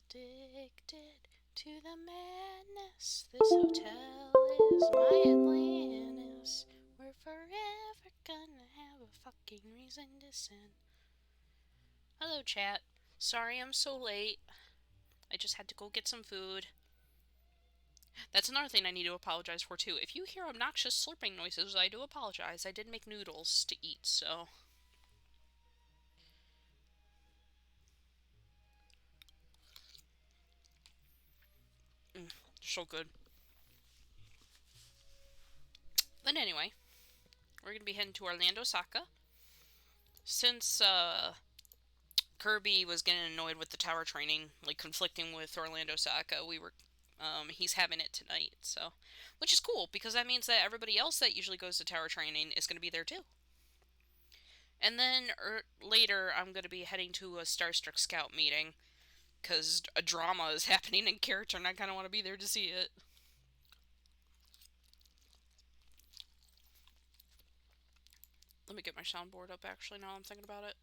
Addicted to the madness. This hotel is my Atlantis. We're forever gonna have a fucking reason to sin. Hello, chat. Sorry I'm so late. I just had to go get some food. That's another thing I need to apologize for, too. If you hear obnoxious slurping noises, I do apologize. I did make noodles to eat, so... so good. But anyway, we're going to be heading to Orlandosaka. Since, Kirby was getting annoyed with the tower training, like conflicting with Orlandosaka, he's having it tonight, so, which is cool, because that means that everybody else that usually goes to tower training is going to be there too. And then, later, I'm going to be heading to a Starstruck Scout meeting, because a drama is happening in character, and I kind of want to be there to see it. Let me get my soundboard up, actually, now I'm thinking about it.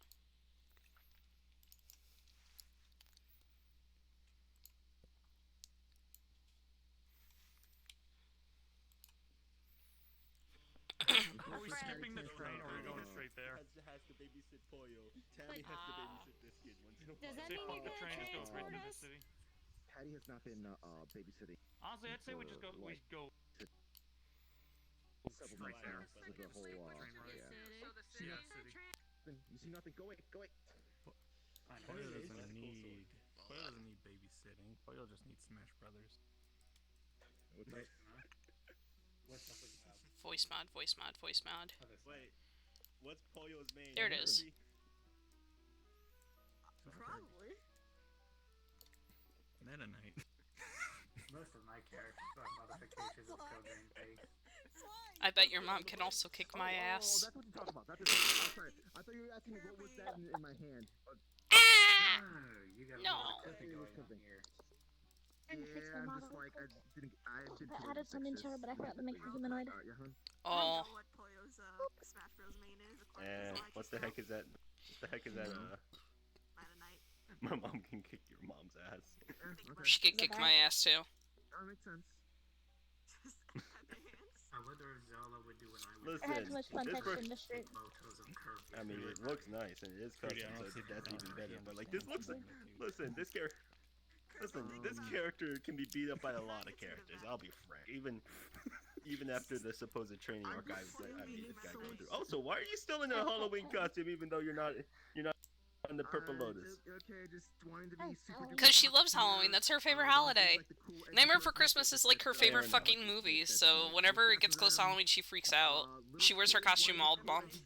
Are we skipping the train or are we going straight there? Has to babysit Pollo. Tammy has to babysit this kid. Does that Say mean fuck you're the gonna train, just go straight to the transport city. Patty has not been babysitting. Honestly, I'd say we just go. We go. Several months now with the whole Yeah, city. You see nothing? Go away. Go away. Pollo doesn't need babysitting. Pollo just needs Smash Brothers. What's up? Voice mod, voice mod, voice mod. Wait. What's Pollo's name? There it is. Probably. Meta Knight. Most of my characters got modifications of children face. I bet your mom can also kick my ass. Oh, that's what you're talking about. I'm sorry. I thought you were asking me what was that in my hand. Ah! You got No. something going on here. Yeah, I'm just like, I added some into her, but I forgot to make her humanoid. Oh. I don't know what Pollo's Smash Bros main is. What the heck is that? What the heck is that? Night. My mom can kick your mom's ass. She could kick my ass too. That makes sense. Just at the hands. I wonder if Zelda would do what I would I had too much Listen, context this in the street. photos of Kirby. I mean, it looks nice and it is custom, so that's even better. But like, this looks like, listen, this character can be beat up by a lot of characters. I'll be frank. Even after the supposed training arc this guy going through. Also, why are you still in a Halloween costume even though you're not on the Purple Lotus? Okay, just wanting to be super. Because she loves Halloween, that's her favorite holiday. Nightmare Before Christmas is like her favorite fucking movie, so whenever it gets close to Halloween, she freaks out. She wears her costume all month.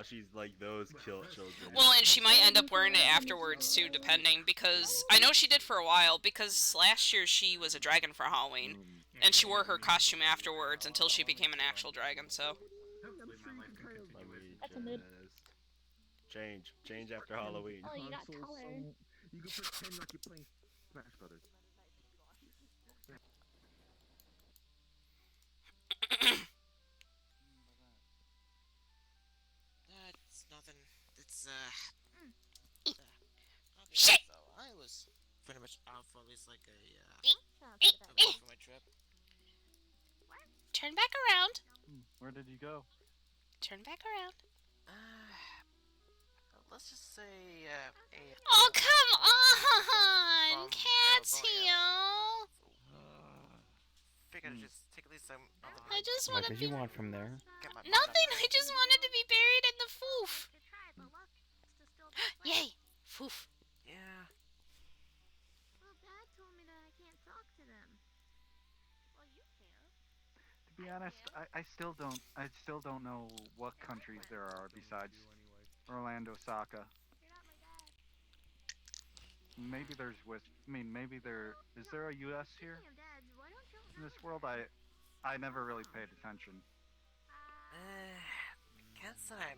She's like those children. Well, and she might end up wearing it afterwards too, depending, because I know she did for a while, because last year she was a dragon for Halloween, and she wore her costume afterwards until she became an actual dragon, so. Hopefully my life can continue with That's a mood. Change after Halloween. Oh, you got color. You can pretend like you're playing Smash Brothers. It's nothing. It's Shit! So I was pretty much out for at least like a week for my trip. Turn back around. Where did you go? Turn back around. Let's just say Oh, come on, Catsio! Figured I'd just take at least some. I just What want to did be... you want from there? Nothing, I just wanted to be buried in the foof. Yay, foof. Yeah. Well, Dad told me that I can't talk to them. Well, you can. To be honest, I still don't know what countries there are besides Orlandosaka. You're not my dad. Maybe there's is there a US here? Damn, Dad, why don't you In this world I never really paid attention. Can't say I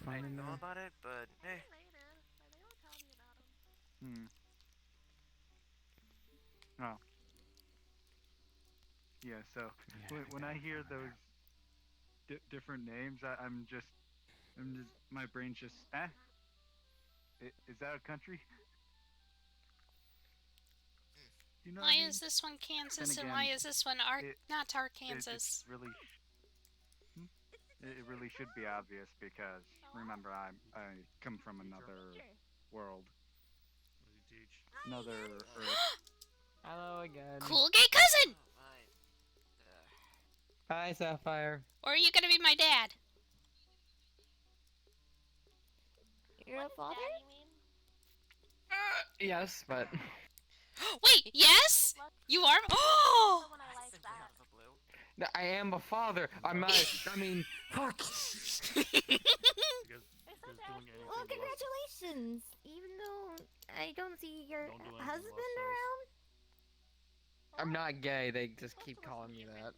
might know about it, but later? But they don't tell me about them. Oh. Yeah, so when I hear those different names, I'm just my brain's just is that a country? You know what Why I mean? is this one Kansas and again, why is this one not It's Arkansas? really, it really should be obvious because remember I come from another world, What does he teach? another Earth. Hello again. Cool gay cousin! Fine. Hi, Sapphire. Or are you gonna be my dad? You're a father? Yes, but Wait, yes? You are? Oh! Simply out of the blue. no, I am a father. I'm not. I mean, fuck. You guys doing anything Well, less- congratulations! Even though I don't see your Don't do anything husband less around. I'm not gay. They just keep calling me that.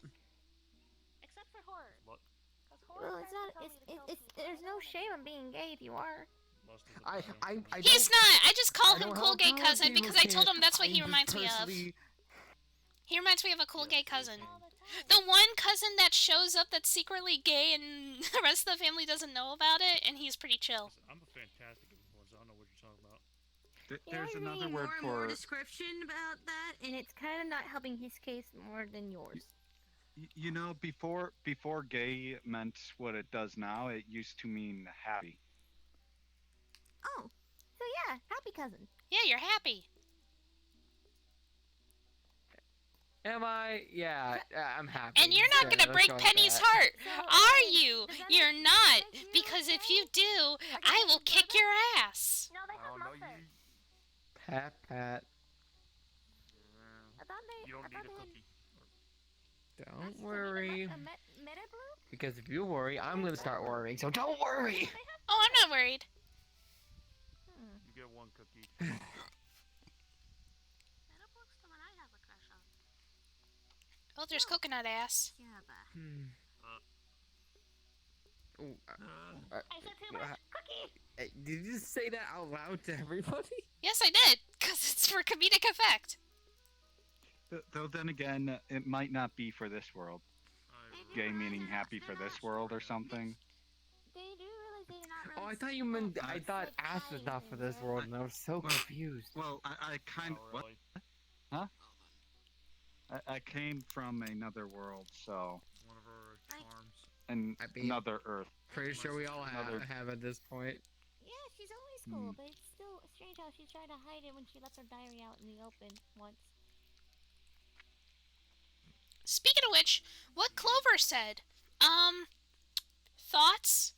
Except for horror. Lu- Well, it's not. It's. There's no shame in being gay if you are. Lust is a bad I He's don't- not. I just call I him don't cool help gay out cousin people because I told can't. him that's what I'm he just reminds me of. personally- He reminds me of a cool gay cousin. The one cousin that shows up that's secretly gay and the rest of the family doesn't know about it, and he's pretty chill. Listen, I'm a fantastic influence. I don't know what you're talking about. There's Yeah, another reading word more and more for description about that, and it's kind of not helping his case more than yours. you know before gay meant what it does now. It used to mean happy. Oh, so yeah, happy cousin. Yeah, you're happy. Am I? Yeah, I'm happy. And you're not Sure, gonna let's break go with Penny's that. heart, So, are you? does that You're make not, sense to you, because if okay? you do, I will kick your ass. No, they I have don't know. muffins. Pat, pat. I thought they. You I don't thought need a they cookie. Don't worry. A meta blue? Because if you worry, I'm gonna start worrying. So don't worry. Oh, I'm not worried. You get one cookie. That looks the one I have a crush on. Oh, there's coconut ass. Yeah, but Hmm. Ooh, I said too much. Cookie! did you just say that out loud to everybody? Yes, I did, because it's for comedic effect. Though then again, it might not be for this world. Gay meaning happy for this world or something. They do realize they're not Oh, really. I thought you meant. I It's thought like ass was not for this Italian, world, and I was so confused. Well, I kind Oh, what? really? Huh? I came from another world, so One of her charms. and I mean- another Earth. Pretty sure we all Another- have at this point. Yeah, she's always cool, but it's still strange how she tried to hide it when she left her diary out in the open once. Speaking of which, what Clover said, thoughts?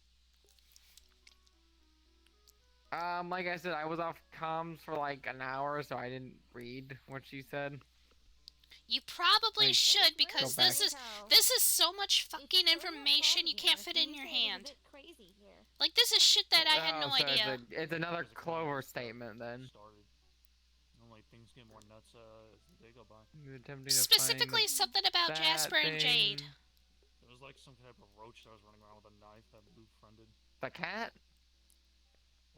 Like I said, I was off comms for like an hour, so I didn't read what she said. You probably Wait, should, because go back. this is so much fucking information you can't fit in your hand. Crazy here. Like, this is shit that I had Oh, no so idea. It's another Clover statement then. Started. Only things get more nuts as the day go by. You're attempting to find Specifically, something about that Jasper and Jade. thing. There was like some type of roach that was running around with a knife that Blue friended. The cat?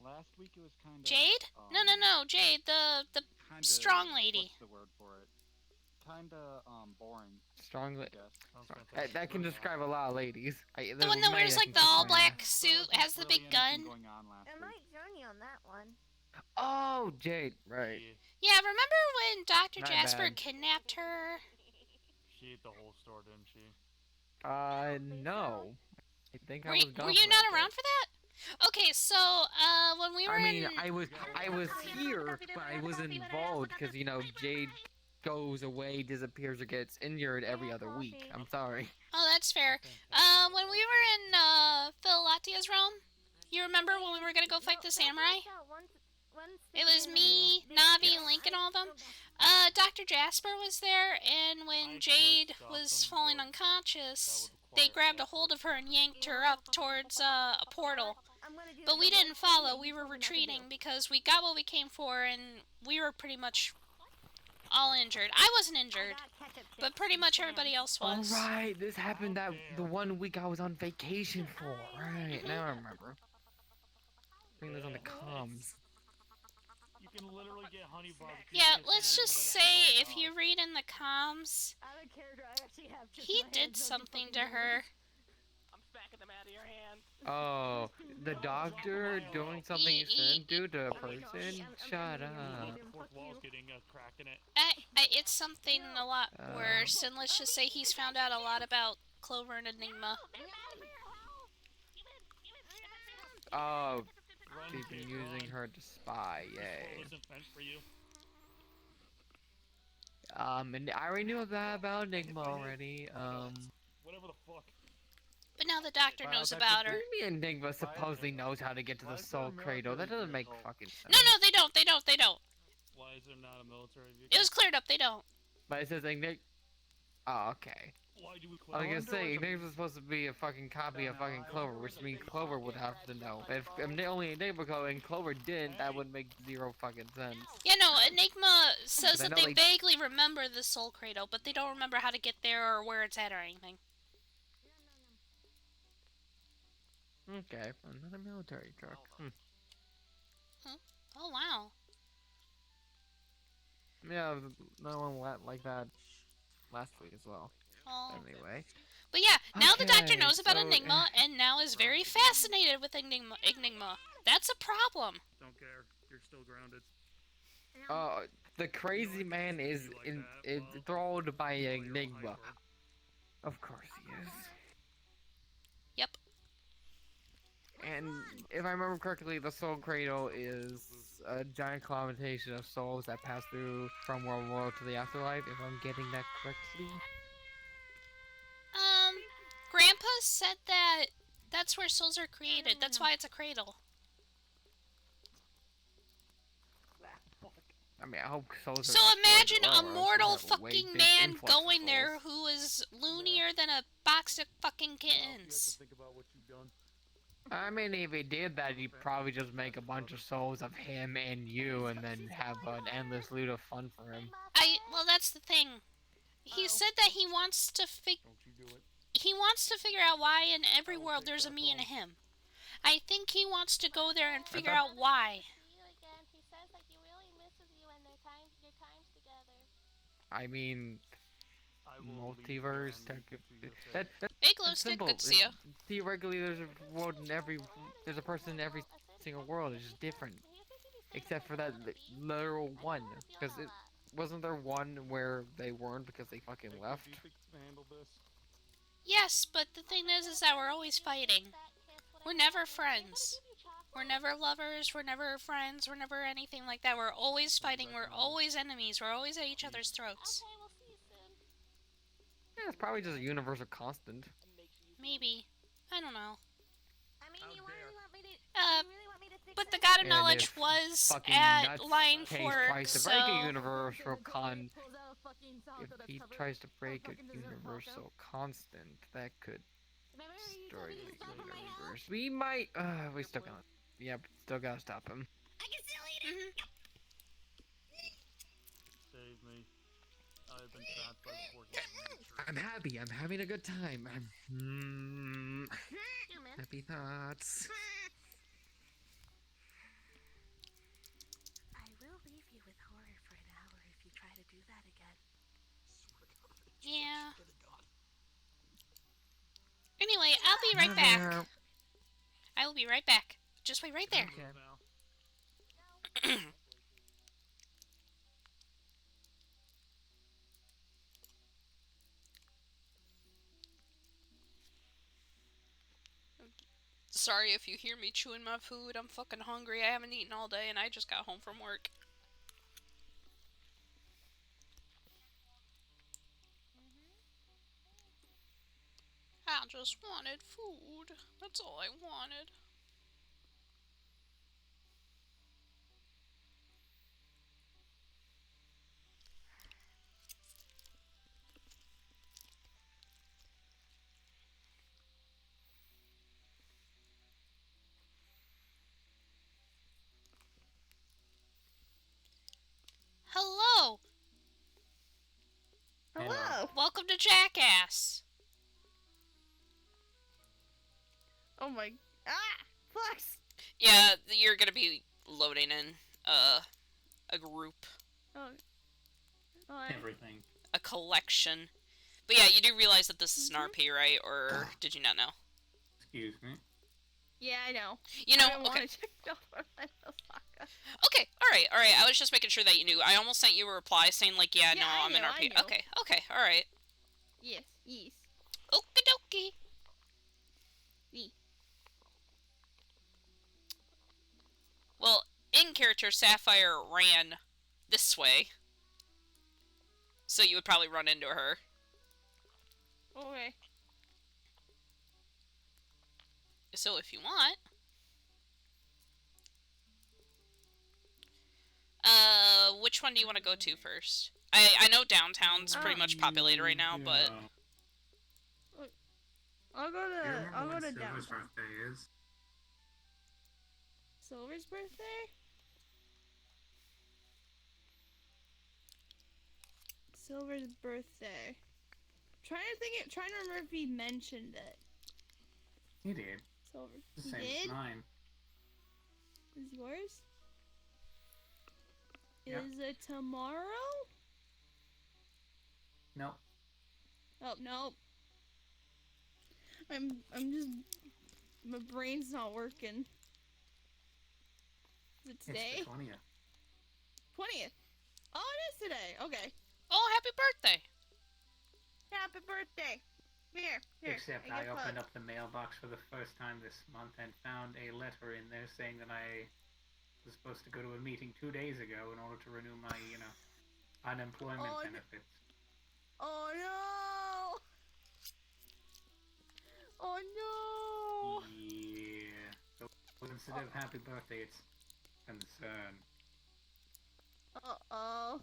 Last week it was kind of Jade? No, Jade, the strong lady. What's the word for it? Kinda boring. Strongly. I guess. Sounds That fantastic. can describe a lot of ladies. The one that wears like the all black suit, has the big gun. Going on last I week. might join you on that one. Oh, Jade, right. Yeah, Yeah, remember when Dr. My Jasper bad. kidnapped her? she ate the whole store, didn't she? No. I think I Were was you, gone were for you that not bit. around for that? Okay, so, when we were I mean, in... I was here, but I was involved because, you know, Jade goes away, disappears, or gets injured every other week. I'm sorry. Oh, that's fair. When we were in, Phil Latia's realm, you remember when we were gonna go fight the samurai? It was me, Navi, Link, and all of them. Dr. Jasper was there, and when Jade was falling unconscious, they grabbed a hold of her and yanked her up towards, a portal. But we didn't follow, we were retreating because we got what we came for, and we were pretty much all injured. I wasn't injured, but pretty much everybody else was. Oh, right. This happened that the 1 week I was on vacation for. Right. Now I remember. I think it was on the comms. You can literally get honey barbecue. Yeah, chips let's and just everything. say Oh, if you read in the comms, I'm a character I actually have just he my did hands on the something fucking to her. I'm smacking them out of your hand. Oh, the doctor doing something he shouldn't do to a person? Shut up. Fourth wall's getting a crack in it. It's something a lot worse, and let's just say he's found out a lot about Clover and Enigma. Oh, Run, he's been kid, using run. her to spy, This yay. world isn't meant for you. And I already knew that about Enigma already, Whatever the fuck. But now the doctor knows about her. What do you mean Enigma supposedly knows how to get to the Soul Cradle? That doesn't make fucking sense. No, they don't. Why is there not a military vehicle? It was cleared up, they don't. But it says Enigma. Oh, okay. Why do we I was gonna say, Enigma's supposed to be a fucking copy of fucking Clover, which means Clover would have to know. If only Enigma go and Clover didn't, that would make zero fucking sense. Yeah, no, Enigma says I that know they vaguely remember the Soul Cradle, but they don't remember how to get there or where it's at or anything. Okay, another military truck. Oh, wow. Yeah, no one went like that last week as well. Oh. Anyway. But yeah, now the doctor Okay, knows about so- Enigma, and now is very fascinated with Enigma. That's a problem. Don't care. You're still grounded. The crazy man is enthralled by Enigma. Of course he is. Yep. And if I remember correctly, the Soul Cradle is a giant combination of souls that pass through from one world to the afterlife, if I'm getting that correctly. Grandpa said that that's where souls are created. That's why it's a cradle. I mean, I hope souls So are imagine destroyed a forever, mortal else we have a way fucking big man influx of going there souls. who is loonier than a box of fucking kittens. Think about what you've done. I mean, if he did that, he'd probably just make a bunch of souls of him and you, and then have an endless loot of fun for him. Well, that's the thing. He said that he wants to figure out why in every world there's a me and a him. I think he wants to go there and figure out why. I mean, multiverse. Hey, Glowstick, good to see you. Theoretically, there's a world in there's a person in every single world. It's just different, except for that literal one. Because wasn't there one where they weren't because they fucking left? Yes, but the thing is that we're always fighting. We're never friends. We're never lovers, we're never friends, we're never anything like that. We're always fighting, we're always enemies, we're always at each other's throats. Yeah, it's probably just a universal constant. Maybe. I don't know. I mean, you really want me to... But the God of And Knowledge if was fucking at nuts Line case Fork, tries to so... break a universal if he tries to break a universal constant, that could destroy the universe. We might. We still gotta. Yep, still gotta stop him. I can still eat it! Save me. I've been trapped by the forces. I'm happy. I'm having a good time. Happy thoughts. I will leave you with horror for an hour if you try to do that again. Yeah. Anyway, I'll be right back. I will be right back. Just wait right there. Sorry if you hear me chewing my food. I'm fucking hungry. I haven't eaten all day and I just got home from work. I just wanted food. That's all I wanted. Hello! Hello! Welcome to Jackass! Oh my... Ah! Flux! Yeah, you're gonna be loading in, a group. Oh. Everything. A collection. But yeah, you do realize that this is an RP, right? Or did you not know? Excuse me. Yeah, I know. You know, I don't okay. want to check out Orlandosaka. Okay, alright. I was just making sure that you knew. I almost sent you a reply saying, like, yeah, no, I I'm an knew, RP. I knew. Okay, alright. Yes. Okie dokie. Well, in character, Sapphire ran this way. So you would probably run into her. Okay. So if you want... which one do you want to go to first? I know downtown's pretty much populated right now, but... I'll go to Silver's downtown. birthday is? Silver's birthday? Silver's birthday. Trying to remember if he mentioned it. He did. Silver. The He same did? as mine. Is yours? Yep. Is it tomorrow? Nope. Oh no. I'm just, my brain's not working. Is it today? It's the 20th. 20th. Oh, it is today. Okay. Oh, happy birthday! Happy birthday. Here. Except I opened up the mailbox for the first time this month and found a letter in there saying that I was supposed to go to a meeting 2 days ago in order to renew my, unemployment benefits. Oh no! Oh no! Yeah. So instead of happy birthday, it's concern. Uh-oh.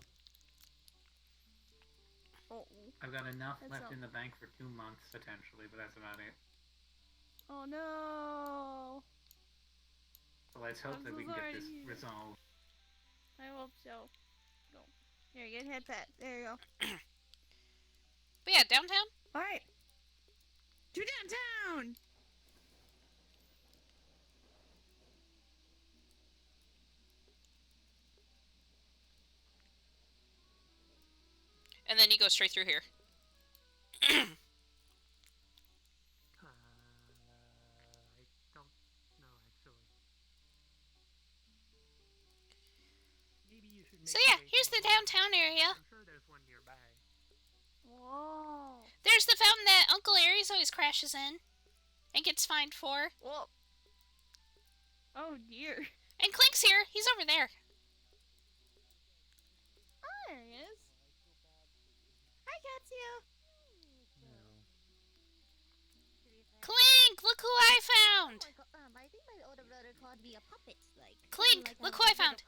I've got enough That's left not- in the bank for 2 months, potentially, but that's about it. Oh no! So let's hope I'm that so we can get this sorry. resolved. I hope so. Go. Here, get head pat. There you go. But yeah, downtown? Alright. To downtown! And then you go straight through here. I don't know, actually. Maybe you should So yeah, here's the downtown area. I'm sure there's one nearby. Whoa. There's the fountain that Uncle Aries always crashes in. And gets fined for. Whoa. Oh dear. And Clink's here. He's over there. Oh, there he is. Hi, Katsuya. Clink, look who I found! I think my older brother called me a puppet, like. Clink, look who I found!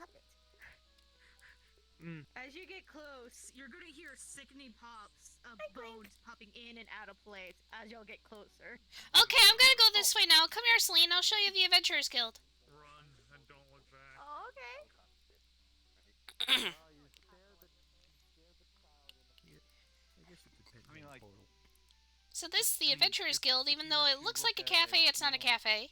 As you get close, you're gonna hear sickening pops of bones popping in and out of place as y'all get closer. Okay, I'm gonna go this way now. Come here, Celine. I'll show you the Adventurers Guild. Run and don't look back. Oh, okay. I mean, like, So this is the Adventurers Guild. Even though it looks like a cafe, it's not a cafe.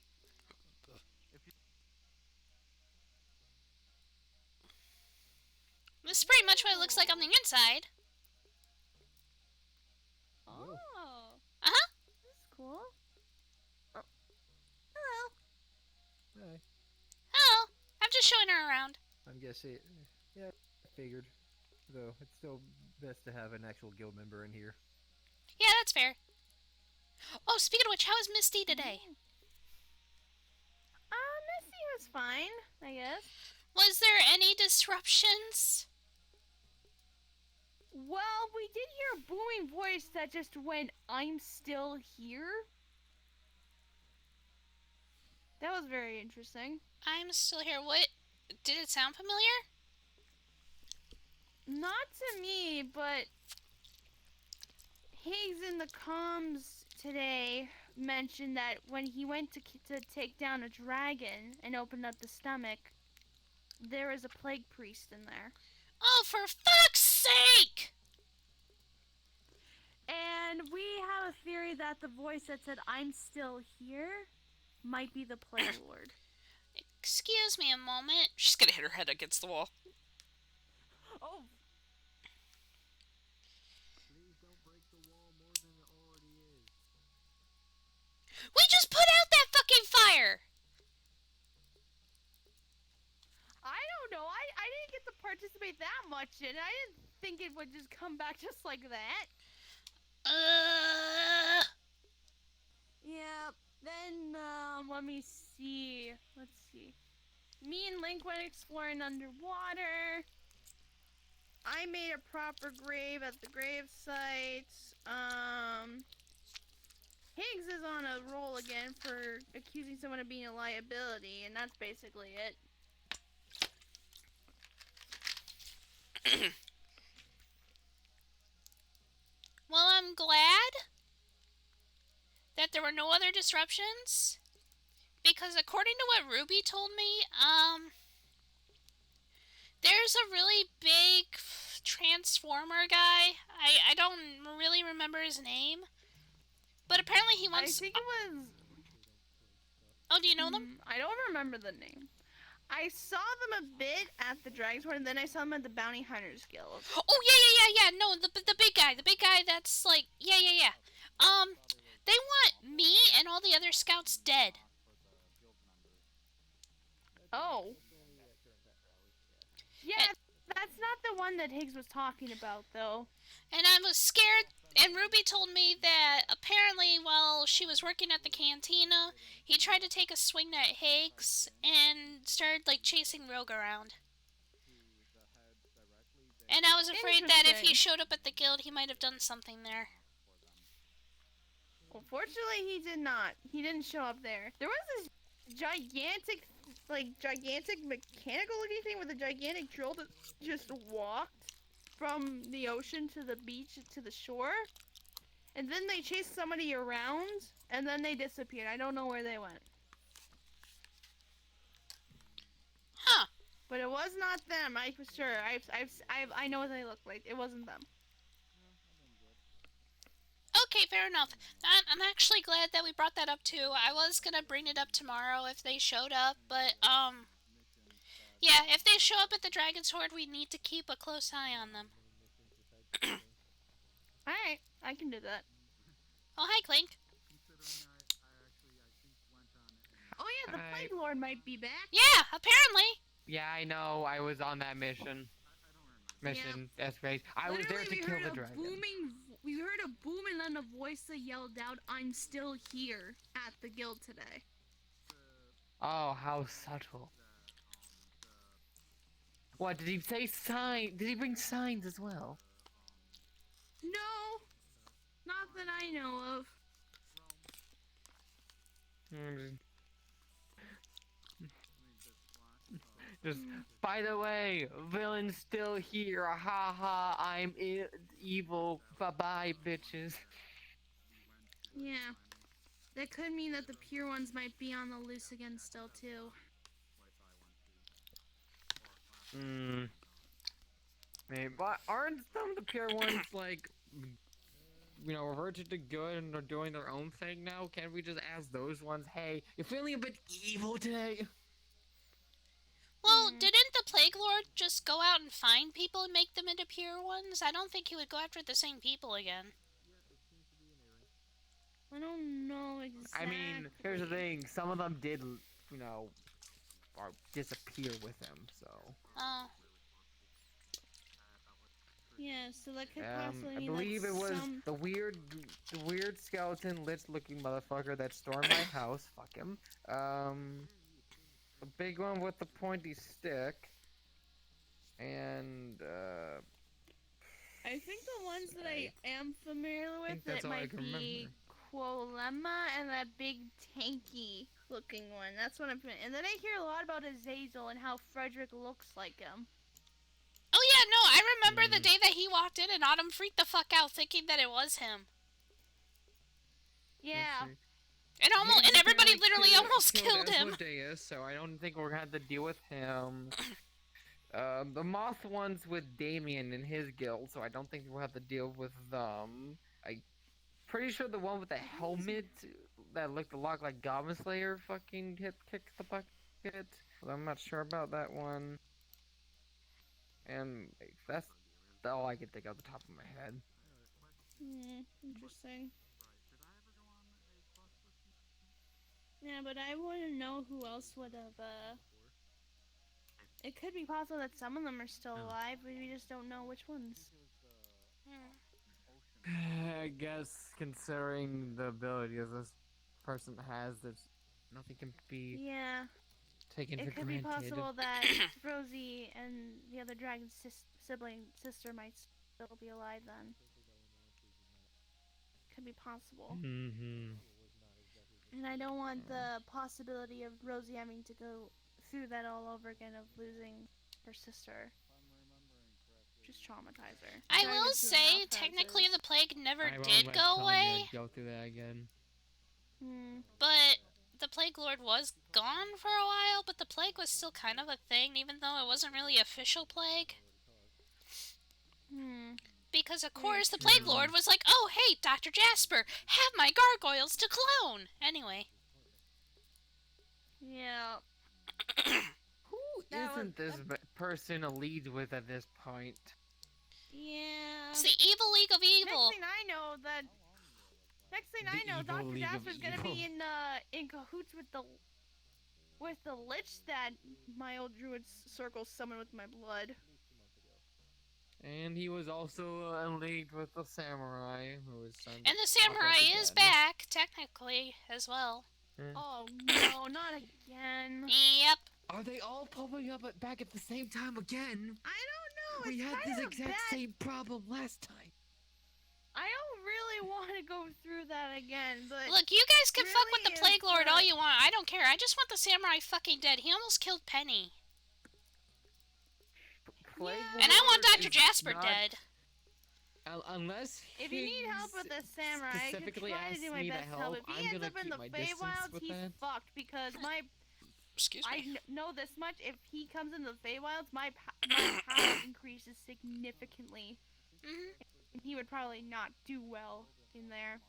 This is pretty much what it looks like on the inside. Oh. Uh-huh. That's cool. Hi. Hello. I'm just showing her around. I'm guessing. Yeah, I figured. Though it's still best to have an actual guild member in here. Yeah, that's fair. Oh, speaking of which, how is Misty today? Missy was fine, I guess. Was there any disruptions? Well, we did hear a booming voice that just went, "I'm still here." That was very interesting. I'm still here. What? Did it sound familiar? Not to me, but Higgs in the comms today mentioned that when he went to take down a dragon and opened up the stomach, there was a plague priest in there. Oh, for fuck's sake! And we have a theory that the voice that said, "I'm still here," might be the plague lord. Excuse me a moment. She's gonna hit her head against the wall. Oh. Please don't break the wall more than it already is. We just put out that fucking fire! I don't know. I didn't get to participate that much in it. I didn't think it would just come back just like that. Yeah. Then let me see. Let's see. Me and Link went exploring underwater. I made a proper grave at the grave site. Higgs is on a roll again for accusing someone of being a liability, and that's basically it. Well, I'm glad that there were no other disruptions, because according to what Ruby told me, there's a really big transformer guy. I don't really remember his name, but apparently he wants... I think it was... Oh, do you know them? I don't remember the name. I saw them a bit at the Dragon's Hoard, and then I saw them at the Bounty Hunters Guild. Oh, yeah. No, the big guy. The big guy that's like... Yeah. They want me and all the other scouts dead. Oh. Yeah, that's not the one that Higgs was talking about, though. And I was scared, and Ruby told me that apparently while she was working at the cantina, he tried to take a swing at Higgs and started, like, chasing Rogue around. And I was afraid that if he showed up at the guild, he might have done something there. Well, fortunately, he did not. He didn't show up there. There was this gigantic mechanical-looking thing with a gigantic drill that just walked from the ocean to the beach to the shore. And then they chased somebody around, and then they disappeared. I don't know where they went. Huh. But it was not them, I for sure. I know what they look like. It wasn't them. Okay, fair enough. I'm actually glad that we brought that up too. I was gonna bring it up tomorrow if they showed up, but yeah, if they show up at the Dragon's Hoard, we need to keep a close eye on them. Alright, I can do that. Oh, hi, Clink. Oh yeah, the Plague Lord might be back. Yeah, apparently. Yeah, I know. I was on that mission. That's great. I was there to kill the dragon. We heard a boom and then a voice that yelled out, "I'm still here" at the guild today. Oh, how subtle. What, did he say sign? Did he bring signs as well? No, not that I know of. Just, by the way, villain's still here. Ha ha, I'm evil. Bye-bye, bitches. Yeah. That could mean that the pure ones might be on the loose again still, too. Maybe, but aren't some of the pure ones, like, you know, reverted to good and are doing their own thing now? Can't we just ask those ones, hey, you're feeling a bit evil today? Well, didn't the Plague Lord just go out and find people and make them into pure ones? I don't think he would go after the same people again. I don't know exactly. I mean, here's the thing. Some of them did, you know, or disappear with him, so. Oh. Yeah, so that could possibly mean I believe it was the weird skeleton lich-looking motherfucker that stormed my house. Fuck him. The big one with the pointy stick. And, I think the ones that I am familiar with that might be Quolema and that big tanky looking one. That's what I'm familiar. And then I hear a lot about Azazel and how Frederick looks like him. Oh yeah, no, I remember the day that he walked in and Autumn freaked the fuck out thinking that it was him. Yeah. And everybody literally almost killed him. So I don't think we're gonna have to deal with him. The moth one's with Damien in his guild, so I don't think we'll have to deal with them. I'm pretty sure the one with the helmet that looked a lot like Goblin Slayer fucking kicked the bucket. But I'm not sure about that one. And that's all I can think of the top of my head. Interesting. Yeah, but I want to know who else would have, It could be possible that some of them are still alive, but we just don't know which ones. I guess considering the abilities this person has, there's nothing can be taken for It could be granted. possible that Rosie and the other dragon sister might still be alive then. Could be possible. Mm-hmm. And I don't want the possibility of Rosie having to go through that all over again of losing her sister. Just traumatize her. I will say, technically, the plague never I won't did let go Tanya away. Go through that again. But the Plague Lord was gone for a while, but the plague was still kind of a thing, even though it wasn't really official plague. Because, of course, the Plague Lord was like, oh, hey, Dr. Jasper, have my gargoyles to clone! Anyway. Yeah. Who isn't this person a lead with at this point? Yeah. It's the Evil League of Evil. Next thing I know, Dr. Jasper's gonna be in cahoots with the lich that my old druid circle summoned with my blood. And he was also in league with the samurai, who was and the samurai is back, technically, as well. Oh no, not again. Yep. Are they all popping up back at the same time again? I don't know. We had this exact same problem last time. I don't really want to go through that again, but... Look, you guys can fuck with the Plague Lord all you want. I don't care. I just want the samurai fucking dead. He almost killed Penny. And I want Dr. Jasper dead. Unless if you need help with the samurai, I can try to do my best to help. If he ends up in the Feywilds, he's fucked because my... Excuse me. I know this much. If he comes into the Feywilds, my power increases significantly. And he would probably not do well in there.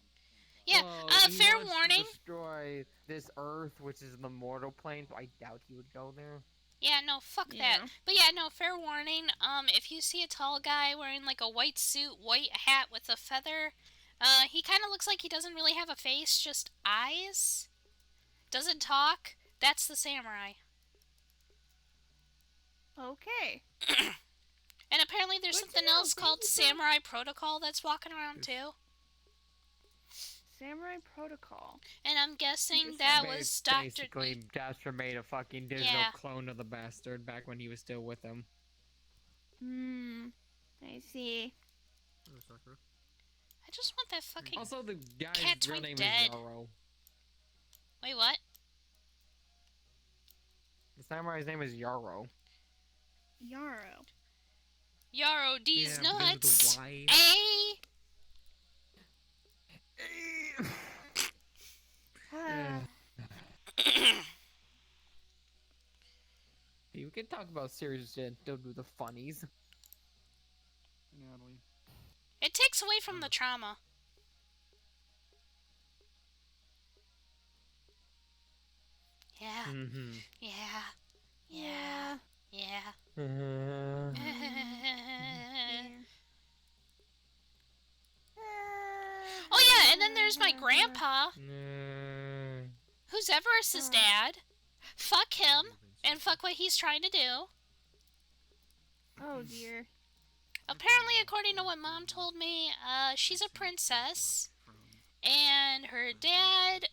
Yeah, fair warning. Destroy this Earth, which is the mortal plane, so I doubt he would go there. Yeah, no, fuck that. But yeah, no, fair warning. If you see a tall guy wearing like a white suit, white hat with a feather, he kind of looks like he doesn't really have a face, just eyes. Doesn't talk. That's the samurai. Okay. And apparently there's something else called Samurai Protocol that's walking around too. Samurai Protocol. And I'm guessing that was Dr. Basically, Jasper made a fucking digital clone of the bastard back when he was still with him. I see. I just want that fucking Also, the guy's cat real name dead. is Yarrow. Wait, what? The samurai's name is Yarrow. Yarrow. Yarrow D's nuts. You can talk about serious shit, don't do the funnies. It takes away from the trauma. Yeah. Yeah. Oh yeah, and then there's my grandpa. Who's Everest's dad. Fuck him, and fuck what he's trying to do. Oh dear. Apparently, according to what Mom told me, she's a princess, and her dad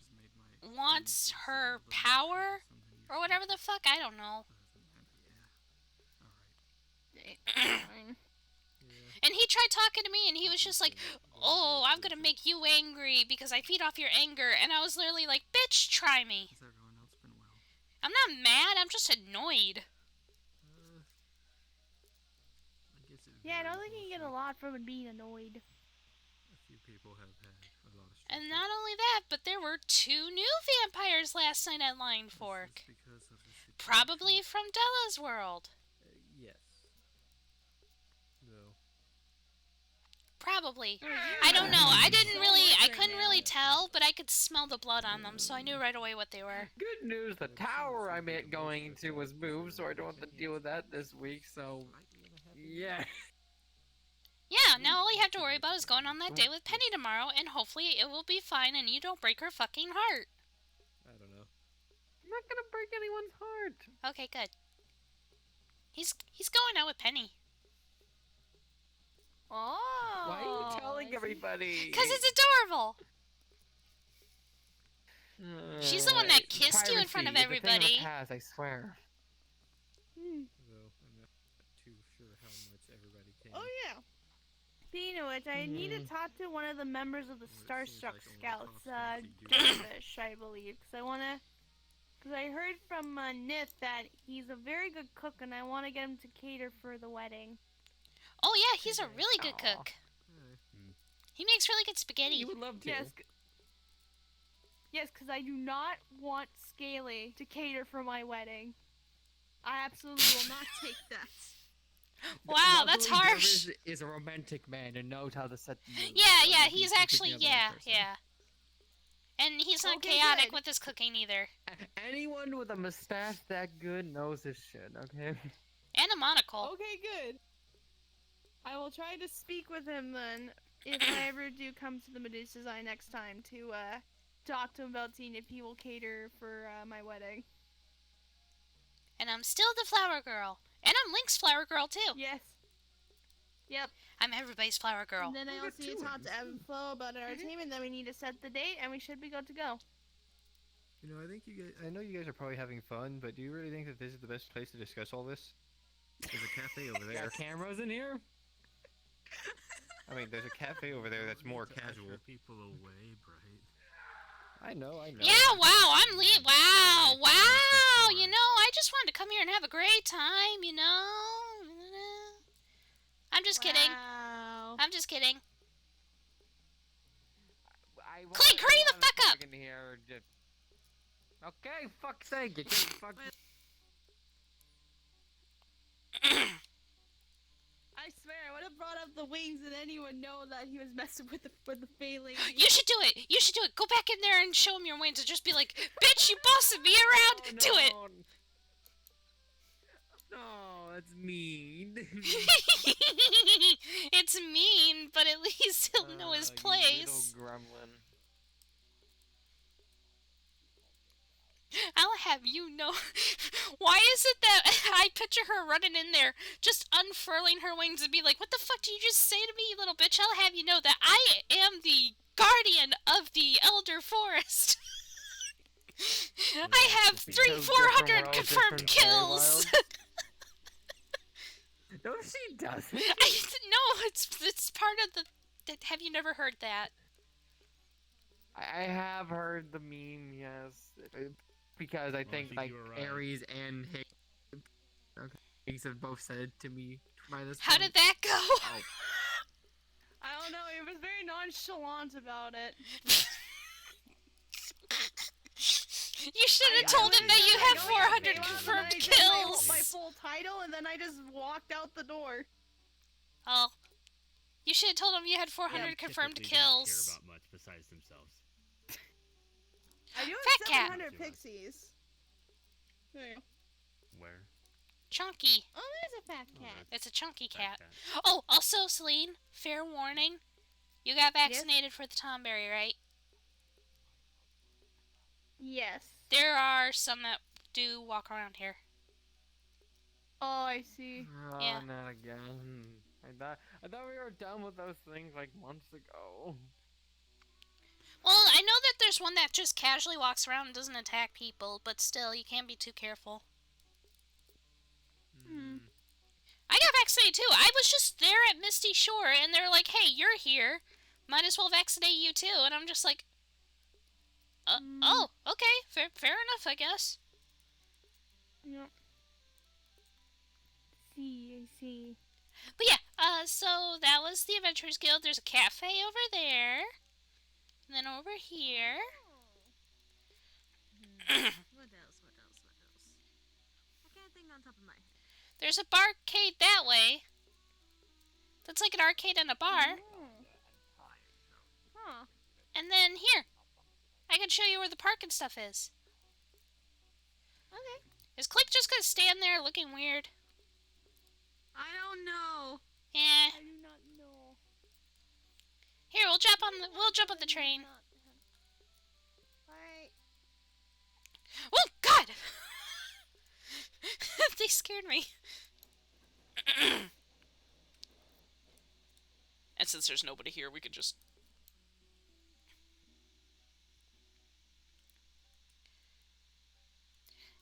wants her power, or whatever the fuck, I don't know. And he tried talking to me, and he was just like, oh, I'm gonna make you angry because I feed off your anger. And I was literally like, bitch, try me. I'm not mad, I'm just annoyed. Yeah, I don't think you get a lot from being annoyed. A few people have had a lot of And not only that, but there were 2 new vampires last night at Line Fork. Probably from Della's world. Yes. No. Probably. I don't know. I couldn't really tell, but I could smell the blood on them, so I knew right away what they were. Good news, the tower I'm going to was moved, so I don't have to deal with that this week, so... Yeah. Yeah, now all you have to worry about is going on that date with Penny tomorrow, and hopefully it will be fine and you don't break her fucking heart. I don't know. not gonna break anyone's heart. Okay, good. He's going out with Penny. Oh. Why are you telling everybody? Because it's adorable. She's the one that kissed you in front of Piracy is a thing of everybody. the past, I swear. Though I'm not too sure how much everybody can. Oh yeah. Speaking of which, I need to talk to one of the members of the Starstruck Scouts, Dervish, I believe, because I heard from Nith that he's a very good cook, and I want to get him to cater for the wedding. Oh yeah, he's a really good cook. He makes really good spaghetti. You would love to. Yes, because I do not want Scaly to cater for my wedding. I absolutely will not take that. Wow, that's harsh. Dervish is a romantic man and knows how to set the mood. Yeah, he's actually, yeah. And he's not chaotic with his cooking either. Anyone with a mustache that good knows his shit, okay? And a monocle. Okay, good. I will try to speak with him then, if I ever do come to the Medusa's Eye next time, to talk to him about seeing if he will cater for my wedding. And I'm still the flower girl. And I'm Link's flower girl, too. Yes. Yep. I'm everybody's flower girl. And then I also need to talk to Evan Flo about our team, and then we need to set the date, and we should be good to go. You know, I think you guys. I know you guys are probably having fun, but do you really think that this is the best place to discuss all this? There's a cafe over there. There are cameras in here? I mean, there's a cafe over there that's more casual. People away, Bright. I know. Yeah, wow, wow, you know, I just wanted to come here and have a great time, you know? I'm just kidding. I'm just kidding. Clay, hurry the fuck up! Okay, fuck's sake, you can't fuck... I swear, I would have brought up the wings and anyone know that he was messing with the failing. You should do it! You should do it! Go back in there and show him your wings and just be like, bitch, you bossing me around! Oh, no. Do it! No, that's mean. It's mean, but at least he'll know his place. You little gremlin. I'll have you know. Why is it that I picture her running in there, just unfurling her wings and be like, what the fuck did you just say to me, you little bitch? I'll have you know that I am the guardian of the Elder Forest. I have 400 confirmed kills. No, she doesn't. No, it's part of the... Have you never heard that? I have heard the meme, yes. Because I think, like, Aries and Higgs have both said it to me by this How point. did that go? Oh. I don't know, he was very nonchalant about it. You should have told him that you had 400 confirmed kills! My full title, and then I just walked out the door. Oh. You should have told him you had 400 confirmed kills. Don't care about much besides themselves. I do Fat have cat. 700 pixies. Where? Chunky. Oh, there's a fat cat. It's a chunky cat. Oh, also, Celine, fair warning. You got vaccinated for the Tomberry, right? Yes. There are some that do walk around here. Oh, I see. Oh, Yeah. not again. I thought we were done with those things like months ago. Well, I know that there's one that just casually walks around and doesn't attack people, but still, you can't be too careful. I got vaccinated too. I was just there at Misty Shore, and they're like, hey, you're here. Might as well vaccinate you too. And I'm just like, oh, okay, fair enough, I guess. Yep. I see. But yeah, so that was the Adventurers Guild. There's a cafe over there. And then over here. What else? I can't think on top of my head. There's a barcade that way. That's like an arcade and a bar. Huh. And then here. I can show you where the park and stuff is. Okay. Is Click just gonna stand there looking weird? I don't know. Eh. I do not know. Here, we'll jump on the train. Alright. Oh God! they scared me. And since there's nobody here, we could just...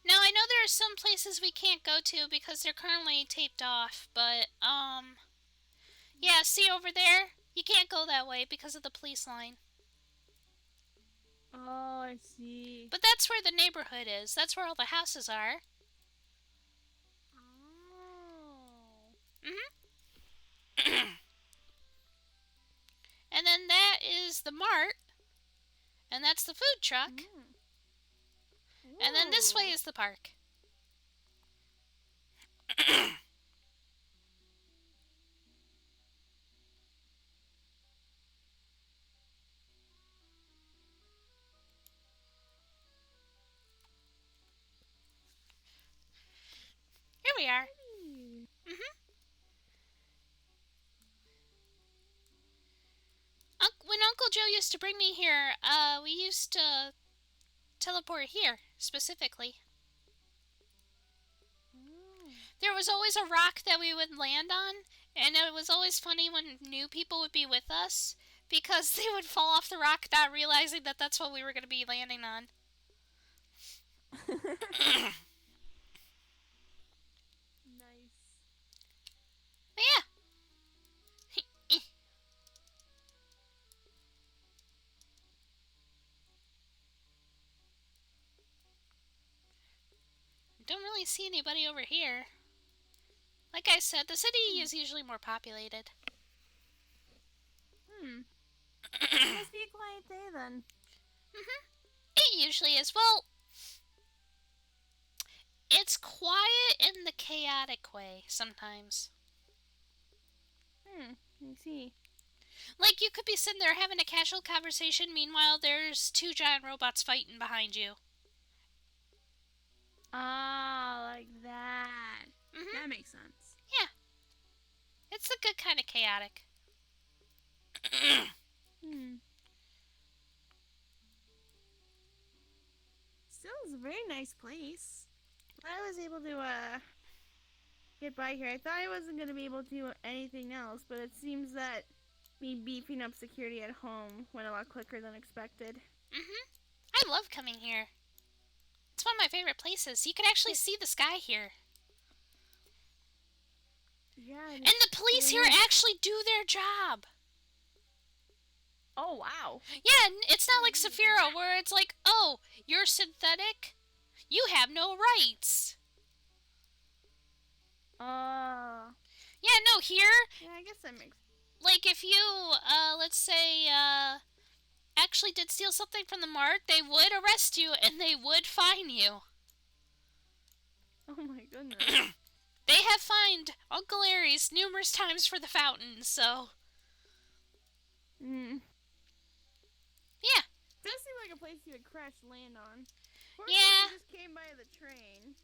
Now, I know there are some places we can't go to because they're currently taped off, but, yeah, see over there? You can't go that way because of the police line. Oh, I see. But that's where the neighborhood is. That's where all the houses are. Oh. Mm-hmm. And then that is the mart. And that's the food truck. And then this way is the park. Here we are. When Uncle Joe used to bring me here, we used to teleport here, specifically. There was always a rock that we would land on, and it was always funny when new people would be with us, because they would fall off the rock not realizing that that's what we were going to be landing on. Nice. Yeah. Don't really see anybody over here. Like I said, the city is usually more populated. Must be a quiet day then. It usually is. Well, it's quiet in the chaotic way sometimes. I see. Like, you could be sitting there having a casual conversation, meanwhile there's 2 giant robots fighting behind you. Ah, like that. That makes sense. Yeah. It's a good kind of chaotic. Still is a very nice place. I was able to get by here. I thought I wasn't going to be able to do anything else, but it seems that me beefing up security at home went a lot quicker than expected. I love coming here. It's one of my favorite places. You can actually see the sky here. Yeah. And the police here actually do their job. Oh, wow. Yeah, it's not like Sapphire where it's like, oh, you're synthetic? You have no rights. Yeah, no, here... Yeah, I guess that makes... Like, if you, let's say, actually did steal something from the mart, they would arrest you and they would fine you. Oh my goodness. They have fined Uncle Aries numerous times for the fountain, so... Yeah. Does seem like a place you would crash land on. Yeah. I just came by the train.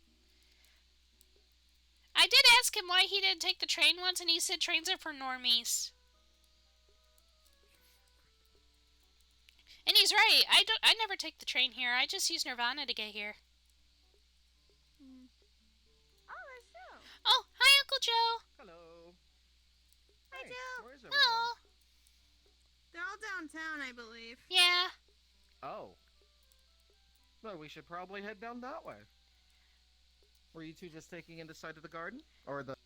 I did ask him why he didn't take the train once, and he said trains are for normies. And he's right. I never take the train here. I just use Nirvana to get here. Oh, there's Joe. Oh, hi, Uncle Joe. Hello. Hi, Hey, Joe. where's everyone? Hello. They're all downtown, I believe. Yeah. Oh. Well, we should probably head down that way. Were you two just taking in the side of the garden? Or the,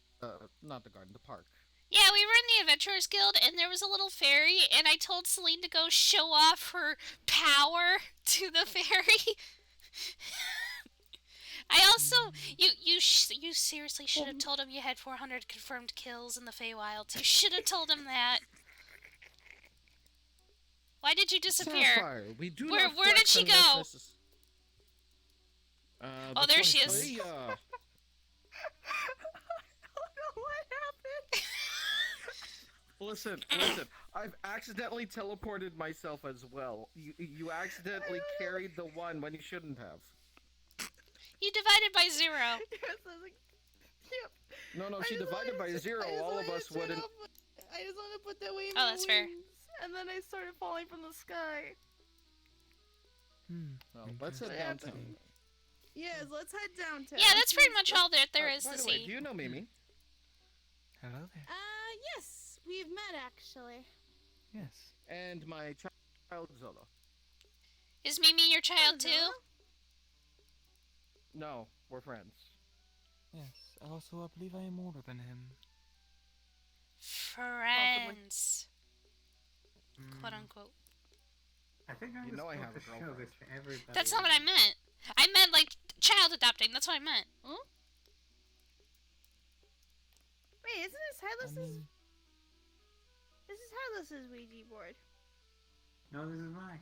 not the garden, the park? Yeah, we were in the Adventurers Guild, and there was a little fairy, and I told Celine to go show off her power to the fairy. I also, you seriously should have told him you had 400 confirmed kills in the Feywilds. You should have told him that. Why did you disappear? Sapphire, we do Where not did she flex go? unless this is- Oh, there she is. Hey, I don't know what happened. Listen. I've accidentally teleported myself as well. You accidentally carried the one when you shouldn't have. You divided by 0. Yes, I was like, yep. No, she divided by 0. All of us wouldn't. I just want to put that way in Oh, my that's fair. wings, and then I started falling from the sky. Well, let's head downtown. Yes, let's head downtown. Yeah, that's pretty much all that there is By to the see. way, do you know Mimi? Hello there. Yes, we've met actually. Yes. And my child Zolo. Is Mimi your child too? Zolo? No, we're friends. Yes. Also, I believe I am older than him. Friends. Quote unquote. I think I'm You know I supposed have a to show girlfriend. this to everybody. That's not what I meant. I meant like child adopting. That's what I meant. Huh? Wait, isn't this Headless's? This is Headless's Ouija board. No, this is mine.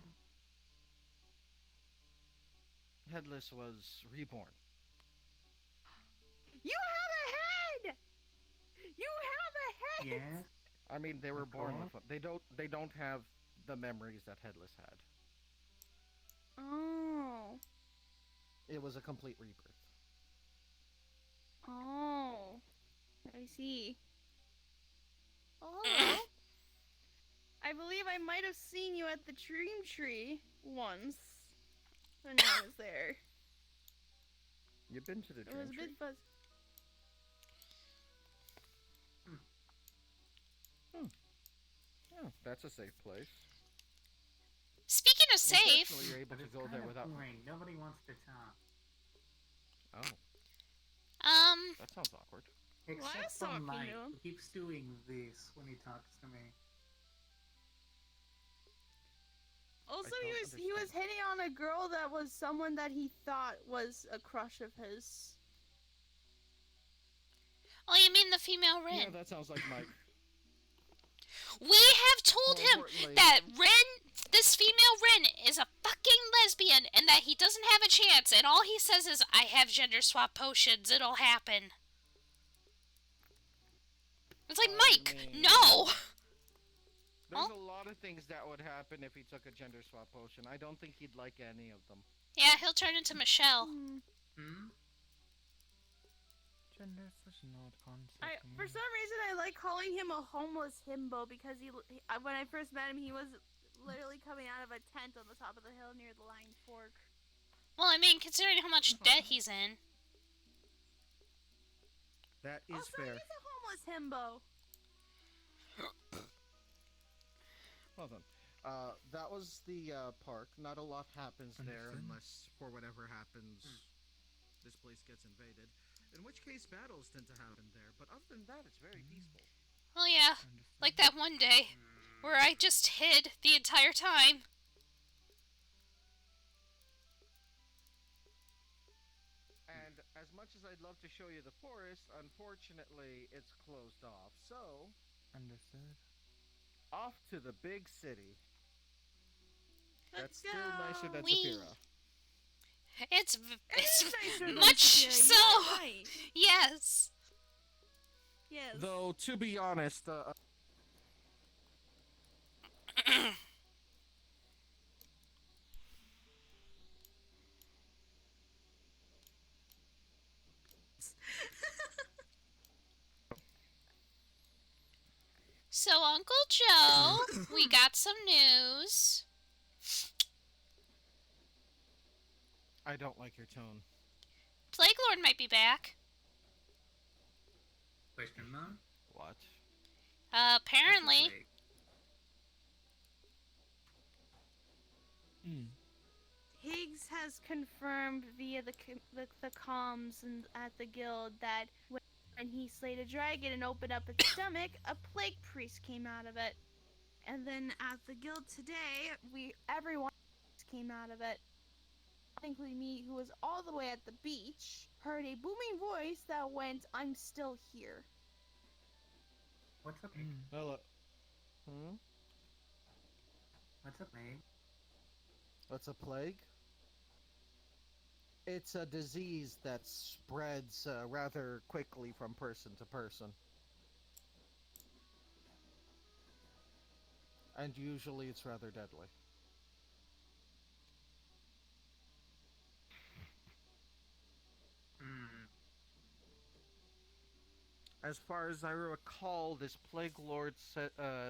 Headless was reborn. You have a head. You have a head. Yes. I mean, they were born Okay. with them. They don't have the memories that Headless had. Oh. It was a complete rebirth. Oh. I see. Oh, hello. I believe I might have seen you at the Dream Tree once when I was there. You've been to the It was a Dream bit fuzz. Oh, that's a safe place. Speaking of safe, Unfortunately, you're able But to it's go kind there of without. boring. Nobody wants to talk. Oh, that sounds awkward. Except was for talking to Mike, him. who keeps doing this when he talks to me. Also, I don't he was understand. hitting on a girl that was someone that he thought was a crush of his. oh, you mean the female Rin? Yeah, that sounds like Mike. We have told More him importantly- that this female Rin, is a fucking lesbian and that he doesn't have a chance. And all he says is, I have gender swap potions. It'll happen. It's like, Mike, mean- no! There's a lot of things that would happen if he took a gender swap potion. I don't think he'd like any of them. Yeah, he'll turn into Michelle. Hmm? Gender is such an odd concept. For some reason, I like calling him a homeless himbo because when I first met him, he was literally coming out of a tent on the top of the hill near the Lion Fork. Well, I mean, considering how much debt he's in. That is Also, fair. he's a homeless himbo. Hold on. That was the park. Not a lot happens there Understood. unless, for whatever happens, this place gets invaded. In which case, battles tend to happen there. But other than that, it's very peaceful. Well, yeah, like that one day where I just hid the entire time. And as much as I'd love to show you the forest, unfortunately, it's closed off. So, Understood. off to the big city. Let's That's still nicer than Wee. Sapphira. It's It's nicer than much Sapphira, so. you're right. Yes. Yes. Though, to be honest, So, Uncle Joe, we got some news. I don't like your tone. Plague Lord might be back. Question mark? What? Apparently. Higgs has confirmed via the comms and at the guild that when he slayed a dragon and opened up its stomach, a plague priest came out of it. And then at the guild today, everyone came out of it. Including me, who was all the way at the beach, heard a booming voice that went, "I'm still here." What's up, Meg? Hello. Hmm? What's up, Meg? What's a plague? It's a disease that spreads rather quickly from person to person. And usually it's rather deadly. As far as I recall, this Plague Lord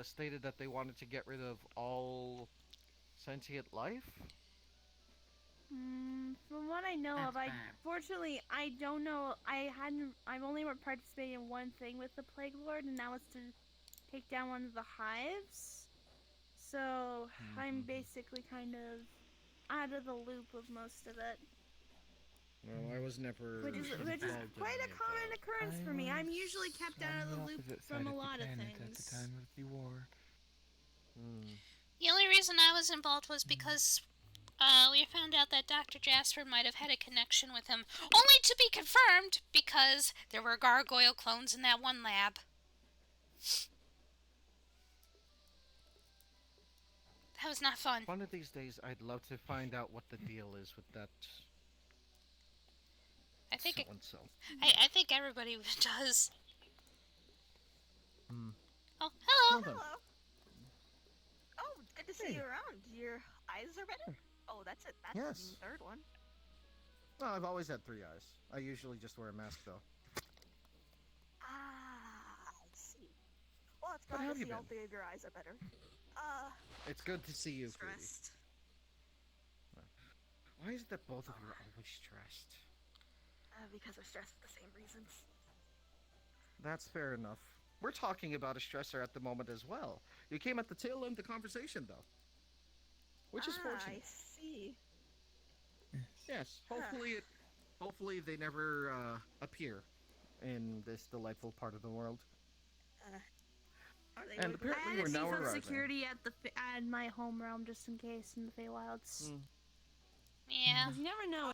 stated that they wanted to get rid of all sentient life. From what I know That's of, bad. fortunately I don't know. I've only participated in one thing with the Plague Lord, and that was to take down one of the hives. So I'm basically kind of out of the loop of most of it. Well, I was never. Which is quite a common occurrence for me. I'm usually kept out of the loop from a lot of things. At the time of the war. The only reason I was involved was because we found out that Dr. Jasper might have had a connection with him, only to be confirmed because there were gargoyle clones in that one lab. That was not fun. One of these days, I'd love to find out what the deal is with that. I think so. I think everybody does. Oh, hello. Hello. Oh, good to see you around. Your eyes are better? Oh, that's it. That's Yes. the third one. Well, I've always had 3 eyes. I usually just wear a mask, though. I see. Well, it's How glad have to you see all been? 3 of your eyes are better. It's good to see you, Phoebe. Stressed. Why is it that both of you are always stressed? Because we're stressed for the same reasons. That's fair enough. We're talking about a stressor at the moment as well. You came at the tail end of the conversation, though. Which is fortunate. I see. Yes, hopefully they never appear in this delightful part of the world. And apparently we're now some arriving. security at my home realm just in case in the Feywilds. Yeah. You never know.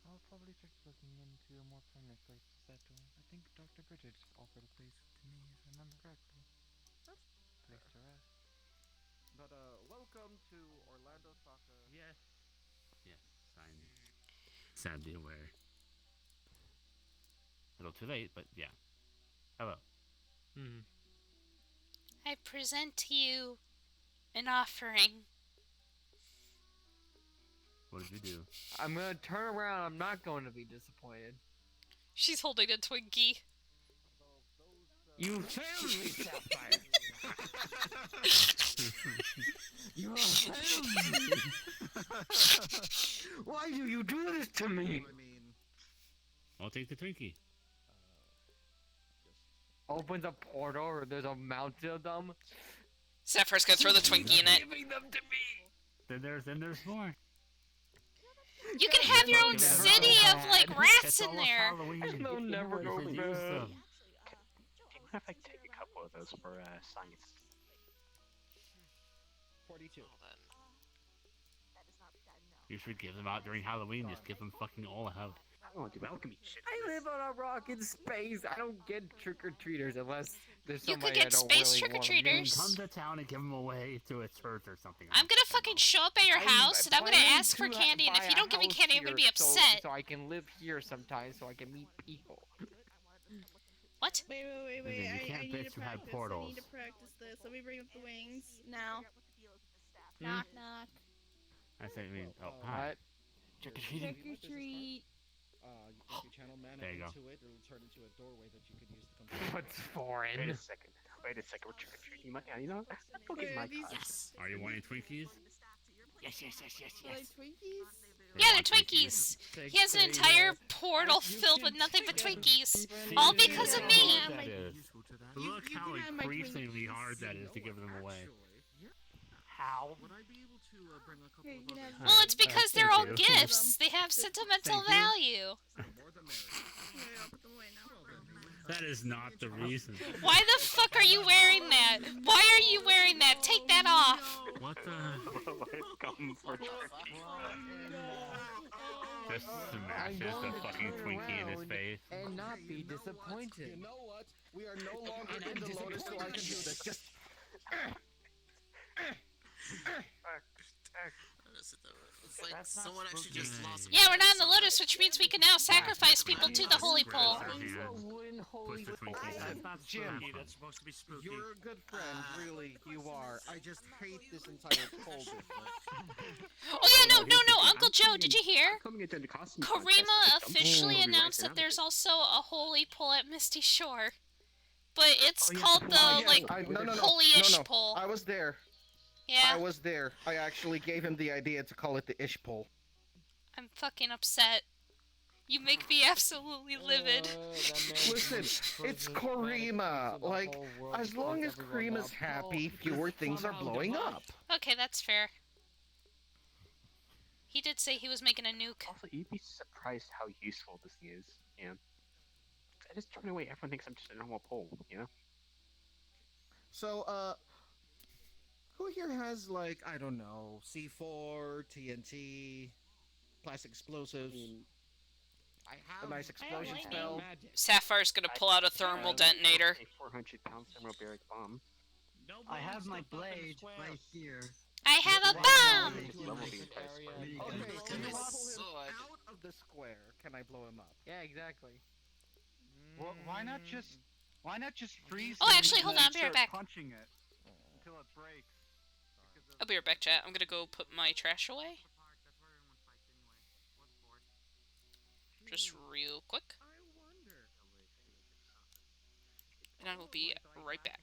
I'll probably check looking into a more permanent place to settle. I think Dr. Bridget offered a place to me, if I remember correctly. Place to rest. But welcome to Orlandosaka. Yes, I'm sadly aware. A little too late, but yeah. Hello. I present to you an offering. What did you do? I'm gonna turn around. I'm not going to be disappointed. She's holding a Twinkie. You failed me, Sapphire. You failed me. Why do you do this to me? I'll take the Twinkie. Opens a portal or there's a mountain of them. Sapphire's gonna throw the Twinkie in it. Giving them to me. Then there's more. You can have your own city of like rats in there. They'll never go bad. Do you mind if I take a couple of those for science? 42. You should give them out during Halloween. Just give them fucking all out. I don't want to do alchemy shit. I live on a rock in space. I don't get trick-or-treaters unless there's You somebody could I get don't space really want. trick-or-treaters. Come to town and give them away to a church or something. I'm gonna fucking show up at your house and I'm gonna ask for candy, and if you don't give me candy, I'm gonna be upset. So I can live here sometimes, so I can meet people. What? Wait. You I can't need bitch to who had practice. portals. I need to practice this. Let me bring up the wings now. Knock, knock. I say, hi. What? Trick-or-treating. Trick or treat. If you channel mana There you go. into it, it'll turn into a doorway that you can use to come to. What's foreign? Wait a second. We're trick-or-treating. You know, don't get my Yes. Are you wanting Twinkies? Yes. Are they Twinkies? Yeah, they're Twinkies. He has an entire portal filled with nothing but Twinkies. All because of me. That is. Look you how can have my increasingly Twinkies. hard that is to give them away. How? Would I be able to bring a couple Here, you can of have other Well, it's because Thank they're all you. gifts. They have sentimental Thank you. value. more than merry. Here, I'll put them away now. That is not the reason. Why the fuck are you wearing that? Why are you wearing that? Take that off. What the? Welcome for Just smashes the fucking Twinkie in his face. And not be disappointed. You know what? We are no longer in the Lotus, so I can do this. Just. It's like someone actually just lost. Yeah, we're not in the Lotus, which means we can now sacrifice people to the holy pole. Push the Twinkies in. Jim, That's supposed to be spooky. you're a good friend, really. You are. I just hate this entire pole business. Oh yeah, no, Uncle Joe, did you hear? Coming into the costume Karima officially announced that there's also a holy pole at Misty Shore. But it's Oh, yeah, called the the, fly. like, No. holy-ish pole. I was there. Yeah. I was there. I actually gave him the idea to call it the ish pole. I'm fucking upset. You make me absolutely livid. Listen, it's Korima. Like, as long as Korima's happy, fewer things are blowing up. Okay, that's fair. He did say he was making a nuke. Also, you'd be surprised how useful this thing is. Yeah. I just turn away. Everyone thinks I'm just a normal pole. You know. So, who here has, like, I don't know, C4, TNT, plastic explosives? I have a nice explosion spell. Sapphire's gonna pull out a thermal detonator. A 400-pound thermobaric bomb. I have my blade right here. I have a bomb! Okay, so you pull him out of the square. Can I blow him up? Yeah, exactly. Well, why not just freeze? Oh, him actually, and hold then on, I'll be right start back. Punching it until it breaks. I'll be right back, chat. I'm gonna go put my trash away. Just real quick. And I will be right back.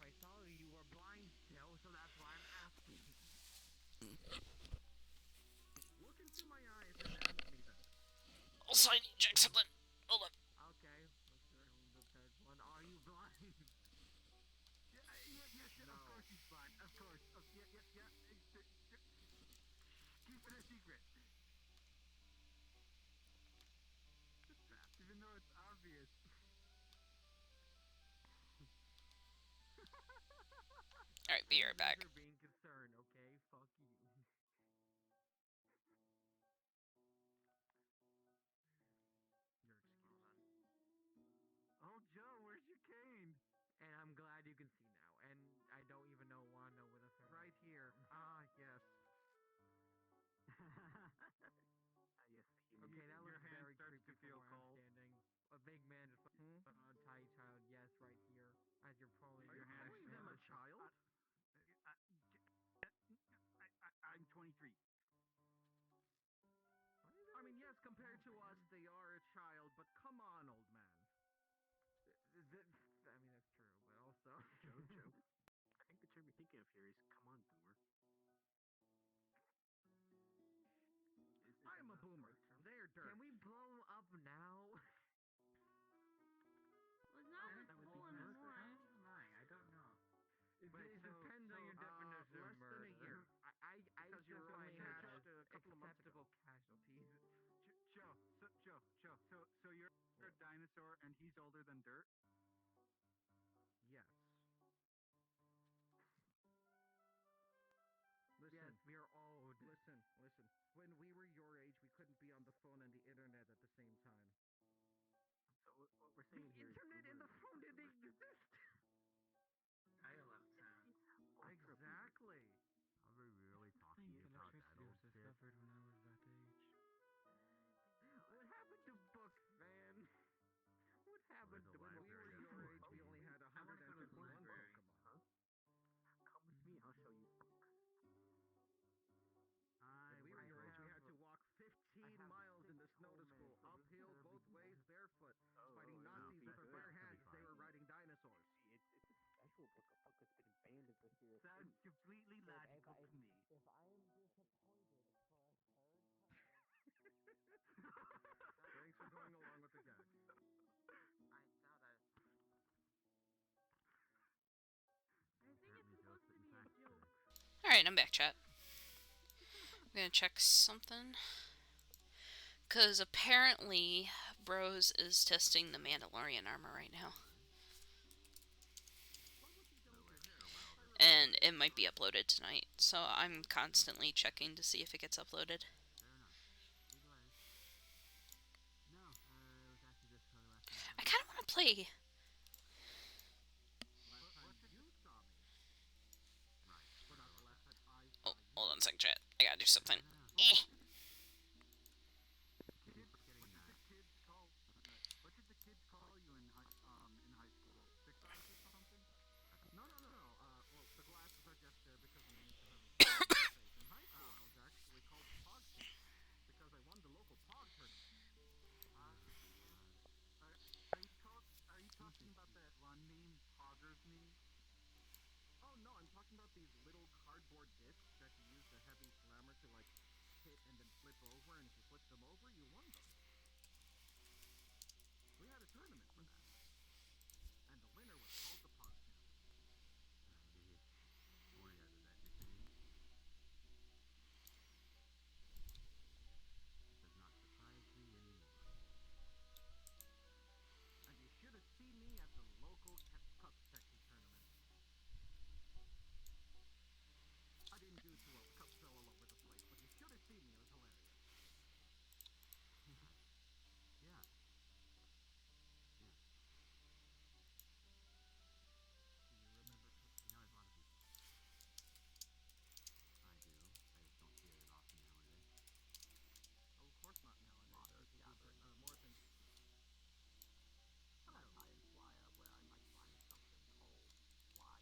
Also, I need to check something. Hold up. Okay, the third one. Are you blind? Of course he's blind. Of course. Yeah. Keep it a secret. Even though it's obvious. Alright, be right back. You're being concerned, okay? Fuck you. Oh, Joe, where's your cane? And I'm glad you can see now. And I don't even want to know where the third. Right here. Ah, yes. Yes. Okay, that looks very creepy from where I'm standing. A big man just a tiny child. Yes, right here. As you're probably. Are you calling them a child? I'm 23. I mean, yes, compared to us, they are a child, but come on, old man. I mean, that's true, but also... Joe. I think the term you're thinking of here is "come on, boomer." I'm a boomer. They're dirt. Can we blow up now? Was not a school anymore. I don't know. It depends on your definition of murder. Less than a year. I definitely had acceptable casualties. Joe. So you're a dinosaur and he's older than dirt? Yes. Listen, yes, we are old. Listen. When we were your age, we couldn't be on the phone and the internet at the same time. So what we're saying here is the internet and the phone didn't exist. Dial-up sound. Exactly. Are we really talking about that old shit? When I was that age. What happened to books, man? What happened to when we were your age? We only had 151 Pokemon. Huh? Come with me, I'll show you books. When we were your age, we had to walk 15 miles in the snow to school, uphill both ways, barefoot, fighting Nazis with our bare hands. They were riding dinosaurs. It's a special book. A book that's been banned as a serious. Sounds completely logical to me. If I'm disappointed for a third Thanks for going along with the gags. I thought I. I think it's supposed to be a joke. Alright, I'm back, chat. I'm gonna check something. Because apparently, Bros is testing the Mandalorian armor right now. And it might be uploaded tonight, so I'm constantly checking to see if it gets uploaded. I kind of want to play. Oh, hold on a second, chat. I gotta do something. What did the kids call you in high school? Six eyes or something? No. Well, the glasses are just there because I wanted to have a face. In high school, I was actually called Pog because I won the local Pog tournament. Are you talking about that one named Pogger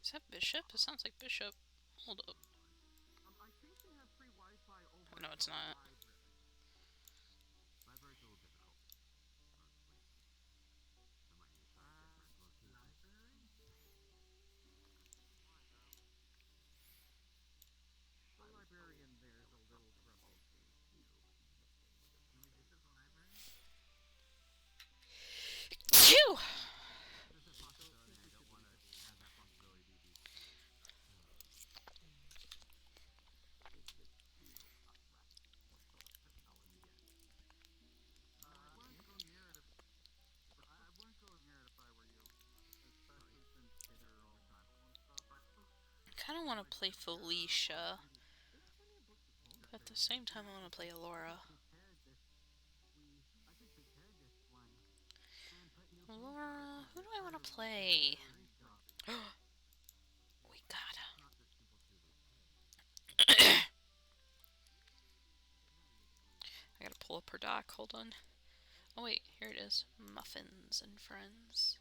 Is that Bishop? It sounds like Bishop. Hold up. I think they have free Wi-Fi over. No, it's not. Library's a little difficult. Library? The librarian there is a little trouble. Can we visit the library? Phew! There's a possibility. I don't want to have that possibility be. I wouldn't go near it if I were you, especially since there are all title and stuff. I kind of want to play Felicia. But at the same time, I want to play Alora. Alora, who do I want to play? We gotta. I gotta pull up her doc. Hold on. Oh wait, here it is. Muffins and Friends.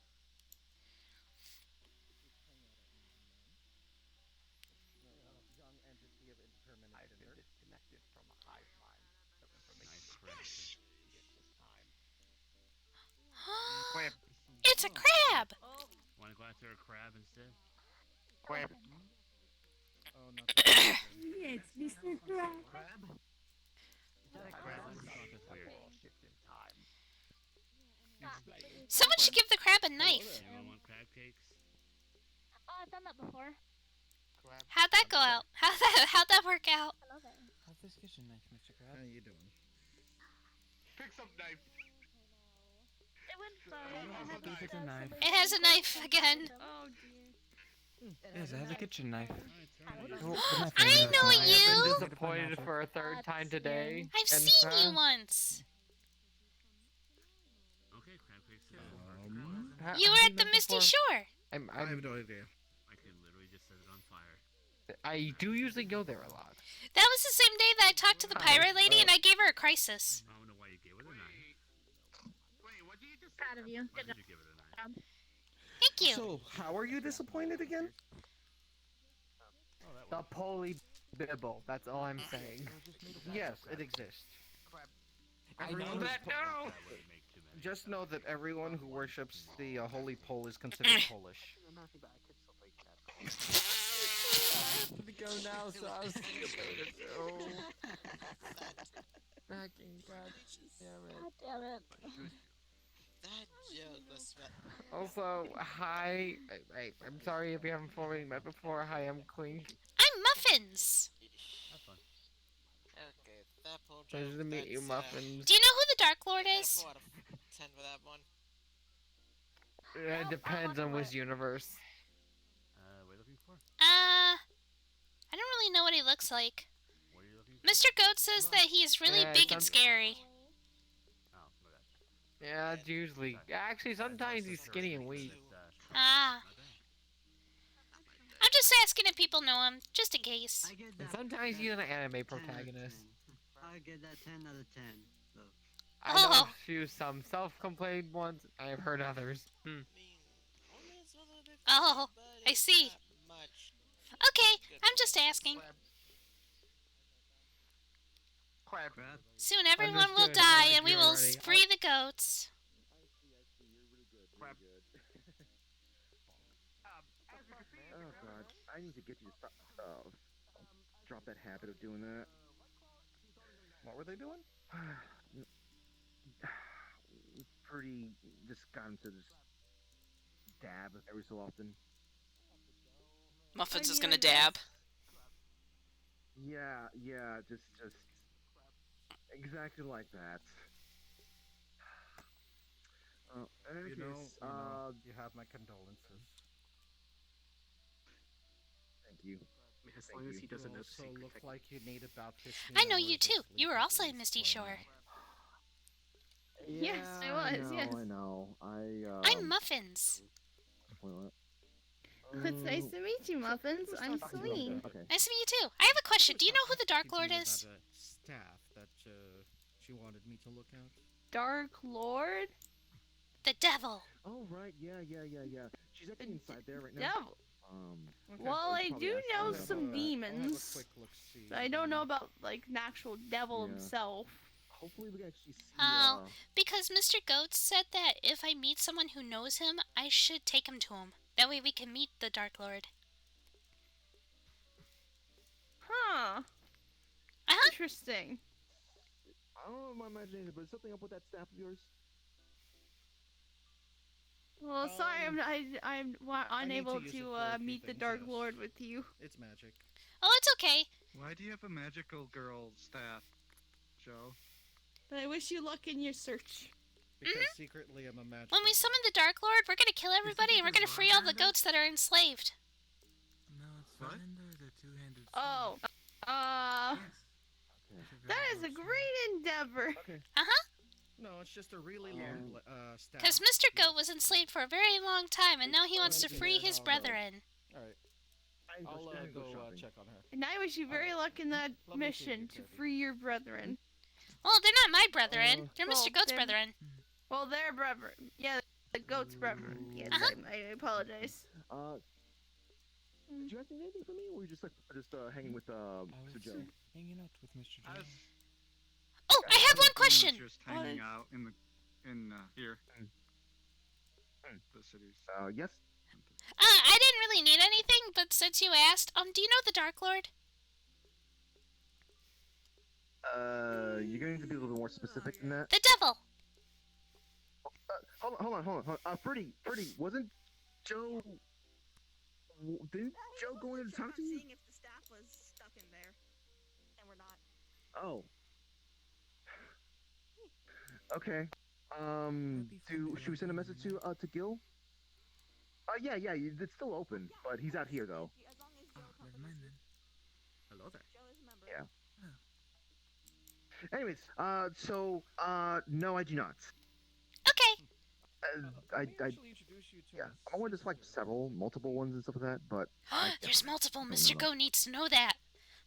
I've been disconnected from a hive mind of information. Crab. It's a crab! Want to go after a crab instead? Crab. Oh, not that. Yes, Mr. Crab. Someone should give the crab a knife. Anyone want crab cakes? Oh, I've done that before. How'd that go out? How'd that work out? I love it. How's this kitchen knife, Mr. Crab? How you doing? Pick some knife. It went fine. It's a knife. It has a knife again. Oh dear. Yes, it has a kitchen knife. I know I've you! been disappointed for a third time today. I've seen you once. Okay, crab cakes. You were at the Misty Shore. I have no idea. I could literally just set it on fire. I do usually go there a lot. That was the same day that I talked to the pirate lady and I gave her a crisis. I don't know why you gave it a knife. Wait, what did you just Proud of you. Why did you give it a knife? Thank you. So, how are you disappointed again? The Poly Bibble, that's all I'm saying. Yes, it exists. I know that now! Just know that everyone who worships the holy pole is considered Polish. Go now, Sauce. Fucking god damn it. God damn it. That joke was Also, hi. I'm sorry if you haven't formally met before. Hi, I'm Queen. I'm Muffins. Have fun. okay. That poor joke. Pleasure to meet you, that's, Muffins. Do you know who the Dark Lord is? 4 out of 10 for that one. It depends on which universe. What are you looking for? I don't really know what he looks like. What are you looking for? Mr. Goat says that he's really Yeah, big and scary. Oh, my bad. Yeah, it's usually. Actually, sometimes he's skinny and weak. Ah. I'm just asking if people know him, just in case. I get And that. sometimes he's an anime 10 out of protagonist. 10. I get that 10 out of 10. So. I know Oh. a few some self-complained ones. I have heard others. I mean, only it's a little bit Oh, but I it's see. not much. Okay, I'm just asking. Crab. Soon everyone will Understood, die I and we like you will already. free the goats. Crab. Oh god, I need to get you to stop. Drop that habit of doing that. What were they doing? Pretty just got him to just dab every so often. Muffins is gonna dab. Yeah, just exactly like that. In any You case, know, you have my condolences. thank you. As long as he doesn't know You the also secret look technique. like you need about 15 I know you hours of too. sleep You were also before in you Misty spoil Shore. it. Yes, I was, yes. I know. I'm Muffins. What? It's nice to meet you, Muffins. I'm Celine. Okay. Nice to meet you too. I have a question. Do you know who the Dark Lord Thinking is? about a staff that she wanted me to look at. Dark Lord? The devil. Oh right, yeah. She's actually inside there right now. Devil. Okay. Well, I probably do ask know them some about that. demons. Quick look-see. But I don't know about like an actual devil Yeah. himself. Hopefully we can actually see. Oh, because Mr. Goats said that if I meet someone who knows him, I should take him to him. That way we can meet the Dark Lord. Huh. Interesting. I don't know my imagination, but is something up with that staff of yours? Well, sorry, I'm unable to meet the Dark Lord with you. It's magic. Oh, it's okay. Why do you have a magical girl staff, Joe? But I wish you luck in your search. Because secretly I'm a magic. When we summon the Dark Lord, we're gonna kill everybody and we're gonna free all the goats that are enslaved. No, it's one-handed or two-handed. Oh. That is a great endeavor. Okay. No, it's just a really long staff. Because Mr. Goat was enslaved for a very long time, and now he wants to free his brethren. Alright. I'll go check on her. And I wish you very luck in that mission to free your brethren. Well, they're not my brethren. They're Mr. Goat's brethren. Well, their brethren. Yeah, the goat's brethren. Yes, I apologize. Did you guys need anything from me, or were you just hanging with Mr. Joe? Hanging out with Mr. Joe. Oh, I have one question. Just hanging out in here. The cities. Yes. I didn't really need anything, but since you asked, do you know the Dark Lord? You're going to be a little bit more specific than that. The devil. Hold on. Freddie, wasn't Joe? Didn't Joe go in to talk to you? Seeing if the staff was stuck in there, and we're not. Oh. Okay. Should we send a message to Gil? Yeah, it's still open, but he's out here though. As long as Joe comes. Never mind then. Hello there. Joe is a member. Yeah. Anyways, no, I do not. Okay. I wanted to multiple ones and stuff like that, but There's multiple. Mr. Go needs to know that.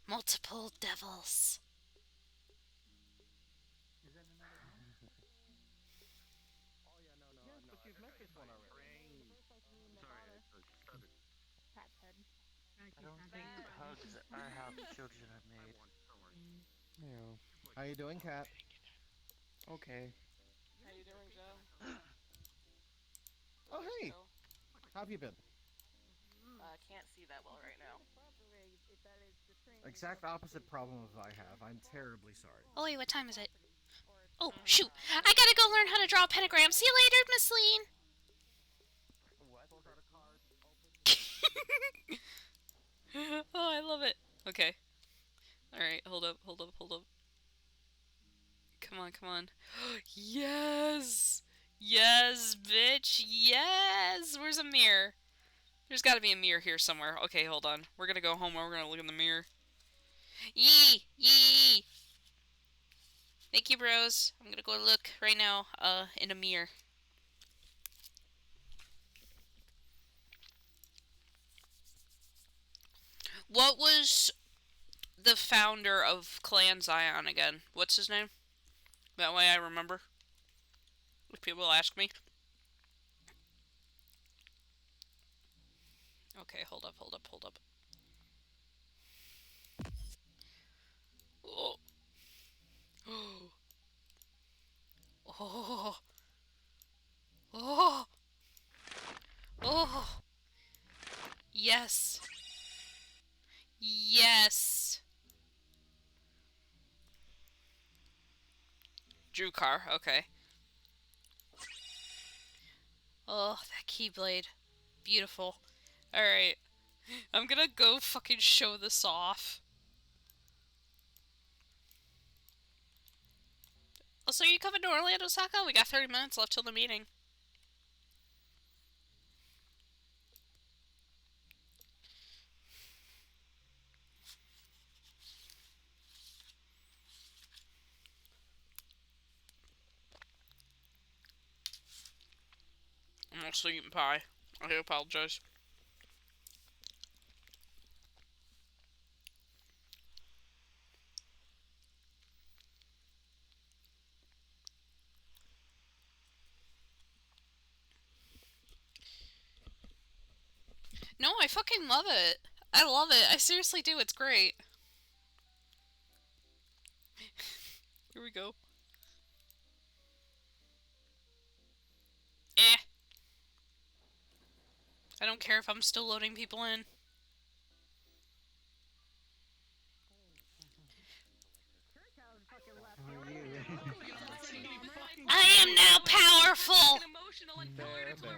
Multiple devils. I don't think hugs are how children are made. Yeah. How you doing, Kat? Okay. How you doing, Joe? Oh, hey. How have you been? Can't see that well right now. Exact opposite problem as I have. I'm terribly sorry. Oh wait, what time is it? Oh shoot! I gotta go learn how to draw a pentagram. See you later, Miss Lean. Oh, I love it. Okay. Alright, hold up. Come on. Yes! Yes, bitch! Yes! Where's a mirror? There's gotta be a mirror here somewhere. Okay, hold on. We're gonna go home and we're gonna look in the mirror. Yee! Thank you, bros. I'm gonna go look right now, in a mirror. What was the founder of Clan Zion again? What's his name? That way I remember. If people ask me. Okay, hold up. Oh. Oh. Yes. Drew car, okay. Oh, that keyblade. Beautiful. Alright. I'm gonna go fucking show this off. Also, are you coming to Orlandosaka? We got 30 minutes left till the meeting. I'm also eating pie. I apologize. No, I fucking love it. I love it. I seriously do. It's great. Here we go. Eh. I don't care if I'm still loading people in. I am now powerful!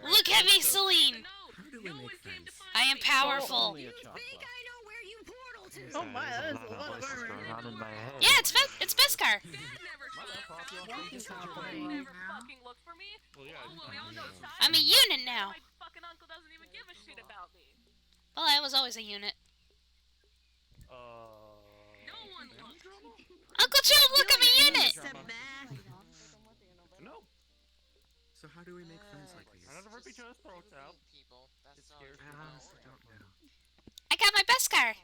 Look at me, Celine! I am powerful! Oh my, that is a lot of armor. Yeah, it's Beskar! I'm a unit now! Well, I was always a unit. Uncle Joe, look, I'm a unit! No. So how do we make friends like these? I don't rip each other's throats out. It scares me. I don't know. I got my Beskar!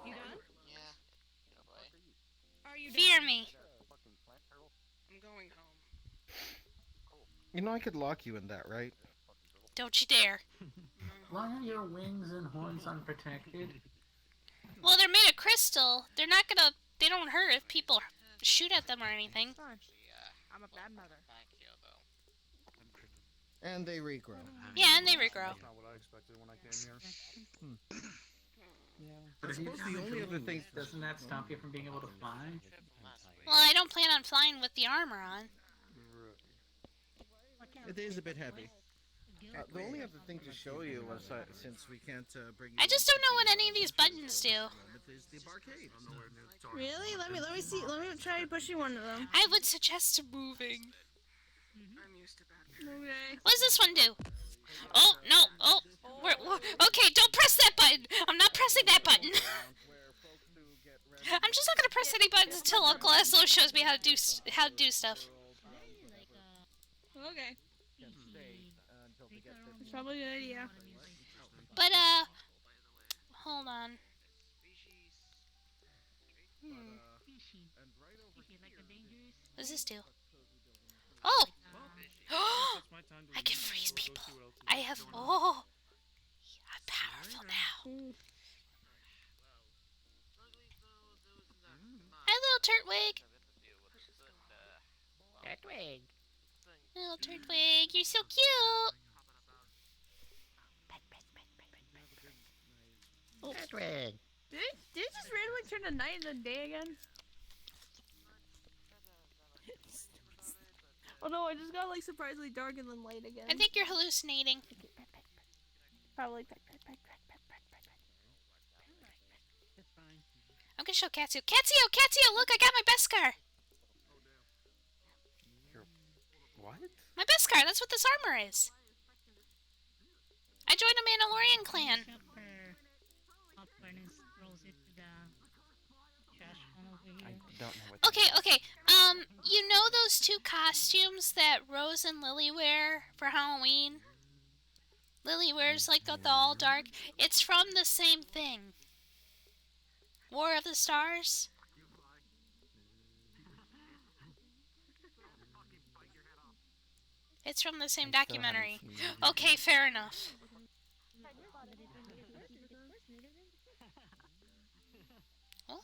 You done? Yeah. Are you Fear done? me. I'm going home. You know I could lock you in that, right? Don't you dare. Why are your wings and horns unprotected? Well, they're made of crystal. They're not gonna... They don't hurt if people shoot at them or anything. I'm a bad mother. And they regrow. Yeah, and they regrow. That's not what I expected when I came here. Yeah. But if you suppose the only other thing... doesn't that stop you from being able to fly? Well, I don't plan on flying with the armor on. It is a bit heavy. The only other thing to show you was, since we can't bring... I just don't know what any of these buttons do. Really? Let me see. Let me try pushing one of them. I would suggest moving. I'm used to bad. Okay. What does this one do? Oh, no. Oh, okay, don't press that button. I'm not pressing that button. I'm just not gonna press any buttons until Uncle Eslo shows me how to do stuff. Okay. That's probably a good idea. But, hold on. What does this do? Oh! I can freeze people. I have... Oh! I'm powerful now. Hi, little Turtwig. Turtwig. Little Turtwig, you're so cute. Oh. Turtwig. Did it just randomly turn to night and then day again? Oh no, I just got like surprisingly dark and then light again. I think you're hallucinating. Probably. I'm gonna show Katsuo. Katsuo, look, I got my Beskar. What? My Beskar, that's what this armor is. I joined a Mandalorian clan. I don't know what Okay. You know those two costumes that Rose and Lily wear for Halloween? Lily wears like the all dark. It's from the same thing. War of the Stars. It's from the same documentary. Okay, fair enough. Oh?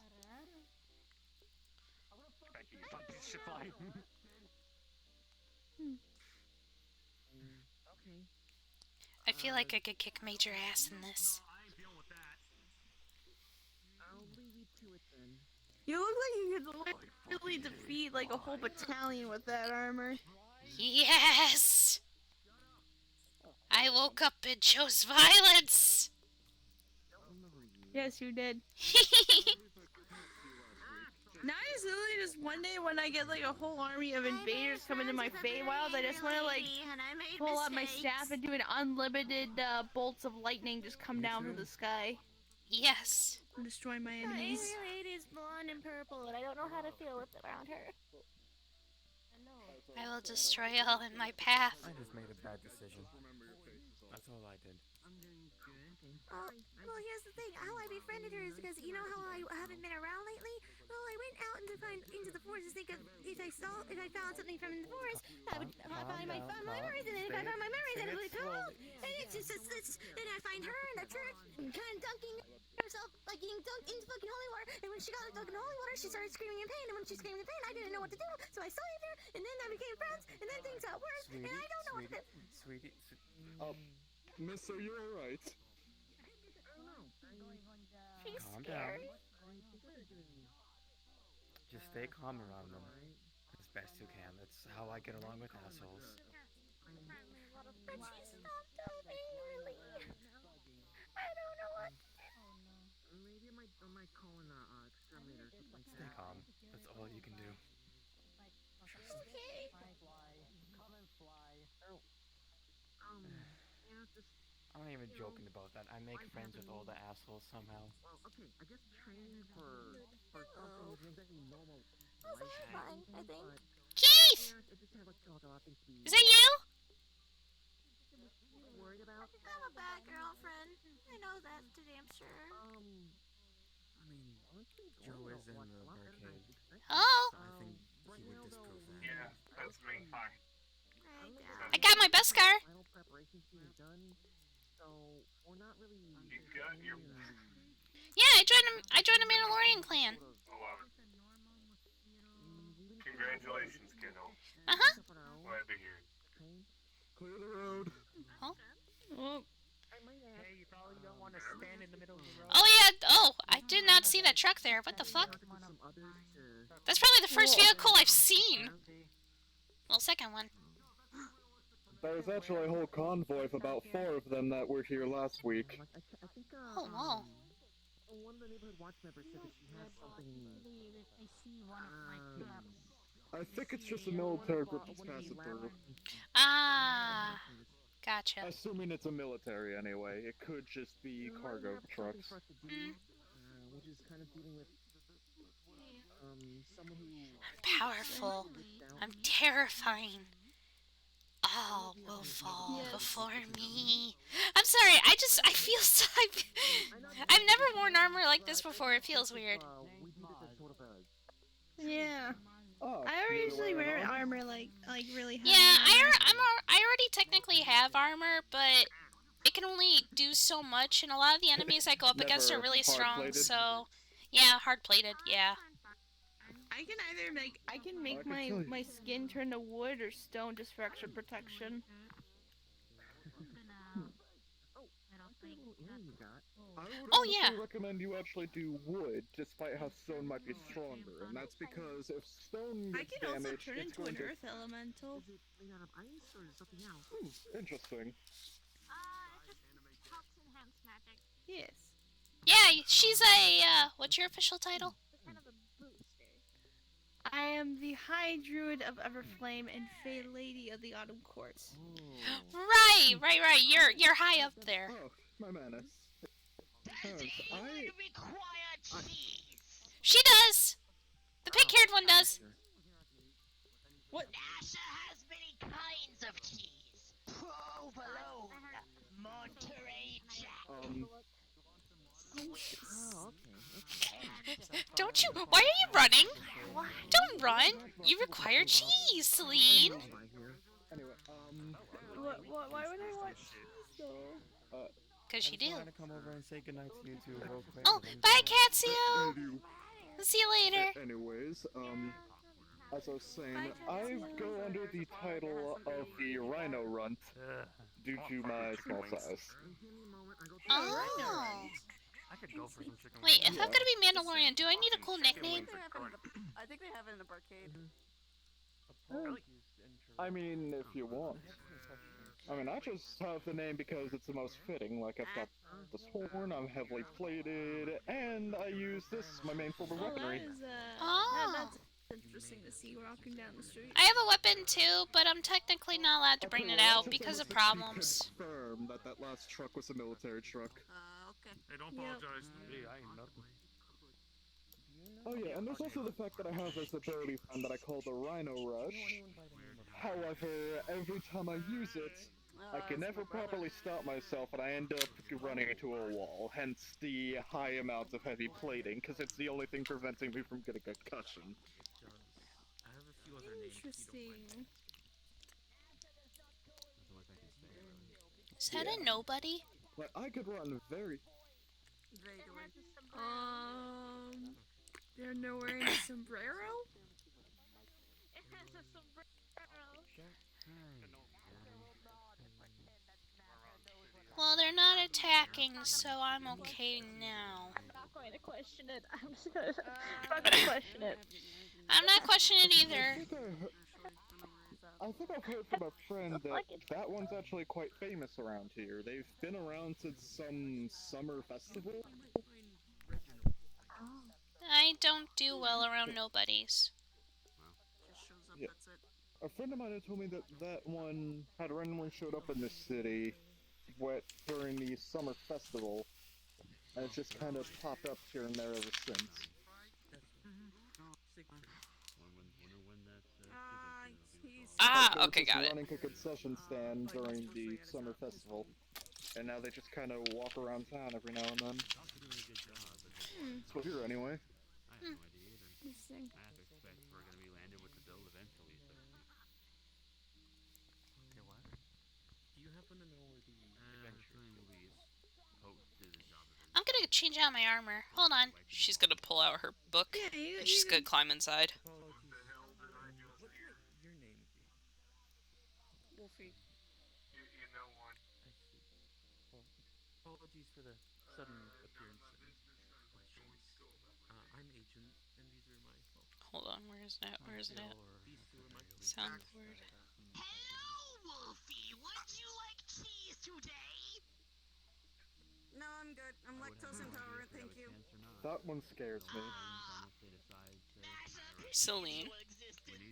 I feel like I could kick major ass in this. You look like you could really defeat like a whole battalion with that armor. Yes! I woke up and chose violence! Yes, you did. Now it's literally just one day when I get like a whole army of invaders coming to my Feywild, I just want to like pull out my staff and do an unlimited bolts of lightning just come down from the sky. Yes. And destroy my enemies. My lady's blonde and purple, and I don't know how to feel with around her. I will destroy all in my path. I just made a bad decision. That's all I did. I'm doing good. Well, here's the thing. How I befriended her is because you know how I haven't been around lately. Well, I went out into the forest to think of if I found something from the forest, I would find my memories, and then if I found my memories, then I would and it's then I find her in the church, kind of dunking herself, like getting dunked into fucking holy water. And when she got dunked in holy water, she started screaming in pain. And when she screamed in pain, I didn't know what to do, so I saved her, and then I became friends, and then things got worse, and I don't know what to do. Sweetie. Miss, are you alright? She's Calm scary. down. Just stay calm around them. As best you can. That's how I get along with assholes. But she stopped talking really. I don't know what. Maybe I might call in exterminator or something like Stay that. calm. That's all you can do. Okay. Yeah, just. I'm not even joking about that. I make friends with all the assholes somehow. Well, okay, I guess training for something isn't exactly normal. Well, that's fine, I think. Keith! It just had like a lot of things to be Is that you? worried about. I'm a bad girlfriend. I know that to damn sure. I mean, Joe is in the barcade. Oh! So I think he would disprove that. Yeah, that's me. Hi. I got my best car. Final preparations being done, so we're not really. You got your. Yeah, I joined a Mandalorian clan. Congratulations, kiddo. Uh-huh. Glad to hear it. Clear the road. Huh? Oh. Hey, you probably don't want to stand in the middle of the road. Oh yeah, oh, I did not see that truck there. What the fuck? That's probably the first vehicle I've seen. Well, second one. There was actually a whole convoy of about 4 of them that were here last week. I think. Oh, wow. One of the neighborhood watch members said that she has something. I think it's just a military group that's passing through. Ah, gotcha. Assuming it's a military anyway, it could just be cargo trucks. Which is kind of dealing with someone who. I'm powerful. I'm terrifying. All will fall before me. I'm sorry, I feel so... I've never worn armor like this before, it feels weird. Yeah. Oh, I usually wear armor like really heavy. Yeah, I armor. already technically have armor, but it can only do so much, and a lot of the enemies I go up against are really strong, so... Yeah, hard-plated, yeah. I can make my skin turn to wood or stone just for extra protection. I would Oh, yeah. honestly recommend you actually do wood, despite how stone might be stronger, and that's because if stone I gets can also damaged, turn it's into going an to... earth elemental. Is it made out of ice or is it something else? Interesting. It just helps enhance magic. Yes. Yeah, she's a, what's your official title? Kind of a booster. I am the High Druid of Everflame and Fey Lady of the Autumn Courts. Right. You're high up there. Oh, my manners. Require cheese. She does! The pink-haired one does. What? Nasha has many kinds of cheese. Provolone, Monterey Jack. Don't you? Why are you running? Don't run. You require cheese, Celine. Anyway, Why would I want cheese though? Because you do. I'm gonna come over and say goodnight to you two real quick. Oh, bye, Catsio. See you later. Anyways, as I was saying, I go under the title of the Rhino Runt due to my small size. Oh. I could go for some chicken. Wait, if I'm gonna be Mandalorian, do I need a cool nickname? I think they have it in the barcade. I mean, if you want. I mean, I just have the name because it's the most fitting. Like, I've got this horn, I'm heavily plated, and I use this as my main form of weaponry. That's interesting to see walking down the street. I have a weapon too, but I'm technically not allowed to bring it out because of problems. Confirm that last truck was a military truck. Okay. Hey, don't apologize to me. I ain't nothing. Oh yeah, and there's also the fact that I have this ability friend that I call the Rhino Rush. However, every time I use it, I can never properly stop myself, and I end up running into a wall. Hence the high amounts of heavy plating, because it's the only thing preventing me from getting a concussion. I have a few other names. Interesting. Is that a nobody? But I could run very... They're not wearing a sombrero? It has a sombrero. Well, they're not attacking, so I'm okay now. I'm not going to question it. I'm not going to question it. I'm not questioning it either. I think I've heard from a friend that one's actually quite famous around here. They've been around since some summer festival. I don't do well around nobodies. Yeah. A friend of mine had told me that that one had randomly showed up in this city during the summer festival, and it's just kind of popped up here and there ever since. Okay, got it. Running a concession stand during the summer festival, and now they just kind of walk around town every now and then. So here anyway. Interesting. I have to expect we're going to be landed with the bill eventually, so. Okay, what? Do you happen to know where the adventure will be posted the job event. I'm gonna change out my armor. Hold on. She's gonna pull out her book. And she's gonna climb inside. your name be? Wolfie. You know one. I see. Well, apologies for the sudden appearance and questions. I'm Agent, and these are my... Hold on, where's that? Where's it at? Soundboard. Hello, Wolfie! Would you like cheese today? No, I'm good. I'm lactose intolerant, thank you. That one scares me. Celine,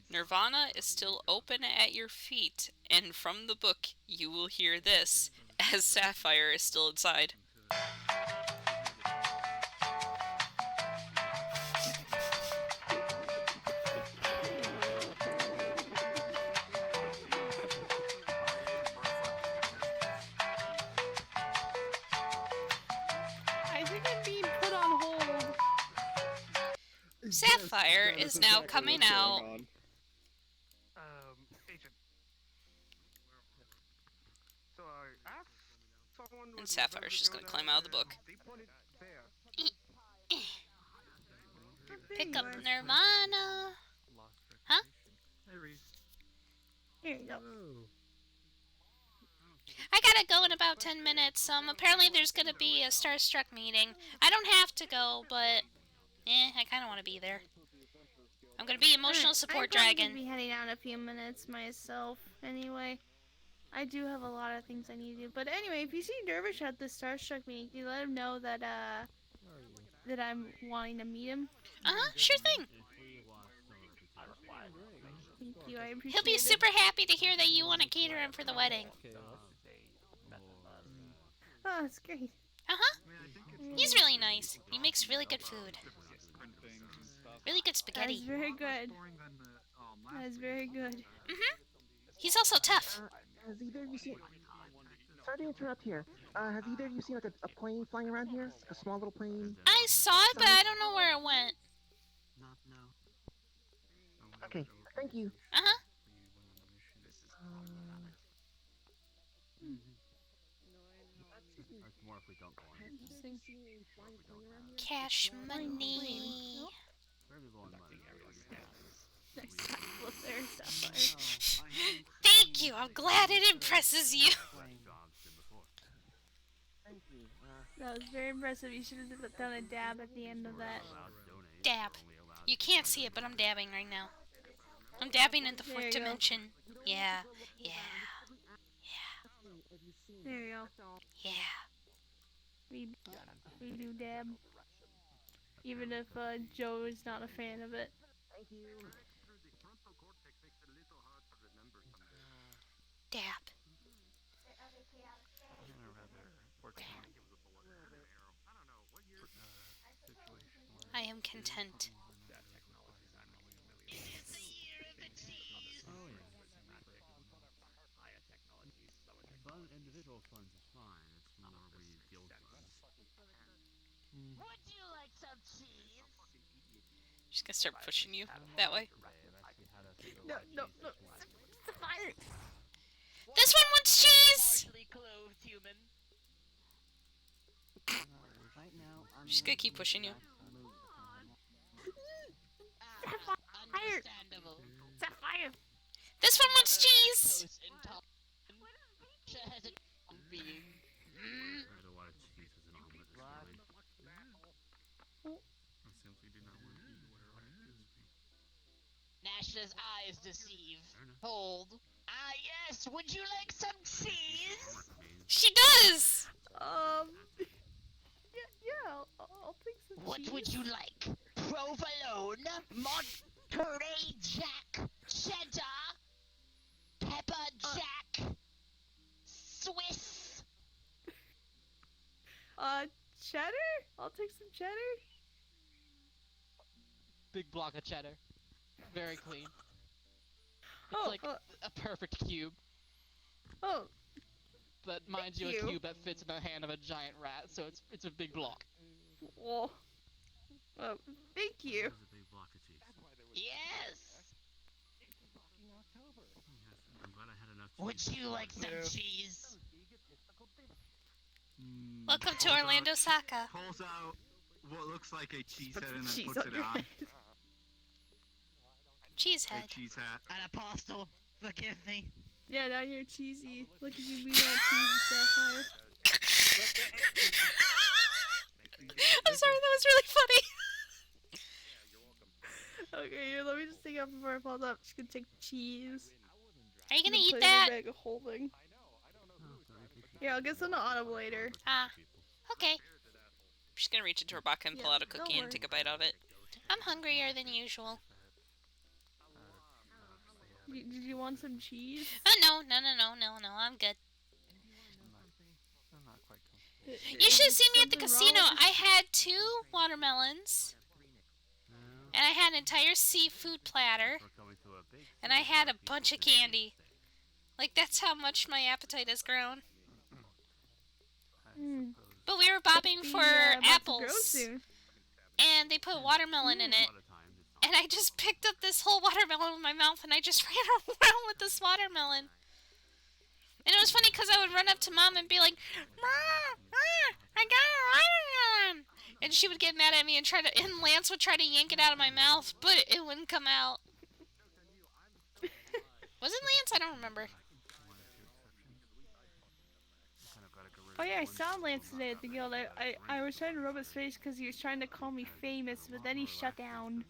Nirvana is still open at your feet, and from the book you will hear this, as Sapphire is still inside. I think I'm being put on hold. Sapphire is now coming out. Agent. So I asked someone. And Sapphire's just gonna climb out of the book. They pointed there. Pick up Nirvana. Huh? Hey, Reese. Here you go. I gotta go in about 10 minutes. Apparently there's gonna be a Starstruck meeting. I don't have to go, but I kind of want to be there. I'm gonna be emotional support dragon. I'm gonna be heading out in a few minutes myself. Anyway, I do have a lot of things I need to do. But anyway, if you see Dervish at the Starstruck meeting, you let him know that that I'm wanting to meet him. Sure thing. Thank you, I appreciate He'll be it. super happy to hear that you want to cater him for the wedding. Oh, that's great. He's really nice. He makes really good food. Really good spaghetti. That's very good. That's very good. He's also tough. Has either of you seen... Sorry to interrupt here. Have either of you seen like a plane flying around here? Like a small little plane? I saw it, but I don't know where it went. Okay, thank you. That's more if we don't go on. Cash money. Thank you. I'm glad it impresses you. That was very impressive. You should have done a dab at the end of that. Dab. You can't see it, but I'm dabbing right now. I'm dabbing in the fourth dimension. Yeah. Yeah. There you go. Yeah. We do dab. Even if Joe is not a fan of it. Thank you. Dab. I am content. individual funds is fine. It's more we guild funds. Would you like some cheese? She's gonna start pushing you that way. No, no, no. Sapphire. This one wants cheese! Partially clothed human. She's gonna keep pushing you. Understandable. Sapphire. This one wants cheese! Has it being. I don't want cheese as an omelet this morning. I simply do not want to eat whatever it gives me. Nash's eyes deceive. Hold. Ah, yes. Would you like some cheese? She does! Yeah, I'll take some What cheese. would you like? Provolone, Monterey Jack, cheddar, pepper jack, Swiss. Cheddar? I'll take some cheddar. Big block of cheddar. Very clean. It's Oh, like a perfect cube. Oh. But mind you, Thank a you. cube that fits in the hand of a giant rat, so it's a big block. Well, thank you. That was a big block of cheese. Yes! I'm glad I had enough cheese. Would you like some Yeah. cheese? Welcome to Orlandosaka. Pulls out what looks like a cheese Put head some and then cheese puts on it your on. head. Cheese A head. cheese hat. An apostle, forgive me. Yeah, now you're cheesy. Look at you being all cheesy, Sapphire. I'm sorry, that was really funny. Okay, here, let me just take it out before it falls up. Just gonna take the cheese. Are you gonna Put eat it in that? a bag of holding. Yeah, I'll get some audible later. Ah, okay. She's gonna reach into her pocket and pull Yeah, out a don't cookie and worry. take a bite of it. I'm hungrier than usual. Did you want some cheese? Oh, no, I'm good. I'm not quite You should have seen me at the casino. I had 2 watermelons, and I had an entire seafood platter, and I had a bunch of candy. Like, that's how much my appetite has grown. But we were bobbing for about to grow apples, soon. and they put watermelon in it. And I just picked up this whole watermelon with my mouth, and I just ran around with this watermelon. And it was funny because I would run up to Mom and be like, "Mom, I got a watermelon!" And she would get mad at me and and Lance would try to yank it out of my mouth, but it wouldn't come out. Was it Lance? I don't remember. Oh yeah, I saw Lance today at the guild. I was trying to rub his face because he was trying to call me famous, but then he shut down.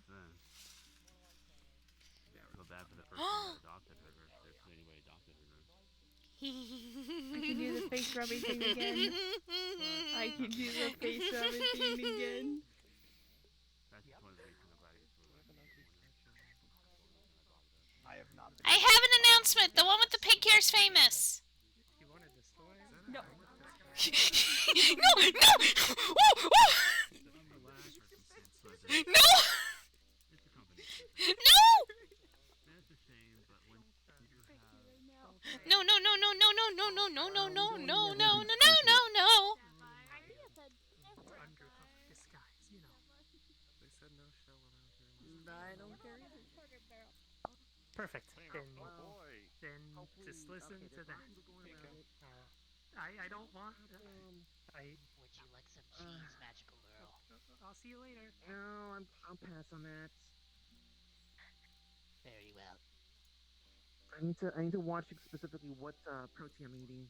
So bad for the person who adopted her, if anybody adopted her. I can do the face rubbing thing again. I can do the face rubbing thing again. That's one of the reasons I'm glad he's I have an announcement. The one with the pink hair is famous. No. No! Woo! No! No! No, no, no, no, no, no, no, no, no, no, no, no, no, no, no, no, no. I don't care either. Perfect. Then just listen to that. I don't want. Would you like some cheese, magical girl? I'll see you later. No, I'll pass on that. Very well. I need to watch specifically what protein I'm eating.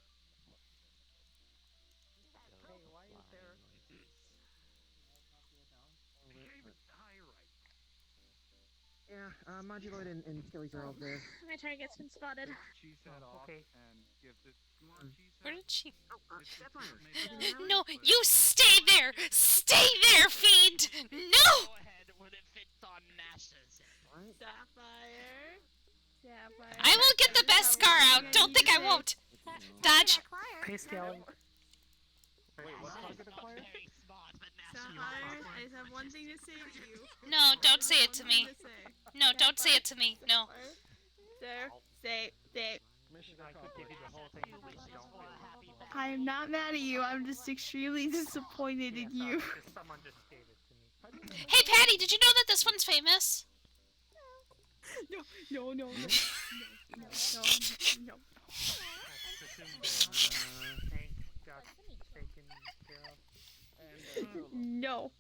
Hey, why is there? Yeah, Moduloid and Tilly's are all there. My target's been spotted. Cheese head off Okay. and gives it. You want cheese head? Where did she? Sapphire. No, you stay there! Stay there, Fiend! No! Go ahead when it fits on Nash's. Sapphire. Sapphire. I will get the best scar out. Don't think I won't. Dodge. Hey, Skelly. Wait, what target acquired? Very smart, but Nash. Sapphire, I just have one thing to say to you. No, don't say it to me. No, don't say it to me. No. There, say. Mission I could give you the whole thing. But you don't really want I am not mad at you. I'm just extremely disappointed in you. Someone just gave it to me. Hey, Patty, did you know that this one's famous? No. No. No.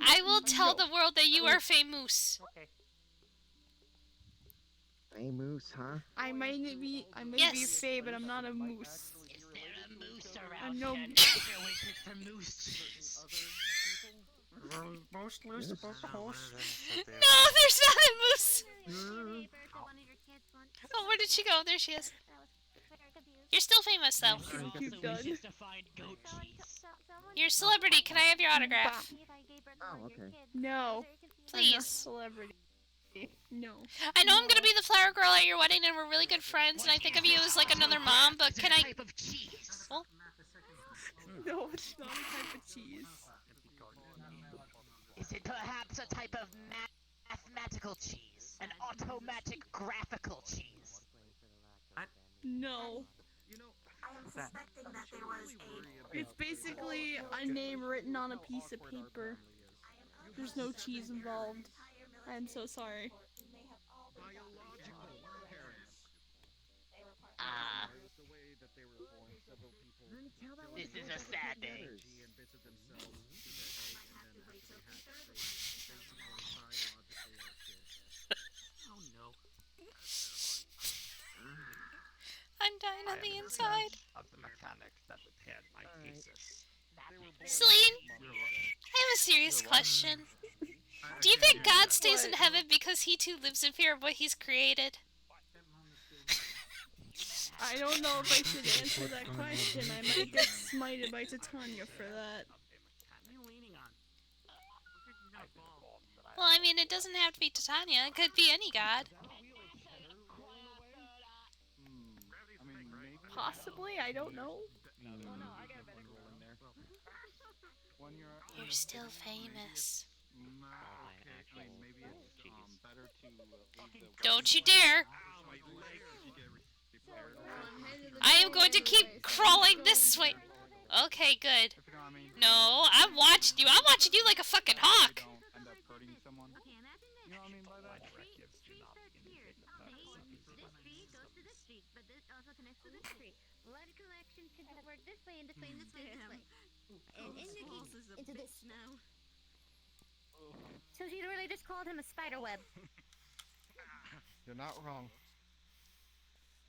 I will tell the world that you are famous. Okay. Hey, Moose, huh? I might be a fae, but I'm not a moose. Is there a moose around I'm no here? moose. You're waiting for moose cheese. Most loose about the horse. No, there's not a moose. Oh, where did she go? There she is. You're still famous, though. Just to find goat cheese. You're a celebrity. Can I have your autograph? Oh, okay. No. Please. I'm not a celebrity. No. I know I'm gonna be the flower girl at your wedding, and we're really good friends, and I think of you as like another mom. But can I? Type of cheese. Well, No, it's not a type of cheese. Is it perhaps a type of mathematical cheese? An automatic graphical cheese? No. It's basically a name written on a piece of paper. There's no cheese involved. I'm so sorry. Ah. This is a sad day. Oh no. I'm dying on the inside. Of the mechanics that would hit my thesis. Celine, I have a serious question. Do you think God stays in heaven because he too lives in fear of what he's created? I don't know if I should answer that question. I might get smited by Titania for that. Well, I mean, it doesn't have to be Titania. It could be any god. Possibly, I don't know. You're still famous. Don't you dare! I am going to keep crawling this way. Okay, good. No, I'm watching you. I'm watching you like a fucking hawk. Blood collection should work this way and this way and this way and this way. And into this now. So she really just called him a spider web. You're not wrong.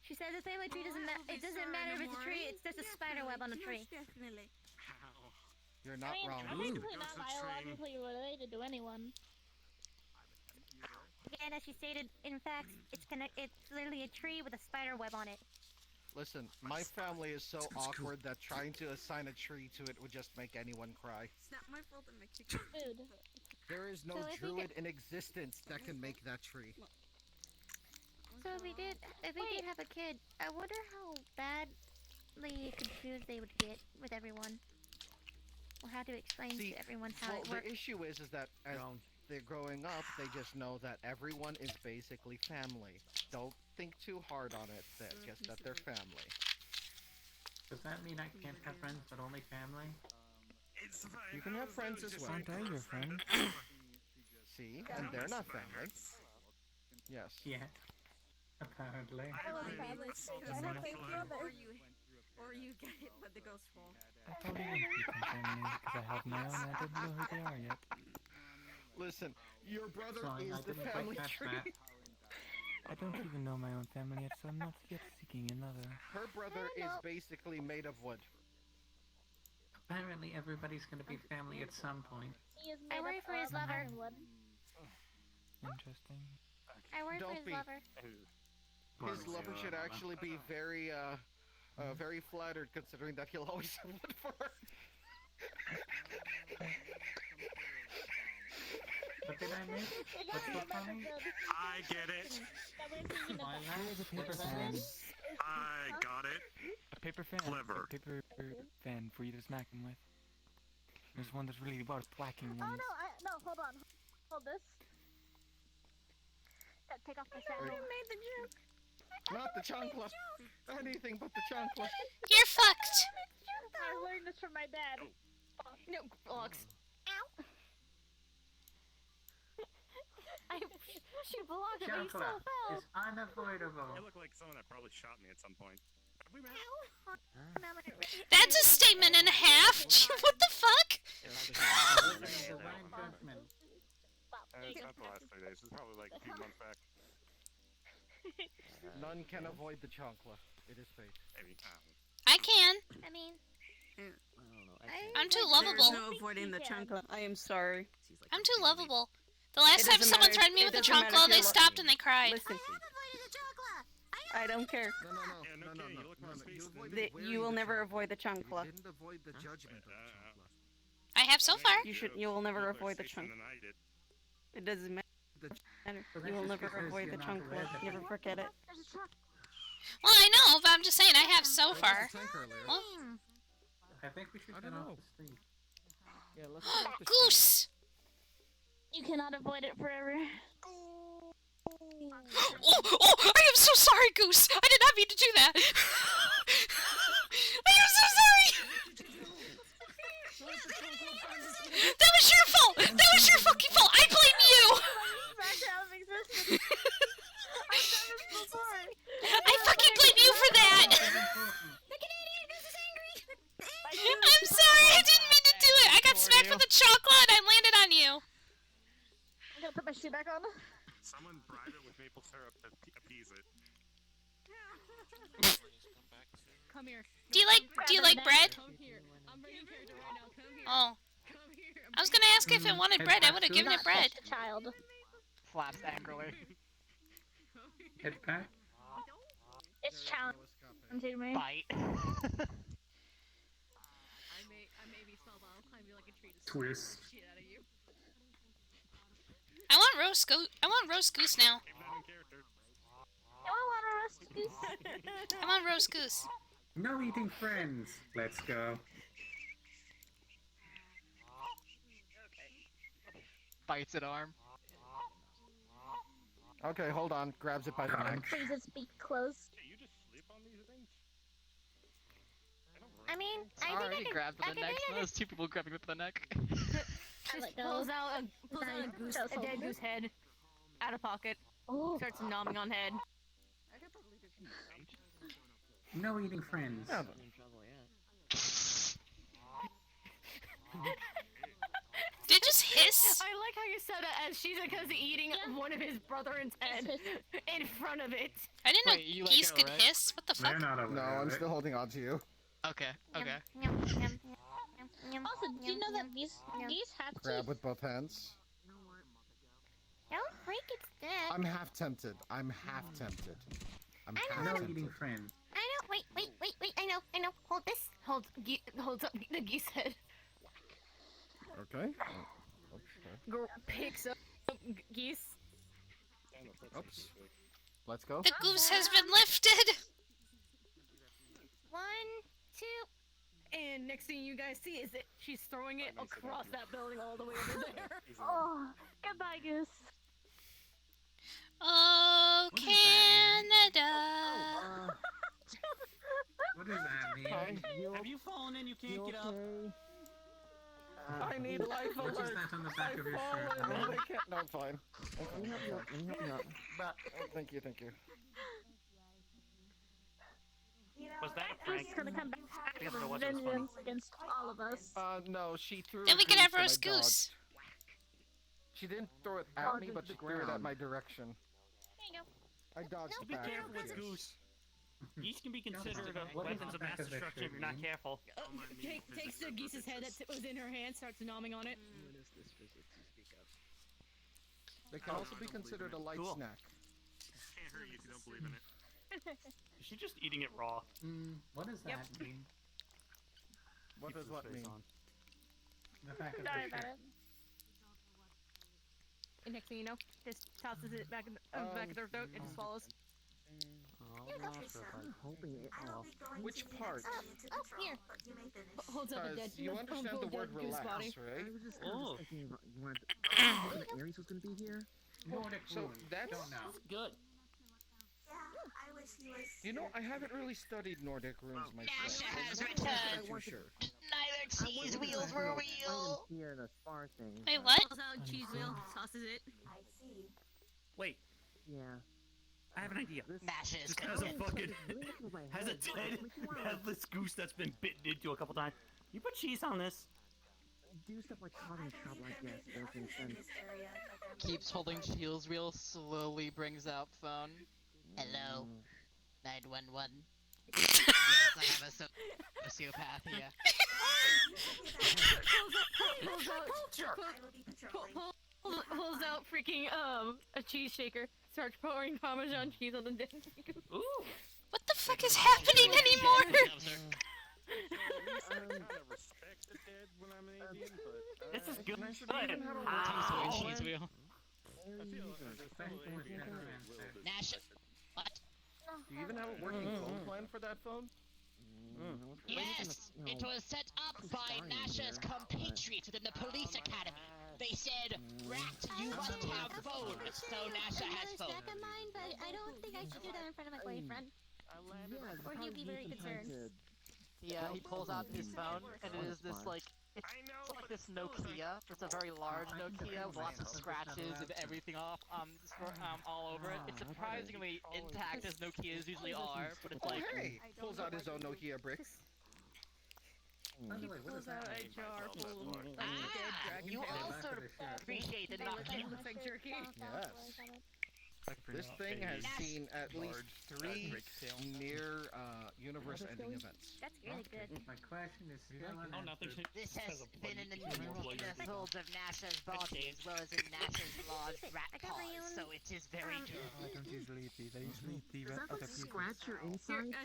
She said the family tree doesn't matter. It doesn't matter if it's a tree. It's just a spider web on a tree. Definitely. You're not wrong. I'm basically not biologically related to anyone. Again, as she stated, in fact, it's literally a tree with a spider web on it. Listen, my family is so awkward that trying to assign a tree to it would just make anyone cry. It's not my fault I'm a chicken. Food. There is no So if we druid in existence that can make that tree. So if we did have a kid, I wonder how badly confused they would get with everyone. Or how to explain to everyone how it works. The issue is that as they're growing up, they just know that everyone is basically family. Don't think too hard on it. Just that they're family. Does that mean I can't have friends but only family? You can have friends as well. Aren't I your friend? See? And they're not family. Yes. Yeah. Apparently. Or you get it, but the ghost won't. I thought you wouldn't become family because I have my own and I didn't know who they are yet. Listen, your brother Sorry, is I the didn't quite family catch tree. that. I don't even know my own family yet, so I'm not yet seeking another. Her brother is basically made of wood. Apparently everybody's gonna be family at some point. I worry for his lover. Interesting. I worry for Don't his be. lover. His lover should actually be very, very flattered considering that he'll always have wood for her. What did I miss? What's so funny? I get it. Here's a paper fan. I got it. A paper fan. Clever. A paper fan for you to smack him with. There's one that's really worth whacking Oh ones. no, hold on. Hold this. Take off my I sandal. made the joke. Not the chancla. Anything but the chancla. You're fucked. I learned this from my dad. No, blocks. Ow. She blocked it, but you still Chocolate fell. is unavoidable. You look like someone that probably shot me at some point. Have we met? That's a statement and a half. What the fuck? It's not the last 3 days. It's probably like a few months back. None can avoid the chancla. It is fate. Maybe. I can. I mean, I'm too There's lovable. no avoiding the chancla. I am sorry. I'm too lovable. The last It time doesn't someone matter. threatened me It with a doesn't matter chancla, if they you're stopped and they cried. Listen. I don't care. You will never avoid the chancla. Didn't avoid the judgment of the chancla. I have so far. You will never avoid the chancla. It doesn't matter. You will never avoid the chancla. Never forget it. Well, I know, but I'm just saying I have so far. Well, I think we should get off the street. Yeah, let's Goose! you cannot avoid it forever. Oh, I am so sorry, Goose! I did not mean to do that! I am so sorry! That was your fault! That was your fucking fault! I blame you! I fucking blame you for that! I'm sorry, I didn't mean to do it! I got smacked with a chocolate and I landed on you! I'm gonna put my shoe back on. Someone bribe it with maple syrup to appease it. Come here. Do you like bread? Come here. I'm bringing character right now. Come here. Oh. Come here. I was gonna ask if it wanted bread, I would have given it bread. Child. Slaps angrily. Hit back. It's challenging me. Bite. I may be small, but I'll climb you like a tree to Twist. the shit out of you. I want roast goose now. I want a roast goose. I want roast goose. No eating friends. Let's go. Bites an arm. Okay, hold on. Grabs it by the neck. Please its beak closed. You just sleep on these things? I mean, Already grabbed by the neck. Those two people grabbing by the neck. Just pulls out a goose, a dead goose head, out of pocket. Starts nomming on head. No eating friends. Did it just hiss? I like how you said it as she's because eating one of his brother's head in front of it. I didn't know Wait, you geese let go, could right? hiss. What the fuck? No, I'm still holding on to you. Okay, okay. Also, do you know that geese have Grab teeth? with both hands. Don't break its neck. I'm half tempted. I'm half tempted. I'm half No tempted. eating friends. I know. Wait. I know. Hold this. Holds up the geese head. Okay. Picks up geese. Oops. Let's go. The goose has been lifted! 1, 2, and next thing you guys see is that she's throwing it across that building all the way over there. Oh, goodbye, goose. Oh, Canada! What does that mean? Have you fallen and you can't get up? I need life What is alert. that on the back of your shirt? I can't. No, I'm fine. Let me help you out. But, thank you. Was that a prank? She's gonna come back Because with it wasn't funny. vengeance against all of us. No, she threw Then a we could have goose and I roast goose. dodged. She didn't throw it at me, but she threw it at my direction. There you go. I dodged Be back. careful with goose. Geese can be considered What is weapons the of back mass of that destruction if shirt you're not mean? careful. Takes the geese's head that was in her hand, starts nomming on it. What is this physics you speak of? They can also be considered a light Cool. snack. Can't hurt you if you don't believe in it. Is she just eating it raw? What does that mean? What does what mean? The back of Sorry the about shirt. it. And next thing you know, just tosses it back in the back of their throat and just swallows. I'm hoping it off. Which part? Oh, here. Holds up a dead. Because you understand the word goose relax, body. right? I was just Oh. thinking about you wanted Aries was gonna be here. Nordic So rules. that's Don't know. Good. Yeah, I wish You know, I haven't really studied Nordic runes myself. Nasha has so I'm returned. not too sure. Neither cheese wheels were real. Here in a spar thing. Wait, what? Pulls out cheese wheel, tosses it. Wait, Yeah. I have an idea. Nasha's This has a fucking has a dead headless goose that's been bitten into a couple times. You put cheese on this. Do stuff like coffee shop like this. That makes sense. Keeps holding cheese wheel, slowly brings out phone. Hello, 911. Yes, I have a sociopath here. Pulls out freaking a cheese shaker. Starts pouring Parmesan cheese on the dead. Ooh. What the fuck is happening anymore? This is good. Cheese wheel. Nasha, what? Do you even have a working phone plan for that phone? Yes, it was set up by Nasha's compatriots within the police academy. They said, Rat, you must have phone, so Nasha has phone. Stack of mine, but I don't think I should do that in front of my boyfriend. Or he'd be very concerned. Yeah, he pulls out his phone, and it is this like it's like this Nokia. It's a very large Nokia with lots of scratches and everything all over it. It's surprisingly intact as Nokias usually are, but it's like Hey! Pulls out his own Nokia bricks. He pulls out a jar full of dead dragon You tails. also appreciate the Nokia. Looks like jerky. Yes. This thing has seen at least 3 near universe-ending events. That's really good. My question is still Oh, nothing. This has been in the holds of Nasha's body as well as in Nasha's large rat paws, so it is very good. Don't use sleepy. They usually eat the other people. Scratch your Here, inside?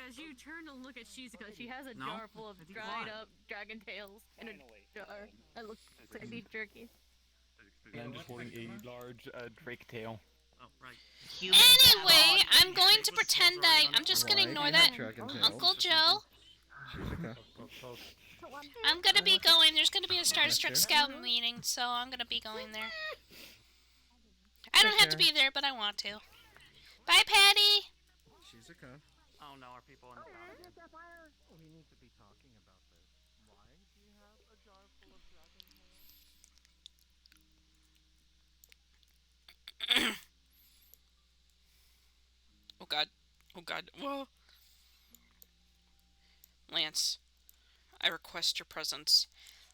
as you turn to look at Shizuka, she has a No. jar full of dried up dragon tails in a jar. That looks like beef jerky. And I'm just holding a large drake tail. Oh, right. Anyway, I'm going to pretend I'm just gonna ignore that. Uncle Joe, I'm gonna be going. There's gonna be a Starstruck Scout meeting, so I'm gonna be going there. I don't have to be there, but I want to. Bye, Patty! Shizuka. Oh no, are people in the We need to be talking about this. Why do you have a jar full of dragon tails? Oh god. Oh god. Whoa. Lance, I request your presence.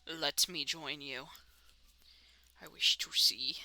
Let me join you. I wish to see.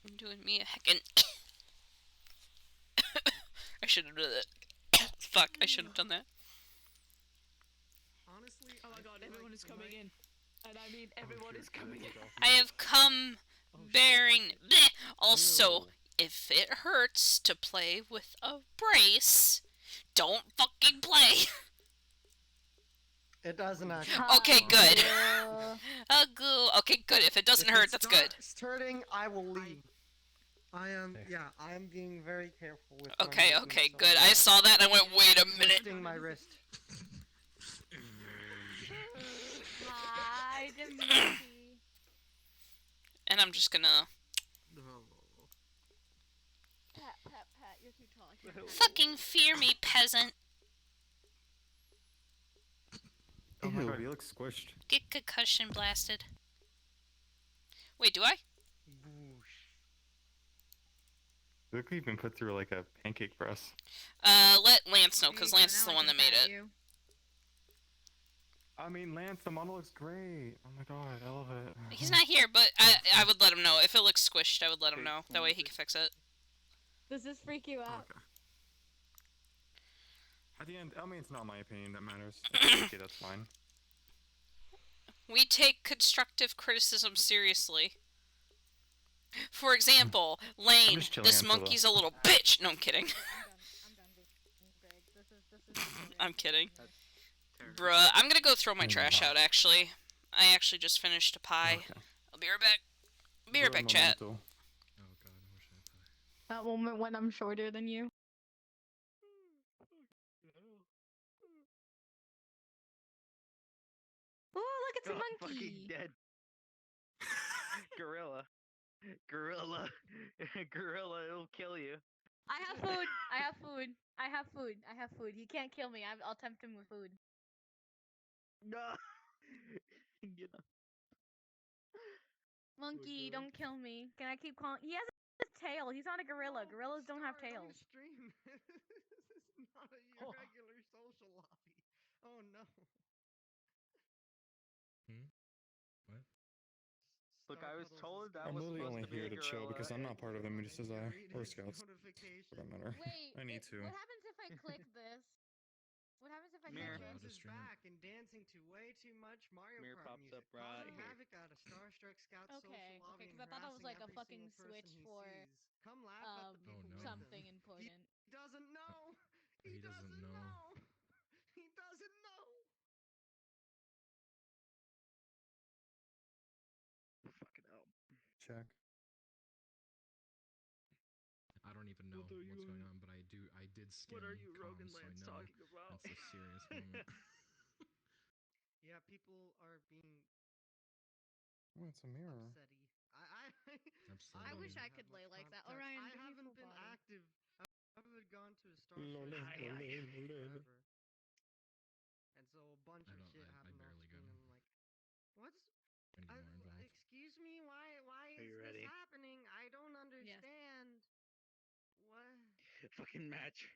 I'm doing me a heckin'. I should have done that. Fuck, I should have done that. Honestly, Oh my god, everyone is coming in. And I mean, everyone is coming in. I have come bearing. Bleh. Also, if it hurts to play with a brace, don't fucking play. It doesn't actually. Okay, good. Okay, good. If it doesn't hurt, that's good. If it's hurting, I will leave. I am being very careful with. Okay, my okay, movements, good. so I saw that and I went, wait a minute. Twisting my wrist. Hi, Dimitri. And I'm just gonna Pat, you're too tall. fucking fear me, peasant. Oh my god, he looks squished. Get concussion blasted. Wait, do I? Look, we've been put through like a pancake press. Let Lance know, because Lance is the one that made it. I mean, Lance, the model looks great. Oh my god, I love it. He's not here, but I would let him know. If it looks squished, I would let him know. That way he can fix it. Does this freak you out? Okay. At the end, I mean, it's not my opinion that matters. If it's okay, that's fine. We take constructive criticism seriously. For example, Lane, just chilling this until the- monkey's a little bitch. No, I'm kidding. I'm done, Greg. This is I'm kidding. Bruh, I'm gonna go throw my trash out, actually. I actually just finished a pie. Okay. I'll be right back. Be right back, chat. Oh god, I wish I had pie. That moment when I'm shorter than you. Oh, look, it's a monkey. Fucking dead. Gorilla. Gorilla. Gorilla, it'll kill you. I have food. I have food. I have food. I have food. He can't kill me. I'll tempt him with food. No. Get up. Monkey, don't kill me. Can I keep calling? He has a tail. He's not a gorilla. Gorillas don't have tails. Stream. This is not a regular social lobby. Oh no. What? Look, I was told that I'm was literally supposed only to be here a to chill gorilla. because I'm not part of the Medusa's or Scouts. For that matter. Wait, I need to. What happens if I click this? What happens if I click Mirror. this? Allowed to Is stream it. back and dancing to way too much Mario Mirror Kart pops music. up right Causing here. havoc out of Starstruck Scout Okay, social lobby okay, and because I thought that was like a harassing fucking every switch single person he for sees. Come laugh at the people with something him. important. He doesn't know. He doesn't know. He doesn't know. Fucking hell. Check. I don't even know what's going on, but I did scan What are you, Rogan comms, so I Lance, know talking about? that's a serious moment. Yeah, people are being Oh, it's a mirror. upsetty. I wish I could lay like that. Orion, I give me haven't full been body. active. I haven't gone to a Lol, Starstruck lol, forever. lol. And so a bunch of shit happened off barely screen. got and I'm like, what's? Gonna get more involved. Excuse me, why Are is you this ready? happening? I don't understand. What? Fucking match.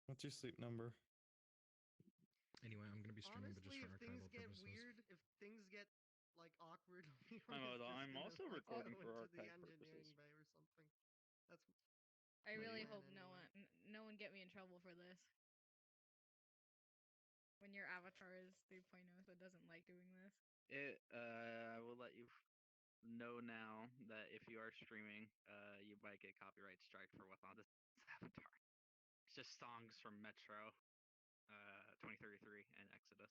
What's your sleep number? Anyway, I'm gonna be streaming, but just Honestly, for if things archival get purposes. weird, if things get like awkward, I'm also recording for into the archive engineering purposes. bay or something. That's. I really plan hope anyway. no one get me in trouble for this. When your avatar is 3.0, so it doesn't like doing this. I will let you know now that if you are streaming, you might get copyright strike for what's on this avatar. It's just songs from Metro, 2033 and Exodus.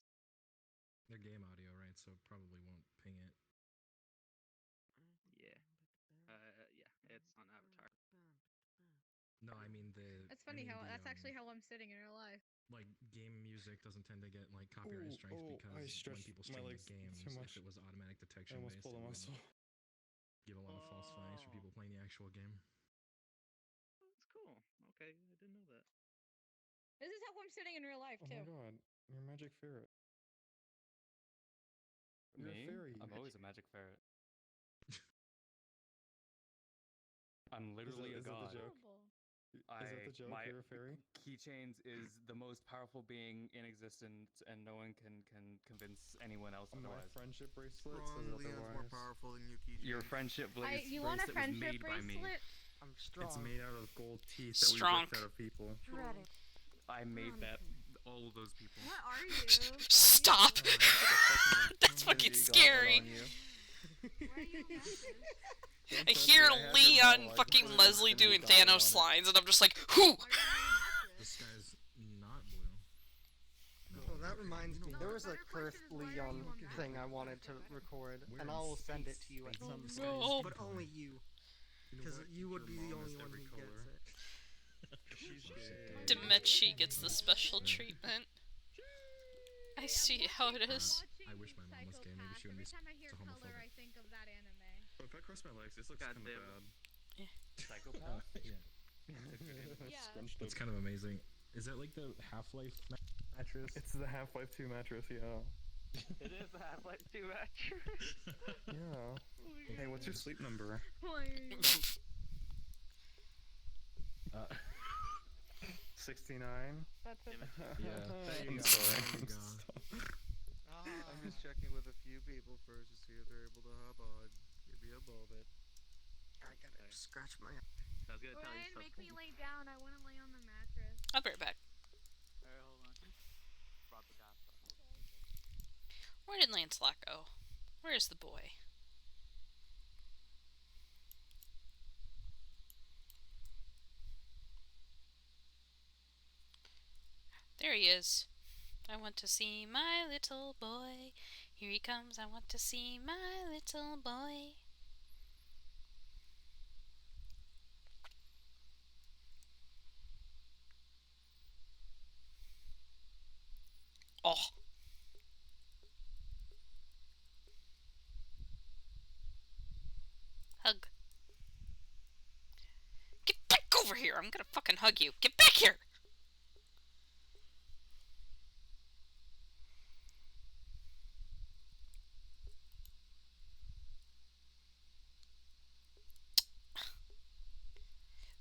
They're game audio, right? So it probably won't ping it. Yeah. Yeah, it's on Avatar. No, I mean That's funny how that's actually how I'm sitting in real life. like game music doesn't tend to get like copyright strikes because when people stream the games, if it was automatic detection based, it would give a lot of false flags for people playing the actual game. That's cool. Okay, I didn't know that. This is how I'm sitting in real life Oh too. my god, you're a magic ferret. You're Me? a fairy. I'm always a magic ferret. I'm literally a god. Is that the joke? Is that the joke? My You're a fairy? keychains is the most powerful being in existence, and no one can convince anyone else My otherwise. friendship bracelet Strong says Leon's more otherwise. powerful than you, keychain. Your friendship You want a bracelet was friendship made by me. bracelet? I'm strong. It's made out of gold teeth that Strong. we ripped out of people. Dread it. I made that. All of those people. What are you? Stop! That's fucking scary. I hear Leon fucking Leslie doing Thanos lines, and I'm just like, whoo! This guy's not blue. Oh, that reminds me. There was a cursed Leon thing I wanted to record, and I will send it to you at some point. But only you. Because you would be the only one who gets it. Demechi gets the special treatment. I see how it is. I wish my mom was gay. Maybe she wouldn't be so homophobic. I think of that anime. But if I cross my legs, this looks kind of bad. Psychopath? Yeah. That's kind of amazing. Is that like the Half-Life mattress? It's the Half-Life 2 mattress, yeah. It is the Half-Life 2 mattress. Yeah. Hey, what's your sleep number? 69? That's it. Yeah. There you I'm go. sorry. There you go. I'm just checking with a few people first to see if they're able to hop on. Give me a moment. I gotta scratch my. I was gonna tell you Ryan, something. make me lay down. I want to lay on the mattress. I'll be right back. Alright, hold on. Brought the gas up. Where did Lancelot go? Where is the boy? There he is. I want to see my little boy. Here he comes. I want to see my little boy. Oh. Hug. Get back over here! I'm gonna fucking hug you. Get back here!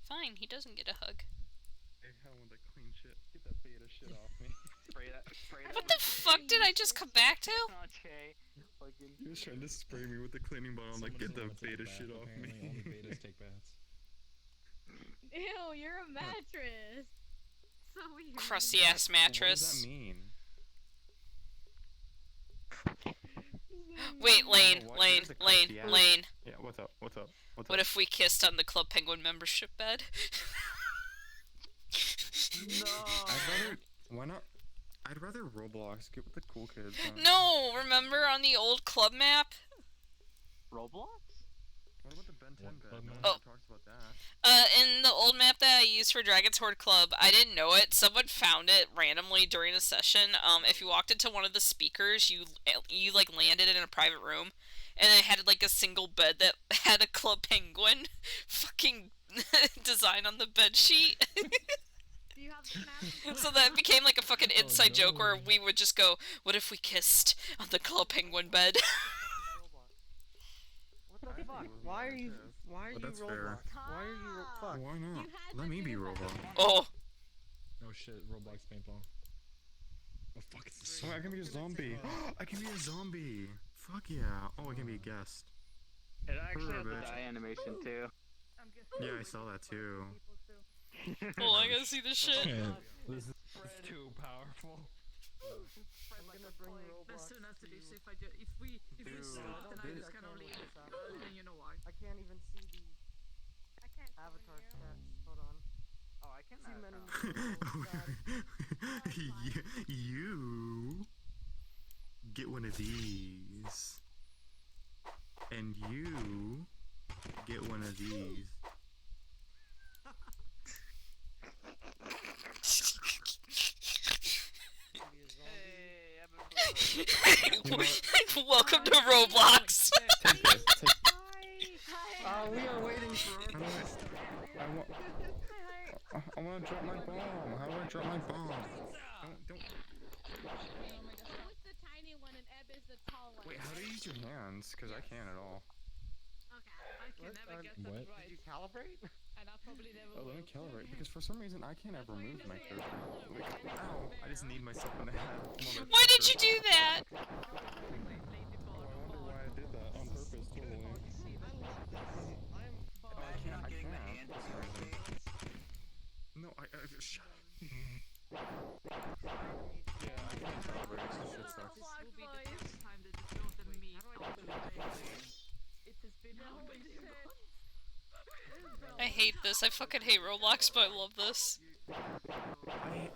Fine, he doesn't get a hug. Hey, I want that clean shit. Get that beta shit off me. What the fuck did I just come back to? He was trying to spray me with the cleaning bottle. I'm like, get that beta shit off me. Only betas take baths. Ew, you're a mattress. So weird. Crusty ass mattress. What does that mean? Wait, Lane. Yeah, what's up? What if we kissed on the Club Penguin membership bed? Why not? I'd rather Roblox. Get with the cool kids. No, remember on the old club map? Roblox? What about the Ben 10 bed? No one Oh. talks about that. In the old map that I used for Dragon's Horde Club, I didn't know it. Someone found it randomly during a session. If you walked into one of the speakers, you like landed in a private room, and it had like a single bed that had a Club Penguin fucking design on the bed sheet. Do you have the map? So that became like a fucking inside joke where we would just go, "What if we kissed on the Club Penguin bed?" What the fuck? Why are you that's Roblox? fair. Why are you fuck? Why not? Let me be Roblox. Oh. Oh shit, Roblox paintball. Oh fuck, it's the song. I can be a zombie. I can be a zombie. Fuck yeah. Oh, I can be a guest. It actually has the Bitch. die animation too. Yeah, I saw that too. Oh, I gotta see this shit. This is too powerful. There's so enough to do, so if we stop, then I just kind of leave. Then you know why. I can't even see the avatar stats. Hold on. Oh, I can. You get one of these, and you get one of these. Welcome to Roblox. We are waiting for. I want to drop my bomb. How do I drop my bomb? Don't. Who's the tiny one and Eb is the tall one? Wait, how do you use your hands? Because I can't at all. Okay, I can never get that What? right. Did you calibrate? And I probably never Oh, let me will. calibrate. Because for some reason I can't ever move my character. Like, ow! I just need myself in the head. Why did you do that? Oh, I wonder why I did that on purpose. Totally. I can't. For some reason. No, shut up. Yeah, I can't calibrate. This shit sucks. This will be the first time that the two of them meet after it has been how many months? I hate this. I fucking hate Roblox, but I love this.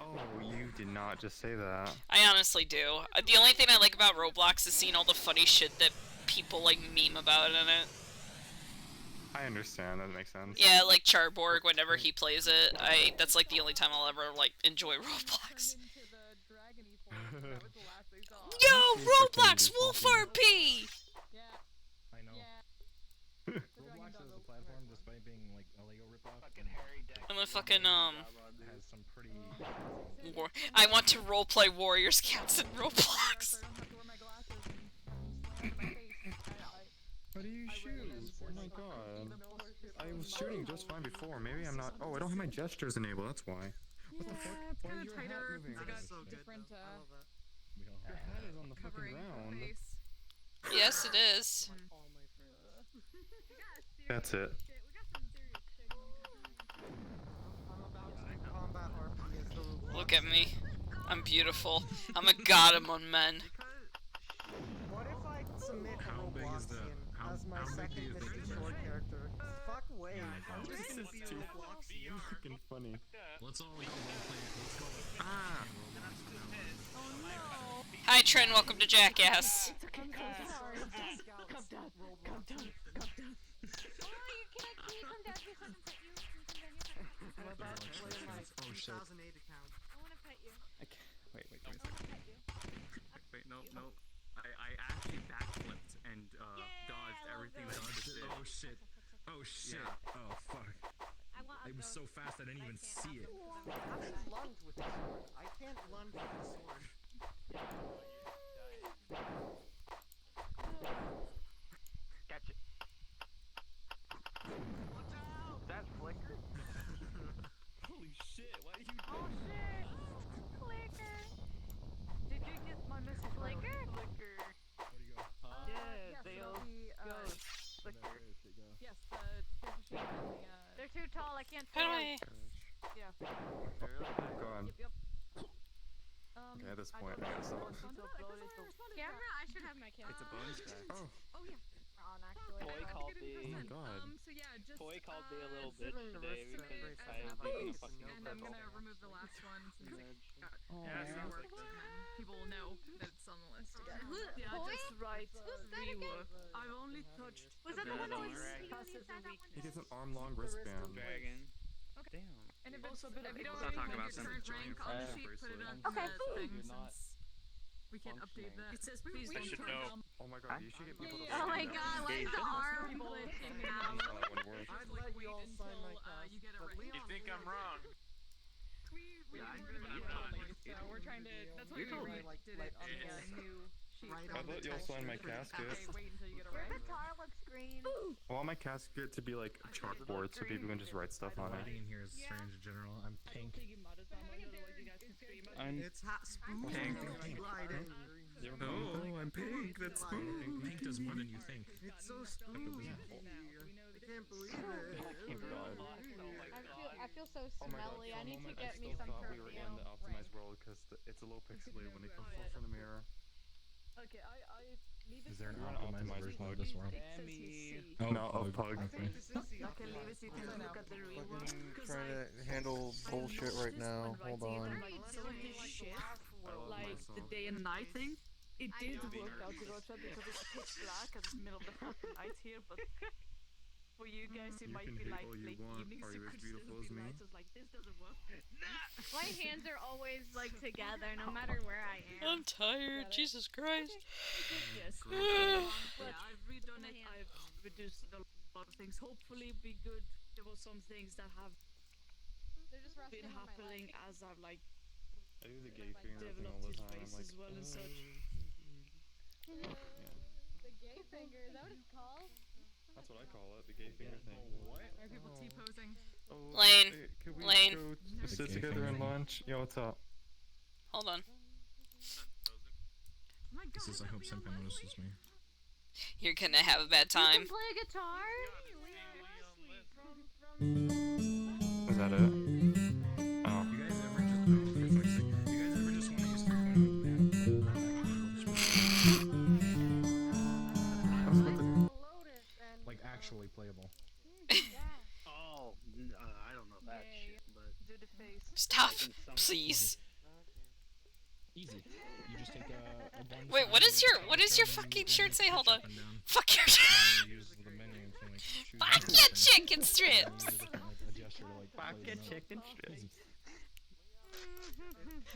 Oh, you did not just say that. I honestly do. The only thing I like about Roblox is seeing all the funny shit that people like meme about in it. I understand. That makes sense. Yeah, like Charborg, whenever he plays it, that's like the only time I'll ever like enjoy Roblox. Yo, Roblox Wolf RP! I know. Roblox as a platform, despite being like a Lego ripoff, I'm a fucking has some pretty. I want to roleplay Warriors Cats in Roblox. How do you shoot? Oh my god. I was shooting just fine before. Maybe I'm not. Oh, I don't have my gestures enabled. That's why. What the fuck? Why is your hat moving? Different, Your hat is on the fucking ground. Yes, it is. That's it. Look at me. I'm beautiful. I'm a god among men. big is the Robloxian as my how big second do you think Mr. it Short is? character. Fuck way. Oh I'm my just God. gonna be This is too Robloxian. Fucking funny. Let's all go roleplay. Let's go. Ah. Hi, Trent. Welcome to Jackass. It's okay. I'm sorry. Calm down. Calm down. Calm down. Can you come down here so I can pet you? Can you come down here so I can pet you? What about playing my Oh shit. 2008 account? I wanna pet you. Wait, give me a I second. wanna pet you. Wait, no. I actually backflipped and dodged everything that I did. Oh shit. Oh shit. Yeah. Oh fuck. It was so fast I didn't even see it. How do you lunge with the sword? I can't lunge with the sword. Catch it. That's Flicker. Holy shit, why did you do Oh shit! Flicker! Did you get my message? Flicker? Flicker. Where'd you go? Yeah, they so all the, Flicker. yes, the treasure sheet and the, They're too tall. I can't How do fit. I? yeah. Go on. Yep. Okay, at this point, I gotta stop. Camera? I should have my camera. It's a bonus track. Oh yeah. On actually. Boy called me. Oh my god. So yeah, just Boy called me a little bitch today because I as being a base, fucking and I'm gonna remove the last one since it got reworked, and then people will know that it's on the list again. Yeah, Boy? just right. Who's that again? Rework. I've only touched. Was that the one that was Dragon. He gets an arm-long wristband. Dragon. Okay. Damn. And if it's if you don't Let's not have talk your about current rank on the sheet, put it on Okay. the thing You're not since we can't update that. It says please I don't should turn know. on. Oh my god, you should get people to Oh my sign that. god, like the arm glitching out. That wouldn't work. I'd let you all sign my cast, you get a but rank. Leon's think I'm gonna- wrong? We Yeah, I recorded agree. that early, so we're trying to. That's why You we told me, did like, it on the new sheet. Right I'd on the let y'all sign my texture. casket. Okay, wait until you get a Your rank. guitar looks green. I want my casket to be like a chalkboard so people can just write stuff on Lighting it. in here is strange in general. I'm pink. I'm It's hot spoon. Pink. Gliding. Oh, I'm pink. That's spoon. Pink does more than you think. It's so spooky. I can't believe it. I feel so Oh my god, smelly. for I a need to moment get I me still some thought we were in perfume. the optimized world because it's a little pixelated when they come forth from the mirror. Okay, I leave it. Is there an You're an optimized optimized version of pug. this world? Oh, no, of pug. Okay. Okay, leave it so you can look at the rework. Trying to handle bullshit right now. Hold on. Like the day and night thing. It did work out to VRChat because it's pitch black and it's middle of the fucking night here, but for you guys it You might can be hate like all you late want. evening, Are so you as could beautiful still as be me? lights. It's like this doesn't work. My hands are always like together, no matter where I am. I'm tired. Jesus Christ. Yes. But Yeah, I've redone it. I've reduced a lot of things. Hopefully, be good. There were some things that have They're just been resting on my happening leg. as I've like I do the gay finger thing all developed the his time. I'm face like, as well and such. The gay finger, is that what it's called? that's what I call it, the gay finger thing. Are people T-posing? Oh, Lane. hey, could we Lane. go The sit gay together and finger. lunch? Yo, what's up? hold on. My God, This is I hope Senpai notices me. You're gonna have a bad You time. can play a guitar? Is that it? Oh. You guys ever just for fuck's sake, you guys ever just want to use 3.0 like actually playable? Oh, I don't know that shit, but Do the face. Stop, please. Easy. You just take a one Wait, what is your fucking shirt say? Hold on. Fuck your shirt. Use the menu to like choose Fuck different your things. chicken And then strips. use a different, like, a gesture to, like, Fuck play your the note. chicken strips. Easy.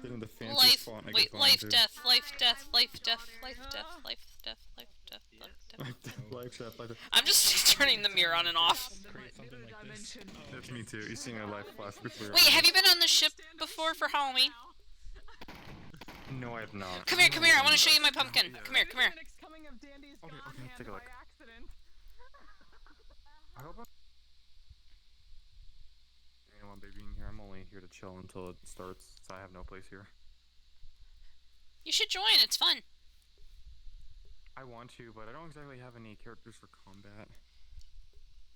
Get in the fancy Life, font I wait, can life, find, death, life, death, life, death, life, death, life, death, life, death, life, death. Life chef, like I'm just turning the mirror on and off. Create something like this. That's me too. You see my life flash before. Wait, have you been on the ship before for Halloween? No, I have not. Come here, come here. I want to show you my pumpkin. Come here, come here. Coming of Dandy's Okay, God okay, hand take a by look. accident. I hope I'm. Anyone babying here? I'm only here to chill until it starts, so I have no place here. You should join. It's fun. I want to, but I don't exactly have any characters for combat.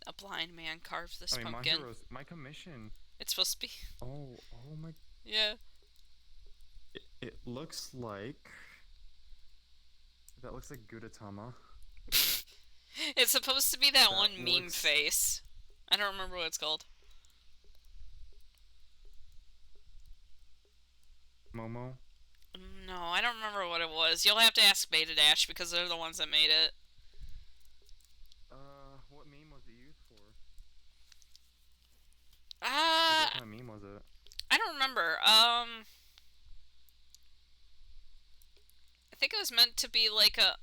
A blind man carves this I mean, pumpkin. my commission. It's supposed to be. Oh my. Yeah. It looks like. That looks like Gudetama. It's supposed to be that one meme face. I don't remember what it's called. Momo? No, I don't remember what it was. You'll have to ask Beta Dash because they're the ones that made it. What meme was it used for? What kind of meme was it? I don't remember. I think it was meant to be like a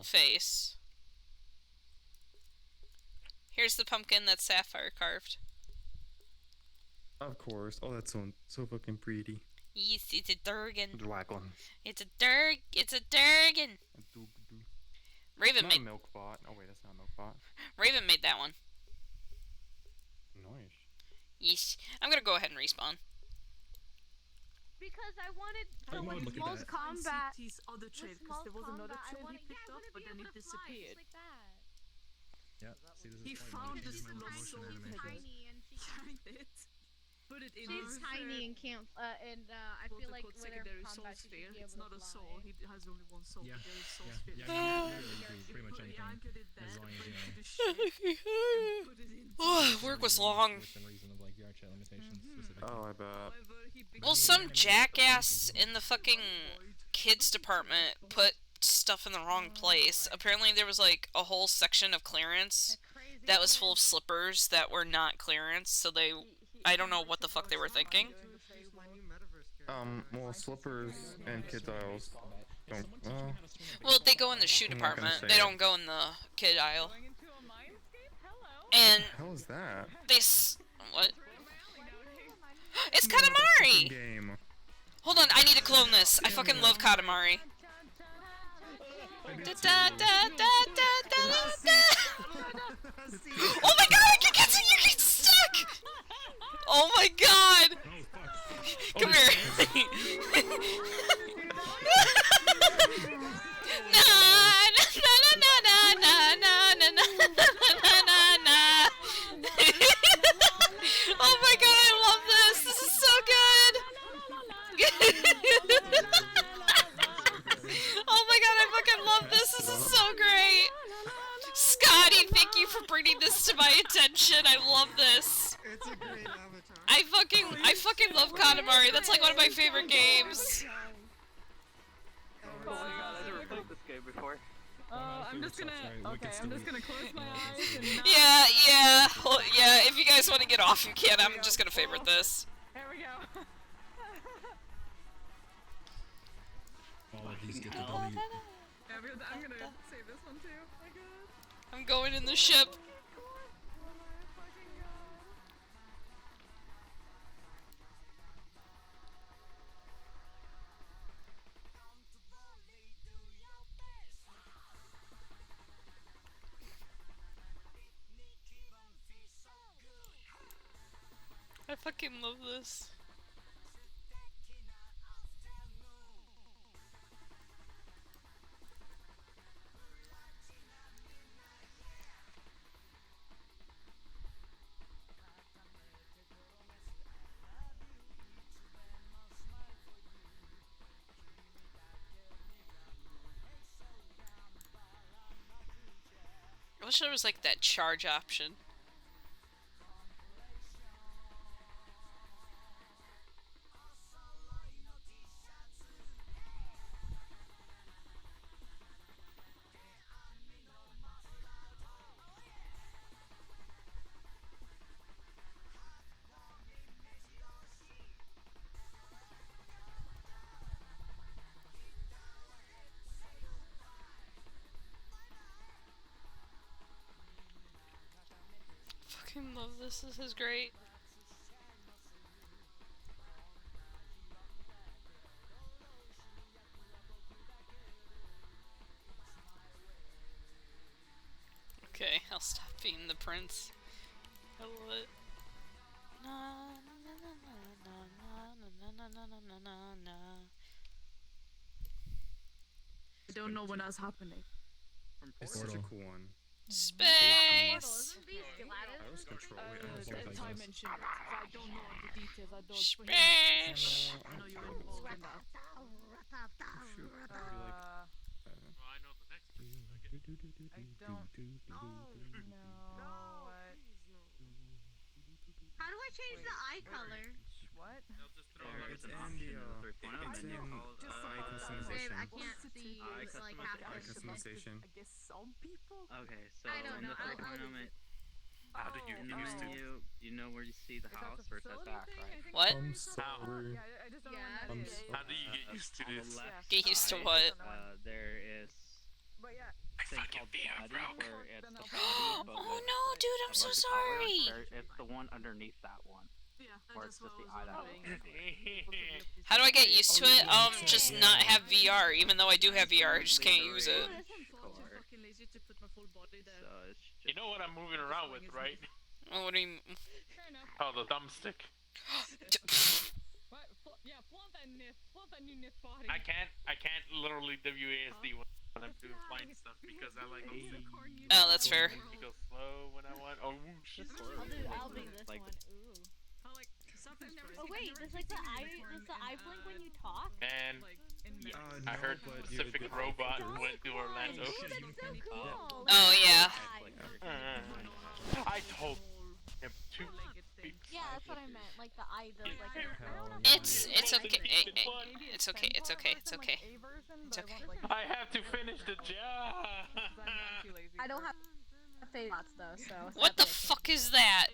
face. Here's the pumpkin that Sapphire carved. Of course. Oh, that's so fucking pretty. Yes, it's a Durgan. Dragon. It's a Durgan. Raven made Milkbot. Oh wait, that's not Milkbot. Raven made that one. Nice. Yes. I'm gonna go ahead and respawn. Because I wanted with most combat. His other trait, because there was another trait he picked up, but then it disappeared. Yeah. See, this is He found the lost soul tiny and she put it in. She's tiny and can't. I feel like with her combat, she should be able It's not to a fly. soul. He has only one soul. Yeah. There is soul Yeah. sphere. Yeah, you can literally do pretty much anything as long as Work was long. Within reason of like VRChat limitations specifically. Oh, I bet. Well, some jackass in the fucking kids department put stuff in the wrong place. Apparently there was like a whole section of clearance that was full of slippers that were not clearance, so I don't know what the fuck they were thinking. Well, slippers and kids aisles don't. Well, they go in the shoe I'm not gonna department. say They it. don't go in the kid aisle. And What the hell is that? What? It's Katamari! Game. Hold on, I need to clone this. I fucking love Katamari. Oh my god, you get stuck! Oh my god! Come here. Oh my god, I love this! This is so good! Oh my god, I fucking love this! This is so great! Scotty, thank you for bringing this to my attention. I love this. It's a great avatar. I fucking love Katamari. That's like one of my favorite games. Oh my god, I've never played this game before. I'm just gonna close my eyes and Yeah. Well, yeah, if you guys want to get off, you can. I'm just gonna favorite this. There we go. All of these get to delete. I'm gonna save this one too. Oh my god. I'm going in the ship. I fucking love this. I wish there was like that charge option. Fucking love this. This is great. Okay, I'll stop being the prince. I love it. I don't know when that's happening. It's such a cool one. Space! I was control. Wait, I was That time mentioned it. I don't know the details. I don't. Space! I know you're involved in that. Shoot. I feel like. Well, I know the next person. How do I change the eye color? What? It's India. It's in Babe, customization. I can't see like half Eye of the customization. I guess some people. Okay, so I don't in know. the 3.0 How did you in the get used to menu, you know where you see the house where it says back, right? What? I'm sorry. I just don't know what that is. How do you get used to On this? the left Get used to side, what? there is But yeah. a thing called body, where it's the body, but Oh with no, dude, I'm so bunch of sorry. colors. It's the one underneath that one. Where it's just the eye that How do I get used to it? Just not have VR. Even though I do have VR, I just can't use it. You know what I'm moving around with, right? Oh, what do you mean? Oh, the thumbstick. I can't literally WASD when I'm doing flying stuff because I like. Oh, that's fair. You go slow when I want. Oh, whoosh. I'll do this one. Ooh. Oh wait, there's like the eye blink when you talk. And I heard Pacific Robot went to Orlando. That's so cool. Oh yeah. I told him 2 weeks. Yeah, that's what I meant. Like the eye, the like. I don't know. It's okay. It's okay. It's okay. It's okay. It's okay. I have to finish the job. I don't have favorites though, so. What the fuck is that?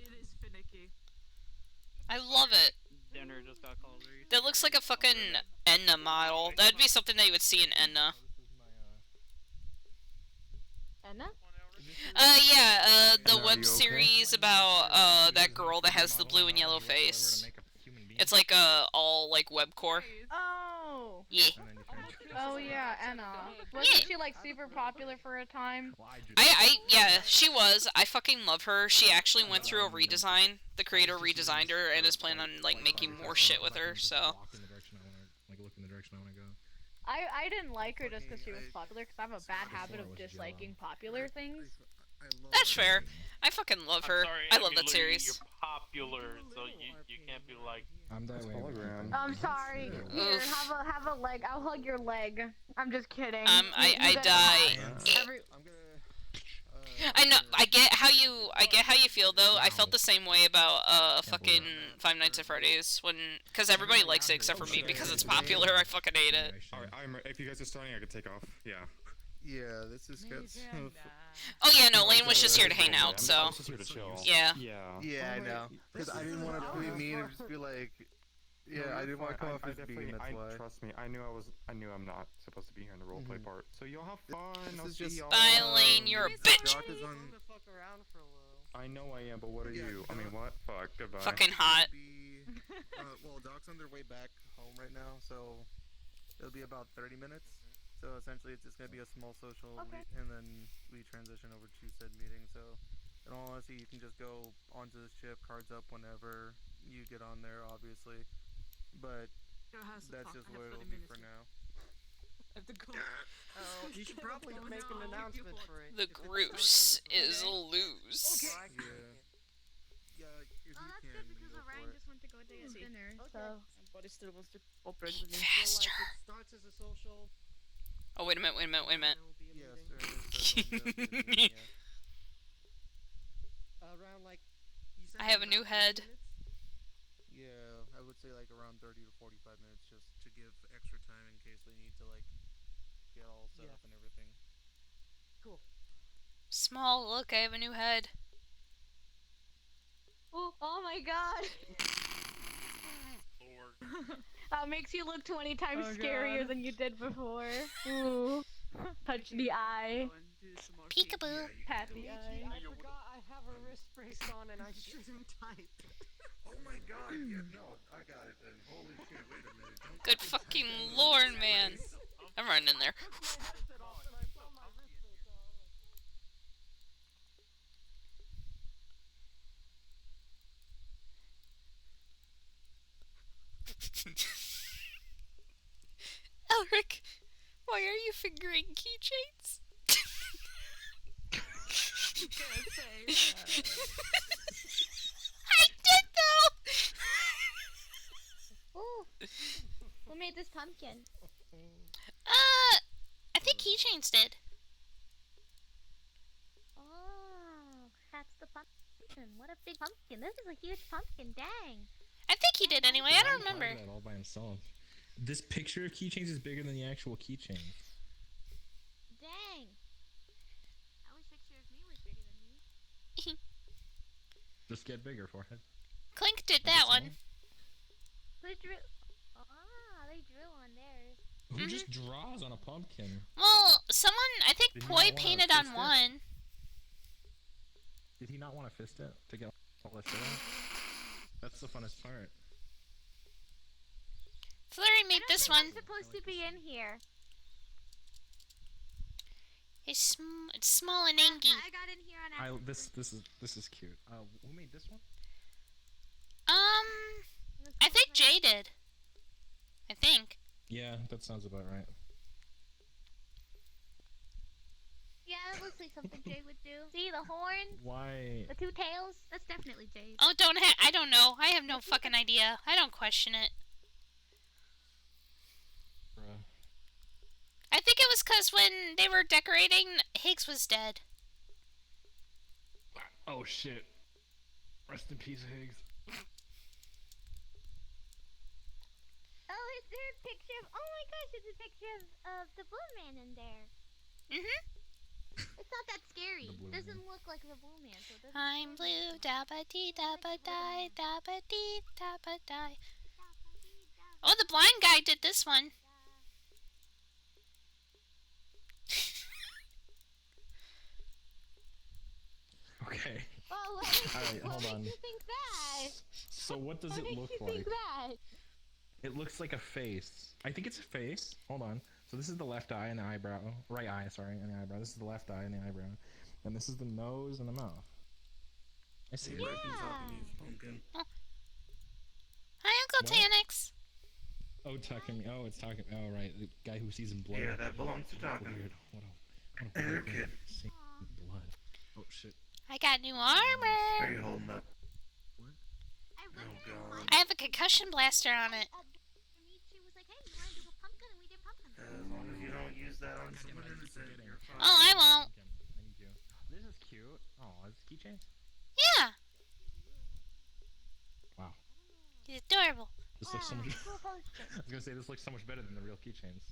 I love it. Dinner just got called. That looks like a fucking Enna model. That'd be something that you would see in Enna. Enna? Yeah, the web series about, that girl that has the blue and yellow face. It's like, all, like, webcore. Oh. Yeah. Oh yeah, Anna. Wasn't she like super popular for a time? Yeah, she was. I fucking love her. She actually went through a redesign. The creator redesigned her and is planning on, like, making more shit with her, so. Look in the direction I want to go. I didn't like her just because she was popular, because I have a bad habit of disliking popular things. That's fair. I fucking love her. I love that series. You're popular, so you can't be like. I'm that way. I'm sorry. Here, have a leg. I'll hug your leg. I'm just kidding. I die. I know. I get how you feel though. I felt the same way about fucking Five Nights at Freddy's because everybody likes it except for me because it's popular. I fucking hate it. Alright, if you guys are starting, I can take off. Yeah. Yeah, this is good. Oh yeah, no, Lane was just here to hang out, so. I was just here to chill. Yeah. Yeah, I know. Because I didn't want to be mean and just be like, yeah, I didn't want to come off as mean. That's why. Trust me, I knew I'm not supposed to be here in the roleplay part. So y'all have fun. I'll see y'all. Bye, Lane. You're a bitch. I know I am, but what are you? I mean, what? Fuck. Goodbye. Fucking hot. Well, Doc's on their way back home right now, so it'll be about 30 minutes. So essentially, it's just gonna be a small social, and then we transition over to said meeting. So, in all honesty, you can just go onto the ship, cards up whenever you get on there, obviously. But that's just what it'll be for now. Oh, you should probably make an announcement for it. The Groose is loose. Yeah. Yeah, if you can, because go Orion for it. just went to go to dinner, so. But he still wants to operate with me. Faster. So, like, it starts as a social. Oh, wait a minute. Yes, sir. Around like. You said I have a new head. Yeah, I would say like around 30 to 45 minutes just to give extra time in case they need to like get all set up and everything. Cool. Small, look, I have a new head. Oh my god. Lord. That makes you look 20 times scarier than you did before. Ooh. Touch the eye. Peekaboo. Pat the eye. I forgot I have a wrist brace on and I shouldn't type. Oh my god, yeah, no, I got it then. Holy shit, wait a minute. Good fucking lord, man. I'm running in there. Elric, why are you fingering keychains? You can't say that. I did though! Ooh. Who made this pumpkin? I think keychains did. What a big pumpkin. This is a huge pumpkin. Dang. I think he did anyway. I don't remember. That all by himself. This picture of keychains is bigger than the actual keychain. Dang. I wish picture of me was bigger than me. Just get bigger, forehead. Clink did that one. They drew. Ah, they drew on theirs. Who just draws on a pumpkin? Well, someone, I think Did he Poi not wanna painted fist on it? one. Did he not want to fist it to get all the shit out? That's the funnest part. Flurry made this one. I'm supposed to be in here. It's small and angy. I got in here on accident. This is cute. Who made this one? I think Jay did. I think. Yeah, that sounds about right. Yeah, it looks like something Jay would do. See the horn? Why? The two tails? That's definitely Jay's. Oh, I don't know. I have no fucking idea. I don't question it. Bruh. I think it was because when they were decorating, Higgs was dead. Oh shit. Rest in peace, Higgs. Oh, is there a picture of... Oh my gosh, there's a picture of the Blue Man in there. It's not that scary. It doesn't look like the Blue Man. So it doesn't I'm blue, da-ba-dee, da-ba-die, da-ba-dee, da-ba-die. Oh, the blind guy did this one. Okay. Oh, Alright, hold on. makes you think that? So what does What it makes look you like? think that? It looks like a face. I think it's a face. Hold on. So this is the left eye and the eyebrow. Right eye, sorry, and the eyebrow. This is the left eye and the eyebrow. And this is the nose and the mouth. I see it. Oh. Hi, Uncle What? Tanix. Oh, talking. Oh, it's talking. Oh, right. The guy who sees in blood. Yeah, that belongs to talking. Weird. What a weird kid. Seeing blood. Oh shit. I got new armor. Are you holding up? What? Oh god. I have a concussion blaster on it. She was like, hey, you want to do a pumpkin? And we did pumpkin. As long as you don't use that on someone innocent, you're fine. Oh, I won't. I need you. This is cute. Oh, it's keychains. Yeah. Wow. He's adorable. This looks so much. I was gonna say this looks so much better than the real keychains.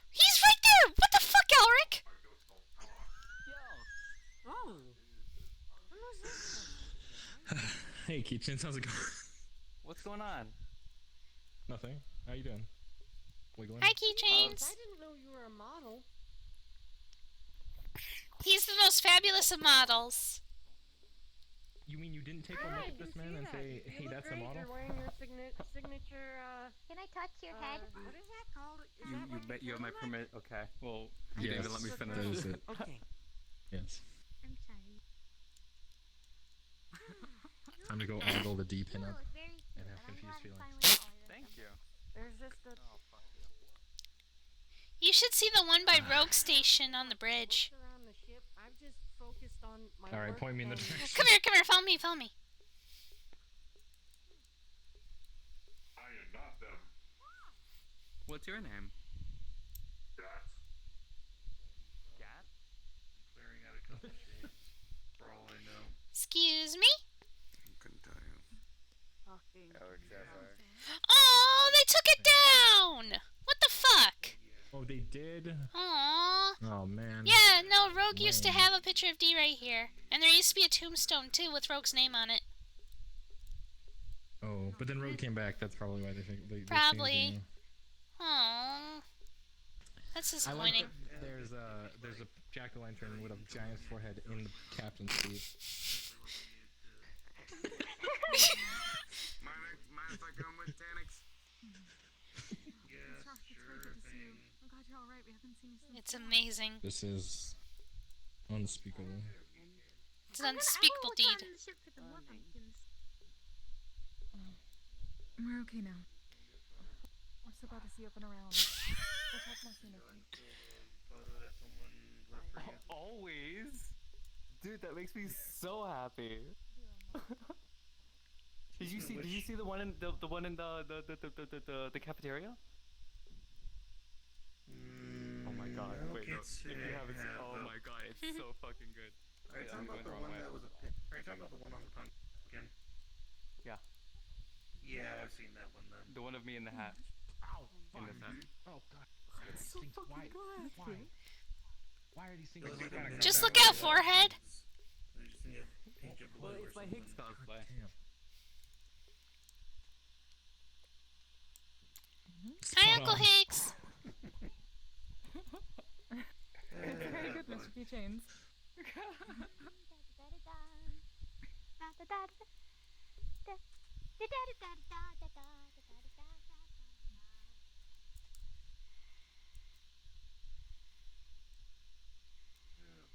He's right there. What the fuck, Elric? Oh. Hey, keychains, how's it going? What's going on? Nothing. How you doing? Wiggling. Hi, keychains. I didn't know you were a model. He's the most fabulous of models. You mean you didn't take a look at this man and say, "Hey, that's a model"? You're wearing your signature. Can I touch your head? What is that called? Is You that you like bet a you have my turtleneck? permit. Okay. Well, you didn't even let me finish. That is it. Okay. Yes. I'm sorry. Time to go ogle the D pin up and have confused feelings. Thank you. There's just a. Oh fuck you. You should see the one by Rogue Station on the bridge. Around the ship. I've just focused on my All right, work point me in the and- direction. Come here, follow me, follow me. I am not them. What's your name? That. Gat? Clearing out a couple shades. For all I know. Excuse me? Couldn't tell you. Oh, they took it down! What the fuck? Oh, they did? Aww. Oh, man. Yeah, no, Rogue used to Lame. have a picture of D right here. And there used to be a tombstone, too, with Rogue's name on it. Oh, but then Rogue came back. That's probably why they think they Probably. changed the name. Aww. That's I like disappointing. that there's a jack-o'-lantern with a giant forehead in the captain's seat. Mind if I come with Tanix? Yes, sure thing. I'm glad you're alright. We haven't seen you since. It's amazing. This is unspeakable. It's an unspeakable I will look deed. on the ship for the more pumpkins. We're okay now. We're so glad to see you up and around. We'll talk more soon, okay? Photo that someone left for you. Always. Dude, that makes me so happy. Did you see the one in the one in the cafeteria? Oh my god, wait, no. If you haven't, oh my god, it's so fucking good. Are you talking about the one that was a Are you talking about the one on the pumpkin? Yeah. Yeah, I've seen that one then. The one of me in the hat. Ow! In the set. Oh god. Why are these things? Just look out, forehead. Well, it's my Higgs cosplay. Hi, Uncle Higgs. Very good, Mr. Keychains. Oh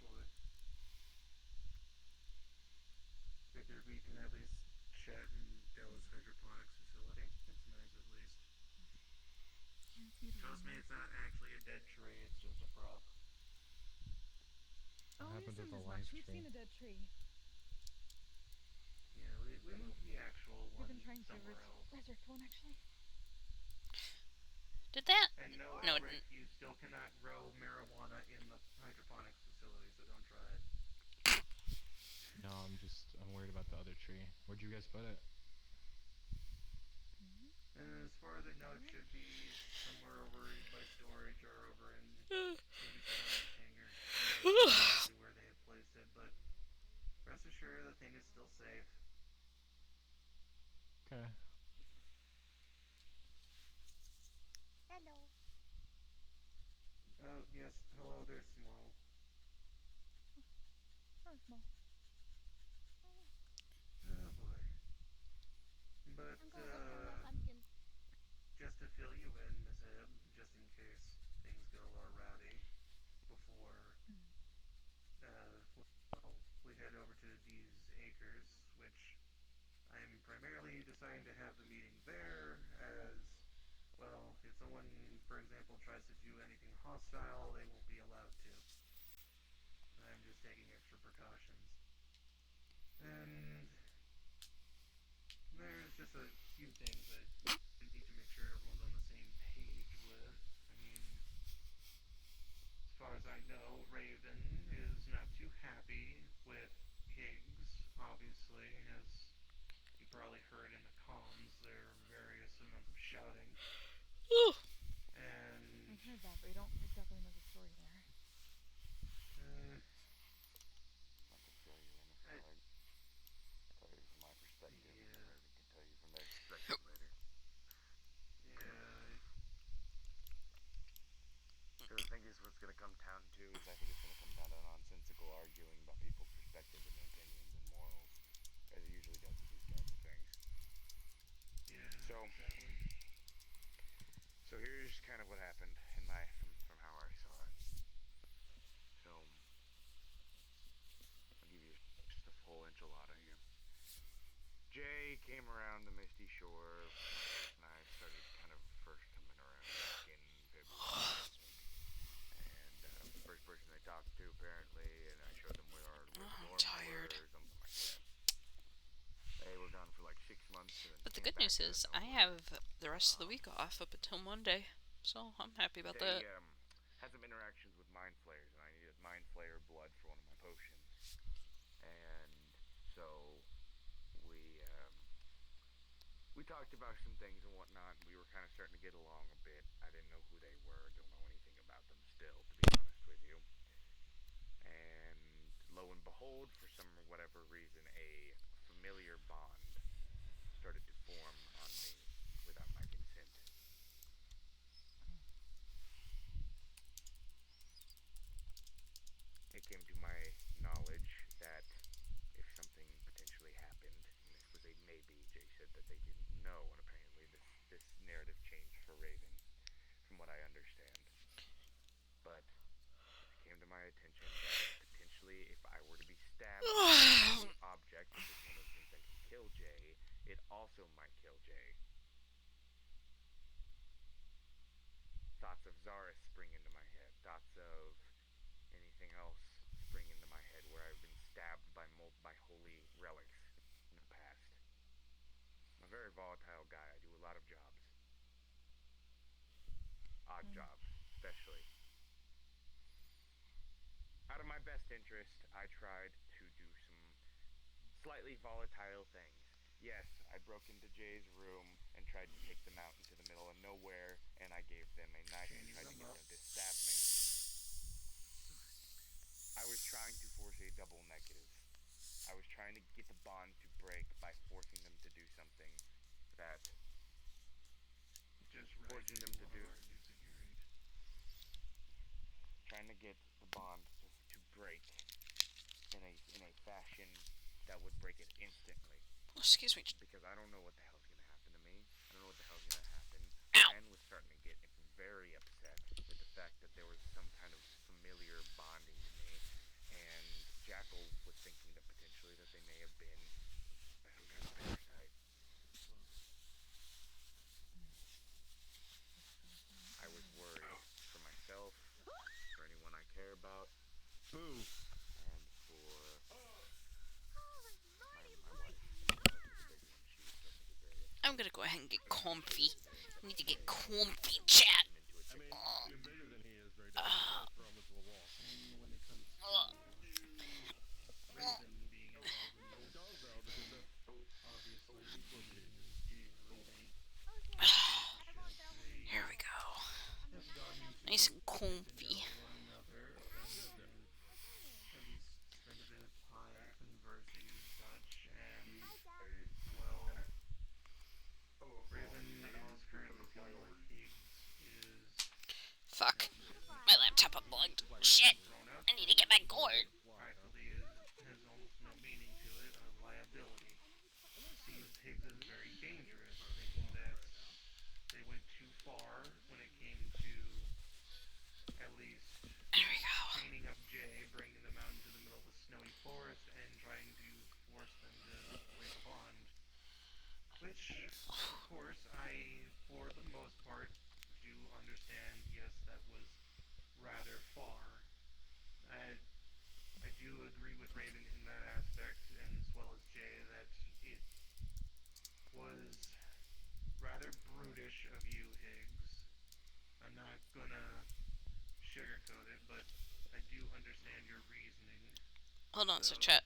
boy. Figured we can at least chat in Della's hydroponics facility. It's nice at least. Trust me, it's not actually a dead tree, it's just a prop. Oh, happened yes, to the Mrs. life Much. We've tree? seen a dead tree. Yeah, we moved the actual We've one been trying to somewhere else. resurrect one, actually. Did that? And no, No. Rick, you still cannot grow marijuana in the hydroponics facility, so don't try it. No, I'm worried about the other tree. Where'd you guys put it? As far as I know, it should be somewhere over by storage or over in maybe somewhere in the hangar. I'm not exactly where they had placed it, but rest assured the thing is still safe. Okay. Hello. Oh, yes, hello there, Small. Oh, small. Oh boy. But, I'm going to look for more pumpkins. just to fill you in, Miss Eb, just in case things get a little rowdy before, well, we head over to these acres, which I'm primarily deciding to have the meeting there, as, well, if someone, for example, tries to do anything hostile, they won't be allowed to. I'm just taking extra precautions. And there's just a few things that we need to make sure everyone's on the same page with. I mean, as far as I know, Raven is not too happy with Higgs, obviously, as you probably heard in the comms, there are various amounts of shouting. And I've heard that, but I don't exactly know the story there. I can fill you in if you like. Tell you from my perspective, and then Raven can tell you from their perspective later. Yeah. So I think is what's gonna come down to is I think it's gonna come down to nonsensical arguing about people's perspectives and opinions and morals, as it usually does with these kinds of things. Yeah. So here's kind of what happened in my from how I saw it. So I'll give you just a full enchilada here. Jay came around the Misty Shore when I started kind of first coming around back in February. And the first person I talked to apparently, and I showed them where our dorms were or something like that. They were gone for like 6 months. And But the good news is, I have the rest of the week off up until Monday, so I'm happy about that. Had some interactions with Mind Flayers, and I needed Mind Flayer blood for one of my potions. And so we talked about some things and whatnot. We were kind of starting to get along a bit. I didn't know who they were, don't know anything about them still, to be honest with you. And lo and behold, for some whatever reason, a familiar bond started to form on me without my consent. It came to my knowledge that if something potentially happened, and this was a maybe, Jay said that they didn't know, and apparently this narrative changed for Raven, from what I understand. But it came to my attention that potentially if I were to be stabbed by an object, if it's one of the things that can kill Jay, it also might kill Jay. Thoughts of Zaris spring into my head. Thoughts of anything else spring into my head where I've been stabbed by holy relics in the past. I'm a very volatile guy. I do a lot of jobs. Odd jobs, especially. Out of my my best interest, I tried to do some slightly volatile things. Yes, I broke into Jay's room and tried to take them out into the middle of nowhere, and I gave them a knife and tried to get them to stab me. I was trying to force a double negative. I was trying to get the bond to break by forcing them to do something that... Just forcing them to do... trying to get the bond to break in a fashion that would break it instantly. Oh, excuse me. Because I don't know what the hell's gonna happen to me. I don't know what the hell's gonna happen. Ow. Anne was starting to get very upset with the fact that there was some kind of familiar bonding to me, and Jackal was thinking that potentially that they may have been some kind of parasite. I was worried for myself, for anyone I care about, Boo! and for my wife. I'm gonna go ahead and get comfy. I need to get comfy, chat. I mean, you're bigger than he is right now. Throw him into a wall. When it comes to Raven being involved in this, obviously, Here we go. Nice and comfy. one another, at least spend a bit of time conversing and such, and, well, Raven is currently feeling like Higgs is... Fuck. My laptop unplugged. Shit. I need to get my cord. Practically has almost no meaning to it, a liability. Sees Higgs as very dangerous, thinking that they went too far when it came to at least chaining up Jay, bringing them out into the middle of the snowy forest, and trying to force them to break a bond. Which, of course, I, for the most part, do understand, yes, that was rather far. I do agree with Raven in that aspect, and as well as Jay, that it was rather brutish of you, Higgs. I'm not gonna sugarcoat it, but I do understand your reasoning. Hold on, so chat.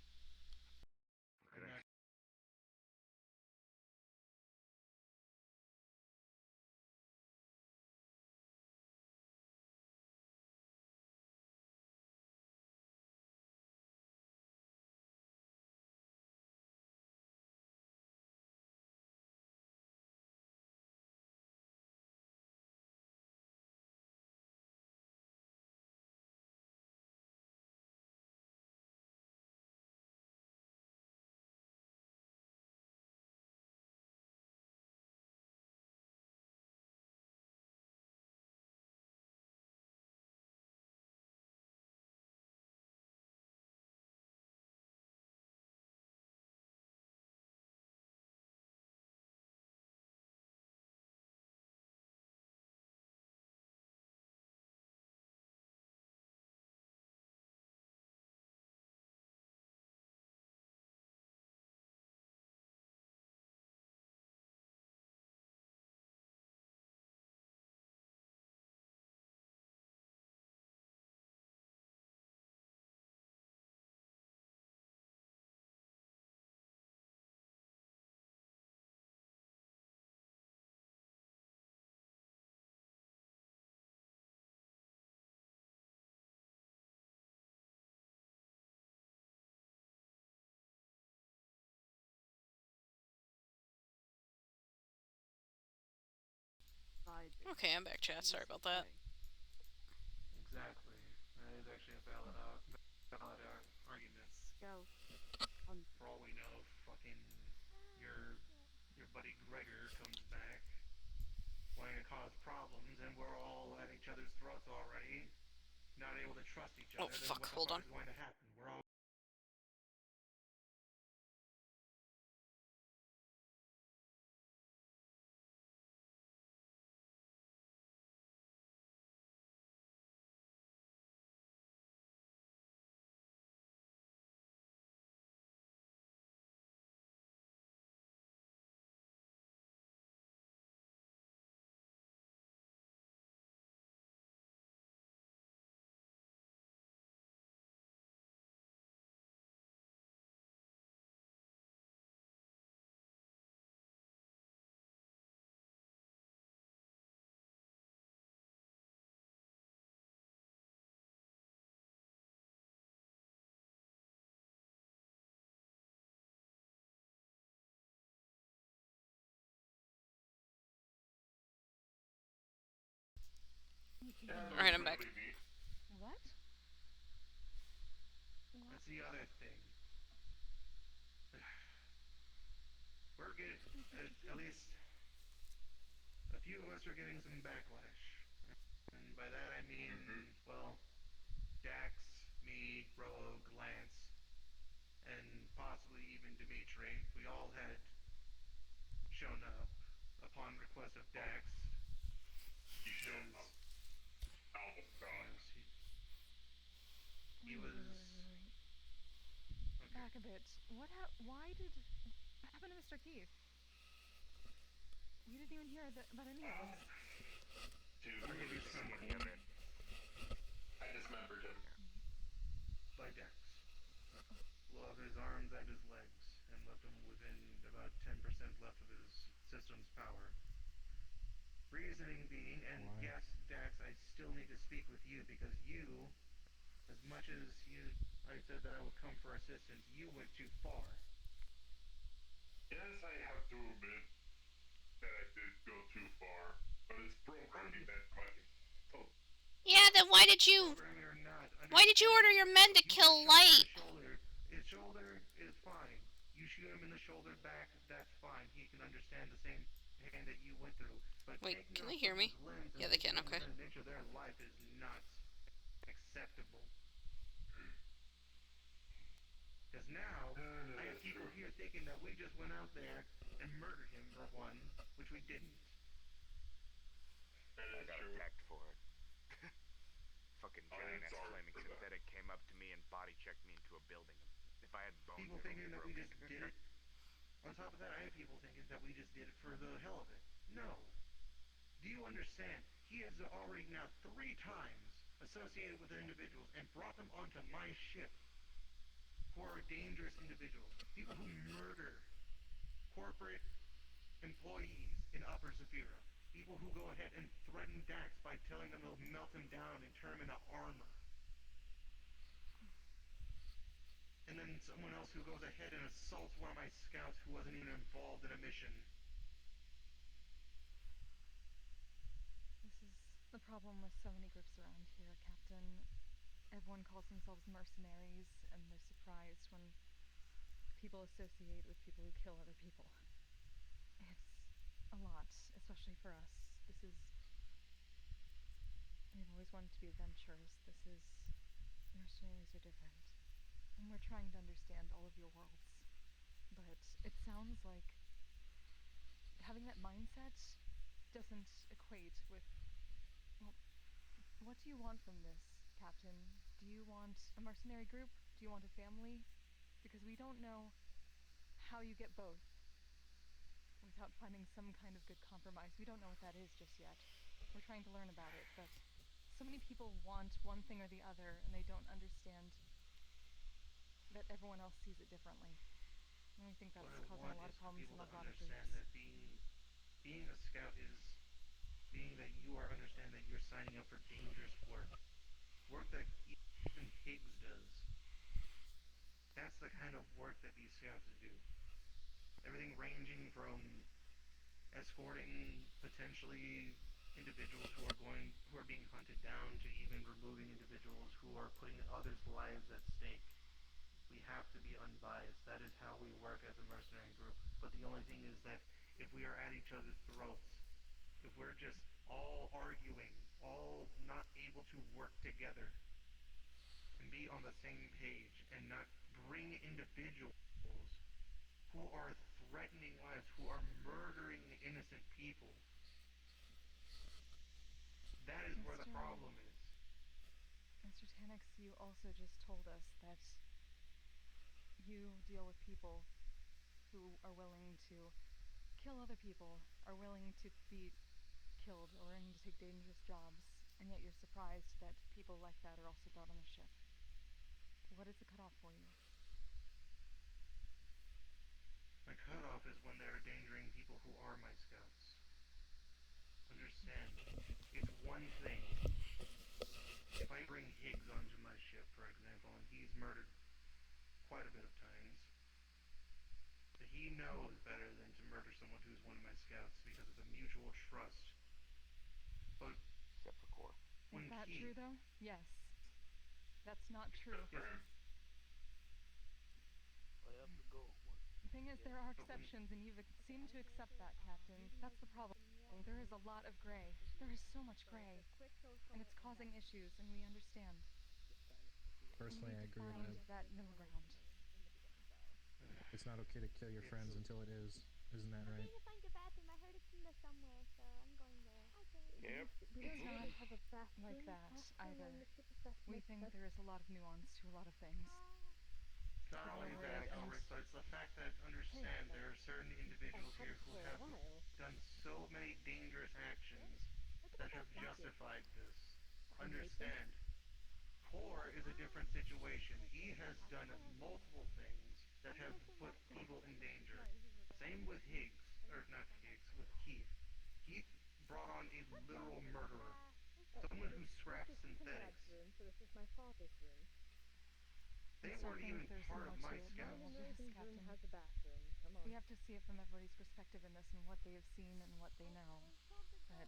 Okay, I'm back, chat. Sorry about that. Exactly. That is actually a valid argument. For all we know, fucking your buddy Gregor comes back wanting to cause problems, and we're all at each other's throats already, not able to trust each other. Oh, fuck, then what hold the on. fuck is going to happen? We're all Alright, I'm back. What? That's the other thing. We're good. At least a few of us are getting some backlash. And by that I mean, well, Dax, me, Rogue, Lance, and possibly even Dimitri. We all had shown up upon request of Dax. He showed up. Album God. He was... Okay. Back a bit. What happened to Mr. Keith? We didn't even hear about any of this. Dude, I dismembered him. By Dax. Blew off his arms and his legs, and left him within about 10% left of his system's power. Reasoning being, and yes, Dax, I still need to speak with you, because you, as much as I said that I would come for assistance, you went too far. Yes, I have to admit that I did go too far, but it's programming that fucking... Oh. Yeah, then why did you order your men to kill Light? His shoulder is fine. You shoot him in the shoulder back, that's fine. He can understand the same pain that you went through. But wait, can they hear me? Yeah, they can, okay. The nature of their life is not acceptable. Because now, I have people here thinking that we just went out there and murdered him for one, which we didn't. I got attacked for it. Fucking giant-ass flaming synthetic came up to me and body-checked me into a building. If I had bones, people thinking that we just did it. On top of that, I have people thinking that we just did it for the hell of it. No. Do you understand? He has already now 3 times associated with individuals and brought them onto my ship who are dangerous individuals. People who murder corporate employees in Upper Zafira. People who go ahead and threaten Dax by telling them they'll melt him down and turn him into armor. And then someone else who goes ahead and assaults one of my scouts who wasn't even involved in a mission. This is the problem with so many groups around here, Captain. Everyone calls themselves mercenaries, and they're surprised when people associate with people who kill other people. It's a lot, especially for us. We've always wanted to be adventurers. Mercenaries are different. And we're trying to understand all of your worlds. But it sounds like having that mindset doesn't equate with, well, what do you want from this, Captain? Do you want a mercenary group? Do you want a family? Because we don't know how you get both without finding some kind of good compromise. We don't know what that is just yet. We're trying to learn about it, but so many people want one thing or the other, and they don't understand that everyone else sees it differently. And we think that's causing a lot of problems in a lot of groups. That being a scout is being that you are understand that you're signing up for dangerous work. Work that even Higgs does. That's the kind of work that these scouts do. Everything ranging from escorting potentially individuals who are being hunted down to even removing individuals who are putting others' lives at stake. We have to be unbiased. That is how we work as a mercenary group. But the only thing is that if we are at each other's throats, if we're just all arguing, all not able to work together and be on the same page and not bring individuals who are threatening lives, who are murdering innocent people, that is where the problem is. Mr. Tanix, you also just told us that you deal with people who are willing to kill other people, are willing to be killed, or willing to take dangerous jobs, and yet you're surprised that people like that are also brought on the ship. What is the cutoff for you? My cutoff is when they're endangering people who are my scouts. Understand, it's one thing. If I bring Higgs onto my ship, for example, and he's murdered quite a bit of times, that he knows better than to murder someone who's one of my scouts because it's a mutual trust. But except for Core. When that he- true, though? Yes. That's not true. I have to go. The thing is, there are exceptions, and you've seemed to accept that, Captain. That's the problem. There is a lot of gray. There is so much gray. And it's causing issues, and we understand. Personally, I we need to agree find that that middle ground. it's not okay to kill your friends until it is. Isn't that I'm right? going to find your bathroom. I heard it's in there somewhere, so I'm going there. Okay. We do not have a bathroom like that either. We think there is a lot of nuance to a lot of things. It's not only that, Elrisa, it's the fact that, understand, there are certain individuals here who have done so many dangerous actions that have justified this. Understand, Core is a different situation. He has done multiple things that have put people in danger. Same with Higgs, or not Higgs, with Keith. Keith brought on a literal murderer. Someone who scraps synthetics. They weren't even part of my scouts. We have to see it from everybody's perspective in this and what they have seen and what they know. But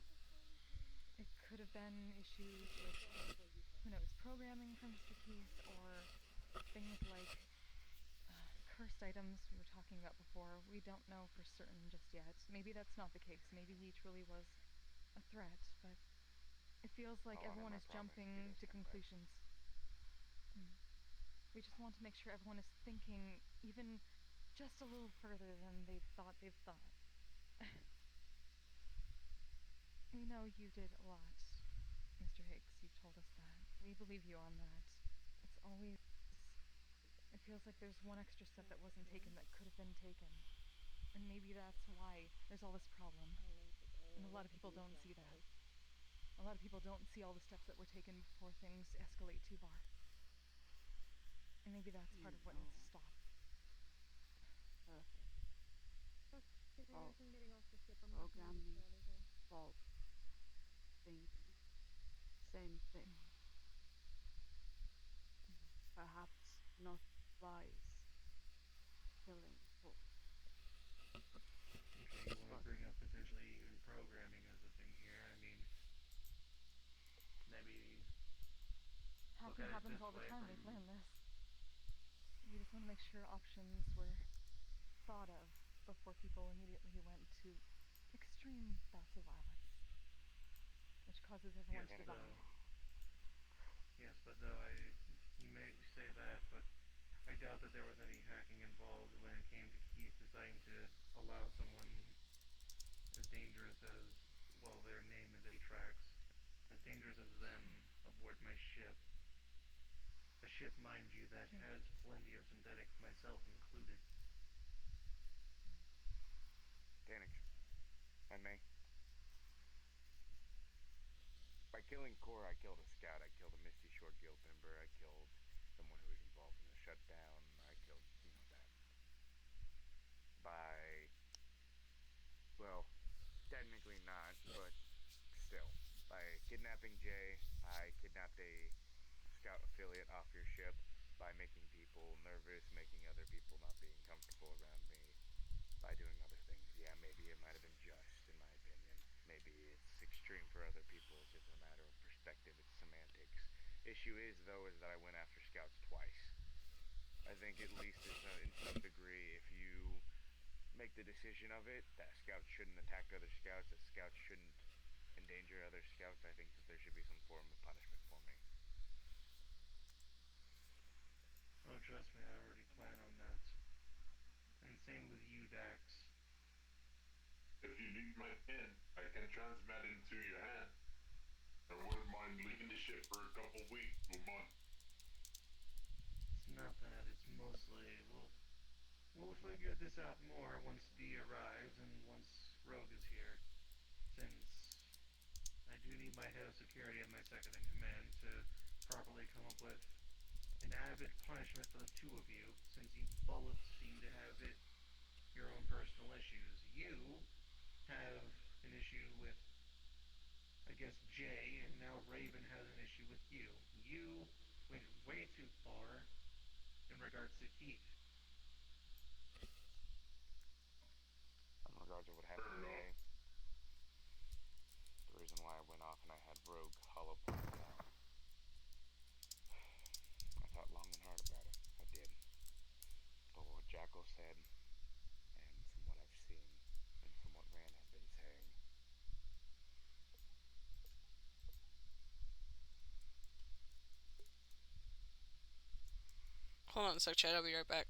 it could have been issues with, who knows, programming from Mr. Keith, or things like cursed items we were talking about before. We don't know for certain just yet. Maybe that's not the case. Maybe he truly was a threat, but it feels like everyone is jumping to conclusions. We just want to make sure everyone is thinking even just a little further than they've thought. We know you did a lot, Mr. Higgs. You've told us that. We believe you on that. It's always... It feels like there's one extra step that wasn't taken that could have been taken. And maybe that's why there's all this problem. And a lot of people don't see that. A lot of people don't see all the steps that were taken before things escalate too far. And maybe that's part of what needs to stop. Programming, fault, thinking, same thing. Perhaps not wise, killing for. Okay, you want to bring up potentially even programming as a thing here. I mean, maybe look at it happens this all the way time. from... They plan this. We just want to make sure options were thought of before people immediately went to extreme bouts of violence, which causes everyone to die. Yes, but though you may say that, but I doubt that there was any hacking involved when it came to Keith deciding to allow someone as dangerous as, well, their name is Atrax, as dangerous as them aboard my ship. A ship, mind you, that has plenty of synthetics, myself included. Danix, if I may. By killing Core, I killed a scout. I killed a Misty Shore guild member. I killed someone who was involved in the shutdown. I killed, that. By, well, technically not, but still. By kidnapping Jay, I kidnapped a scout affiliate off your ship by making people nervous, making other people not being comfortable around me, by doing other things. Yeah, maybe it might have been just, in my opinion. Maybe it's extreme for other people. It's just a matter of perspective. It's semantics. Issue is, though, is that I went after scouts twice. I think at least in some degree, if you make the decision of it, that scouts shouldn't attack other scouts, that scouts shouldn't endanger other scouts, I think that there should be some form of punishment for me. Oh, trust me, I already plan on that. And same with you, Dax. If you need my pen, I can transmit it into your hand. I wouldn't mind leaving the ship for a couple weeks to a month. It's not that, it's mostly, we'll figure this out more once D arrives and once Rogue is here. Since I do need my head of security and my second in command to properly come up with an avid punishment for the two of you, since you both seem to have your own personal issues. You have an issue with, I guess, Jay, and now Raven has an issue with you. You went way too far in regards to Keith. In regards to what happened today, the reason why I went off and I had Rogue hollow point Hold on a sec, chat. I'll be right back.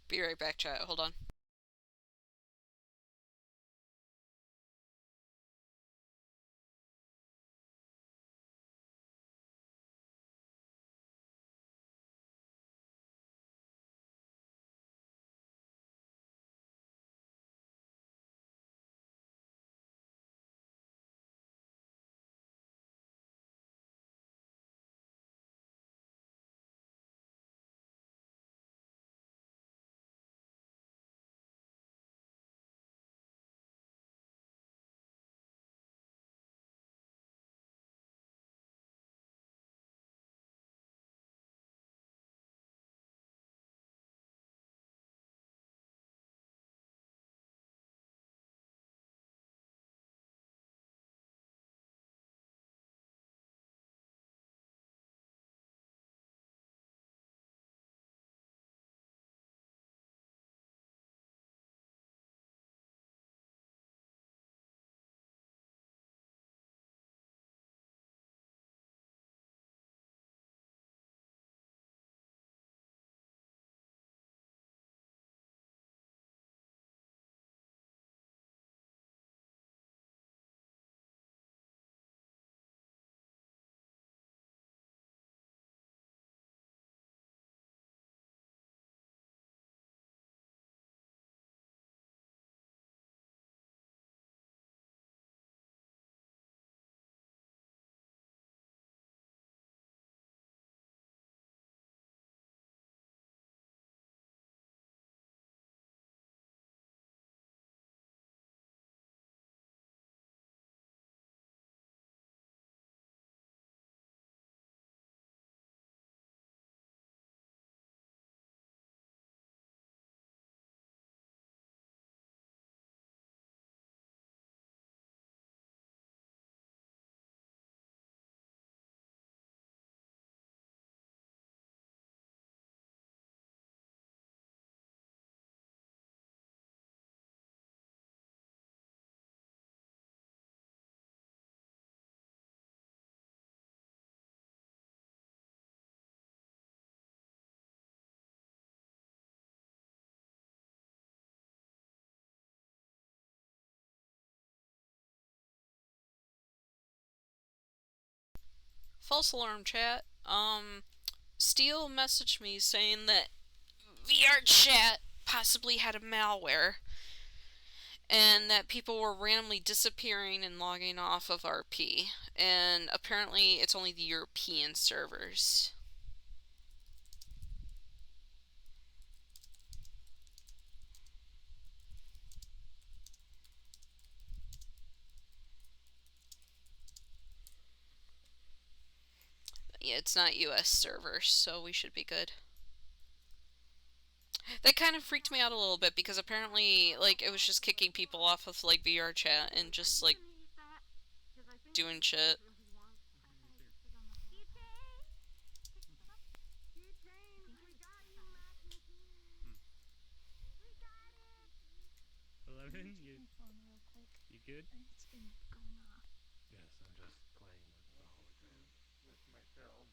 Be right back, chat. Hold on. false alarm chat. Steele messaged me saying that VRChat possibly had a malware and that people were randomly disappearing and logging off of RP. And apparently it's only the European servers. Yeah, it's not US servers, so we should be good. That kind of freaked me out a little bit because apparently, like, it was just kicking people off of, like, VRChat and just, like, doing shit. 11, you good? It's been going off. Yes, I'm just playing with the hologram. With myself.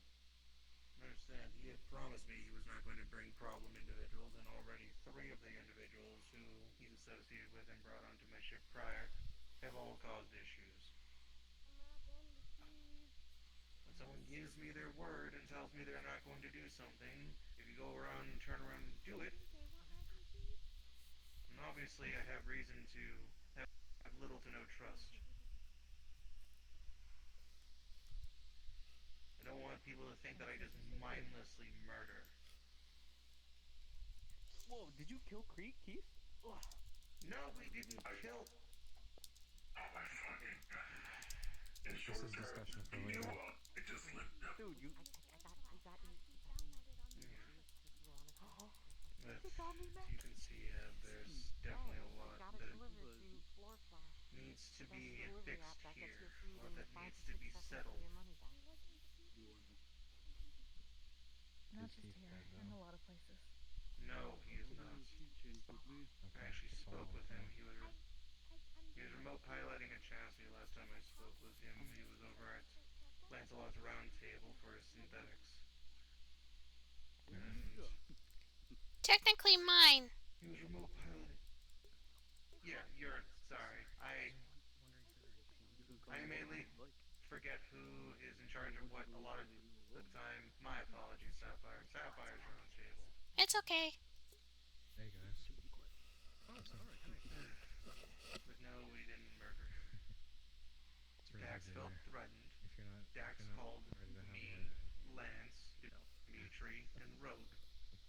Understand, he had promised me he was not going to bring problem individuals, and already 3 of the individuals who he's associated with and brought onto my ship prior have all caused issues. When someone gives me their word and tells me they're not going to do something, if you go around and turn around and do it, and obviously I have reason to have little to no trust. I don't want people to think that I just mindlessly murder. Whoa, did you kill Keith? Ugh. No, we didn't kill. Oh my fucking god. This is discussion for later. It just slipped up. Dude, you. But you can see there's definitely a lot that needs to be fixed here, or that needs to be settled. Not just here, in a lot of places. No, he is not. I actually spoke with him. He was remote piloting a chassis last time I spoke with him. He was over at Lancelot's round table for his synthetics. And Technically mine. he was remote piloting. Yeah, you're sorry. I mainly forget who is in charge of what a lot of the time. My apologies, Sapphire. Sapphire's round table. It's okay. Hey guys. But no, we didn't murder. Dax felt threatened. Dax called me, Lance, Dimitri, and Rogue.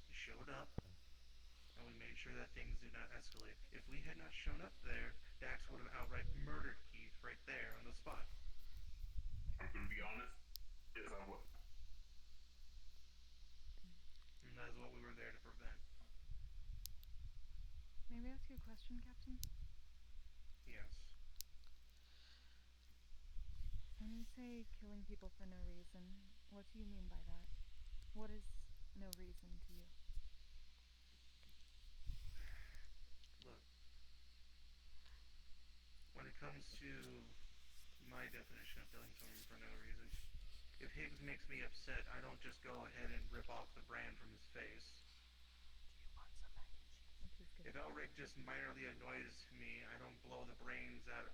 We showed up, and we made sure that things did not escalate. If we had not shown up there, Dax would have outright murdered Keith right there on the spot. I'm gonna be honest, yes I would. And that is what we were there to prevent. May we ask you a question, Captain? Yes. When you say killing people for no reason, what do you mean by that? What is no reason to you? Look, when it comes to my definition of killing someone for no reason, if Higgs makes me upset, I don't just go ahead and rip off the brand from his face. If Elric just minorly annoys me, I don't blow his brains out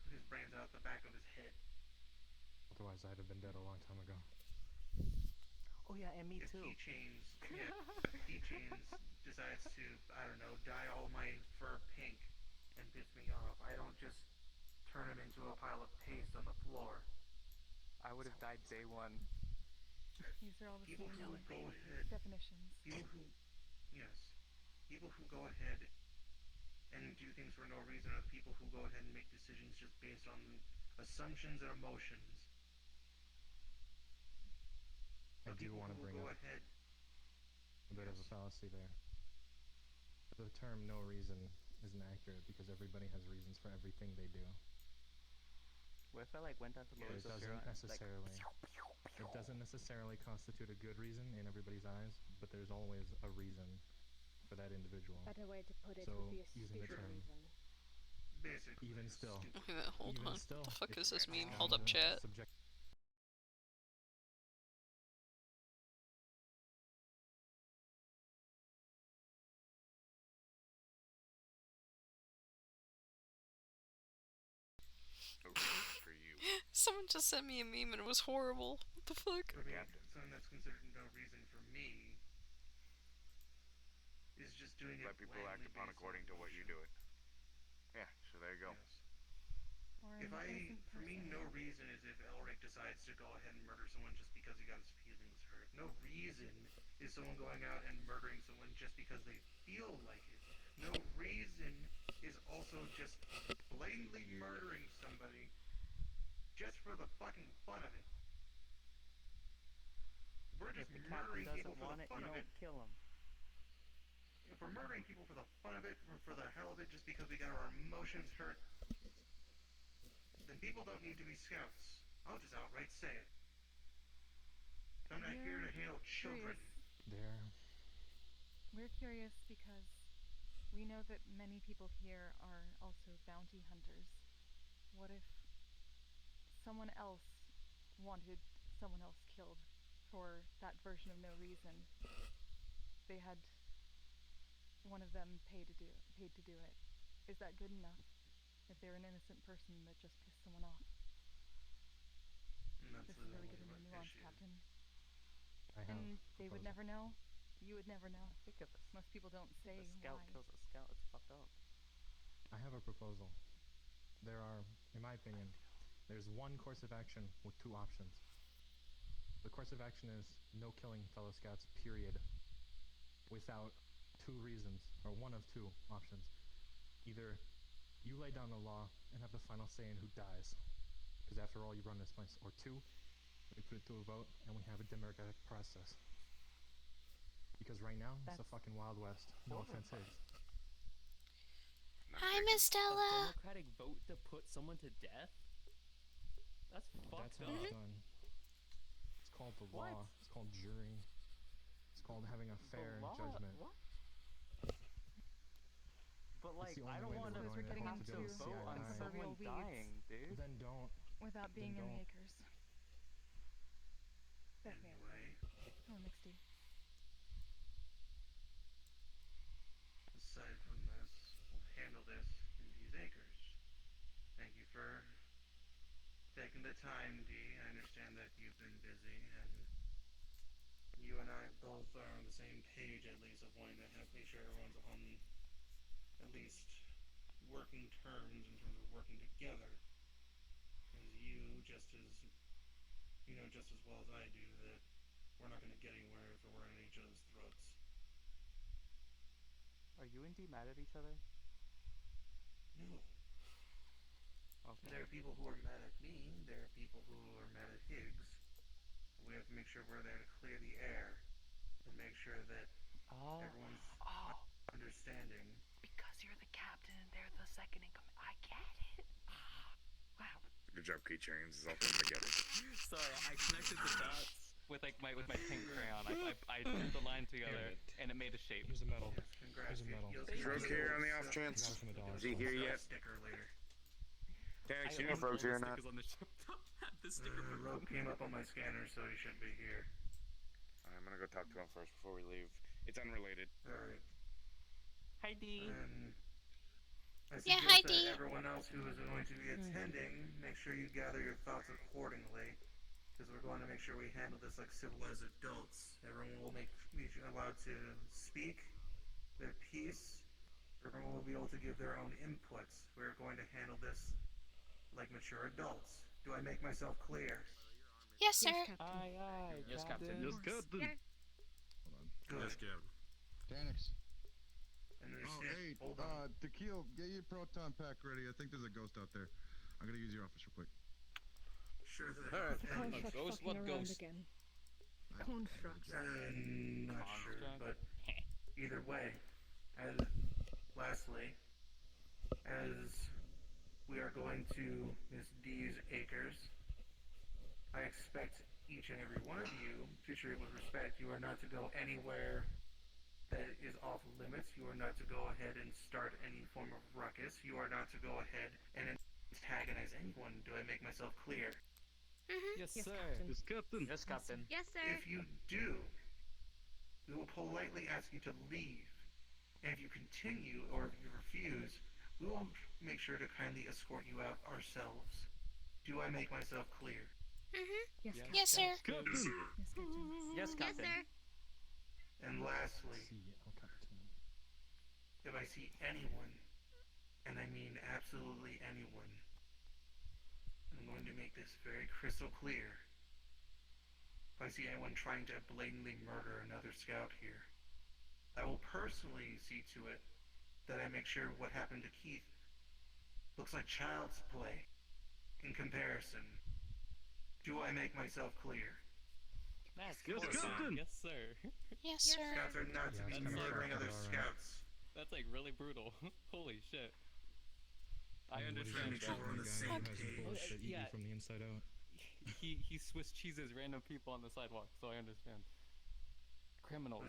the back of his head. Otherwise, I'd have been dead a long time ago. Oh yeah, and me if too. Keychains decides to, I don't know, dye all my fur pink and piss me off, I don't just turn him into a pile of paste on the floor. I would have died day one. These are all the People same who go ahead. definitions. People who go ahead and do things for no reason are the people who go ahead and make decisions just based on assumptions and emotions. I do want to bring up a bit of a fallacy there. The term "no reason" isn't accurate because everybody has reasons for everything they do. What if I went down to Lowe's? It doesn't necessarily constitute a good reason in everybody's eyes, but there's always a reason for that individual. Better way to put it So would be a using the stupid term, reason. Basically, even still. Okay, hold even on. Still, What the fuck is this meme? on Hold up, the chat. For you. Someone just sent me a meme and it was horrible. What the fuck? For me, something that's considered no reason for me is just doing it. Let people act upon according to what you do it. Yeah, so there you go. Yes. For me, no reason is if Elric decides to go ahead and murder someone just because he got his feelings hurt. No reason is someone going out and murdering someone just because they feel like it. No reason is also just blatantly murdering somebody just for the fucking fun of it. We're just murdering people for the fun of it. Kill him. If we're murdering people for the fun of it, for the hell of it, just because we got our emotions hurt, then people don't need to be scouts. I'll just outright say it. I'm not here to handle children. We're curious because we know that many people here are also bounty hunters. What if someone else wanted someone else killed for that version of no reason? They had one of them paid to do it. Is that good enough? If they're an innocent person that just pissed someone off. This is really getting the nuance, Captain. And they would never know. You would never know. Think of this. Most people don't say A scout why. kills a scout. It's fucked up. I have a proposal. There are, in my opinion, there's one course of action with two options. The course of action is no killing fellow scouts, period. Without two reasons, or one of two options. Either you lay down the law and have the final say in who dies, because after all, you run this place. Or two, we put it to a vote and we have a democratic process. Because right now, it's the fucking Wild West. No offense, Higgs. Hi, Miss Stella. A democratic vote to put someone to death? That's fucked That's how it's done. It's called the law. It's called jury. It's called having a fair judgment. What? But like, It's the I only don't way that want we're to going have to to be able to see vote eye on to eye. someone dying, dude. Then don't. Without being in the acres. Anyway. Oh, Mixty. Aside from this, we'll handle this in these acres. Thank you for taking the time, Dee. I understand that you've been busy, and you and I both are on the same page, at least, of wanting to make sure everyone's on at least working terms in terms of working together. Because you just as well as I do that we're not going to get anywhere if we're at each other's throats. Are you and Dee mad at each other? No. Okay. There are people who are mad at me. There are people who are mad at Higgs. We have to make sure we're there to clear the air and make sure that everyone's understanding. Because you're the captain and they're the second in command. I get it. Wow. Good job, Keychains. It's all coming together. Sorry, I connected the dots with my pink crayon. I drew the line together and it made a shape. Here's a medal. Congrats. Here's a medal. Is Rogue here on the off chance? Is he here yet? Sticker later. Dax, you know if Rogue's here or not? Rogue came up on my scanner, so he should be here. I'm gonna go talk to him first before we leave. It's unrelated. Alright. Hi, Dee. I Yeah, suggest hi, that Dee. everyone else who is going to be attending, make sure you gather your thoughts accordingly. Because we're going to make sure we handle this like civilized adults. Everyone will be allowed to speak their piece. Everyone will be able to give their own inputs. We're going to handle this like mature adults. Do I make myself clear? Yes, sir. Aye, aye. Yes, Captain. Yes, Captain. Good. Yes, Captain. I Danix. understand. Hey, Hold on. Tequila, get your proton pack ready. I think there's a ghost out there. I'm gonna use your office real quick. Sure thing. Alright. A ghost? What ghost? Again. Construct. I'm not sure, but either way, lastly, as we are going to Miss D's acres, I expect each and every one of you to treat it with respect. You are not to go anywhere that is off limits. You are not to go ahead and start any form of ruckus. You are not to go ahead and antagonize anyone. Do I make myself clear? Yes, Yes, sir. Captain. Yes, Captain. Yes, Captain. Yes, sir. If you do, we will politely ask you to leave. And if you continue or if you refuse, we will make sure to kindly escort you out ourselves. Do I make myself clear? Yes, Yes, sir. Good. Yes, sir. Yes, Captain. And lastly, if I see anyone, and I mean absolutely anyone, I'm going to make this very crystal clear. If I see anyone trying to blatantly murder another scout here, I will personally see to it that I make sure what happened to Keith looks like child's play in comparison. Do I make myself clear? That's Yes, Captain. Yes, sir. Yes, sir. Scouts are not to be murdering other scouts. That's like really brutal. Holy shit. I What is understand. that That. guy who has a bullet that eat Yeah. you from the inside out? He Swiss cheeses random people on the sidewalk, so I understand. Criminals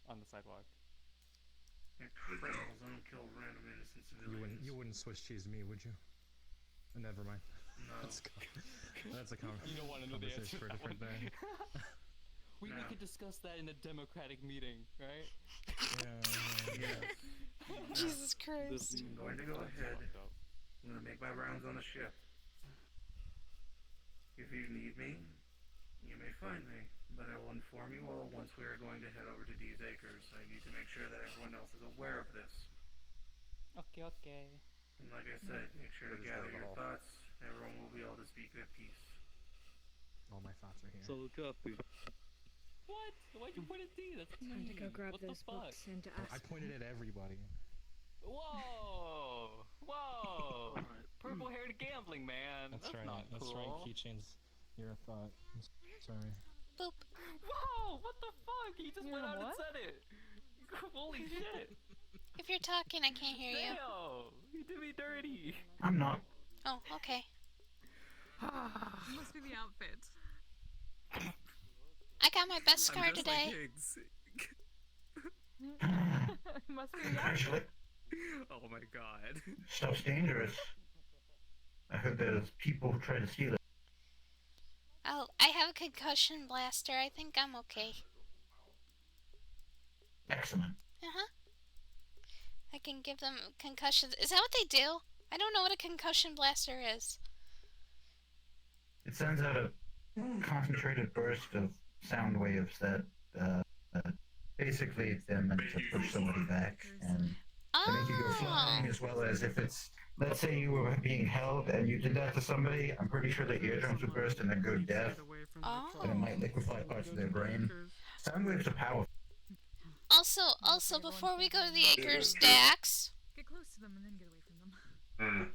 on the sidewalk. Criminals don't kill random innocent civilians. You wouldn't Swiss cheese me, would you? Never mind. No. That's a You don't want to know the answer conversation for a to that different one. day. We could discuss that in a democratic meeting, right? Jesus Christ. I'm going to go ahead. I'm going to make my rounds on the ship. If you need me, you may find me, but I will inform you all once we are going to head over to these acres. I need to make sure that everyone else is aware of this. Okay. And like I said, make sure to gather your thoughts. Everyone will be able to speak their piece. All my thoughts are here. So copy. What? Why'd you point at D? That's Time to go grab what those the fuck? books and to ask. I pointed at everybody. Whoa! Whoa! Purple-haired gambling man. That's right. Not That's cool. right. Keychains. You're a thought. I'm sorry. Boop. Whoa! What the fuck? He just went out and said it. Holy shit! If you're talking, I can't hear you. Damn! You did me dirty. I'm not. Oh, okay. Must be the outfit. I got my best scar today. Must be the outfit. Actually, Oh my god. stuff's dangerous. I heard there's people who try to steal it. Oh, I have a concussion blaster. I think I'm okay. Excellent. Uh-huh. I can give them concussions. Is that what they do? I don't know what a concussion blaster is. It sends out a concentrated burst of sound waves that basically they're meant to push somebody back and they make you go flying, as well as if it's, let's say you were being held and you did that to somebody, I'm pretty sure the eardrums would burst and then go deaf, and it might liquefy parts of their brain. Sound waves are powerful. Also, before we go to the acres, Dax, Get close to them and then get away from them.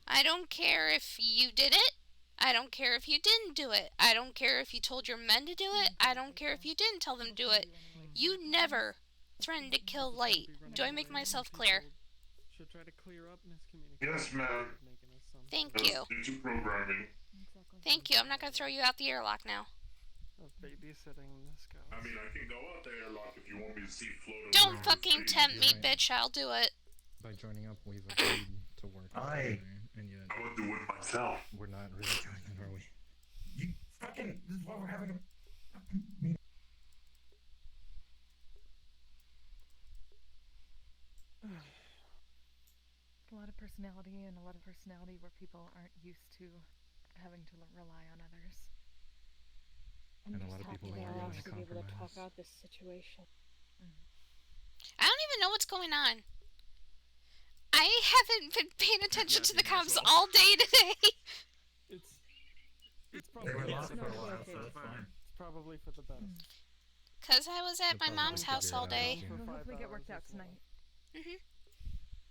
I don't care if you did it. I don't care if you didn't do it. I don't care if you told your men to do it. I don't care if you didn't tell them to do it. You never threatened to kill Light. Do I make myself clear? Should try to clear up miscommunication. Yes, ma'am. Thank That's you. due to programming. Thank you. I'm not gonna throw you out the airlock now. Of babysitting this guy. I mean, I can go out the airlock if you want me to see floating. Don't fucking tempt me, bitch. I'll do it. By joining up, we've agreed to work together, and yet I would do it myself. we're not really doing it, are we? You fucking, this is why we're having a fucking meeting. A lot of personality and a lot of personality where people aren't used to having to rely on others. And a lot of people They are are willing to actually be able to talk compromise. out this situation. I don't even know what's going on. I haven't been paying attention to the comms all day today. It's They probably were for lost the for a best. while, so it's fine. It's probably for the best. Cause I was at my mom's house all day. We'll hopefully get worked out tonight. Mhm.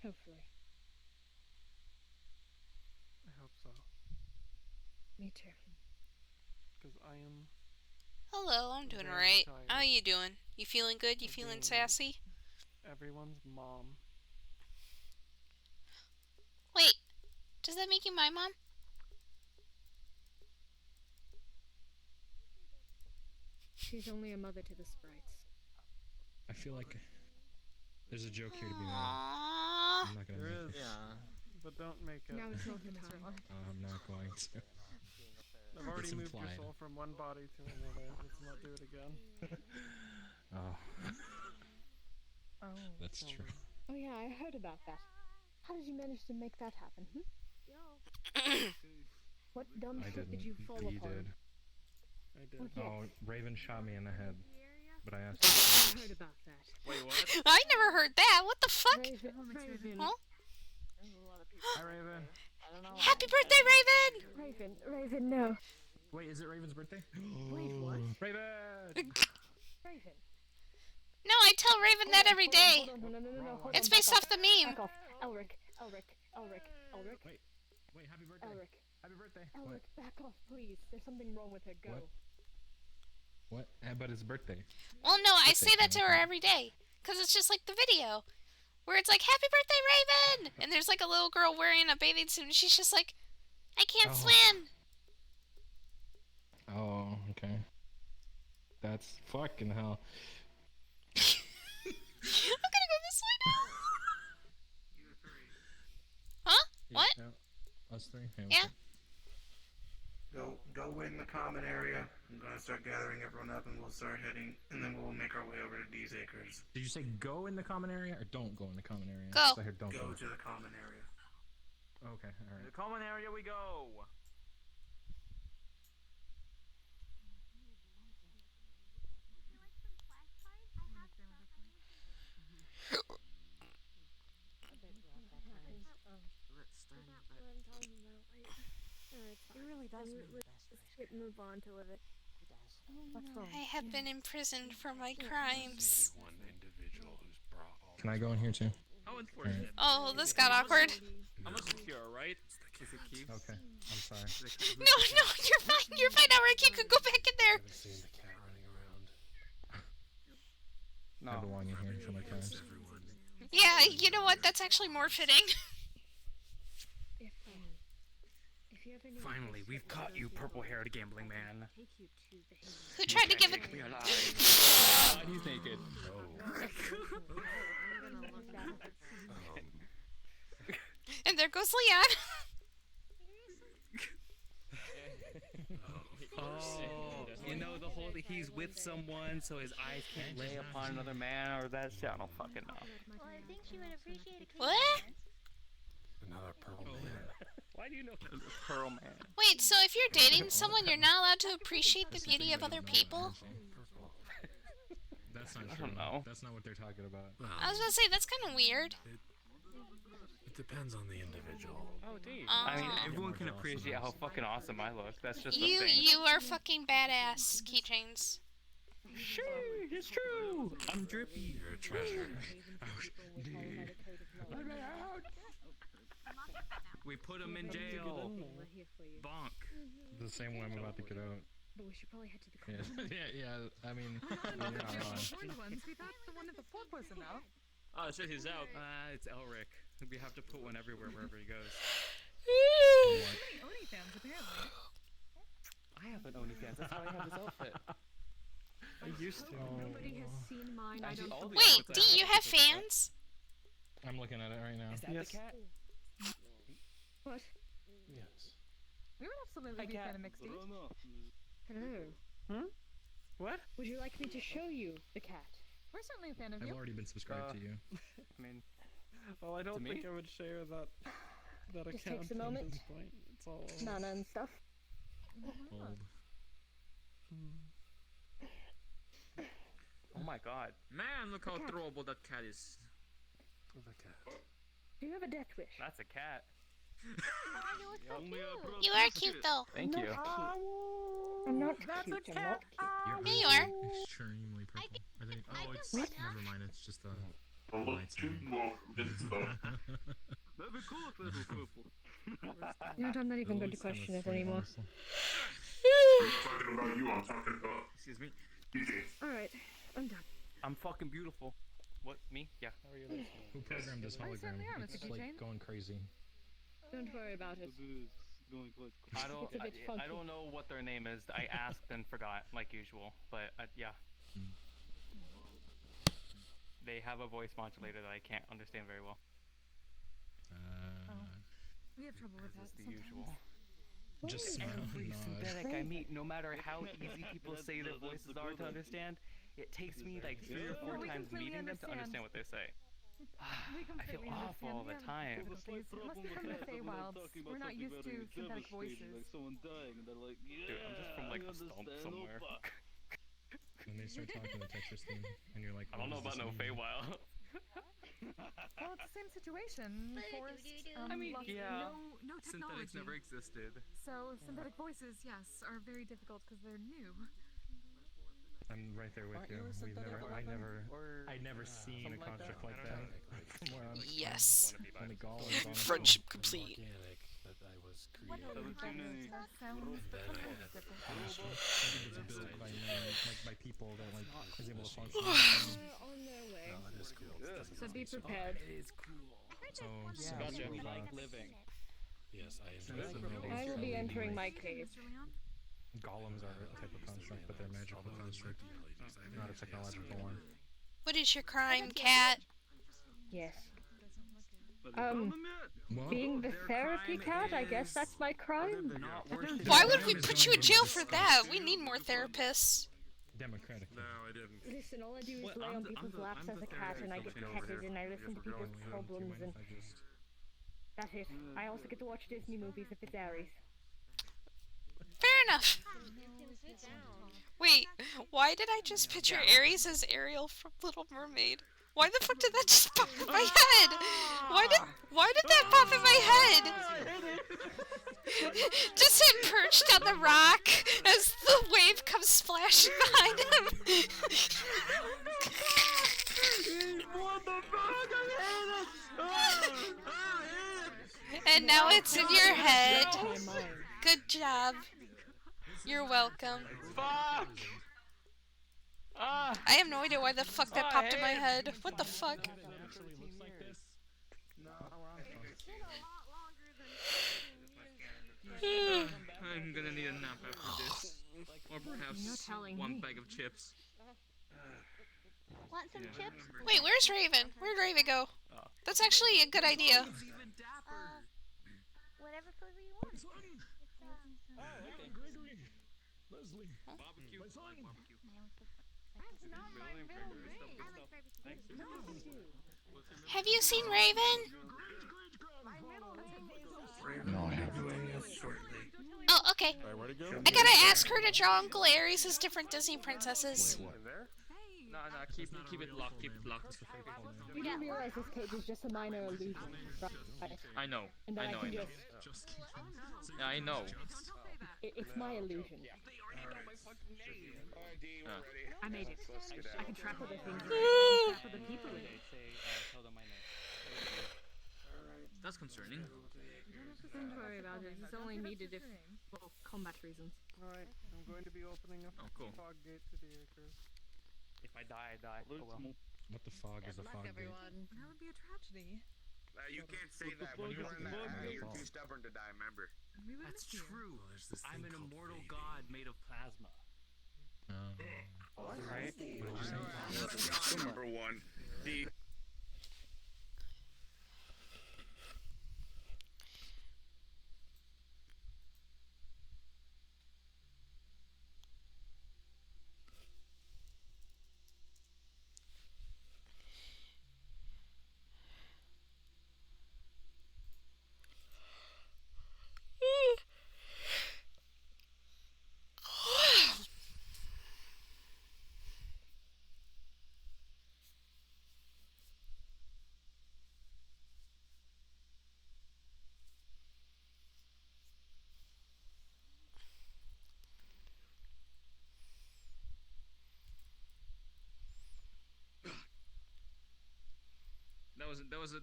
Hopefully. I hope so. Me too. Because I am. Hello, I'm doing Very alright. tired. How you doing? You feeling good? You I'm feeling doing sassy? Everyone's mom. Wait, does that make you my mom? She's only a mother to the sprites. I feel like there's a joke here to be made. Aww. I'm not gonna There make is. it. But don't make it. Now it's not the time. I'm not going to. I've already It's moved your implied. soul from one body to another. Let's not do it again. Oh, Oh. that's true. Oh yeah, I heard about that. How did you manage to make that happen? What dumb I shit didn't. did you fall He upon? did. I did. Oh, yes. Oh, Raven shot me in the head. But I asked I heard about that. Wait, what? I never heard that. What the fuck? Raven. Huh? Hi, Raven. Happy birthday, Raven! Raven, no. Wait, is it Raven's birthday? Wait, what? Raven! Raven. No, I tell Raven that every day. Hold on, It's back based off the meme. Back off. Elric. Wait, happy birthday. Elric. Happy birthday. Elric, back off, please. There's something wrong with her. Go. What? But it's birthday. Well, no, I Birthday say that to her celebrate. every day. Because it's just like the video. Where it's like, happy birthday, Raven! And there's like a little girl wearing a bathing suit and she's just like, I can't swim! Oh, okay. That's fucking hell. I'm gonna go this way now! Huh? What? Yeah. Us three? Hey, Yeah? Go in the common area. I'm gonna start gathering everyone up and we'll start heading, and then we'll make our way over to these acres. Did you say go in the common area or don't go in the common area? Go. I heard don't Go to the common area. Okay, alright. The common area we go. It really does mean the best move on to live it. What's wrong? I have been imprisoned for my crimes. One individual who's brought all. Can I go in here too? How unfortunate. Oh, this got awkward. I'm a secure, right? Is it keeps? Okay, I'm sorry. No, you're fine. You're fine, Elric. You could go back in there. Seeing the cat running around. I belong in here for my crimes. Yeah, you know what? That's actually more fitting. If you ever need Finally, we've caught you, purple-haired gambling man. Who tried to give it? We are live. God, he's naked. And there goes Leon. Oh, you know the whole he's with someone, so his eyes can't lay upon another man, or that shit. I don't fucking know. Well, I think she would appreciate a What? Another pearl man. Why do you know Pearl Man? Wait, so if you're dating someone, you're not allowed to appreciate the beauty of other people? That's not I true. don't know. That's not what they're talking about. I was gonna say, that's kind of weird. It depends on the individual. Oh, dude. I mean, everyone can appreciate how fucking awesome I look. That's just the thing. You are fucking badass, keychains. Sure, it's true. I'm drippy. You're a treasure. We put him in jail. Bonk. The same way I'm about to get out. But we should probably head to the Yeah, common. yeah. I mean, you're not wrong. Ones. We thought the one at the port was enough. Oh, shit, he's out. It's Elric. We have to put one everywhere wherever he goes. OnlyFans, apparently. I have an OnlyFans. That's how I have this outfit. I used to. Nobody has seen mine. I don't. Wait, D, you have fans? I'm looking at it right now. Is that the cat? What? Yes. We would absolutely be a fan of mixed age. Hello. What? Would you like me to show you the cat? We're certainly a fan of I've you. already been subscribed to you. I mean, well, I don't To think me? I would share that Just account takes a at moment. this point. It's all. Nana and stuff. Old. Oh my god. Man, look how cat. throwable that cat is. The cat. Do you have a death wish? That's a cat. You are cute, though. Thank you. I'm not That's cute. a I'm not cat. Yeah, you are. Extremely purple. I think. Oh, it's. Never mind. It's just a. Don't look too convinced though. That'd be cool if it was purple. You know what, I'm not even going to question it anymore. I'm talking about you. I'm talking about. Excuse me. DJ. Alright, I'm done. I'm fucking beautiful. What, me? Yeah. How are you? Who programmed this hologram? certainly are, Mr. It's Keychain. like going crazy. Don't worry about it. I don't. It's a bit funky. I don't know what their name is. I asked and forgot, like usual. But yeah. They have a voice modulator that I can't understand very well. We have trouble with that. This is the sometimes. usual. Just smile and Every nod. synthetic I meet, no matter how easy people say their voices are to understand, it takes me like 3 or 4 we times completely meeting them to understand. understand what they say. We I feel completely awful all the understand. time. Difficulties. It must be from the Feywilds. We're not used to synthetic voices. Like someone dying, and they're like, yeah, dude, I'm just from like a stump somewhere. When they start talking the Tetris theme, and you're like, I don't know about no Feywild. Well, it's the same situation. Forest, I mean, yeah, no technology. synthetics never existed. So synthetic voices, yes, are very difficult because they're new. I'm right there with Aren't you. you a synthetic I never seen a construct like that. From where I'm Yes. only Gollum. Friendship complete. That I was What created. sounds It's built by people that like is able to function. On their way. No, it is cool. So be prepared. It's cool. So, Gotcha. we Like living. Yes, I enjoy I will be entering my cave. Golems are a type of construct, but they're magical construct, not a technological one. What is your crime, cat? Yes. What? Being the therapy cat, I guess that's my crime. Why would we put you in jail for that? We need more therapists. Democratic. No, I didn't. Listen, all I do is lay on people's laps as a cat, and I get petted, and I listen to people's problems, and that's it. I also get to watch Disney movies if it's Aries. Fair enough. Wait, why did I just picture Aries as Ariel from Little Mermaid? Why the fuck did that just pop in my head? Why did that pop in my head? Just him perched on the rock as the wave comes splashing behind him. What the fuck? And now it's in your head. Good job. You're welcome. Fuck! I have no idea why the fuck that popped in my head. What the fuck? I'm gonna need a nap after this. Or perhaps one bag of chips. Want some chips? Wait, where's Raven? Where'd Raven go? That's actually a good idea. Whatever flavor you want. Leslie. Barbecue. My son. Have you seen Raven? No, I haven't. Oh, okay. Where'd it go? I gotta ask her to draw Uncle Aries as different Disney princesses. No, keep it locked, keep it locked. You do realize this cage is just a minor illusion, right? I know, And that I know. Yeah, I know. It's my illusion. I made it. I can trap other things. Say, Trap other people in it. tell them my name. That's concerning. Don't worry about it. It's only needed if, well, combat reasons. Alright, I'm going to be opening up Oh, cool. the fog gate to the acres. If I die, I die. Oh well. What the fog is a fog gate? That would be a tragedy. You can't say that. When you run that high, you're too stubborn to die, remember? We would That's miss you. true. This I'm thing an called immortal fading. god made of plasma. Right? What did you say? Number one. The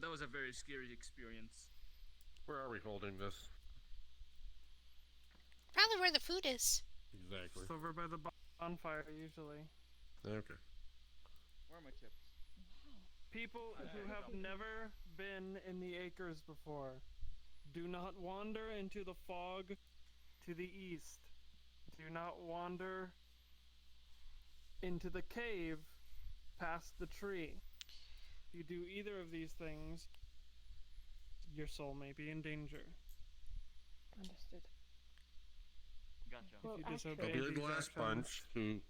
That was a very scary experience. Where are we holding this? Probably where the food is. Exactly. It's over by the bonfire, usually. Okay. Where are my chips? People who have never been in the acres before, do not wander into the fog to the east. Do not wander into the cave past the tree. If you do either of these things, your soul may be in danger. Understood. Gotcha. Well, If you actually, disobey There'll be a these glass actions, bunch who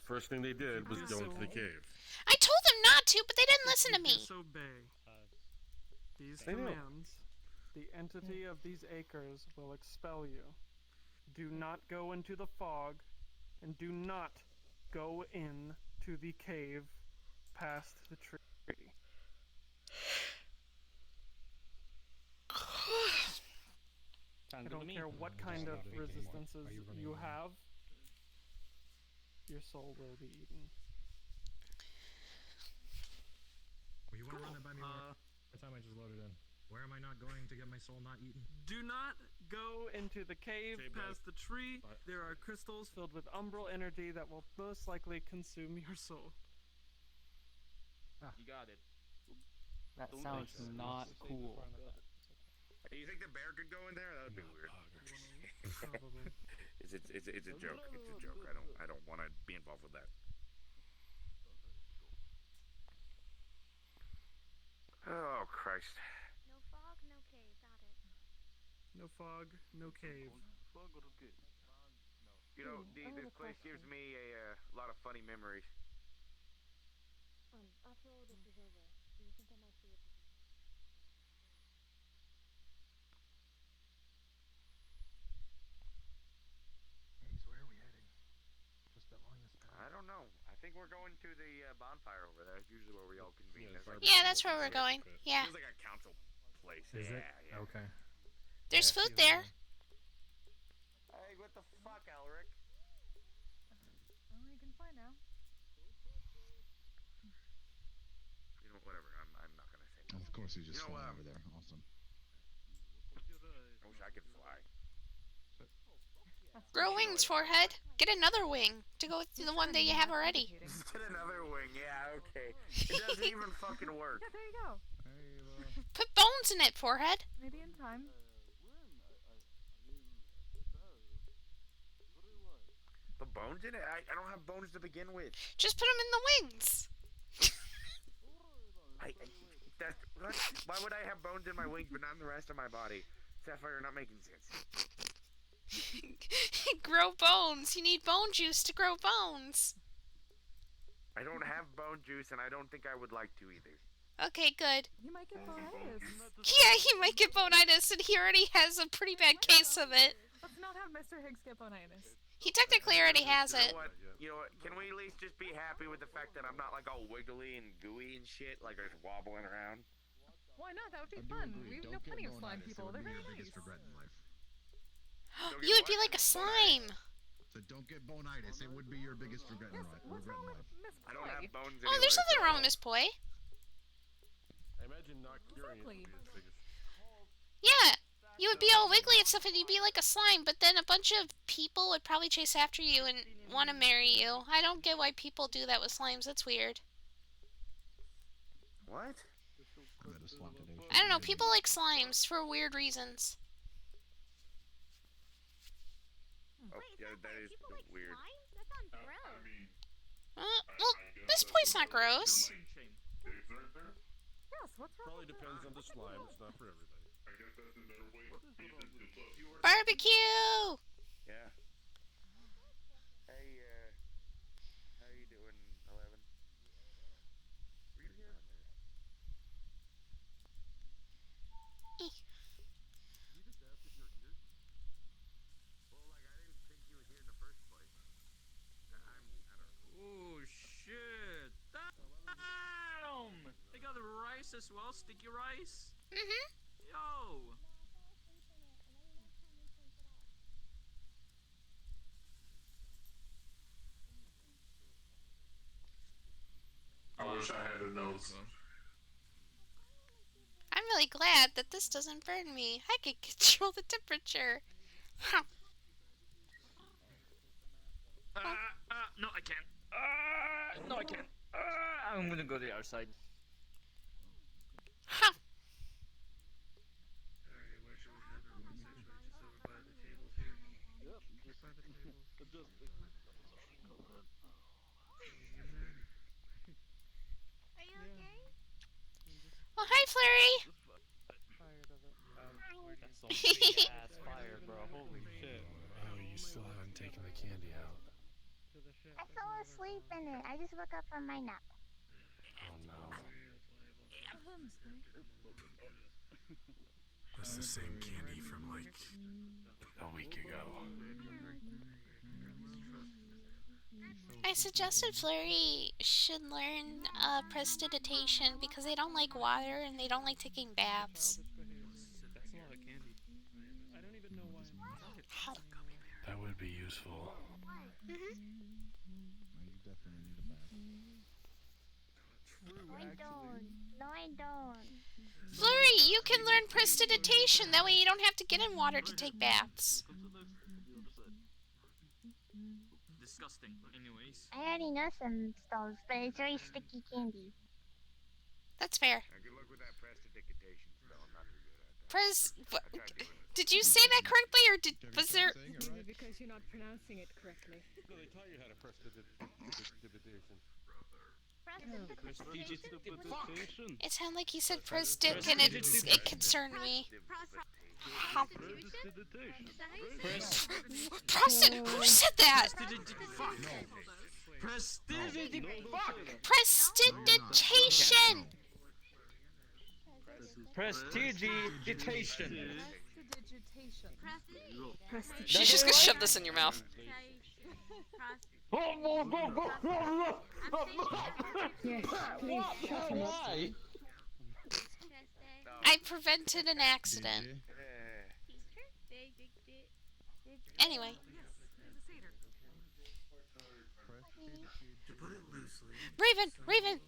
First thing they did was go into the cave. I told them not to, but they didn't listen to me. Disobey these They knew. commands, the entity of these acres will expel you. Do not go into the fog, and do not go in to the cave past the tree. I don't care what kind of resistances you have, your soul will be eaten. Well, you want to run that by me one more time? I just loaded in. Where am I not going to get my soul not eaten? Do not go into the cave past the tree. There are crystals filled with umbral energy that will most likely consume your soul. You got it. That sounds not cool. Hey, you think the bear could go in there? That would be weird. it's a joke. It's a joke. I don't want to be involved with that. Oh Christ. No fog, no cave. Got it. No fog, no cave. You know, this place gives me a lot of funny memories. After all this is over, do you think I might be able to... Where are we heading? Just along this path. I don't know. I think we're going to the bonfire over there. It's usually where we all convene. Yeah, that's where we're going. Yeah. Feels like a council place. Is it? Yeah. Okay. There's food there. Hey, what the fuck, Alric? Oh, you can fly now. You know, whatever. I'm not gonna say. Of course, he's just You know, flying over there. Awesome. I wish I could fly. Grow wings, forehead. Get another wing to go with the one that you have already. Get another wing. Yeah, okay. It doesn't even fucking work. Yeah, there you go. Put bones in it, forehead. Maybe in time. The bones in it? I don't have bones to begin with. Just put them in the wings. What? Why would I have bones in my wings but not in the rest of my body? Sapphire, not making sense. Grow bones. You need bone juice to grow bones. I don't have bone juice, and I don't think I would like to either. Okay, good. You might get bonitis. Yeah, he might get bonitis, and he already has a pretty bad case of it. Let's not have Mr. Higgs get bonitis. He technically already has it. You know what? Can we at least just be happy with the fact that I'm not like all wiggly and gooey and shit, like just wobbling around? Why not? That would be fun. We know plenty of slime people. They're very nice. Regret in life. You would be like a slime. So don't get bonitis. It would be your biggest regret in life. What's wrong with Miss I don't have bones Oh, there's nothing wrong with Miss Poi. I imagine not curing it would be his biggest. Yeah, you would be all wiggly and stuff, and you'd be like a slime. But then a bunch of people would probably chase after you and want to marry you. I don't get why people do that with slimes. That's weird. What? I don't know. People like slimes for weird reasons. Oh, yeah, that is weird. That sounds gross. Well, this point's not gross. Yes, what's wrong? Probably depends on the slime. It's not for everybody. Barbecue! Yeah. Hey, how you doing, 11? Were you here? You just asked if you're here? Well, like, I didn't think you were here in the first place. I don't know. Oh shit! Damn! They got the rice as well, sticky rice. Yo! I wish I had a nose. I'm really glad that this doesn't burn me. I can control the temperature. No, I can't. No, I can't. I'm gonna go to the other side. Alright, where should we have our conversation? Just over by the tables here? Yep, Just by the tables. Are you okay? Well, hi, Flurry. Tired of it. That's some big ass fire, bro. Holy shit. Oh, you still haven't taken the candy out. To the I fell asleep in it. I just woke up from my nap. Oh no. That's the same candy from like a week ago. I suggested Flurry should learn prestidigitation because they don't like water and they don't like taking baths. That's a lot of candy. I don't even know why I'm That would be useful. You definitely need a bath. No, I don't. Flurry, you can learn prestidigitation. That way you don't have to get in water to take baths. Disgusting. Anyways. I already know some spells, but it's very sticky candy. That's fair. Good luck with that prestidigitation spell. I'm not too good at that. Did you say that correctly, or was there? Maybe because you're not pronouncing it correctly. No, they taught you how to prestidigitation. Prestidigitation. It sounded like he said prestic, and it concerned me. Who said that? Prestidigitation. Prestidigitation. She's just gonna shove this in your mouth. Why? I prevented an accident. Anyway.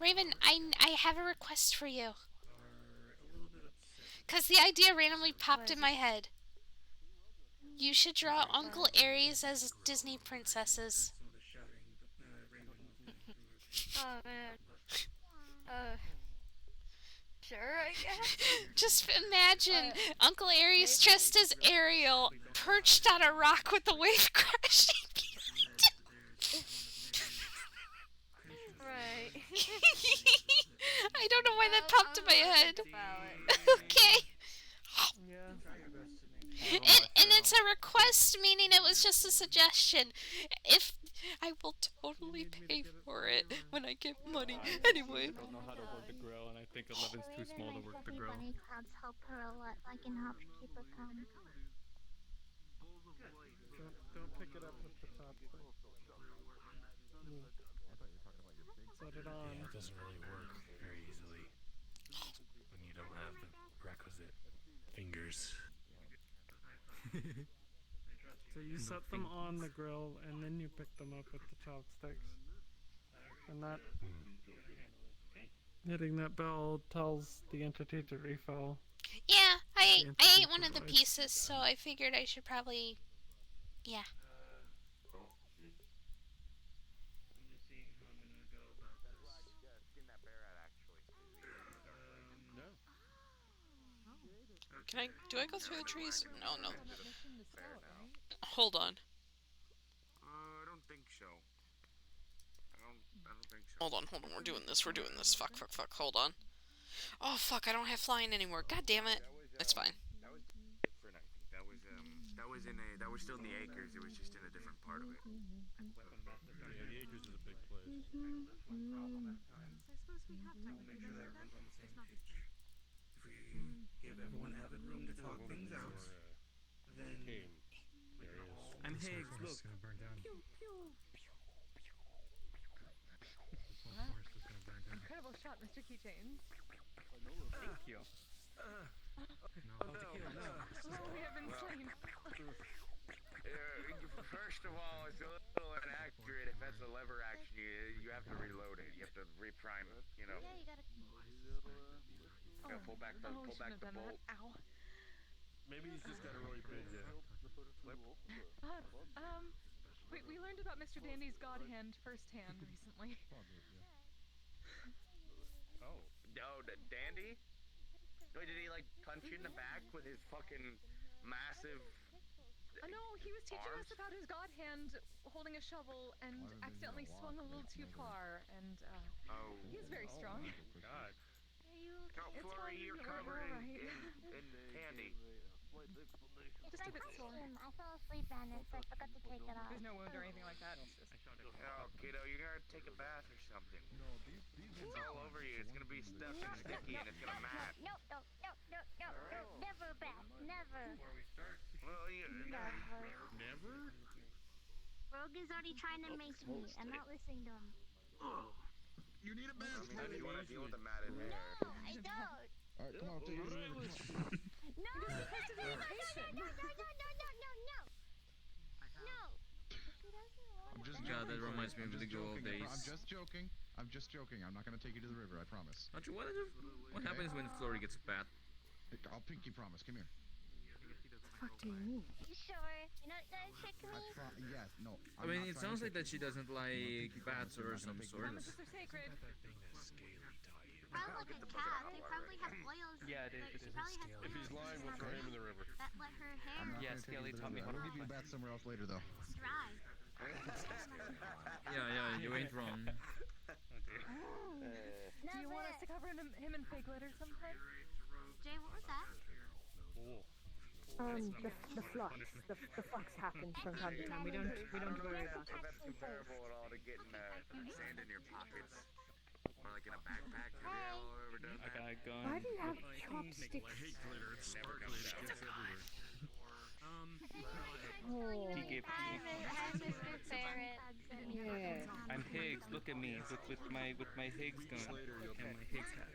Raven, I have a request for you. Because the idea randomly popped in my head. You should draw Uncle Aries as Disney princesses. Oh man. Sure, I guess. Just imagine Uncle Aries dressed as Ariel, perched on a rock with the wave crashing. Right. I don't know why that popped in my head. Okay. And it's a request, meaning it was just a suggestion. If I will totally pay for it when I get money. Anyway. I don't know how to work the grill, and I think 11's too small to work the grill. Bunny clouds help her a lot. I can help keep her calm. Don't pick it up at the top. Set it on. Yeah, it doesn't really work very easily when you don't have the requisite fingers. So you set them on the grill and then you pick them up with the chopsticks. And that hitting that bell tells the entity to refill. Yeah, I ate one of the pieces, so I figured I should probably, yeah. Do I go through the trees? No. Hold on. I don't think so. I don't think so. Hold on. We're doing this. Fuck. Hold on. Oh, fuck, I don't have flying anymore. God damn it. It's fine. That was different, I think. That was still in the acres. It was just in a different part of it. Yeah, the acres is a big place. I suppose we have to make sure that runs on the same page. If we give everyone avid room to talk things out, then... And hey, look. It's gonna burn down. Incredible shot, Mr. Keychains. Thank you. We have been slain. First of all, it's a little inaccurate. If that's a lever action, you have to reload it. You have to reprime it. You know. Yeah, you gotta. Pull back the bolt. Ow. Maybe he's just got a really big flip. We learned about Mr. Dandy's God Hand firsthand recently. Oh, Dandy? Wait, did he like punch you in the back with his fucking massive? No, he was teaching us about his God Hand holding a shovel and accidentally swung a little too far, and he's very strong. God. It's Flurry, fine, you're we're covered alright. in candy. Just a bit sore. I fell asleep and I forgot to take it off. There's no wound or anything like that. It's just. Oh, kiddo, you're gonna take a bath or something. No, these it's all over you. It's gonna be stuck and sticky and it's gonna mat. No, never bath, never. Well, you Never. Rogue is already trying to make me. I'm not listening to him. You need a I bath. mean, if you want to deal with the matted hair. No, I don't. Alright, come on, take it. No, God, that reminds me of the good old days. I'm just joking. I'm just joking. I'm not gonna take you to the river. I promise. Aren't you, what happens when Flurry gets fat? I'll pinky promise. Come here. What do you mean? You sure? You're not gonna trick me? Yes. No. I mean, it sounds like that she doesn't like bats or some sort. Promises are sacred. Probably like a cat. They probably have oils. Yeah, it is. She probably has If he's lying, we'll throw him in the river. that let her hair Yeah, Scaly taught me how to I'll give you a bath somewhere else later, though. dry. Yeah, you ain't wrong. Do you want us to cover him in fake glitter sometime? Jay, what was that? The flux. The flux happens from time to time. We don't worry about it. That's comparable at all to getting sand in your pockets. Or like in a backpack. Have you all ever done that? I got a gun. Why do you have chopsticks? I hate glitter. It's sparkly. It gets everywhere. He gave it to me. Yeah. I'm Higgs. Look at me with my Higgs gun and my Higgs hat.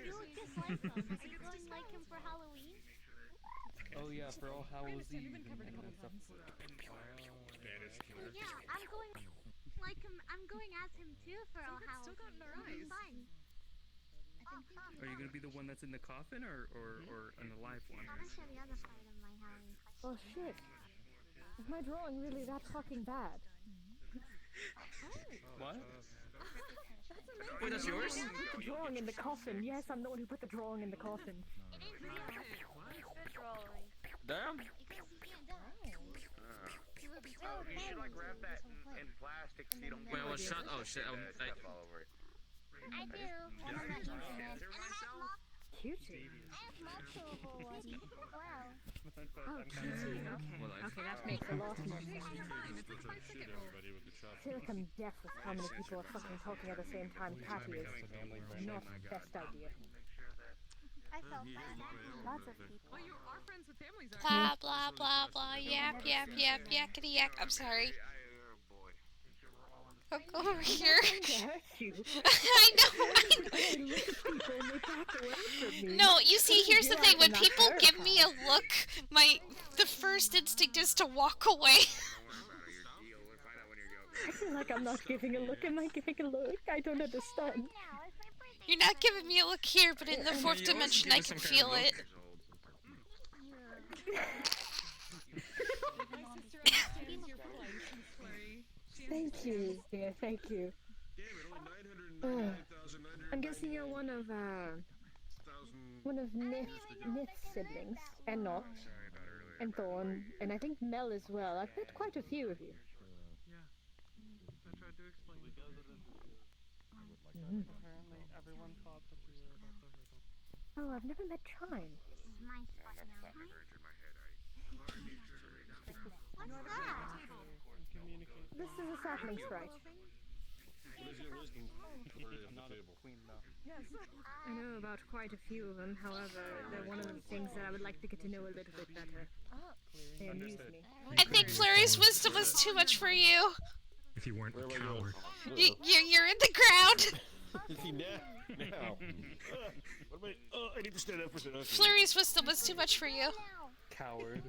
You look just like him. Are you going like him for Halloween? Oh yeah, for All Hallows Eve and stuff. Yeah, I'm going like him. I'm going as him too for All Hallows. Still got in our It'll be eyes. fun. Are you gonna be the one that's in the coffin or an alive one? I'm gonna show the other side of my Halloween costume. Oh shit. Is my drawing really that fucking bad? What? Wait, that's yours? The drawing in the coffin. Yes, I'm the one who put the drawing in the coffin. It is real. Good drawing. Damn. Because you can't die. Oh, you should like wrap that in plastic so you don't get Wait, well, shut. Oh shit. stuff all over it. I do, and I'm not using it. And I have Cutie. multiple ones. Wow. Oh, cutie. Okay, that makes a lot more sense. I feel like I'm deaf with how many people are fucking talking at the same time. Patty is not the best idea. I felt bad. Lots of people. Well, you are friends with families, aren't Blah blah blah blah. Yap yap yap yakety yak. I'm sorry. Look over here. I know. No, you see, here's the thing. When people give me a look, the first instinct is to walk away. I feel like I'm not giving a look. Am I giving a look? I don't understand. You're not giving me a look here, but in the fourth dimension, I can feel it. Thank you, dear. Thank you. I'm guessing you're one of Nith's siblings, and Notch, and Thorn, and I think Mel as well. I've met quite a few of you. Yeah. I tried to explain it. Apparently, everyone thought that we were about the riddle. Oh, I've never met Chime. This is my spot now. What's that? This is a sapling sprite. What is your wisdom for the table? Yes. I know about quite a few of them. However, they're one of the things that I would like to get to know a little bit better. They amuse me. I think Flurry's wisdom was too much for you. If you weren't a coward. You're in the ground. Is he now? What am I need to stand up for a second. Flurry's wisdom was too much for you. Coward.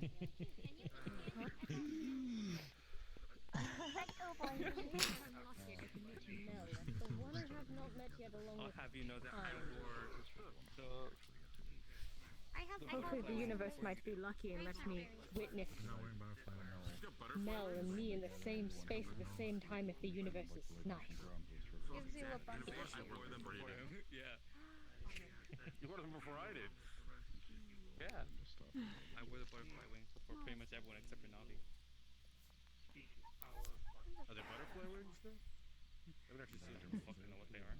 I'll have you know that Hopefully the universe might be lucky and let me witness Mel and me in the same space at the same time if the universe is nice. Gives you a bunch of Yeah. You wore them before I did. Yeah. I wore the butterfly wings before pretty much everyone except for Navi. Are they butterfly wings though? I haven't actually seen them. Fucking know what they are.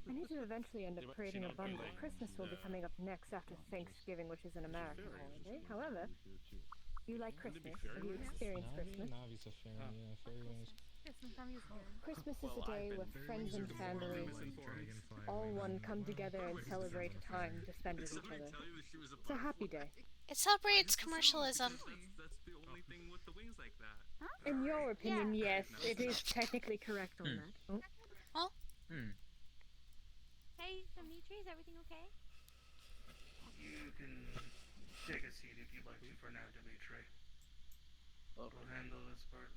I need to eventually end up creating a bundle, Christmas will be coming up next after Thanksgiving, which is an American holiday. However, you like Christmas? Have you experienced Christmas? Christmas is a day where friends and family, all one, come together and celebrate a time to spend with each other. It's a happy day. It celebrates commercialism. That's the only thing with the wings like that. In your opinion, yes, it is technically correct on that. Oh. Well. Hey, Dimitri, is everything okay? You can take a seat if you'd like to for now, Dimitri. We'll handle this part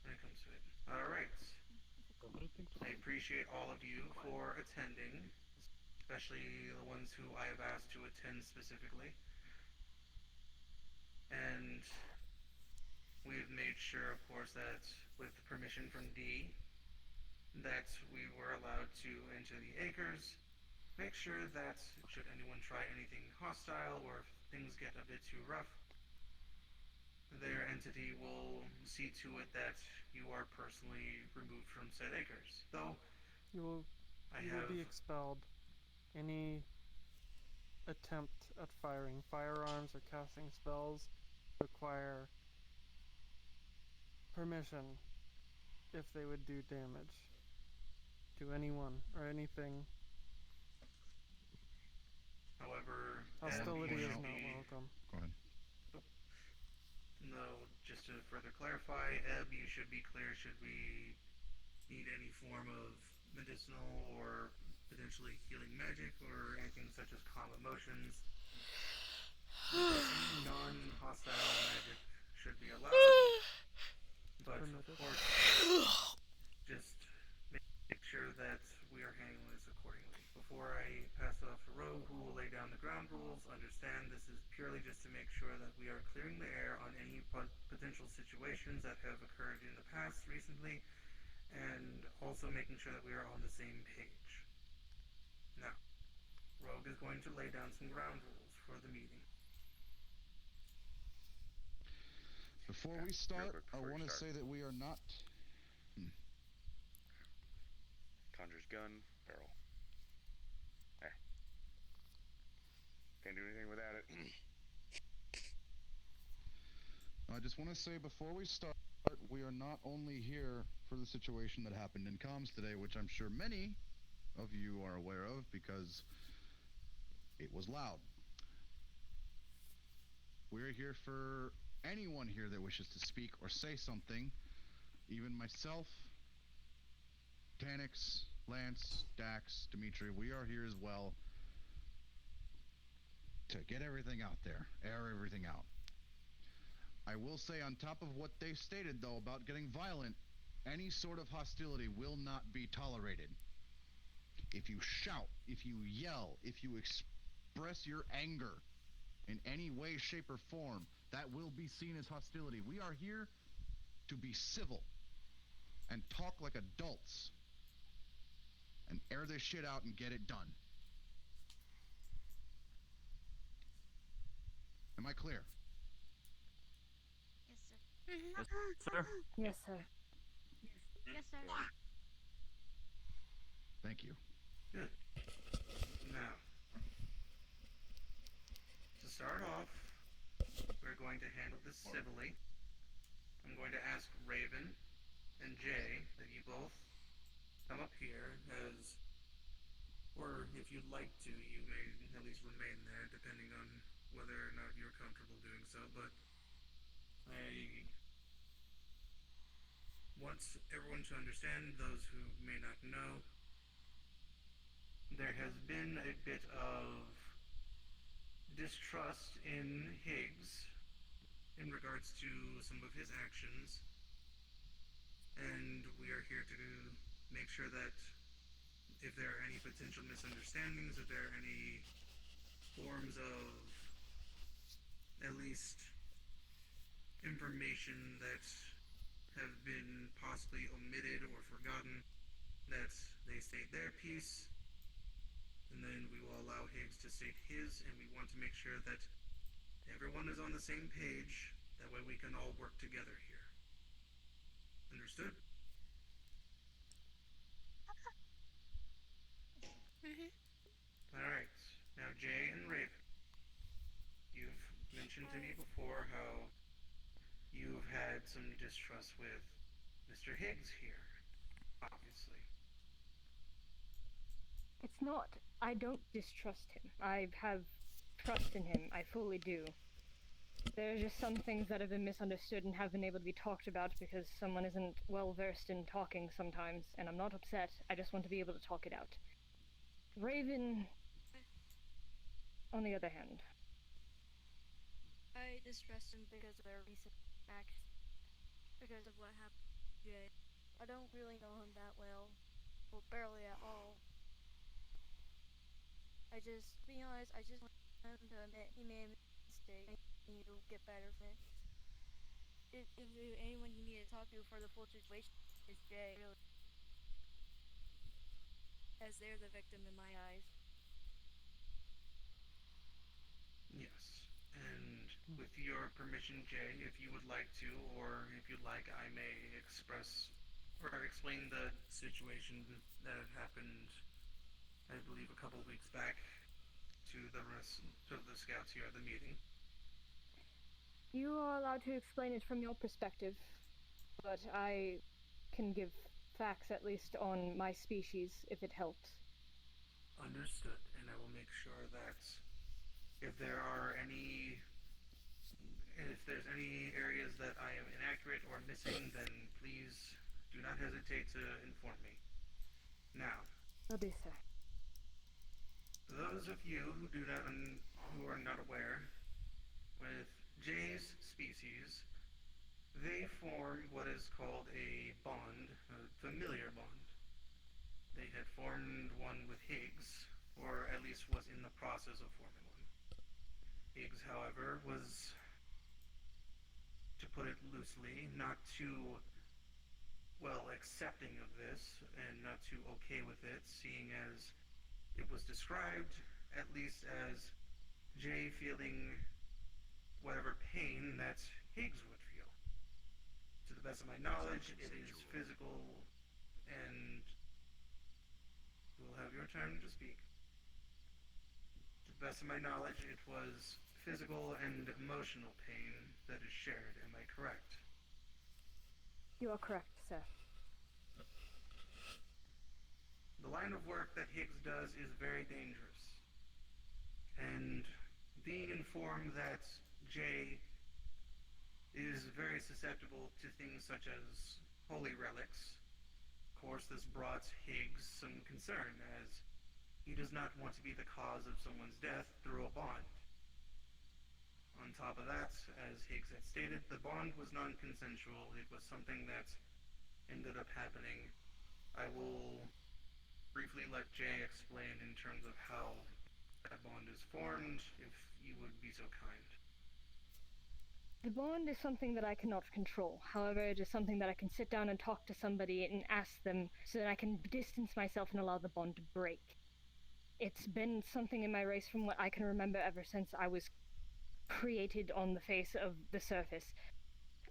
when it comes to it. Alright. I appreciate all of you for attending, especially the ones who I have asked to attend specifically. And we've made sure, of course, that with the permission from D, that we were allowed to enter the acres. Make sure that should anyone try anything hostile or if things get a bit too rough, their entity will see to it that you are personally removed from said acres. Though You will be expelled. Any attempt at firing firearms or casting spells require permission if they would do damage to anyone or anything. However, hostility is should not be... welcome. Go ahead. No, just to further clarify, Eb, you should be clear should we need any form of medicinal or potentially healing magic or anything such as calm emotions. Any non-hostile magic should be allowed, but of course, just make sure that we are handling this accordingly. Before I pass it off to Rogue, who will lay down the ground rules, understand this is purely just to make sure that we are clearing the air on any potential situations that have occurred in the past recently, and also making sure that we are on the same page. Now, Rogue is going to lay down some ground rules for the meeting. Before we start, I want to say that we are not... Conjures gun, barrel. There. Can't do anything without it. I just want to say before we start, we are not only here for the situation that happened in comms today, which I'm sure many of you are aware of because it was loud. We're here for anyone here that wishes to speak or say something, even myself, Tanix, Lance, Dax, Dimitri, we are here as well to get everything out there, air everything out. I will say on top of what they stated though about getting violent, any sort of hostility will not be tolerated. If you shout, if you yell, if you express your anger in any way, shape, or form, that will be seen as hostility. We are here to be civil and talk like adults and air this shit out and get it done. Am I clear? Yes, sir. Yes, sir. Yes, sir. Thank you. Good. Now, to start off, we're going to handle this civilly. I'm going to ask Raven and Jay that you both come up here or if you'd like to, you may at least remain there, depending on whether or not you're comfortable doing so, but I want everyone to understand, those who may not know, there has been a bit of distrust in Higgs in regards to some of his actions, and we are here to make sure that if there are any potential misunderstandings, if there are any forms of at least information that have been possibly omitted or forgotten, that they state their piece, and then we will allow Higgs to state his, and we want to make sure that everyone is on the same page, that way we can all work together here. Understood? before how you've had some distrust with Mr. Higgs here, obviously. It's not. I don't distrust him. I have trust in him. I fully do. There are just some things that have been misunderstood and haven't been able to be talked about because someone isn't well versed in talking sometimes, and I'm not upset. I just want to be able to talk it out. Raven, on the other hand. I distrust him because of their recent acts. Because of what happened to Jay. I don't really know him that well. Well, barely at all. To be honest, I just want him to admit he made a mistake and he need to get better from it. If anyone you need to talk to for the full situation is Jay, really. As they're the victim in my eyes. Yes, and with your permission, Jay, if you would like to, or if you'd like, I may explain the situation that had happened, I believe, a couple weeks back to the rest of the scouts here at the meeting. You are allowed to explain it from your perspective, but I can give facts at least on my species if it helps. Understood, and I will make sure that if there's any areas that I am inaccurate or missing, then please do not hesitate to inform me. Now, Will do, sir. for those of you who are not aware, with Jay's species, they form what is called a bond, a familiar bond. They had formed one with Higgs, or at least was in the process of forming one. Higgs, however, was, to put it loosely, not too accepting of this, and not too okay with it, seeing as it was described, at least as Jay feeling whatever pain that Higgs would feel. To the best of my knowledge, it is physical, and you'll have your turn to speak. To the best of my knowledge, it was physical and emotional pain that is shared. Am I correct? You are correct, sir. The line of work that Higgs does is very dangerous. And being informed that Jay is very susceptible to things such as holy relics, of course this brought Higgs some concern, as he does not want to be the cause of someone's death through a bond. On top of that, as Higgs had stated, the bond was non-consensual. It was something that ended up happening. I will briefly let Jay explain in terms of how that bond is formed, if you would be so kind. The bond is something that I cannot control. However, it is something that I can sit down and talk to somebody and ask them so that I can distance myself and allow the bond to break. It's been something in my race from what I can remember ever since I was created on the face of the surface.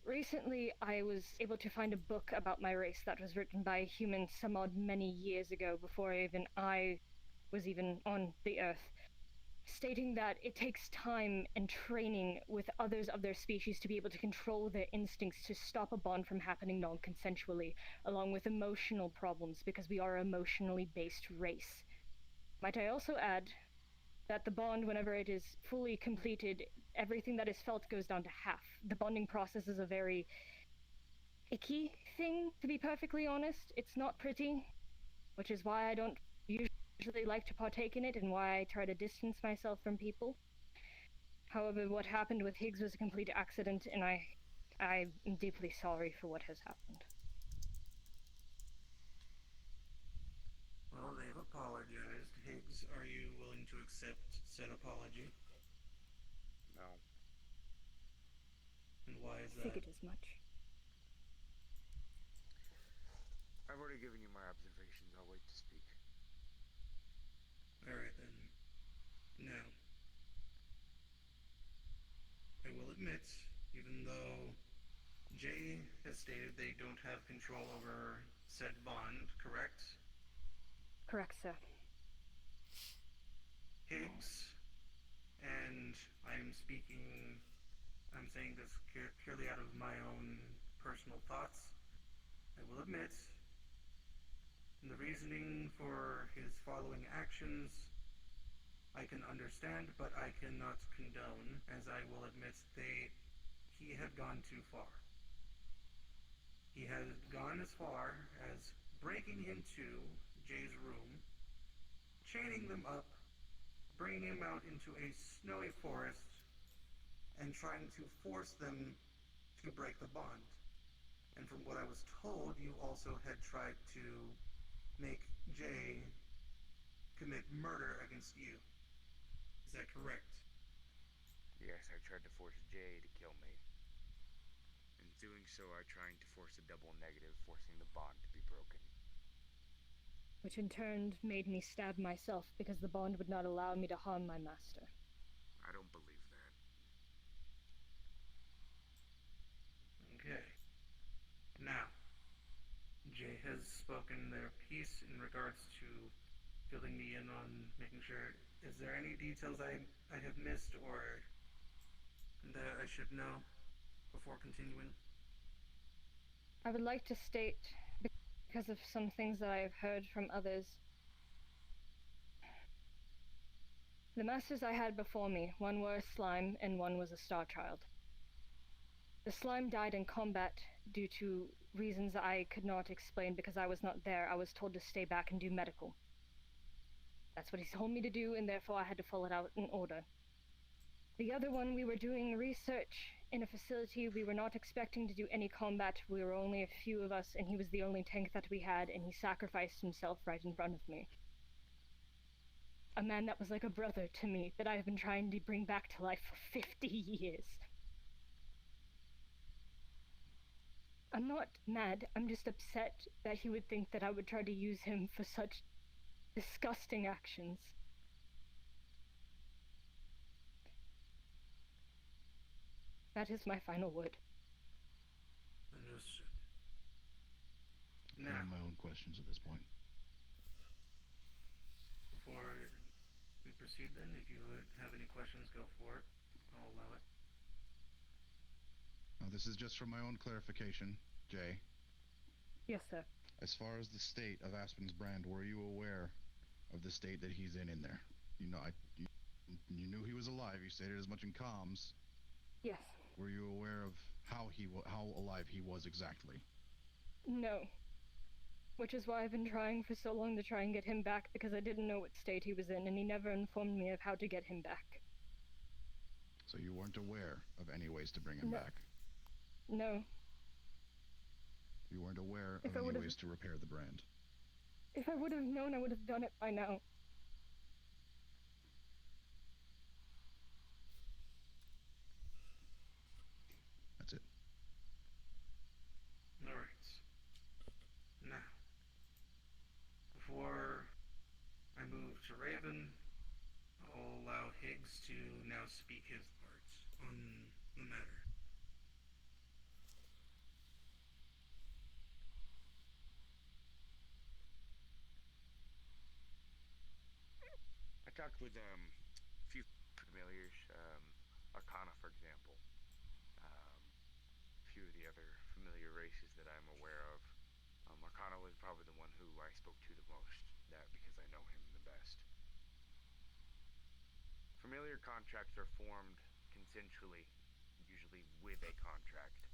Recently, I was able to find a book about my race that was written by a human some odd many years ago, before even I was even on the Earth, stating that it takes time and training with others of their species to be able to control their instincts to stop a bond from happening non-consensually, along with emotional problems, because we are an emotionally based race. Might I also add that the bond, whenever it is fully completed, everything that is felt goes down to half. The bonding process is a very icky thing, to be perfectly honest. It's not pretty, which is why I don't usually like to partake in it and why I try to distance myself from people. However, what happened with Higgs was a complete accident, and I am deeply sorry for what has happened. Well, they've apologized. Higgs, are you willing to accept said apology? No. And why is that? Figured as much. I've already given you my observations. I'll wait to speak. Alright then. Now, I will admit, even though Jay has stated they don't have control over said bond, correct? Correct, sir. Higgs, and I am speaking I'm saying this purely out of my own personal thoughts. I will admit, the reasoning for his following actions I can understand, but I cannot condone, as I will admit he had gone too far. He had gone as far as breaking into Jay's room, chaining them up, bringing him out into a snowy forest, and trying to force them to break the bond. And from what I was told, you also had tried to make Jay commit murder against you. Is that correct? Yes, I tried to force Jay to kill me. In doing so, I tried to force a double negative, forcing the bond to be broken. Which in turn made me stab myself because the bond would not allow me to harm my master. I don't believe that. Okay. Now, Jay has spoken their piece in regards to filling me in on making sure. Is there any details I have missed or that I should know before continuing? I would like to state, because of some things that I have heard from others, the masters I had before me, one were a slime and one was a star child. The slime died in combat due to reasons I could not explain because I was not there. I was told to stay back and do medical. That's what he told me to do, and therefore I had to follow it out in order. The other one, we were doing research in a facility. We were not expecting to do any combat. We were only a few of us, and he was the only tank that we had, and he sacrificed himself right in front of me. A man that was like a brother to me, that I have been trying to bring back to life for 50 years. I'm not mad, I'm just upset that he would think that I would try to use him for such disgusting actions. That is my final word. Understood. I have my own questions at this point. Before we proceed then, if you have any questions, go for it. I'll allow it. Now, this is just for my own clarification, Jay. Yes, sir. As far as the state of Aspen's brand, were you aware of the state that he's in there? You know, you knew he was alive. You stated as much in comms. Yes. Were you aware of how alive he was exactly? No. Which is why I've been trying for so long to try and get him back, because I didn't know what state he was in, and he never informed me of how to get him back. So you weren't aware of any ways to bring him back? No. You weren't aware of any ways to repair the brand? If I would have known, I would have done it by now. That's it. Alright. Now, before I move to Raven, I'll allow Higgs to now speak his part on the matter. I talked with a few familiars, Arcana, for example. A few of the other familiar races that I'm aware of. Arcana was probably the one who I spoke to the most, because I know him the best. Familiar contracts are formed consensually, usually with a contract.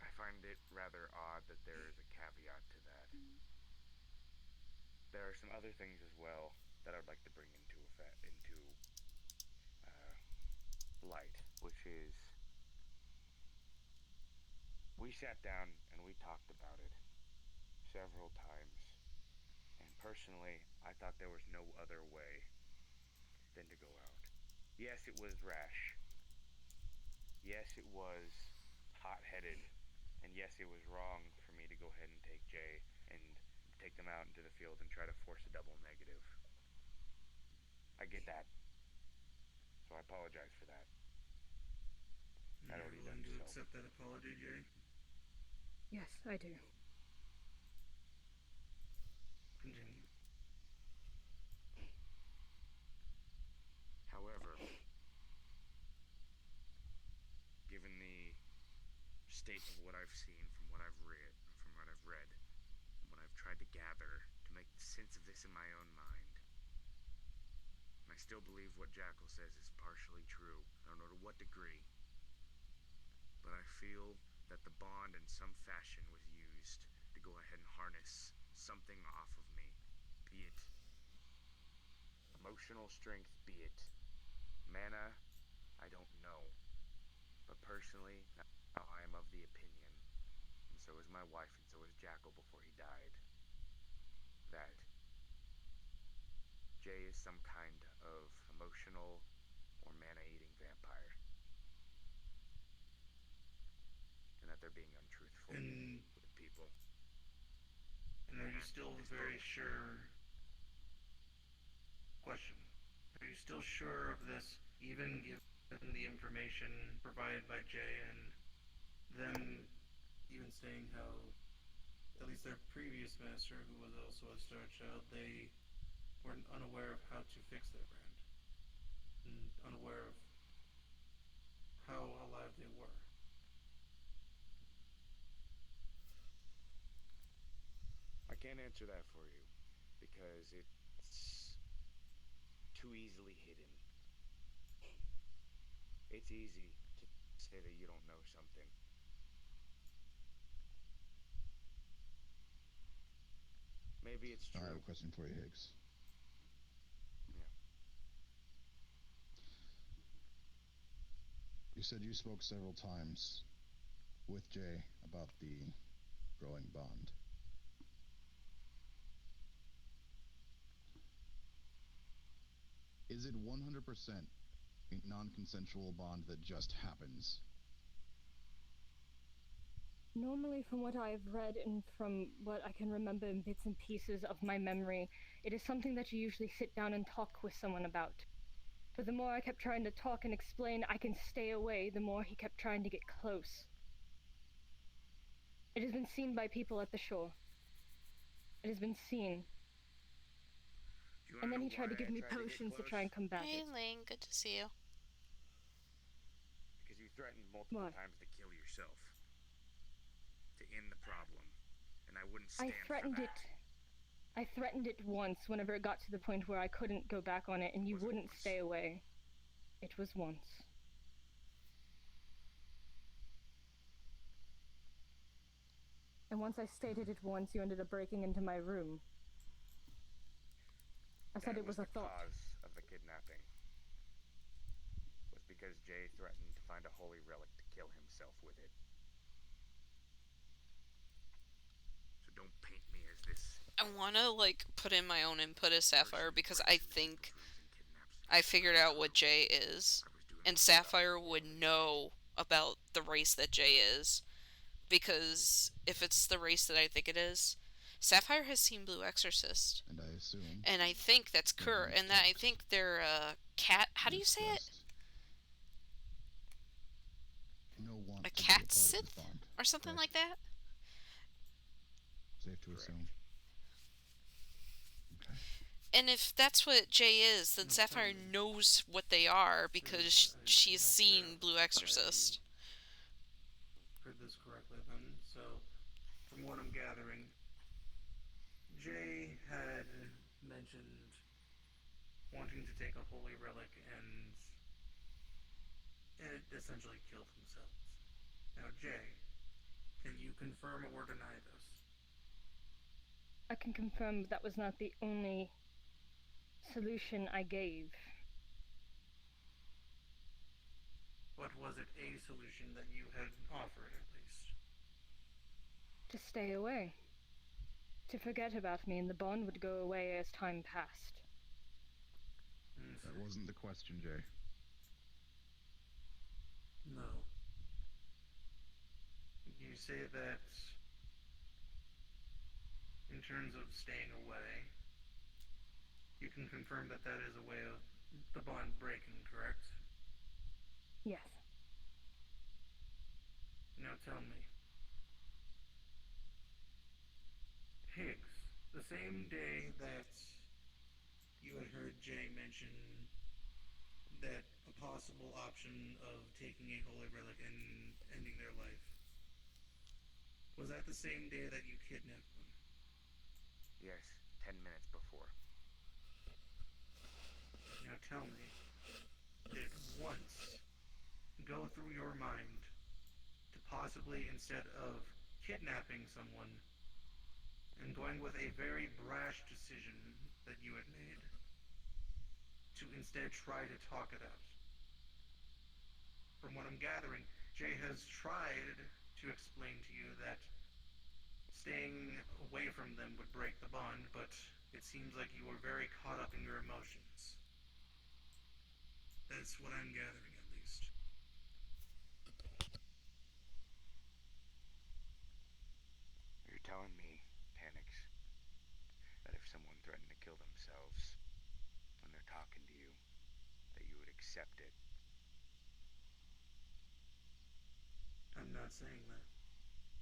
I find it rather odd that there is a caveat to that. There are some other things as well that I'd like to bring into light, which is, we sat down and we talked about it several times, and personally, I thought there was no other way than to go out. Yes, it was rash. Yes, it was hot-headed. And yes, it was wrong for me to go ahead and take Jay and take them out into the field and try to force a double negative. I get that. So I apologize for that. Are you willing to accept that apology, Jay? Yes, I do. However, sense of this in my own mind. And I still believe what Jackal says is partially true. I don't know to what degree. But I feel that the bond in some fashion was used to go ahead and harness something off of me. Be it emotional strength, be it mana, I don't know. But personally, now I am of the opinion, and so is my wife, and so is Jackal before he died, that Jay is some kind of emotional or mana-eating vampire. And that they're being untruthful with people. And are you still very sure... Question. Are you still sure of this, even given the information provided by Jay and them even saying how, at least their previous master, who was also a Star Child, they were unaware of how to fix their brand. And unaware of how alive they were. I can't answer that for you, because it's too easily hidden. It's easy to say that you don't know something. Maybe it's true. I have a question for you, Higgs. Yeah. You said you spoke several times with Jay about the growing bond. Is it 100% a non-consensual bond that just happens? Normally, from what I've read and from what I can remember in bits and pieces of my memory, it is something that you usually sit down and talk with someone about. But the more I kept trying to talk and explain I can stay away, the more he kept trying to get close. It has been seen by people at the shore. It has been seen. And then he tried to give me potions to try and combat Hey, it. Ling, good to see you. Because you threatened multiple times to kill yourself. To end the problem. And I wouldn't stand for that. I threatened it once whenever it got to the point where I couldn't go back on it and you wouldn't stay away. It was once. And once I stated it once, you ended up breaking into my room. I said it was a thought. The cause of the kidnapping was because Jay threatened to find a holy relic to kill himself with it. So don't paint me as this. I want to, like, put in my own input as Sapphire because I think I figured out what Jay is. And Sapphire would know about the race that Jay is. Because if it's the race that I think it is, Sapphire has seen Blue Exorcist. And I assume. And I think that's Kurt. And that I think they're cat. How do you say it? A cat Sith? Or something like that? Safe to assume. Okay. And if that's what Jay is, then Sapphire knows what they are because she's seen Blue Exorcist. Heard this correctly then. So, from what I'm gathering, Jay had mentioned wanting to take a holy relic and essentially killed themselves. Now, Jay, can you confirm or deny this? I can confirm that was not the only solution I gave. But was it a solution that you had offered, at least? To stay away. To forget about me, and the bond would go away as time passed. That wasn't the question, Jay. No. You say that in terms of staying away, you can confirm that that is a way of the bond breaking, correct? Yes. Now tell me. Higgs, the same day that you had heard Jay mention that a possible option of taking a holy relic and ending their life, was that the same day that you kidnapped them? Yes, 10 minutes before. Now tell me, did it once go through your mind to possibly, instead of kidnapping someone and going with a very brash decision that you had made, to instead try to talk it out? From what I'm gathering, Jay has tried to explain to you that staying away from them would break the bond, but it seems like you were very caught up in your emotions. That's what I'm gathering, at least. You're telling me, Tanix, that if someone threatened to kill themselves when they're talking to you, that you would accept it? I'm not saying that.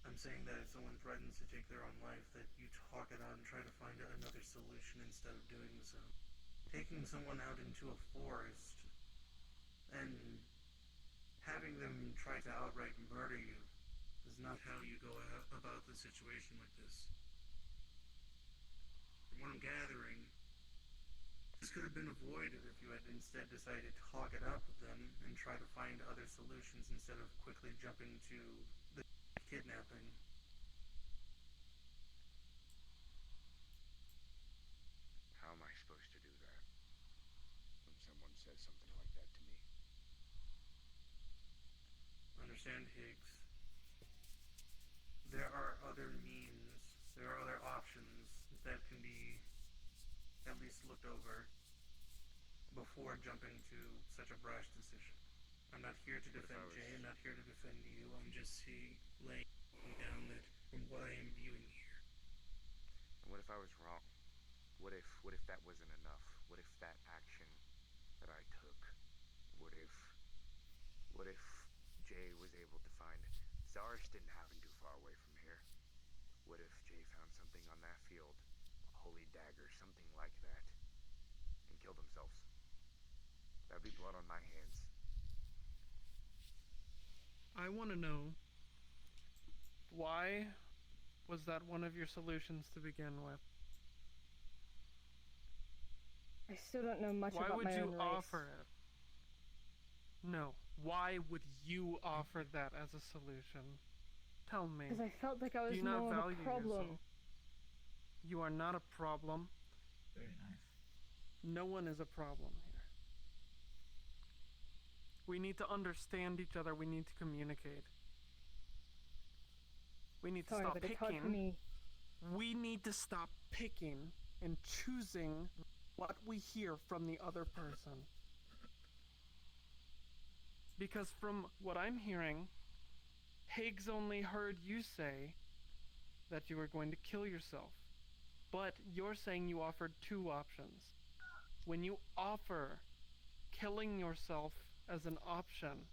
I'm saying that if someone threatens to take their own life, that you talk it out and try to find another solution instead of doing so. Taking someone out into a forest and having them try to outright murder you is not how you go about the situation like this. From what I'm gathering, this could have been avoided if you had instead decided to talk it out with them and try to find other solutions instead of quickly jumping to the kidnapping. How am I supposed to do that when someone says something like that to me? Understand, Higgs. There are other means, there are other options that can be at least looked over before jumping to such a brash decision. I'm not here to defend Jay, I'm not here to defend you, I'm just laying down that from what I am viewing here. And what if I was wrong? What if that wasn't enough? What if that action that I took, what if Jay was able to find, Zars didn't happen too far away from here. What if Jay found something on that field, a holy dagger, something like that, and killed themselves? That'd be blood on my hands. I want to know, why was that one of your solutions to begin with? I still don't know much Why about would my you own race. offer it? No. Why would you offer that as a solution? Tell me. Because I felt like I was Do you not more of value a problem. yourself? You are not a problem. Very nice. No one is a problem here. We need to understand each other. We need to communicate. We need to Sorry, stop but it's hard for picking. me. We need to stop picking and choosing what we hear from the other person. Because from what I'm hearing, Higgs only heard you say that you were going to kill yourself. But you're saying you offered two options. When you offer killing yourself as an option,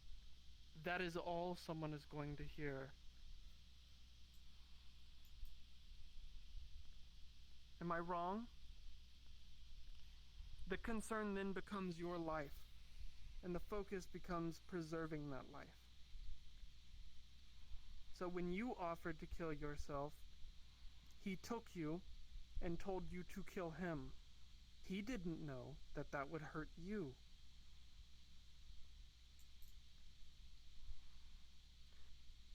that is all someone is going to hear. Am I wrong? The concern then becomes your life, and the focus becomes preserving that life. So when you offered to kill yourself, he took you and told you to kill him. He didn't know that that would hurt you.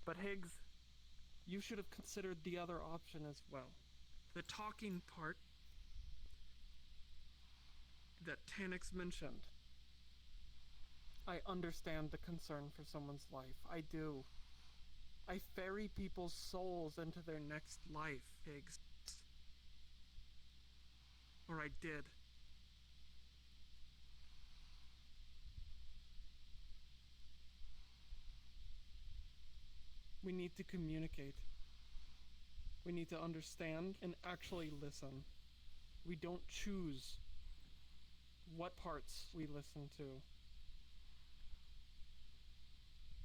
But Higgs, you should have considered the other option as well. The talking part that Tanix mentioned. I understand the concern for someone's life. I do. I ferry people's souls into their next life, Higgs. Or I did. We need to communicate. We need to understand and actually listen. We don't choose what parts we listen to.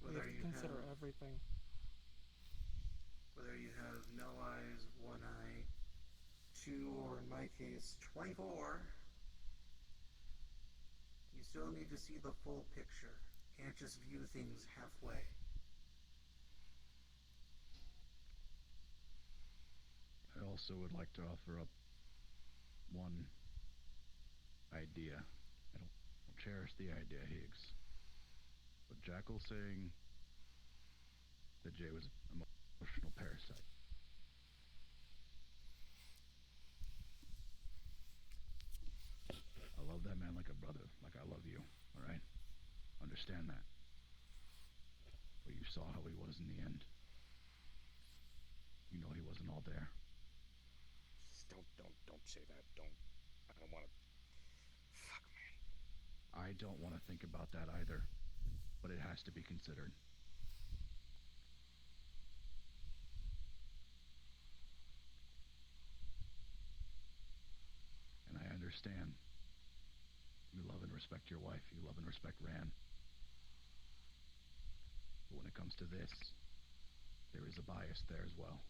We have to consider everything. Whether you have no eyes, one eye, 2, or in my case, 24, you still need to see the full picture. Can't just view things halfway. I also would like to offer up one idea. I don't cherish the idea, Higgs. But Jackal saying that Jay was an emotional parasite. I love that man like a brother, like I love you, alright? Understand that. But you saw how he was in the end. You know he wasn't all there. Don't say that. I don't want to. Fuck, man. I don't want to think about that either, but it has to be considered. And I understand. You love and respect your wife. You love and respect Ran. But when it comes to this, there is a bias there as well.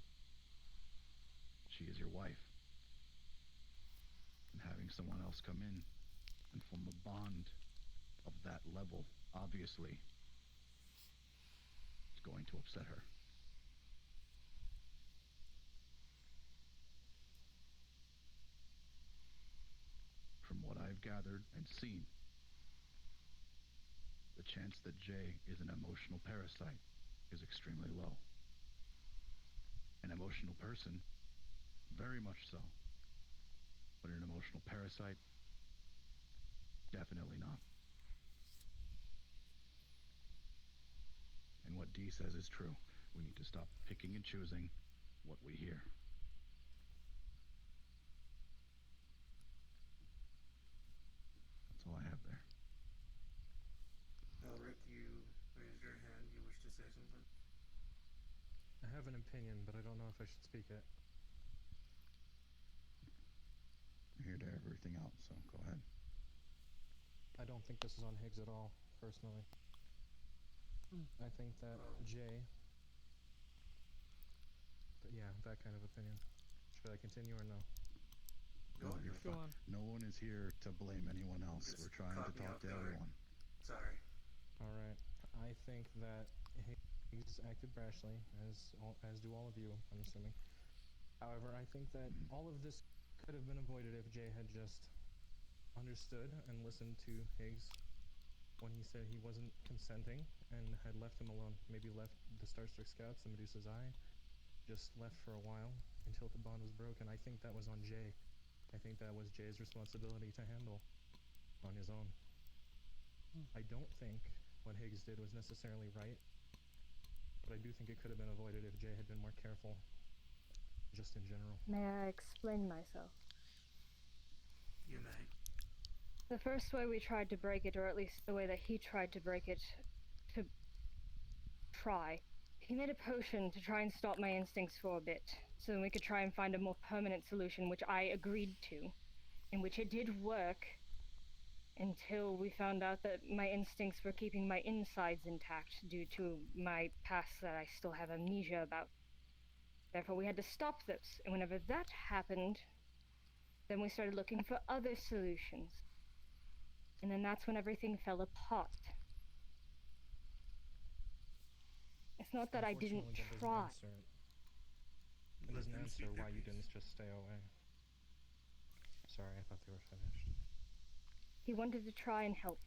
She is your wife. And having someone else come in and form a bond of that level, obviously, is going to upset her. From what I've gathered and seen, the chance that Jay is an emotional parasite is extremely low. An emotional person, very much so. But an emotional parasite, definitely not. And what Dee says is true. We need to stop picking and choosing what we hear. That's all I have there. Elric, you raised your hand. You wish to say something? I have an opinion, but I don't know if I should speak it. I'm here to air everything out, so go ahead. I don't think this is on Higgs at all, personally. I think that Jay... But yeah, that kind of opinion. Should I continue or no? No, you're fine. No one is here to blame anyone else. We're trying to talk to everyone. Sorry. Alright. I think that Higgs acted brashly, as do all of you, I'm assuming. However, I think that all of this could have been avoided if Jay had just understood and listened to Higgs when he said he wasn't consenting and had left him alone. Maybe left the Starstruck Scouts, the Medusa's Eye, just left for a while until the bond was broken. I think that was on Jay. I think that was Jay's responsibility to handle on his own. I don't think what Higgs did was necessarily right, but I do think it could have been avoided if Jay had been more careful, just in general. May I explain myself? You may. The first way we tried to break it, or at least the way that he tried to break it, he made a potion to try and stop my instincts for a bit, so then we could try and find a more permanent solution, which I agreed to, in which it did work, until we found out that my instincts were keeping my insides intact due to my past that I still have amnesia about. Therefore, we had to stop those, and whenever that happened, then we started looking for other solutions. And then that's when everything fell apart. It's not that I didn't try. It doesn't answer why you didn't just stay away. Sorry, I thought they were finished. He wanted to try and help.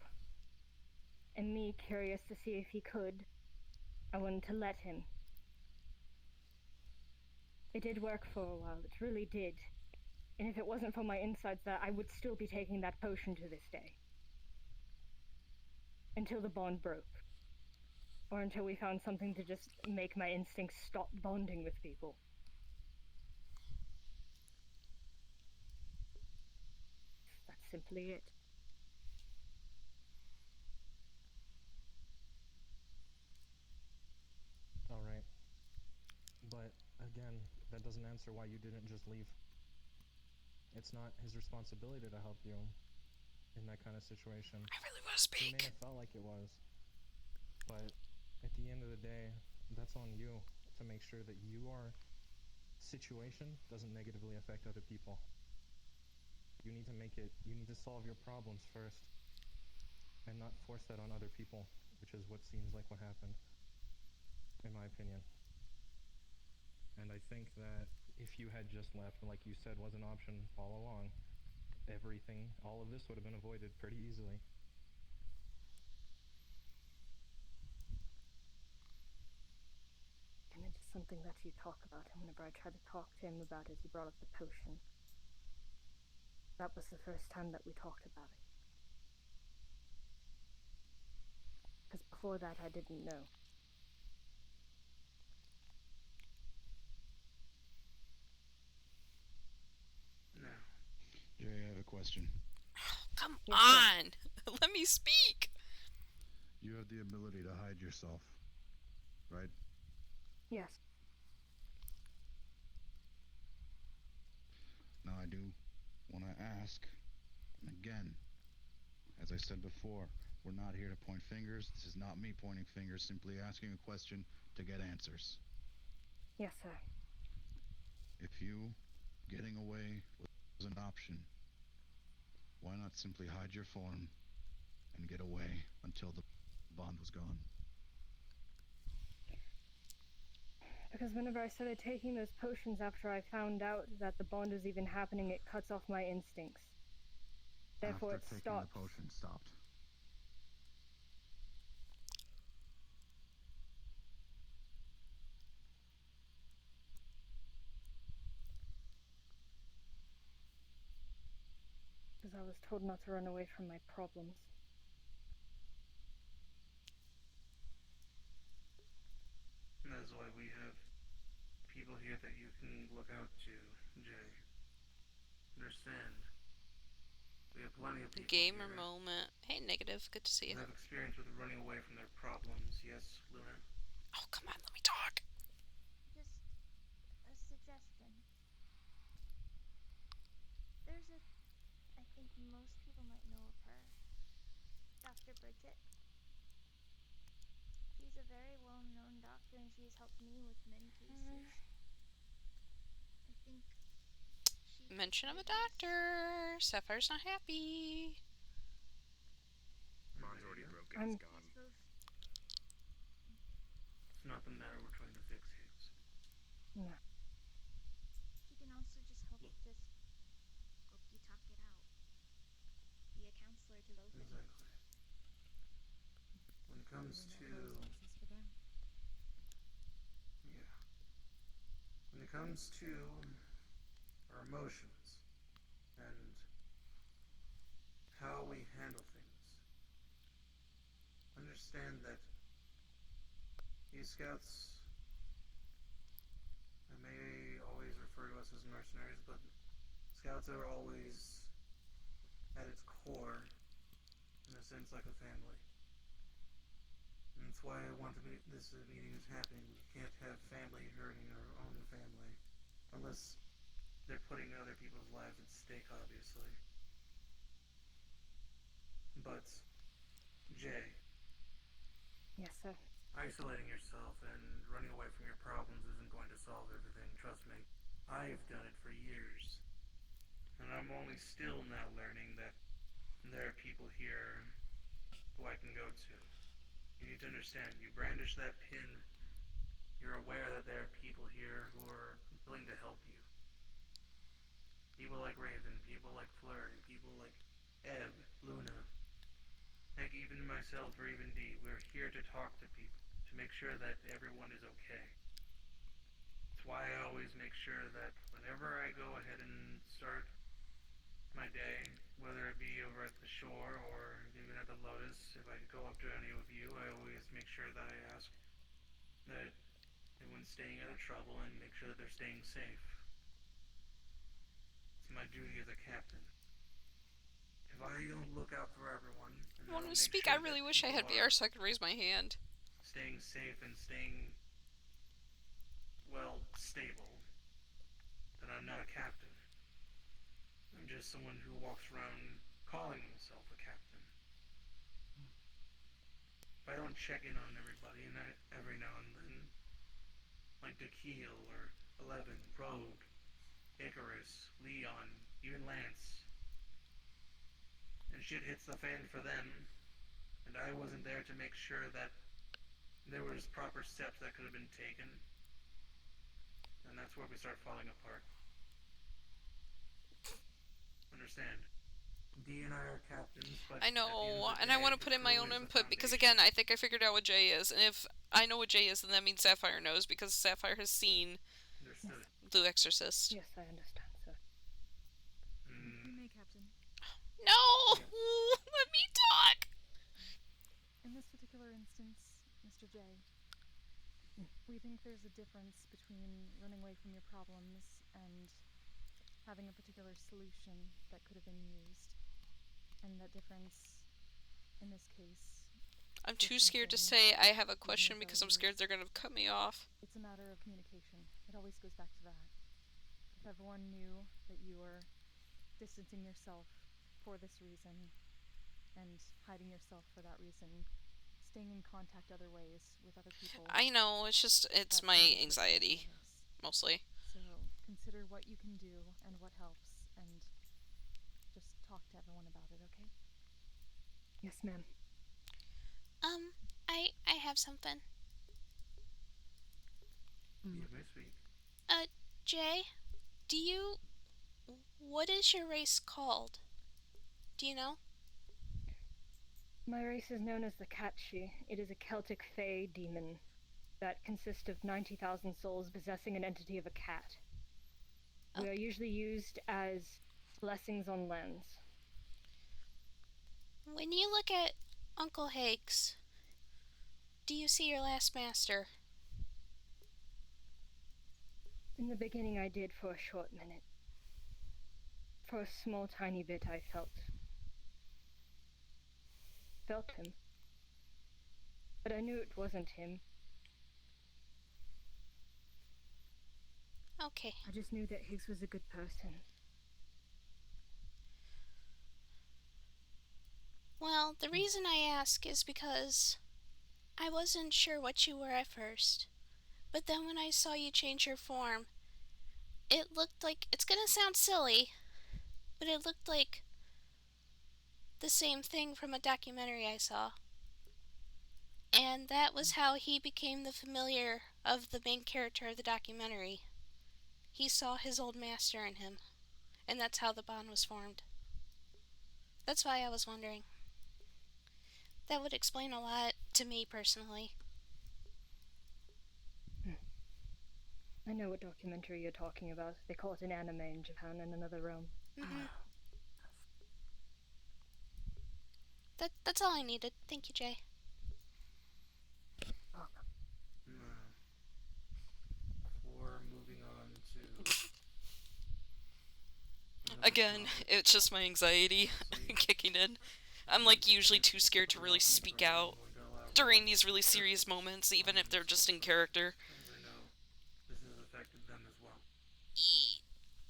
And me, curious to see if he could, I wanted to let him. It did work for a while, it really did. And if it wasn't for my insides, that I would still be taking that potion to this day. Until the bond broke. Or until we found something to just make my instincts stop bonding with people. That's simply it. Alright. But, again, that doesn't answer why you didn't just leave. It's not his responsibility to help you in that kind of situation. I really want to speak. He may have felt like it was. But at the end of the day, that's on you to make sure that your situation doesn't negatively affect other people. You need to solve your problems first and not force that on other people, which is what seems like what happened, in my opinion. And I think that if you had just left, like you said was an option all along, everything, all of this would have been avoided pretty easily. And it is something that you talk about, and whenever I tried to talk to him about it, he brought up the potion. That was the first time that we talked about it. Because before that, I didn't know. Now, Jay, I have a question. Come on! Let me speak! You have the ability to hide yourself, right? Yes. Now I do want to ask, and again, as I said before, we're not here to point fingers. This is not me pointing fingers, simply asking a question to get answers. Yes, sir. If you getting away was an option, why not simply hide your form and get away until the bond was gone? Because whenever I started taking those potions after I found out that the bond was even happening, it cuts off my instincts. Therefore, After it taking stops. the potion stopped. Because I was told not to run away from my problems. and that's why we have people here that you can look out to, Jay. Understand? We have plenty of people Gamer here moment. Hey, Negative. Good to see you. who have experience with running away from their problems. Yes, Luna? Oh, come on. Let me talk. Just a suggestion. There's I think most people might know of her. Dr. Bridget. She's a very well-known doctor and she's helped me with many cases. I think she Mention of a doctor. Sapphire's not happy. Bond's already broken. It's gone. It's not the matter we're trying to fix, Higgs. No. She can also just help you talk it out. Be a counselor to both of you. Exactly. When it comes to... Yeah. When it comes to our emotions and how we handle things, understand that these scouts, I may always refer to us as mercenaries, but scouts are always, at its core, in a sense, like a family. And that's why I want this meeting is happening. We can't have family hurting our own family, unless they're putting other people's lives at stake, obviously. But, Jay. Yes, sir. Isolating yourself and running away from your problems isn't going to solve everything, trust me. I've done it for years. And I'm only still now learning that there are people here who I can go to. You need to understand, you brandish that pin, you're aware that there are people here who are willing to help you. People like Raven, people like Flurry, people like Ebb, Luna. Heck, even myself or even Dee, we're here to talk to people, to make sure that everyone is okay. That's why I always make sure that whenever I go ahead and start my day, whether it be over at the shore or even at the Lotus, if I go up to any of you, I always make sure that I ask that everyone's staying out of trouble and make sure that they're staying safe. It's my duty as a captain. If I don't look out for everyone, I want to speak. I really wish I had VR so I could raise my hand. Staying safe and staying, well, stable, then I'm not a captain. I'm just someone who walks around calling himself a captain. If I don't check in on everybody and every now and then, like Dakil or Eleven, Rogue, Icarus, Leon, even Lance, and shit hits the fan for them, and I wasn't there to make sure that there was proper steps that could have been taken, and that's where we start falling apart. Understand? D and I are captains, but I know, and I want to put in my own input because, again, I think I figured out what Jay is, and if I know what Jay is, then that means Sapphire knows because Sapphire has seen Blue Exorcist. Yes, I understand, sir. You may, Captain. No! Let me talk! In this particular instance, Mr. J, we think there's a difference between running away from your problems and having a particular solution that could have been used. And that difference, in this case... I'm too scared to say I have a question because I'm scared they're going to cut me off. It's a matter of communication. It always goes back to that. If everyone knew that you were distancing yourself for this reason, and hiding yourself for that reason, staying in contact other ways with other people... I know, it's my anxiety, mostly. So, consider what you can do and what helps, and just talk to everyone about it, okay? Yes, ma'am. I have something. You may speak. Jay, what is your race called? Do you know? My race is known as the Catshi. It is a Celtic Fey demon that consists of 90,000 souls possessing an entity of a cat. We are usually used as blessings on lands. When you look at Uncle Higgs, do you see your last master? In the beginning I did for a short minute. For a small tiny bit I felt him. But I knew it wasn't him. Okay. I just knew that Higgs was a good person. Well, the reason I ask is because I wasn't sure what you were at first. But then when I saw you change your form, it looked like, it's gonna sound silly, but it looked like the same thing from a documentary I saw. And that was how he became the familiar of the main character of the documentary. He saw his old master in him, and that's how the bond was formed. That's why I was wondering. That would explain a lot to me personally. I know what documentary you're talking about. They call it an anime in Japan in another realm. That's all I needed. Thank you, Jay. Before moving on to... Again, it's just my anxiety kicking in. I'm like usually too scared to really speak out during these really serious moments, even if they're just in character. As I know, this has affected them as well.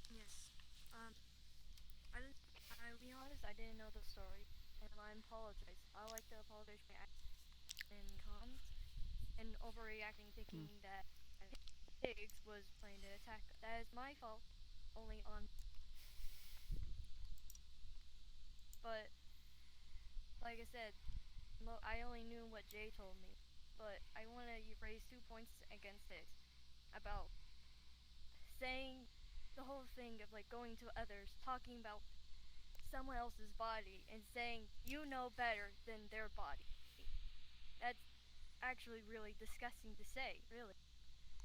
Yes. I'll be honest, I didn't know the story, and I apologize. I like to apologize for my in cons and overreacting, thinking that Higgs was planning to attack. That is my fault. Only on. But like I said, I only knew what Jay told me. But I want to raise 2 points against it about saying the whole thing of like going to others, talking about someone else's body, and saying you know better than their body. That's actually really disgusting to say, really.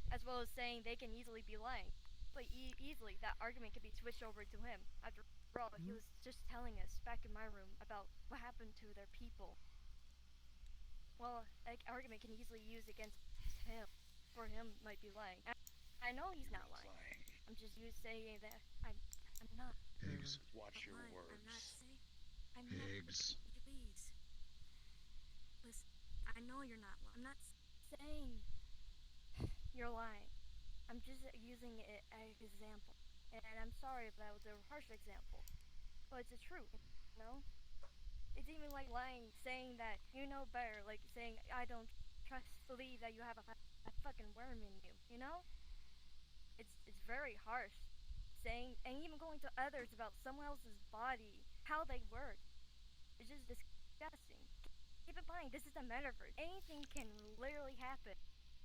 As well as saying they can easily be lying. But easily, that argument could be switched over to him. After all, he was just telling us back in my room about what happened to their people. Well, that argument can easily use against him, for him might be lying. I know he's not lying. I'm just saying that I'm not. Higgs, watch your words. I'm not saying. Higgs. Please. Listen, I know you're not lying. I'm not saying you're lying. I'm just using it as an example. And I'm sorry if that was a harsh example. But it's the truth, you know? It's even like lying, saying that you know better, like saying I don't believe that you have a fucking worm in you, you know? It's very harsh. Saying, and even going to others about someone else's body, how they work. It's just disgusting. Keep in mind, this is the metaverse. Anything can literally happen.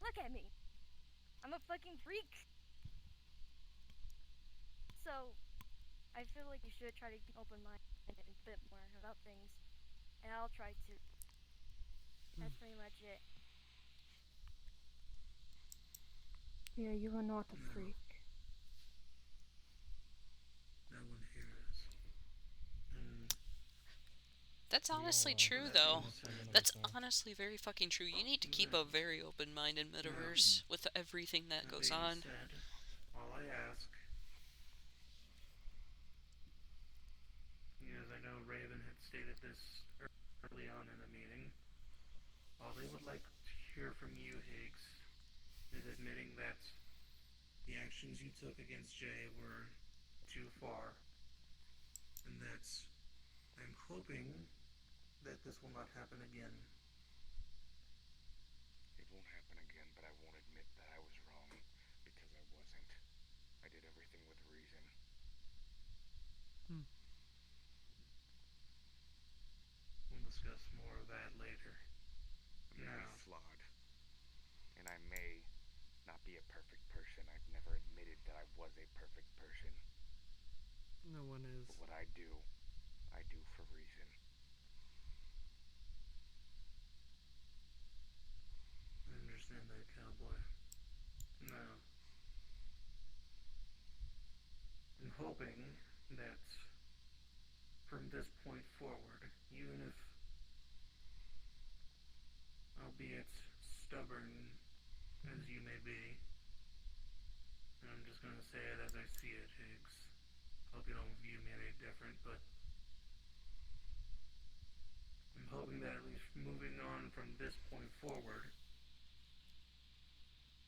Look at me. I'm a fucking freak. So, I feel like you should try to keep open mind a bit more about things, and I'll try to. That's pretty much it. Yeah, you are not a freak. No one here is. And That's honestly true, though. That's honestly very fucking true. You need to keep a very open mind in Metaverse with everything that goes on. said, all I ask, because I know Raven had stated this early on in the meeting, all they would like to hear from you, Higgs, is admitting that the actions you took against Jay were too far, and that I'm hoping that this will not happen again. It won't happen again, but I won't admit that I was wrong, because I wasn't. I did everything with reason. We'll discuss more of that later. I'm very flawed. And I may not be a perfect person. I've never admitted that I was a perfect person. No one is. But what I do for reason. I understand that, cowboy. Now, I'm hoping that from this point forward, even if, albeit stubborn as you may be, and I'm just going to say it as I see it, Higgs. Hope you don't view me any different, but I'm hoping that at least moving on from this point forward,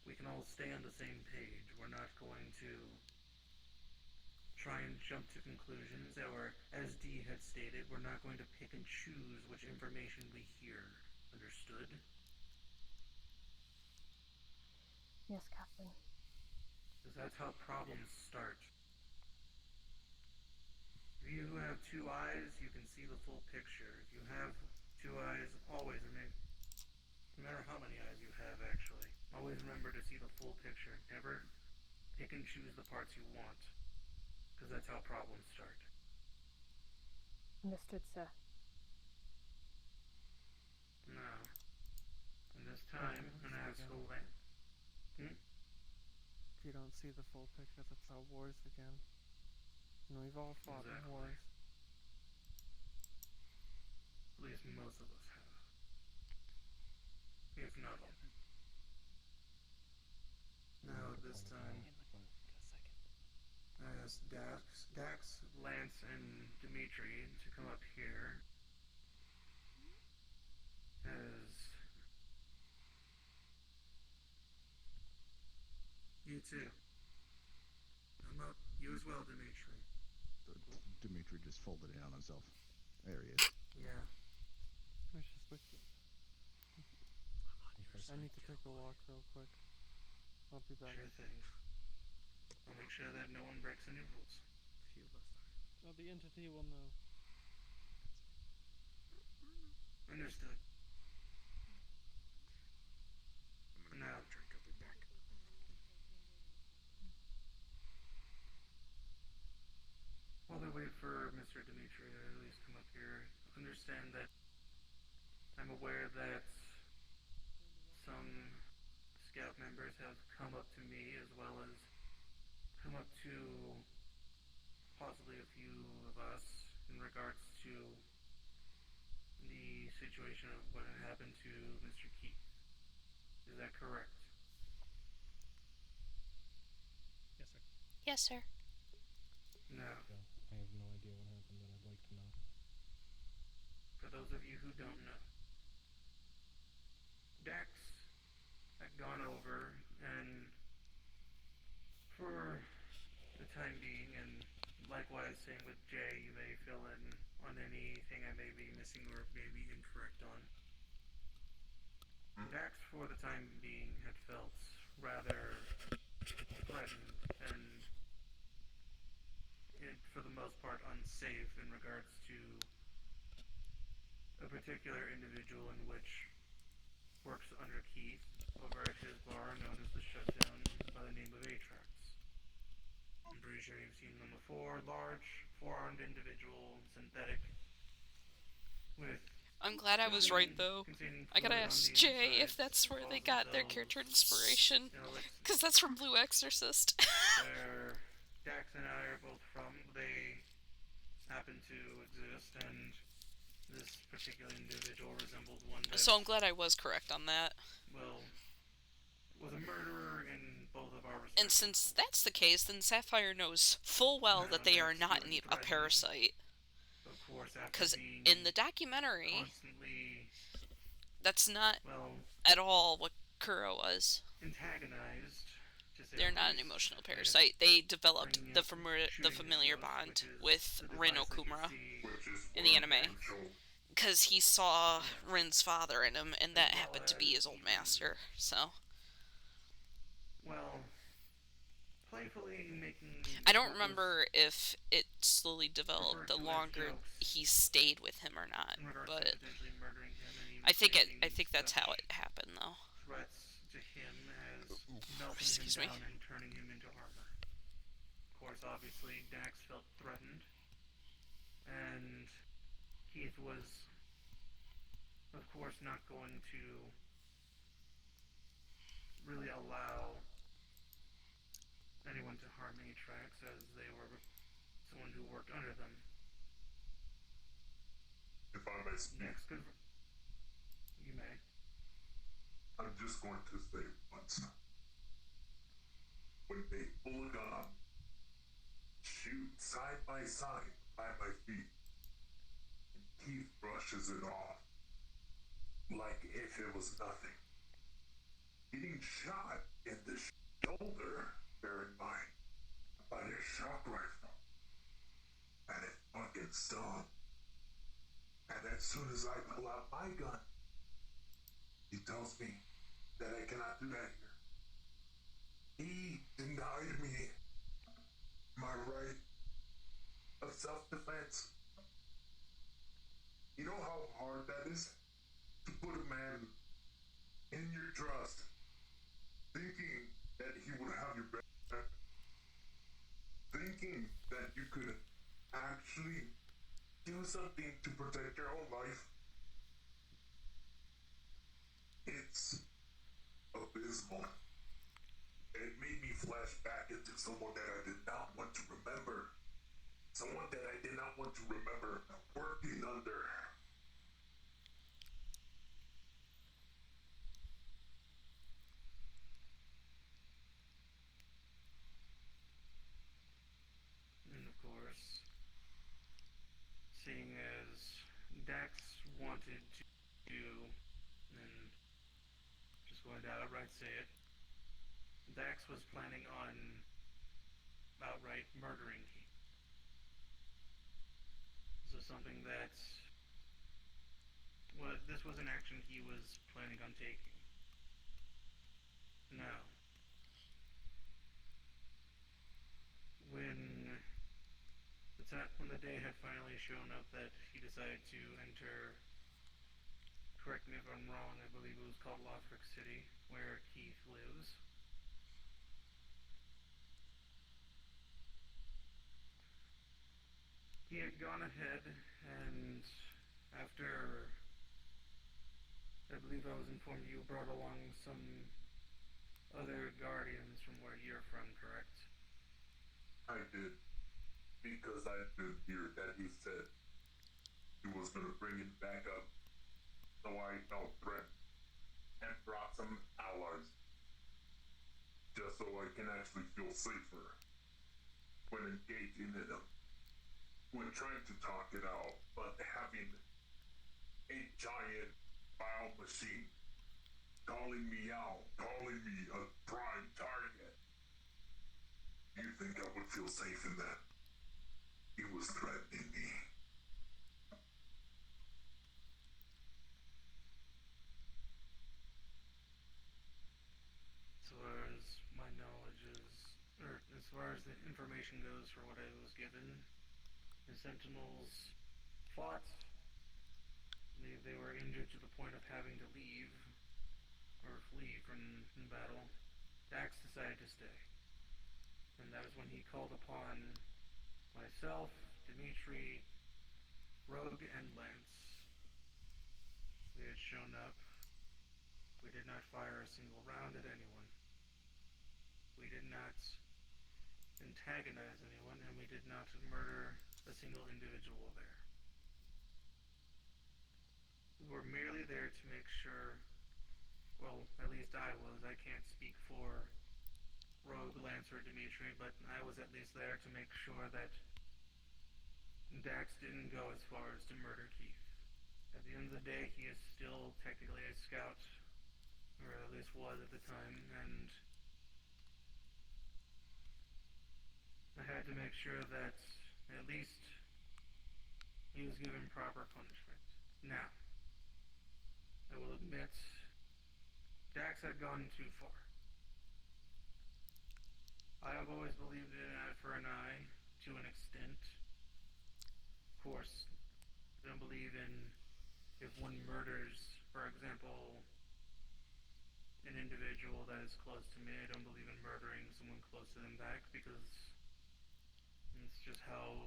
we can all stay on the same page. We're not going to try and jump to conclusions, or as Dee had stated, we're not going to pick and choose which information we hear. Understood? Yes, Captain. Because that's how problems start. If you have two eyes, you can see the full picture. If you have two eyes, always remain, no matter how many eyes you have, actually, always remember to see the full picture. Never pick and choose the parts you want, because that's how problems start. Understood, sir. Now, and this time, I'm going to ask If you don't see the full picture, that's how wars begin. And we've all fought in wars. At least most of us have. If not all. Now, at this time, I asked Dax, Lance, and Dimitri to come up here as you too. I'm up. You as well, Dimitri. Dimitri just folded in on himself. There he is. Yeah. Let's just switch it. I need to take a walk real quick. I'll be back. Sure thing. I'll make sure that no one breaks any rules. Few of us are. Oh, the entity will know. Understood. I'm gonna have a drink. I'll be back. While I wait for Mr. Dimitri to at least come up here, understand that I'm aware that some scout members have come up to me, as well as come up to possibly a few of us in regards to the situation of what had happened to Mr. Keith. Is that correct? Yes, sir. Yes, sir. No. I have no idea what happened, but I'd like to know. For those of you who don't know, Dax had gone over, and for the time being, and likewise same with Jay, you may fill in on anything I may be missing or may be incorrect on. Dax, for the time being, had felt rather threatened and, for the most part, unsafe in regards to a particular individual in which works under Keith over at his bar known as the Shutdown by the name of Atrax. I'm pretty sure you've seen them before. Large, four-armed individual, synthetic, with I'm glad I was right, though. I gotta ask Jay if that's where they got their character inspiration. Because that's from Blue Exorcist. where Dax and I are both from. They happen to exist, and this particular individual resembled one that... So I'm glad I was correct on that. Well, was a murderer in both of our respective... And since that's the case, then Sapphire knows full well that they are not a parasite. Of course, because in the documentary, constantly, that's not at all what Kuro was. Antagonized. They're not an emotional parasite. They developed the familiar bond with Rin Okumura in the anime. Because he saw Rin's father in him, and that happened to be his old master, so... Well, playfully making... I don't remember if it slowly developed the longer he stayed with him or not, but... I think that's how it happened, though. Threats to him as melting him down and turning him into armor. Of course, obviously, Dax felt threatened, and Keith was, of course, not going to really allow anyone to harm Atrax, as they were someone who worked under them. If I may speak, you may. I'm just going to say once. When they pull a gun, shoot side by side by my feet, and Keith brushes it off like if it was nothing. Getting shot in the shoulder, bear in mind, by a shock rifle, and it fucking stung. And as soon as I pull out my gun, he tells me that I cannot do that here. He denied me my right of self-defense. You know how hard that is? To put a man in your trust, thinking that he would have your back, thinking that you could actually do something to protect your own life. It's abysmal. It made me flash back into someone that I did not want to remember. Someone that I did not want to remember working under. And of course, seeing as Dax wanted to do, and just going to outright say it, Dax was planning on outright murdering Keith. So something that, well, this was an action he was planning on taking. Now, when the day had finally shown up that he decided to enter, correct me if I'm wrong, I believe it was called Lothric City, where Keith lives. He had gone ahead, and after, I believe I was informed, you brought along some other guardians from where you're from, correct? I did. Because I did hear that he said he was going to bring it back up. So I felt threatened and brought some allies. Just so I can actually feel safer when engaging in them. When trying to talk it out, but having a giant bio machine calling me out, calling me a prime target. You think I would feel safe in that? He was threatening me. As far as my knowledge is, or as far as the information goes for what I was given, the Sentinels fought. They were injured to the point of having to leave, or flee from battle. Dax decided to stay. And that was when he called upon myself, Dimitri, Rogue, and Lance. We had shown up. We did not fire a single round at anyone. We did not antagonize anyone, and we did not murder a single individual there. We were merely there to make sure, well, at least I was. I can't speak for Rogue, Lance, or Dimitri, but I was at least there to make sure that Dax didn't go as far as to murder Keith. At the end of the day, he is still technically a scout, or at least was at the time, and I had to make sure that at least he was given proper punishment. Now, I will admit, Dax had gone too far. I have always believed in an eye for an eye, to an extent. Of course, I don't believe in if one murders, for example, an individual that is close to me, I don't believe in murdering someone close to them back, because it's just how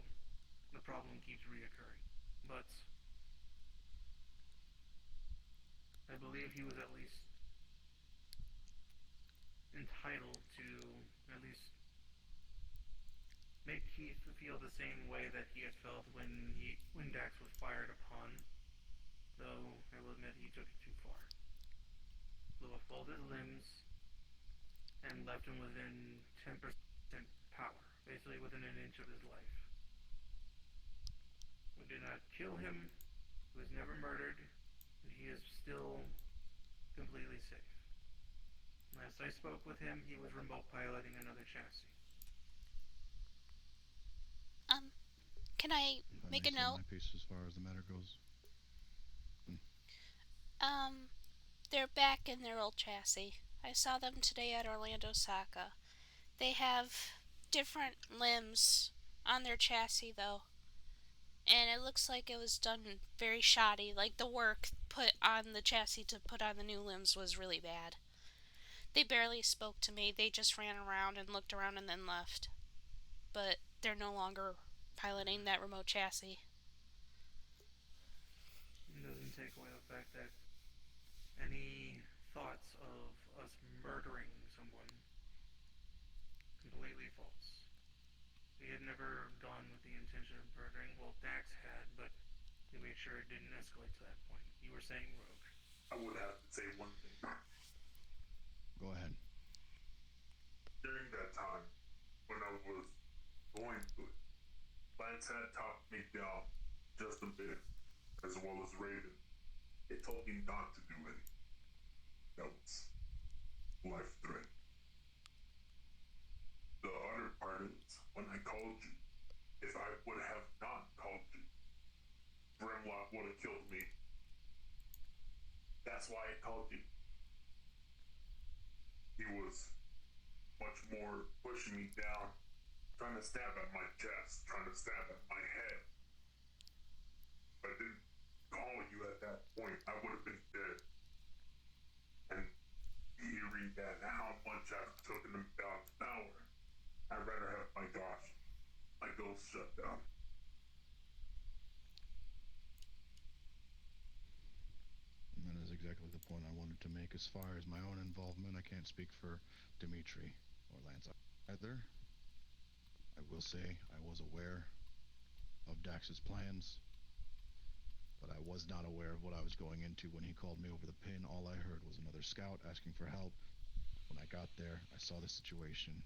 the problem keeps reoccurring. But I believe he was at least entitled to at least make Keith feel the same way that he had felt when Dax was fired upon. Though I will admit he took it too far. Blew off both his limbs and left him within 10% power, basically within an inch of his life. We did not kill him. He was never murdered, and he is still completely safe. Last I spoke with him, he was remote piloting another chassis. Can I make a note? My piece as far as the matter goes. They're back in their old chassis. I saw them today at Orlandosaka. They have different limbs on their chassis, though. And it looks like it was done very shoddy. Like, the work put on the chassis to put on the new limbs was really bad. They barely spoke to me. They just ran around and looked around and then left. But they're no longer piloting that remote chassis. It doesn't take away the fact that any thoughts of us murdering someone, completely false. We had never gone with the intention of murdering. Well, Dax had, but we made sure it didn't escalate to that point. You were saying, Rogue. I would have to say one thing. Go ahead. During that time, when I was going through it, Lance had talked me down just a bit, as well as Raven. It told me not to do anything. That was life-threatening. The other part is, when I called you, if I would have not called you, Grimlock would have killed me. That's why I called you. He was much more pushing me down, trying to stab at my chest, trying to stab at my head. If I didn't call you at that point, I would have been dead. And hearing that how much I've taken him down now, I'd rather have my ghost shut down. And that is exactly the point I wanted to make. As far as my own involvement, I can't speak for Dimitri or Lance either. I will say I was aware of Dax's plans, but I was not aware of what I was going into when he called me over the pin. All I heard was another scout asking for help. When I got there, I saw the situation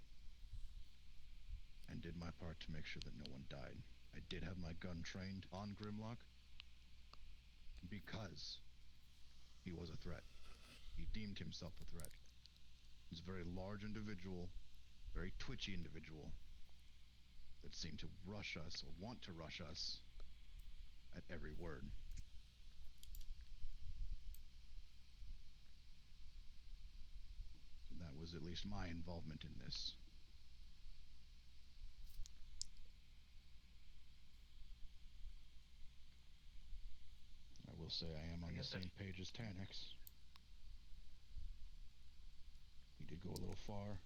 and did my part to make sure that no one died. I did have my gun trained on Grimlock because he was a threat. He deemed himself a threat. He's a very large individual, very twitchy individual that seemed to rush us or want to rush us at every word. So that was at least my involvement in this. I will say I am on the same page as Tanix. He did go a little far.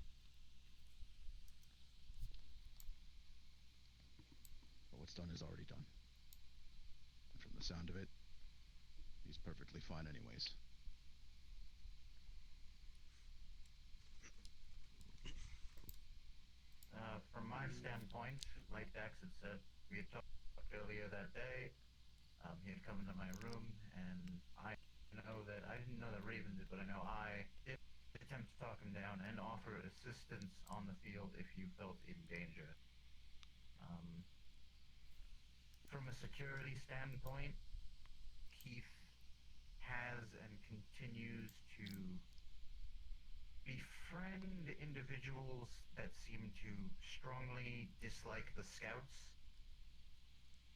what's done is already done. And from the sound of it, he's perfectly fine anyways. From my standpoint, like Dax had said, we had talked earlier that day. He had come into my room, and I know that I didn't know that Raven did, but I know I did attempt to talk him down and offer assistance on the field if you felt in danger. From a security standpoint, Keith has and continues to befriend individuals that seem to strongly dislike the Scouts,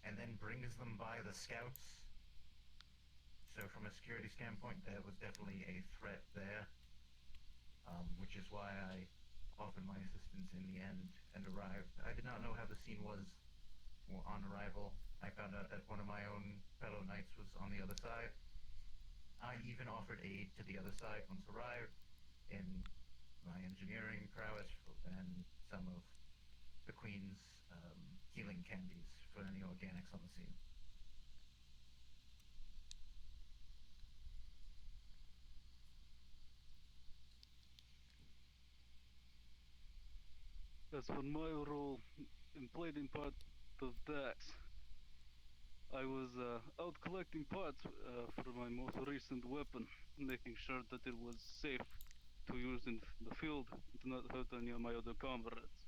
and then brings them by the Scouts. So from a security standpoint, there was definitely a threat there, which is why I offered my assistance in the end and arrived. I did not know how the scene was on arrival. I found out that one of my own fellow knights was on the other side. I even offered aid to the other side once arrived in my engineering prowess and some of the Queen's healing candies for any organics on the scene. As for my role in playing part of Dax, I was out collecting parts for my most recent weapon, making sure that it was safe to use in the field and to not hurt any of my other comrades.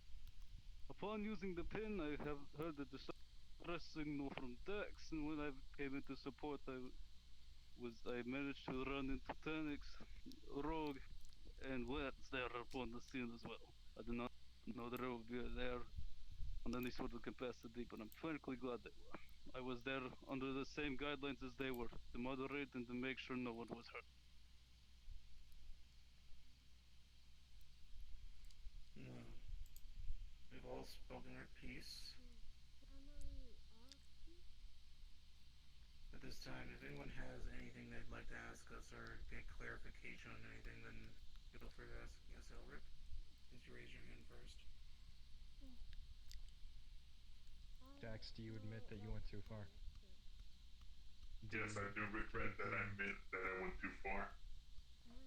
Upon using the pin, I have heard the distress signal from Dax, and when I came into support, I managed to run into Tanix, Rogue, and Wets there upon the scene as well. I did not know that they would be there on any sort of capacity, but I'm frankly glad they were. I was there under the same guidelines as they were, to moderate and to make sure no one was hurt. No. We've all spoken our piece. At this time, if anyone has anything they'd like to ask us or get clarification on anything, then feel free to ask. Yes, Elric? Since you raised your hand first. Dax, do you admit that you went too far? Yes, I do regret that I admit that I went too far.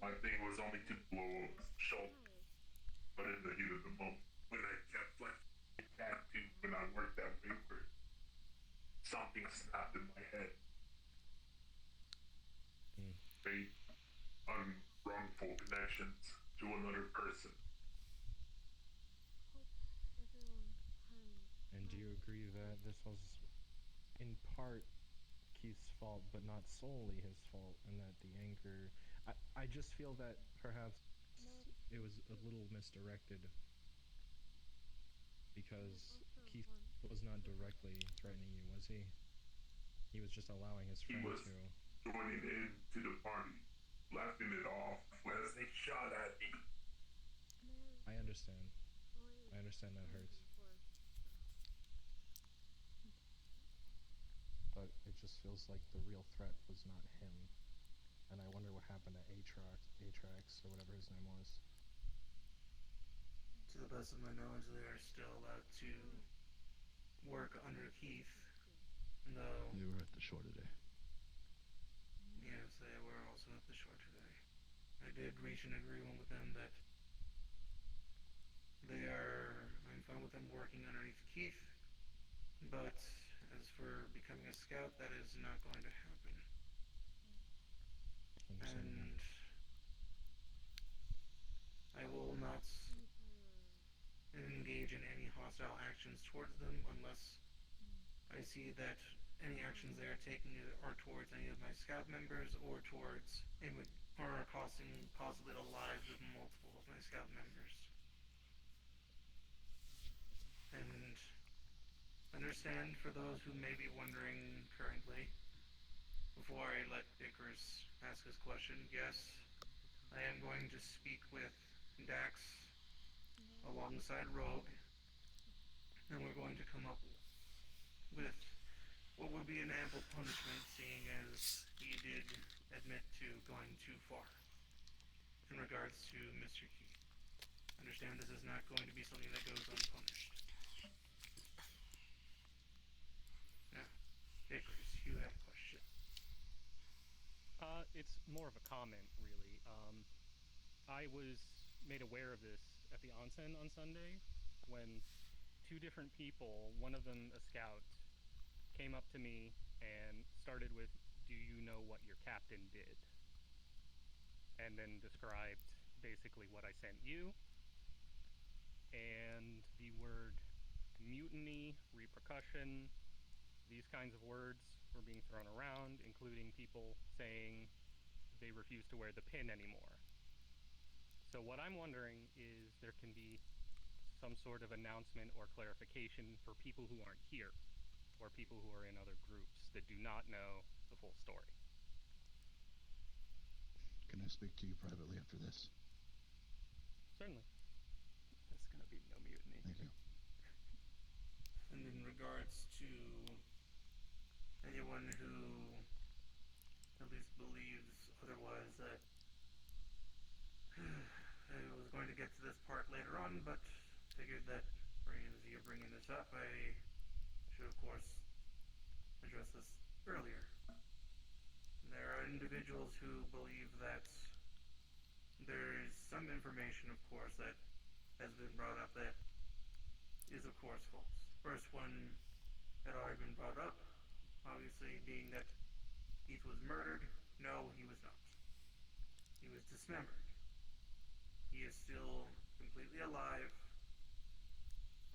My thing was only to blow up shoulder, but in the heat of the moment, when I kept like that too, when I worked that paper, something snapped in my head. Fate, wrongful connections to another person. And do you agree that this was in part Keith's fault, but not solely his fault, and that the anger... I just feel that perhaps it was a little misdirected, because Keith was not directly threatening you, was he? He was just allowing his friend to... joining in to the party, laughing it off as they shot at me. I understand. I understand that hurts. But it just feels like the real threat was not him. And I wonder what happened to Atrax, or whatever his name was. To the best of my knowledge, they are still allowed to work under Keith, though... They were at the shore today. Yes, they were also at the shore today. I did reach an agreement with them that I'm fine with them working underneath Keith, but as for becoming a scout, that is not going to happen. And I will not engage in any hostile actions towards them unless I see that any actions they are taking are towards any of my scout members or towards costing possibly the lives of multiple of my scout members. And understand, for those who may be wondering currently, before I let Icarus ask his question, yes, I am going to speak with Dax alongside Rogue, and we're going to come up with what would be an ample punishment, seeing as he did admit to going too far in regards to Mr. Keith. Understand, this is not going to be something that goes unpunished. it's more of a comment, really. I was made aware of this at the onsen on Sunday when two different people, one of them a scout, came up to me and started with, "Do you know what your captain did?" And then described basically what I sent you. And the word mutiny, repercussion, these kinds of words were being thrown around, including people saying they refuse to wear the pin anymore. So what I'm wondering is there can be some sort of announcement or clarification for people who aren't here, or people who are in other groups that do not know the full story. Can I speak to you privately after this? Certainly. There's gonna be no mutiny. Thank you. And in regards to anyone who at least believes otherwise, that I was going to get to this part later on, but figured that as you're bringing this up, I should of course address this earlier. There are individuals who believe that there is some information, of course, that has been brought up that is, of course, false. First one had already been brought up, obviously being that Keith was murdered. No, he was not. He was dismembered. He is still completely alive,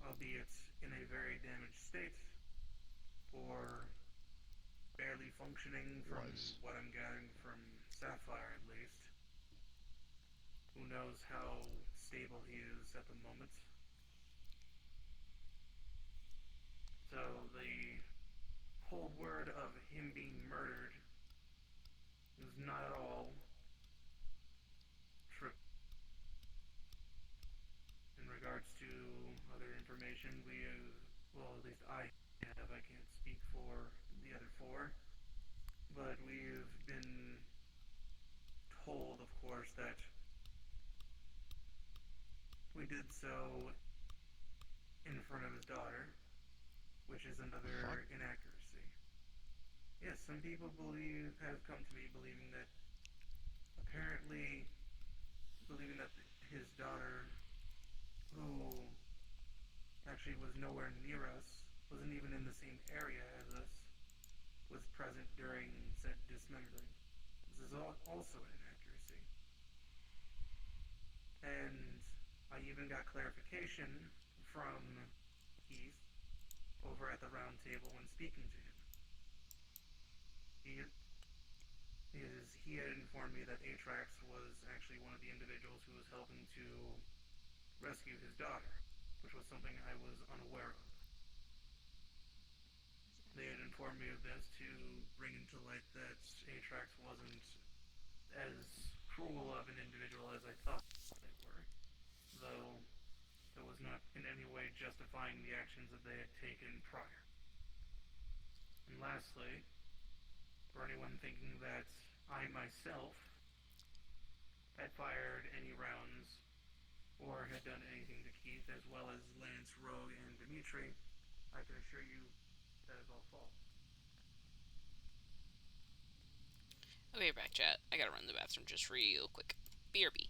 albeit in a very damaged state, or barely functioning from what I'm gathering from Sapphire, at least. Who knows how stable he is at the moment. So the whole word of him being murdered is not at all true. In regards to other information, we have, well, at least I can't speak for the other four, but we've been told, of course, that we did so in front of his daughter, which is another inaccuracy. Yes, some people have come to me believing that his daughter, who actually was nowhere near us, wasn't even in the same area as us, was present during said dismembering. This is also an inaccuracy. And I even got clarification from Keith over at the round table when speaking to him. He had informed me that Atrax was actually one of the individuals who was helping to rescue his daughter, which was something I was unaware of. They had informed me of this to bring into light that Atrax wasn't as cruel of an individual as I thought they were, though that was not in any way justifying the actions that they had taken prior. And lastly, for anyone thinking that I myself had fired any rounds or had done anything to Keith, as well as Lance, Rogue, and Dimitri, I can assure you that is all false. I'll be right back, chat. I gotta run to the bathroom just real quick. BRB.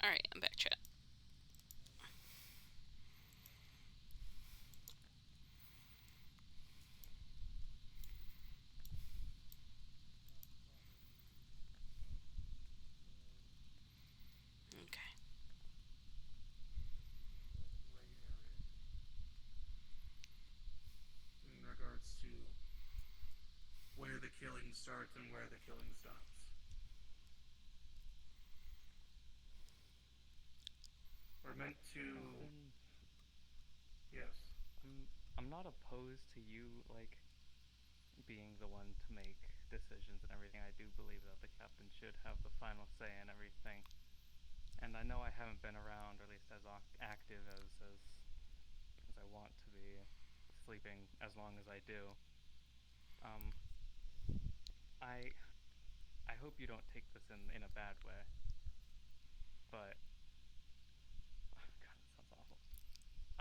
Alright, I'm back, chat. Okay. In regards to where the killing starts and where the killing stops. We're meant to. Yes. I'm not opposed to you like being the one to make decisions and everything. I do believe that the captain should have the final say in everything. And I know I haven't been around, or at least as active as I want to be, sleeping as long as I do. I hope you don't take this in a bad way. But God, that sounds awful.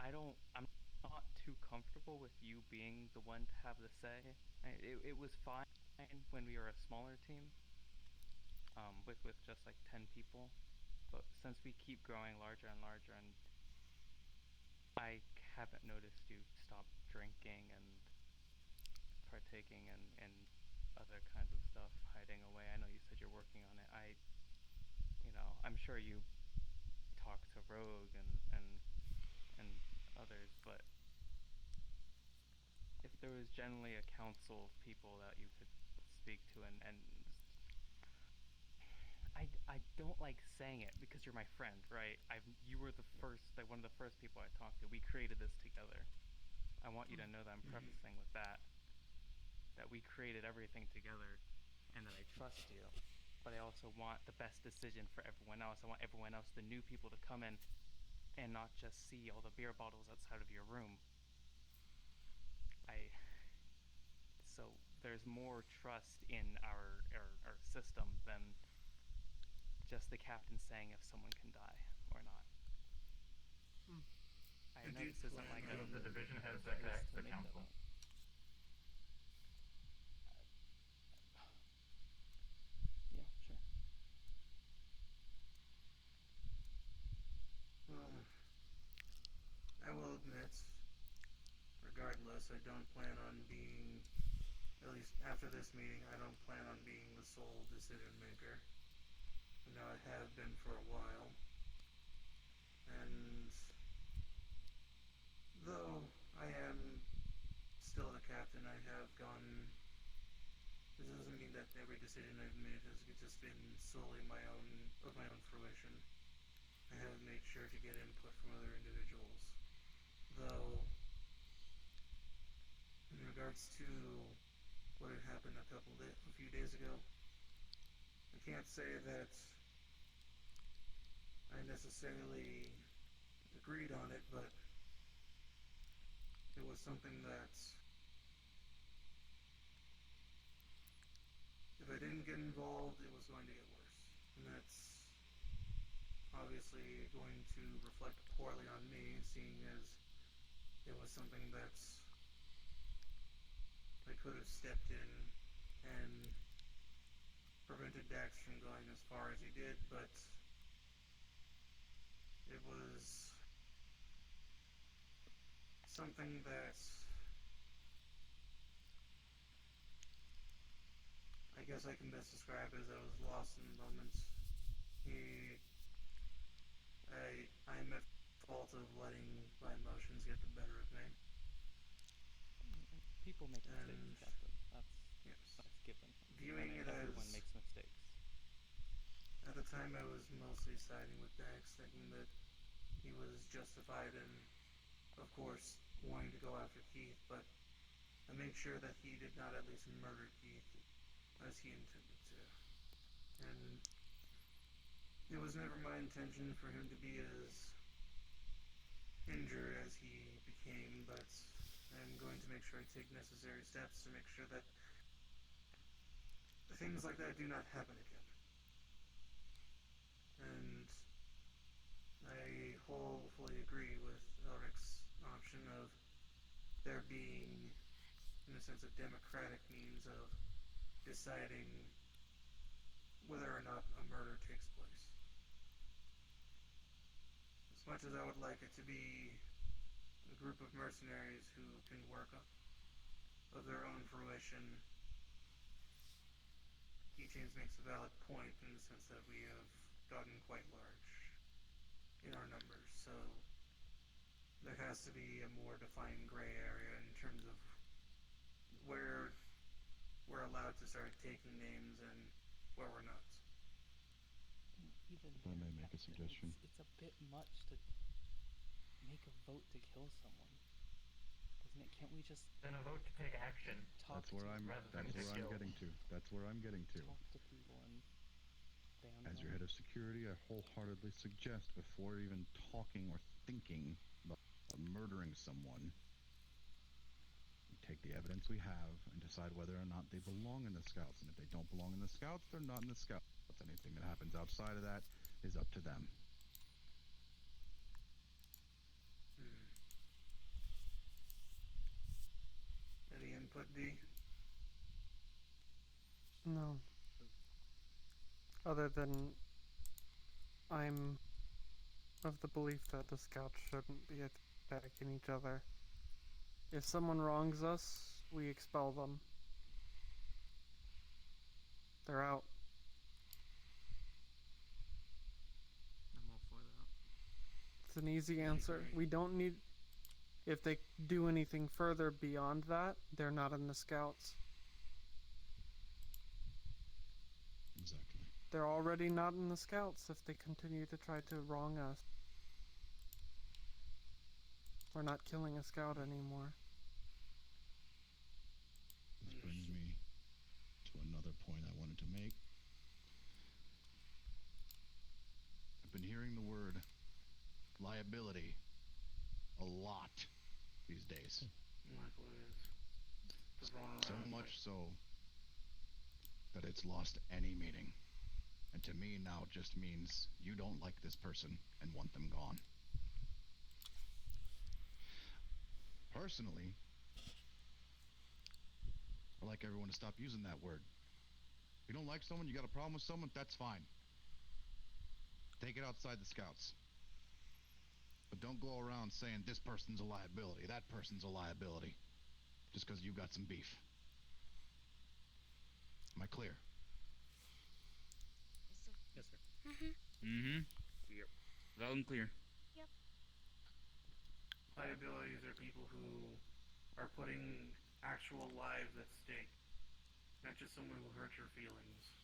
I'm not too comfortable with you being the one to have the say. It was fine when we were a smaller team, with just like 10 people. But since we keep growing larger and larger, and I haven't noticed you stop drinking and partaking in other kinds of stuff, hiding away. I know you said you're working on it. I'm sure you talk to Rogue and others, but if there was generally a council of people that you could speak to, and I don't like saying it because you're my friend, right? You were one of the first people I talked to. We created this together. I want you to know that I'm prefacing with that we created everything together, and that I trust you. But I also want the best decision for everyone else. I want everyone else, the new people, to come in and not just see all the beer bottles outside of your room. So there's more trust in our system than just the captain saying if someone can die or not. I know this isn't like the division heads that act the council. Yeah, sure. Well, I will admit, regardless, I don't plan on being, at least after this meeting, I don't plan on being the sole decision maker. I know I have been for a while. And though I am still the captain, I have gone. This doesn't mean that every decision I've made has just been solely of my own fruition. I have made sure to get input from other individuals. Though, in regards to what had happened a few days ago, I can't say that I necessarily agreed on it, but it was something that if I didn't get involved, it was going to get worse. And that's obviously going to reflect poorly on me, seeing as it was something that I could have stepped in and prevented Dax from going as far as he did, but it was something that I guess I can best describe as I was lost in the moment. I'm at fault of letting my emotions get the better of me. People make mistakes, Captain. That's given. Viewing it everyone as makes mistakes. At the time, I was mostly siding with Dax, thinking that he was justified in, of course, wanting to go after Keith, but I made sure that he did not at least murder Keith as he intended to. And it was never my intention for him to be as injured as he became, but I'm going to make sure I take necessary steps to make sure that things like that do not happen again. And I wholly agree with Elric's option of there being, in a sense, a democratic means of deciding whether or not a murder takes place. much as I would like it to be a group of mercenaries who can work of their own fruition, Keychains makes a valid point in the sense that we have gotten quite large in our numbers, so there has to be a more defined gray area in terms of where we're allowed to start taking names and where we're not. Even If I may make a suggestion. It's a bit much to make a vote to kill someone, doesn't it? Can't we just Then a vote to take action. That's where I'm getting to. That's where I'm getting to. talk to people and ban As them? your head of security, I wholeheartedly suggest before even talking or thinking about murdering someone, we take the evidence we have and decide whether or not they belong in the Scouts. And if they don't belong in the Scouts, they're not in the Scouts. Anything that happens outside of that is up to them. Any input, D? No. Other than I'm of the belief that the Scouts shouldn't be attacking each other. If someone wrongs us, we expel them. They're out. I'm all for that. It's an easy answer. We don't need... If they do anything further beyond that, they're not in the Scouts. Exactly. They're already not in the Scouts if they continue to try to wrong us. We're not killing a Scout anymore. This brings me to another point I wanted to make. I've been hearing the word liability a lot these days. So much so that it's lost any meaning. And to me now it just means you don't like this person and want them gone. Personally, I like everyone to stop using that word. If you don't like someone, you got a problem with someone, that's fine. Take it outside the Scouts. But don't go around saying this person's a liability, that person's a liability, just because you got some beef. Am I clear? Yes, sir. Yep. Loud and clear. Yep. Liabilities are people who are putting actual lives at stake, not just someone who hurt your feelings.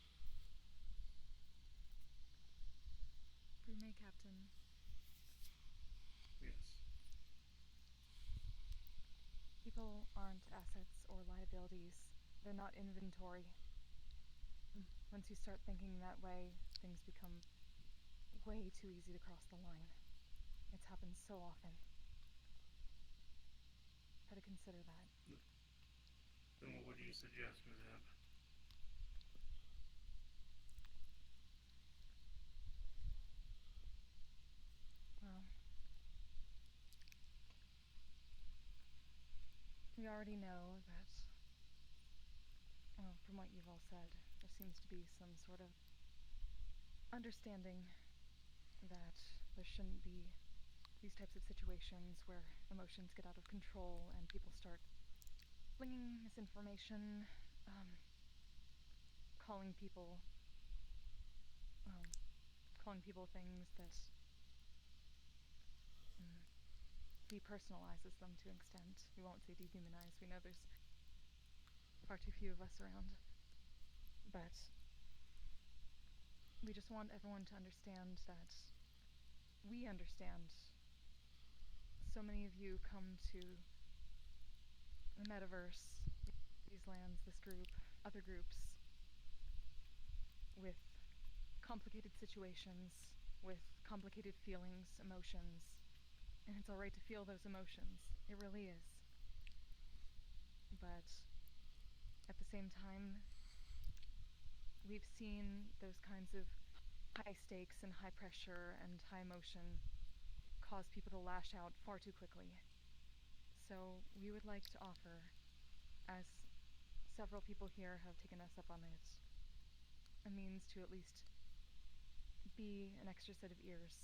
Brume, Captain. Yes. People aren't assets or liabilities. They're not inventory. Once you start thinking that way, things become way too easy to cross the line. It's happened so often. Try to consider that. Then what would you suggest, Ms. Ebb? Well, we already know that, well, from what you've all said, there seems to be some sort of understanding that there shouldn't be these types of situations where emotions get out of control and people start flinging misinformation, calling people things that depersonalizes them to an extent. We won't say dehumanize. We know there's far too few of us around. But we just want everyone to understand that we understand. So many of you come to the metaverse, these lands, this group, other groups, with complicated situations, with complicated feelings, emotions, and it's alright to feel those emotions. It really is. But at the same time, we've seen those kinds of high stakes and high pressure and high emotion cause people to lash out far too quickly. So we would like to offer, as several people here have taken us up on it, a means to at least be an extra set of ears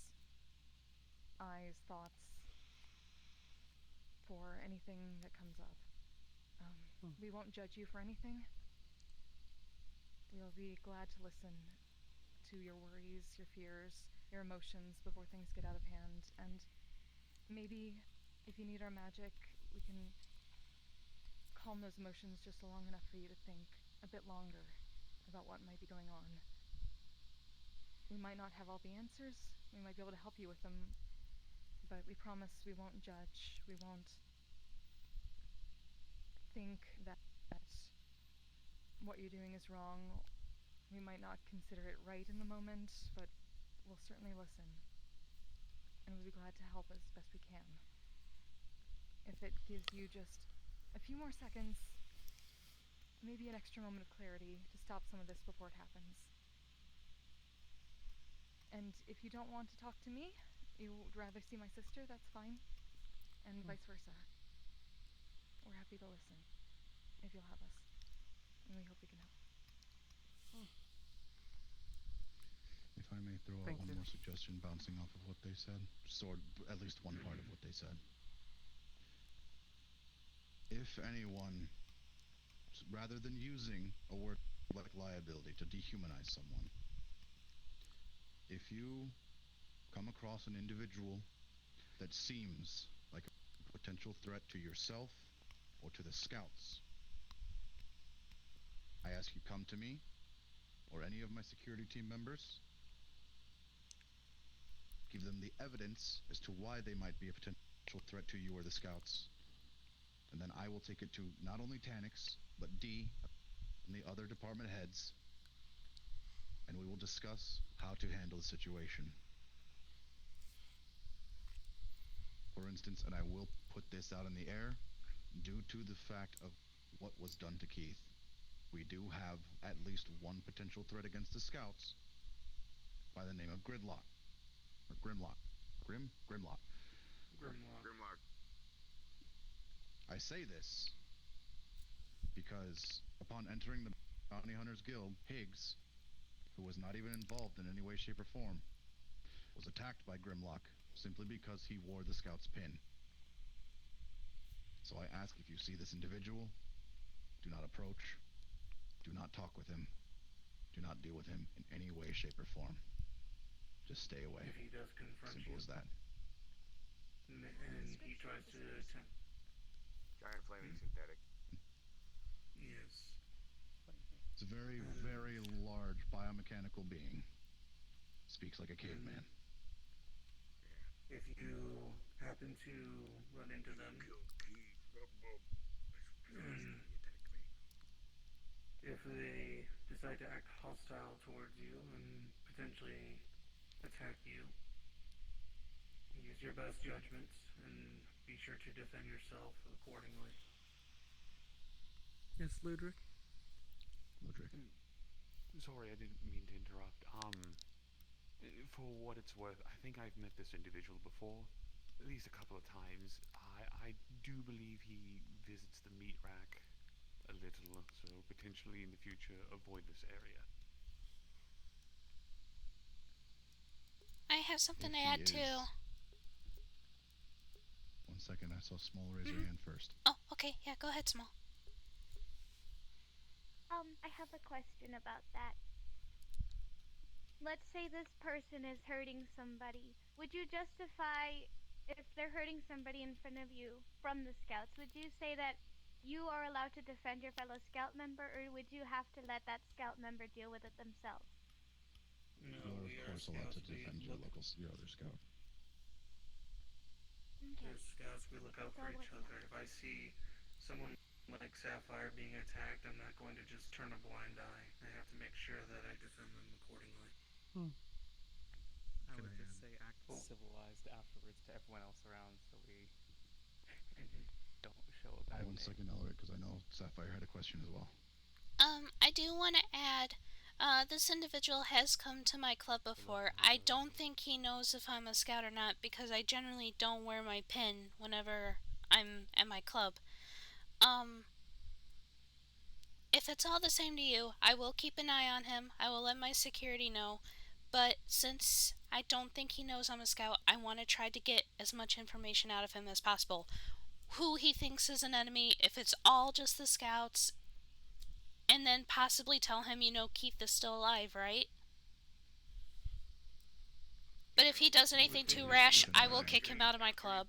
eyes, thoughts, for anything that comes up. We won't judge you for anything. We'll be glad to listen to your worries, your fears, your emotions before things get out of hand. And maybe if you need our magic, we can calm those emotions just long enough for you to think a bit longer about what might be going on. We might not have all the answers. We might be able to help you with them, but we promise we won't judge. We won't think that what you're doing is wrong. We might not consider it right in the moment, but we'll certainly listen. And we'll be glad to help as best we can. If it gives you just a few more seconds, maybe an extra moment of clarity to stop some of this before it happens. And if you don't want to talk to me, you would rather see my sister, that's fine. And vice versa. We're happy to listen, if you'll have us. And we hope we can help. If I may throw out one more suggestion bouncing off of what they said, or at least one part of what they said. If anyone, rather than using a word like liability to dehumanize someone, if you come across an individual that seems like a potential threat to yourself or to the scouts, I ask you come to me or any of my security team members, give them the evidence as to why they might be a potential threat to you or the scouts, and then I will take it to not only Tanix, but D and the other department heads, and we will discuss how to handle the situation. For instance, and I will put this out in the air, due to the fact of what was done to Keith, we do have at least one potential threat against the scouts by the name of Grimlock. I say this because upon entering the Bounty Hunters Guild, Higgs, who was not even involved in any way, shape, or form, was attacked by Grimlock simply because he wore the Scout's pin. So I ask, if you see this individual, do not approach, do not talk with him, do not deal with him in any way, shape, or form. Just stay away. If he does confront Simple you. as that. And he tries to attempt... Giant flaming synthetic. Yes. It's a very, very large biomechanical being. Speaks like a caveman. If you happen to run into them, if they decide to act hostile towards you and potentially attack you, use your best judgment and be sure to defend yourself accordingly. Yes, Ludwig? Sorry, I didn't mean to interrupt. For what it's worth, I think I've met this individual before, at least a couple of times. I do believe he visits the meat rack a little, so potentially in the future avoid this area. I have something to add too. 1 second, I saw Small raise her hand first. Oh, okay, yeah, go ahead, Small. I have a question about that. Let's say this person is hurting somebody. Would you justify, if they're hurting somebody in front of you from the scouts, would you say that you are allowed to defend your fellow scout member, or would you have to let that scout member deal with it themselves? No, You're of course allowed to defend your other scout. Okay. As scouts, we look out for each other. If I see someone like Sapphire being attacked, I'm not going to just turn a blind eye. I have to make sure that I defend them accordingly. I would just say act civilized afterwards to everyone else around, so we don't show a bad 1 second, Elric, because I know Sapphire had a question as well. I do want to add, this individual has come to my club before. I don't think he knows if I'm a scout or not, because I generally don't wear my pin whenever I'm at my club. If it's all the same to you, I will keep an eye on him. I will let my security know. But since I don't think he knows I'm a scout. I want to try to get as much information out of him as possible. Who he thinks is an enemy, if it's all just the scouts, and then possibly tell him, Keith is still alive, right? But if he does anything too rash, I will kick him out of my club.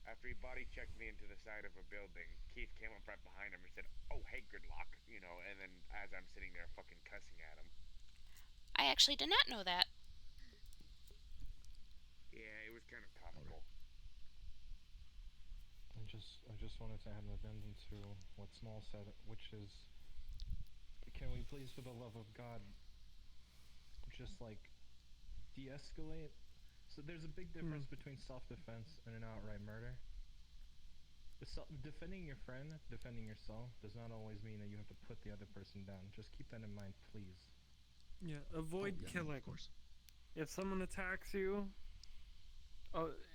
After he body checked me into the side of a building, Keith came up right behind him and said, "Oh, hey, Gridlock," and then as I'm sitting there fucking cussing at him. I actually did not know that. Yeah, it was kind of comical. I just wanted to add an addendum to what Small said, which is, can we please, for the love of God, just like de-escalate? So there's a big difference between self-defense and an outright murder. Defending your friend, defending yourself, does not always mean that you have to put the other person down. Just keep that in mind, please. Yeah, avoid killing. Of course. If someone attacks you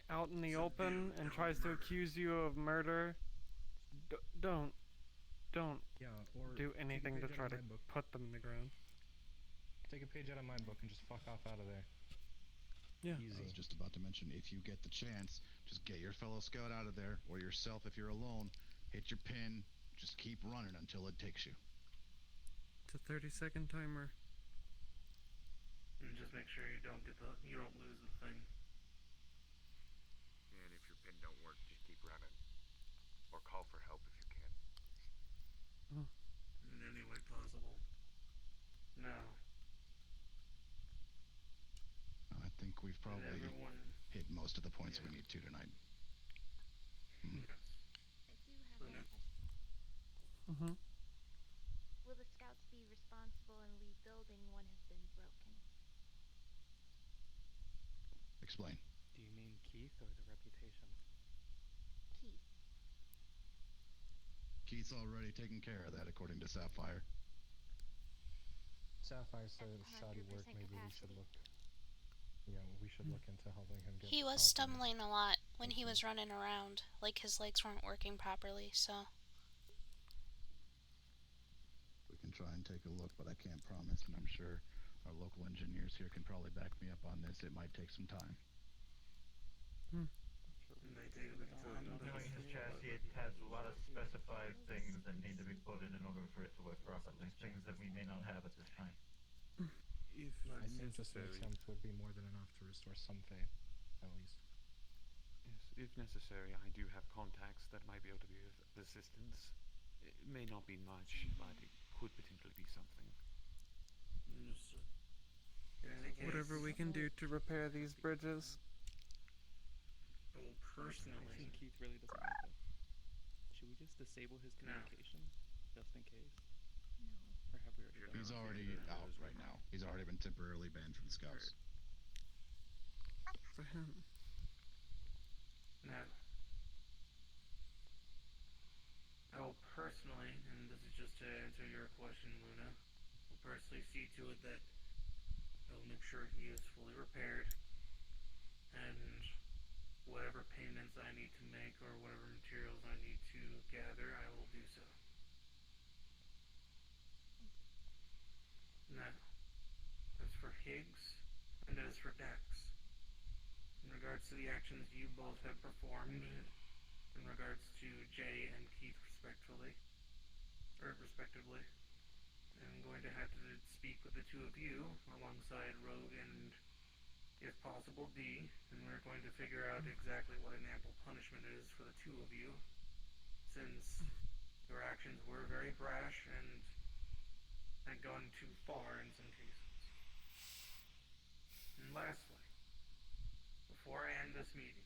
out in the open and tries to accuse you of murder, don't do anything to try to put them in the ground. Take a page out of my book and just fuck off out of there. Yeah. I was just about to mention, if you get the chance, just get your fellow scout out of there, or yourself if you're alone, hit your pin, just keep running until it takes you. It's a 30-second timer. And just make sure you don't lose the thing. And if your pin don't work, just keep running. Or call for help if you can. In any way possible. Now. I think we've probably hit most of the points we need to tonight. Will the scouts be responsible in rebuilding what has been broken? Explain. Do you mean Keith or the reputation? Keith. Keith's already taken care of that, according to Sapphire. Sapphire said shoddy work, maybe we should look. Yeah, we should look into helping him get. He was stumbling a lot when he was running around, like his legs weren't working properly, so. We can try and take a look, but I can't promise, and I'm sure our local engineers here can probably back me up on this. It might take some time. They take a bit of time. Knowing his chassis, it has a lot of specified things that need to be put in order for it to work properly. Things that we may not have at this time. I think just an attempt would be more than enough to restore some faith, at least. Yes, if necessary, I do have contacts that might be able to be of assistance. It may not be much, but it could potentially be something. Whatever we can do to repair these bridges. Well, personally, I think Keith really doesn't like it. Should we just disable his communication, just in case? Or have we already done He's already out right now. He's already been temporarily banned from the scouts. For him. Now, I will personally, and this is just to answer your question, Luna, will personally see to it that I will make sure he is fully repaired, and whatever payments I need to make or whatever materials I need to gather, I will do so. Now, as for Higgs, and as for Dax, in regards to the actions you both have performed, in regards to Jay and Keith respectively, I'm going to have to speak with the two of you, alongside Rogue and, if possible, D, and we're going to figure out exactly what an ample punishment is for the two of you, since your actions were very brash and had gone too far in some cases. And lastly, before I end this meeting,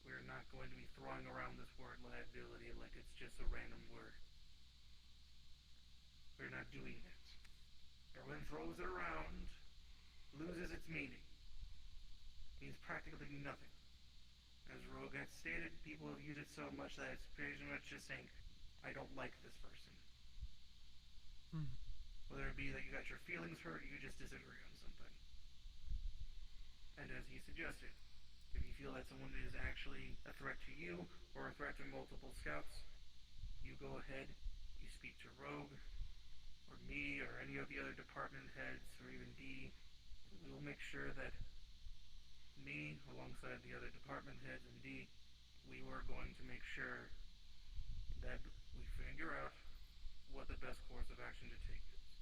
we're not going to be throwing around this word liability like it's just a random word. We're not doing that. Everyone throws it around, loses its meaning. Means practically nothing. As Rogue had stated, people have used it so much that it's pretty much just saying, I don't like this person. Whether it be that you got your feelings hurt or you just disagree on something. And as he suggested, if you feel that someone is actually a threat to you or a threat to multiple scouts, you go ahead, you speak to Rogue, or me, or any of the other department heads, or even Dee, we will make sure that me, alongside the other department heads and Dee, we were going to make sure that we figure out what the best course of action to take is.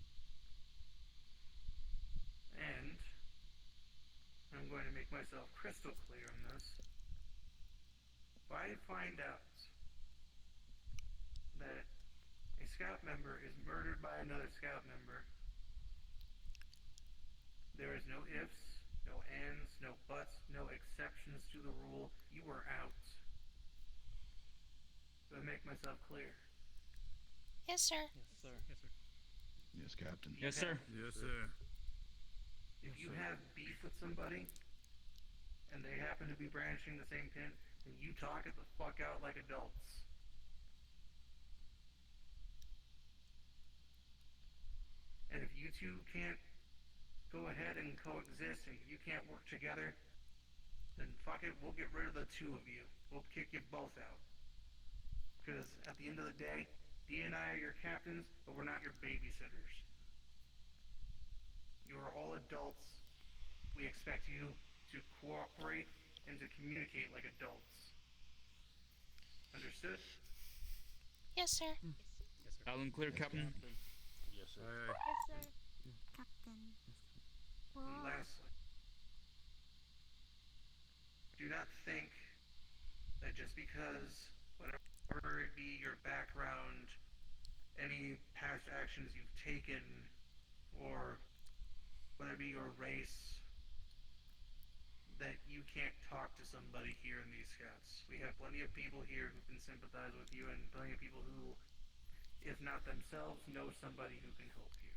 And I'm going to make myself crystal clear on this. If I find out that a scout member is murdered by another scout member, there is no ifs, no ands, no buts, no exceptions to the rule. You are out. Do I make myself clear? Yes, sir. Yes, sir. Yes, Captain. Yes, sir. Yes, sir. If you have beef with somebody, and they happen to be branching the same pin, then you talk it the fuck out like adults. And if you two can't go ahead and coexist, and you can't work together, then fuck it, we'll get rid of the two of you. We'll kick you both out. Because at the end of the day, Dee and I are your captains, but we're not your babysitters. You are all adults. We expect you to cooperate and to communicate like adults. Understood? Yes, sir. Alan clear, Captain. Yes, sir. Yes, sir. Captain. And lastly, do not think that just because whatever it be your background, any past actions you've taken, or whether it be your race, that you can't talk to somebody here in these scouts. We have plenty of people here who can sympathize with you, and plenty of people who, if not themselves, know somebody who can help you.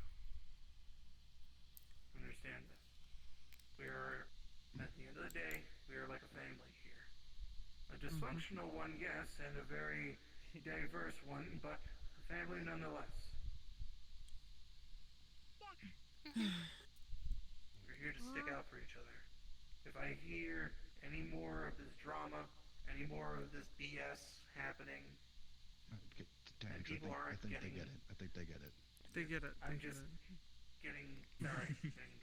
Understand that? We're, at the end of the day, we're like a family here. A dysfunctional one, yes, and a very diverse one, but a family nonetheless. We're here to stick out for each other. If I hear any more of this drama, any more of this BS happening, and people aren't I think getting... they get it. I think they get it. They get it. I'm just getting... Sorry. Getting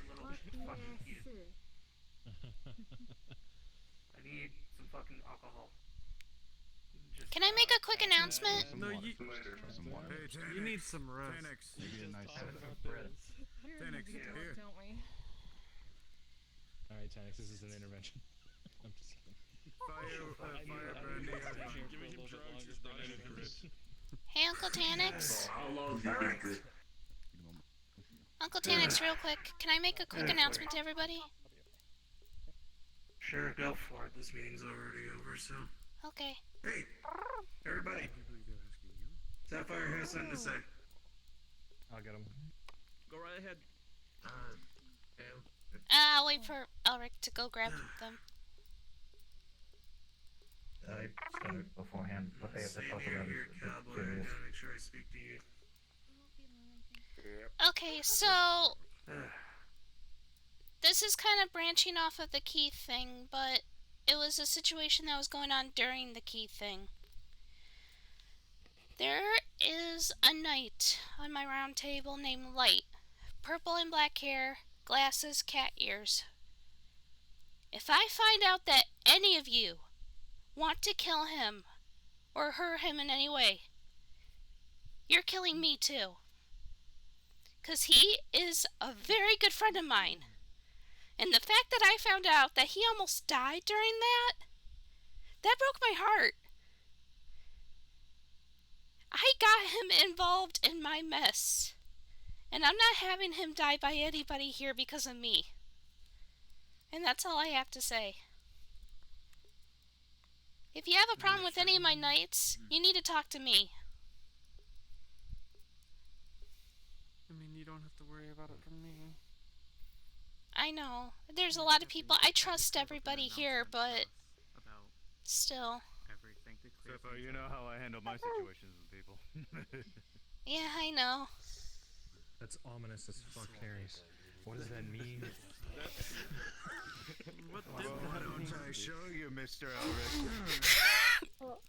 a little fucking heated. I need some fucking alcohol. Just, Can I make a quick announcement? No, you Hey, need some rest. Tenix. Maybe a nice Tenix, here. Don't we? Alright, Tenix, this is an intervention. I'm just kidding. Fire brandy. Hey, Uncle Tanix. How long do you think this? Uncle Tanix, real quick. Can I make a quick announcement to everybody? Sure, go for it. This meeting's already over, so... Okay. Hey! Everybody! Sapphire has something to say. I'll get him. Go right ahead. I'll wait for Elric to go grab them. I started beforehand, but they have to Same talk here, about here, it. cowboy. I gotta make sure I speak to you. Okay, so this is kind of branching off of the key thing, but it was a situation that was going on during the key thing. There is a knight on my round table named Light. Purple and black hair, glasses, cat ears. If I find out that any of you want to kill him or hurt him in any way, you're killing me too. 'Cause he is a very good friend of mine. And the fact that I found out that he almost died during that broke my heart. I got him involved in my mess. And I'm not having him die by anybody here because of me. And that's all I have to say. If you have a problem with any of my knights, you need to talk to me. I mean, you don't have to worry about it from me. I know. There's a lot of people. I trust everybody here, but still. Everything to clear Sapphire, you know how I handle my situations with people. Yeah, I know. That's ominous as fuck, Harris. What does that mean? Why don't I show you, Mr. Elric?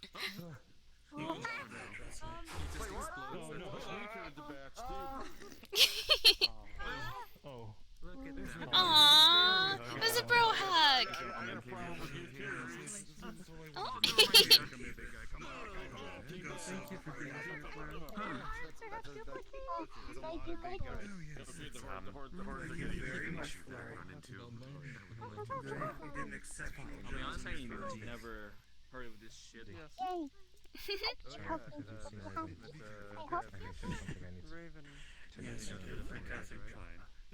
Oh. Aww, it was a bro hug. Oh. I'll be honest, I never heard of this shit. Yay!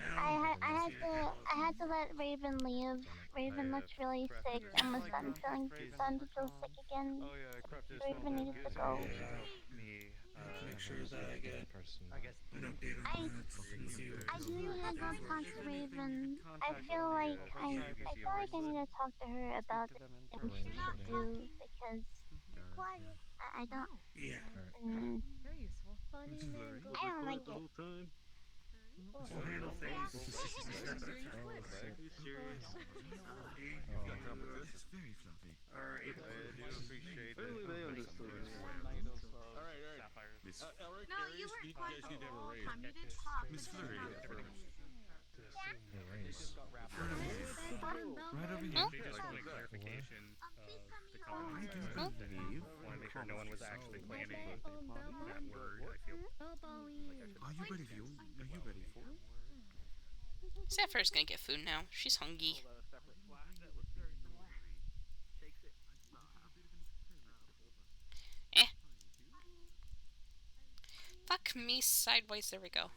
I had to let Raven leave. Raven looked really sick and was starting to feel sick again. Raven needs to go. I really had not talked to Raven. I feel like I need to talk to her about things she should do because I don't. Very useful. I don't like it. This is very fluffy. Alright, I do appreciate it. They understood. Miss No, you were quiet the whole time. You didn't talk. Miss Flurry. Right over here. They just wanted clarification of the comments. I want to make sure no one was actually planning that word. I feel. Are you ready for it? Sapphire's gonna get food now. She's hungry. Fuck me sideways. There we go.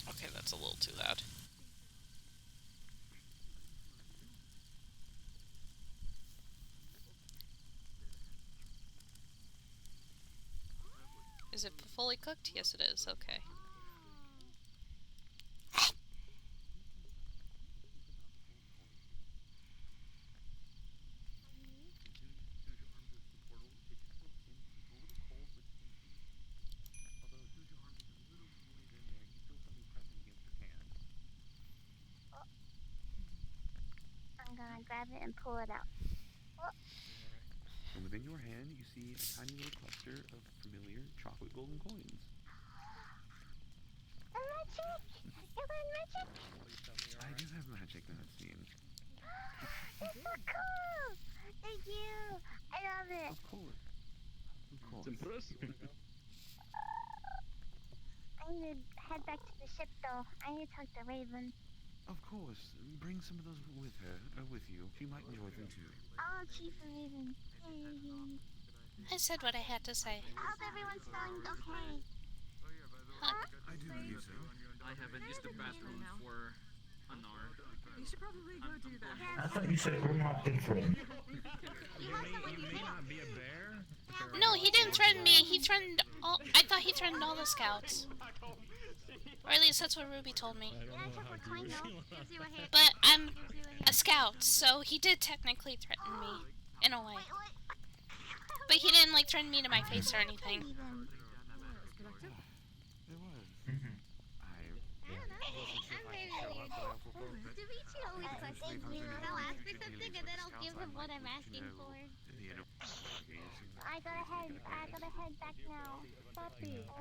Okay, that's a little too loud. Is it fully cooked? Yes, it is. Okay. I'm gonna grab it and pull it out. And within your hand, you see a tiny little cluster of familiar chocolate golden coins. Magic! You want magic? I do have magic that I've seen. It's so cool! Thank you! I love it! Of course. It's impressive. I need to head back to the ship though. I need to talk to Raven. Of course. Bring some of those with her, or with you. She might enjoy them too. Oh, Chief Raven. Yay. I said what I had to say. I hope everyone's feeling okay. I do believe so. I haven't used the bathroom for an hour. You should probably go do that. I thought you said we're not different. You may not be a bear. No, he didn't threaten me. He threatened all. I thought he threatened all the scouts. Or at least that's what Ruby told me. But I'm a scout, so he did technically threaten me, in a way. But he didn't like threaten me to my face or anything. It was. Dimitri always questions me. He'll ask for something and then I'll give him what I'm asking for. I gotta head back now.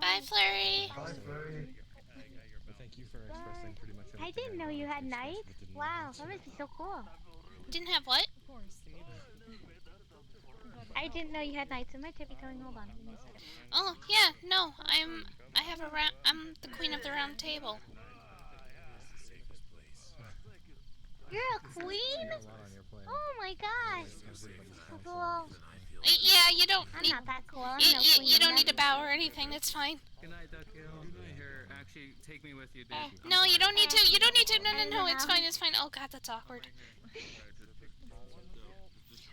Bye, Flurry. Bye, Flurry. Thank you for expressing pretty much everything. I didn't know you had nights. Wow, that must be so cool. Didn't have what? I didn't know you had nights. Am I tippy toeing? Hold on. Give me a second. Oh yeah, no, I'm the queen of the round table. You're a queen? Oh my gosh. Cool. Yeah, you don't I'm need. not that cool. I'm You, no you, queen you don't of need to bow or anything. It's fine. Good night, Duckhill. Here, actually, take me with you, dude. No, you don't need to. You don't need to. No. It's fine. It's fine. Oh God, that's awkward.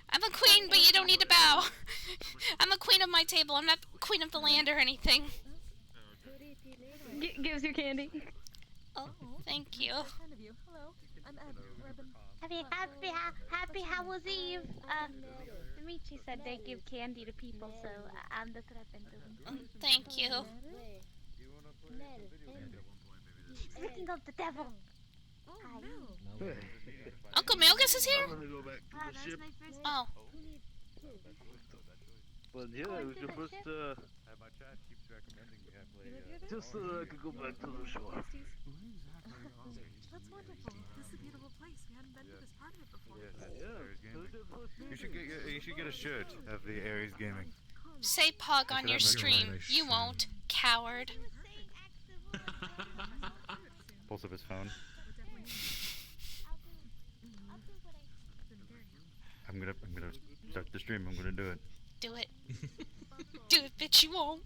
I'm a queen, but you don't need to bow. I'm a queen of my table. I'm not queen of the land or anything. Gives you candy. Oh, thank you. Kind of you. Hello, I'm Ed. Happy Howell's Eve. Dimitri said they give candy to people, so that's what I've been doing. Thank you. Speaking of the devil, Oh no. Hey. Uncle Milgus is here? I'm gonna go back to the ship. Oh. But yeah, we can just My chat keeps recommending we have just so that I could go back to the shore. That's wonderful. This is a beautiful place. We hadn't been to this part of it before. You should get a shirt of the Aries Gaming. Say Pog on your stream. You won't, coward. Pulls up his phone. I'm gonna start the stream. I'm gonna do it. Do it. Do it, bitch, you won't.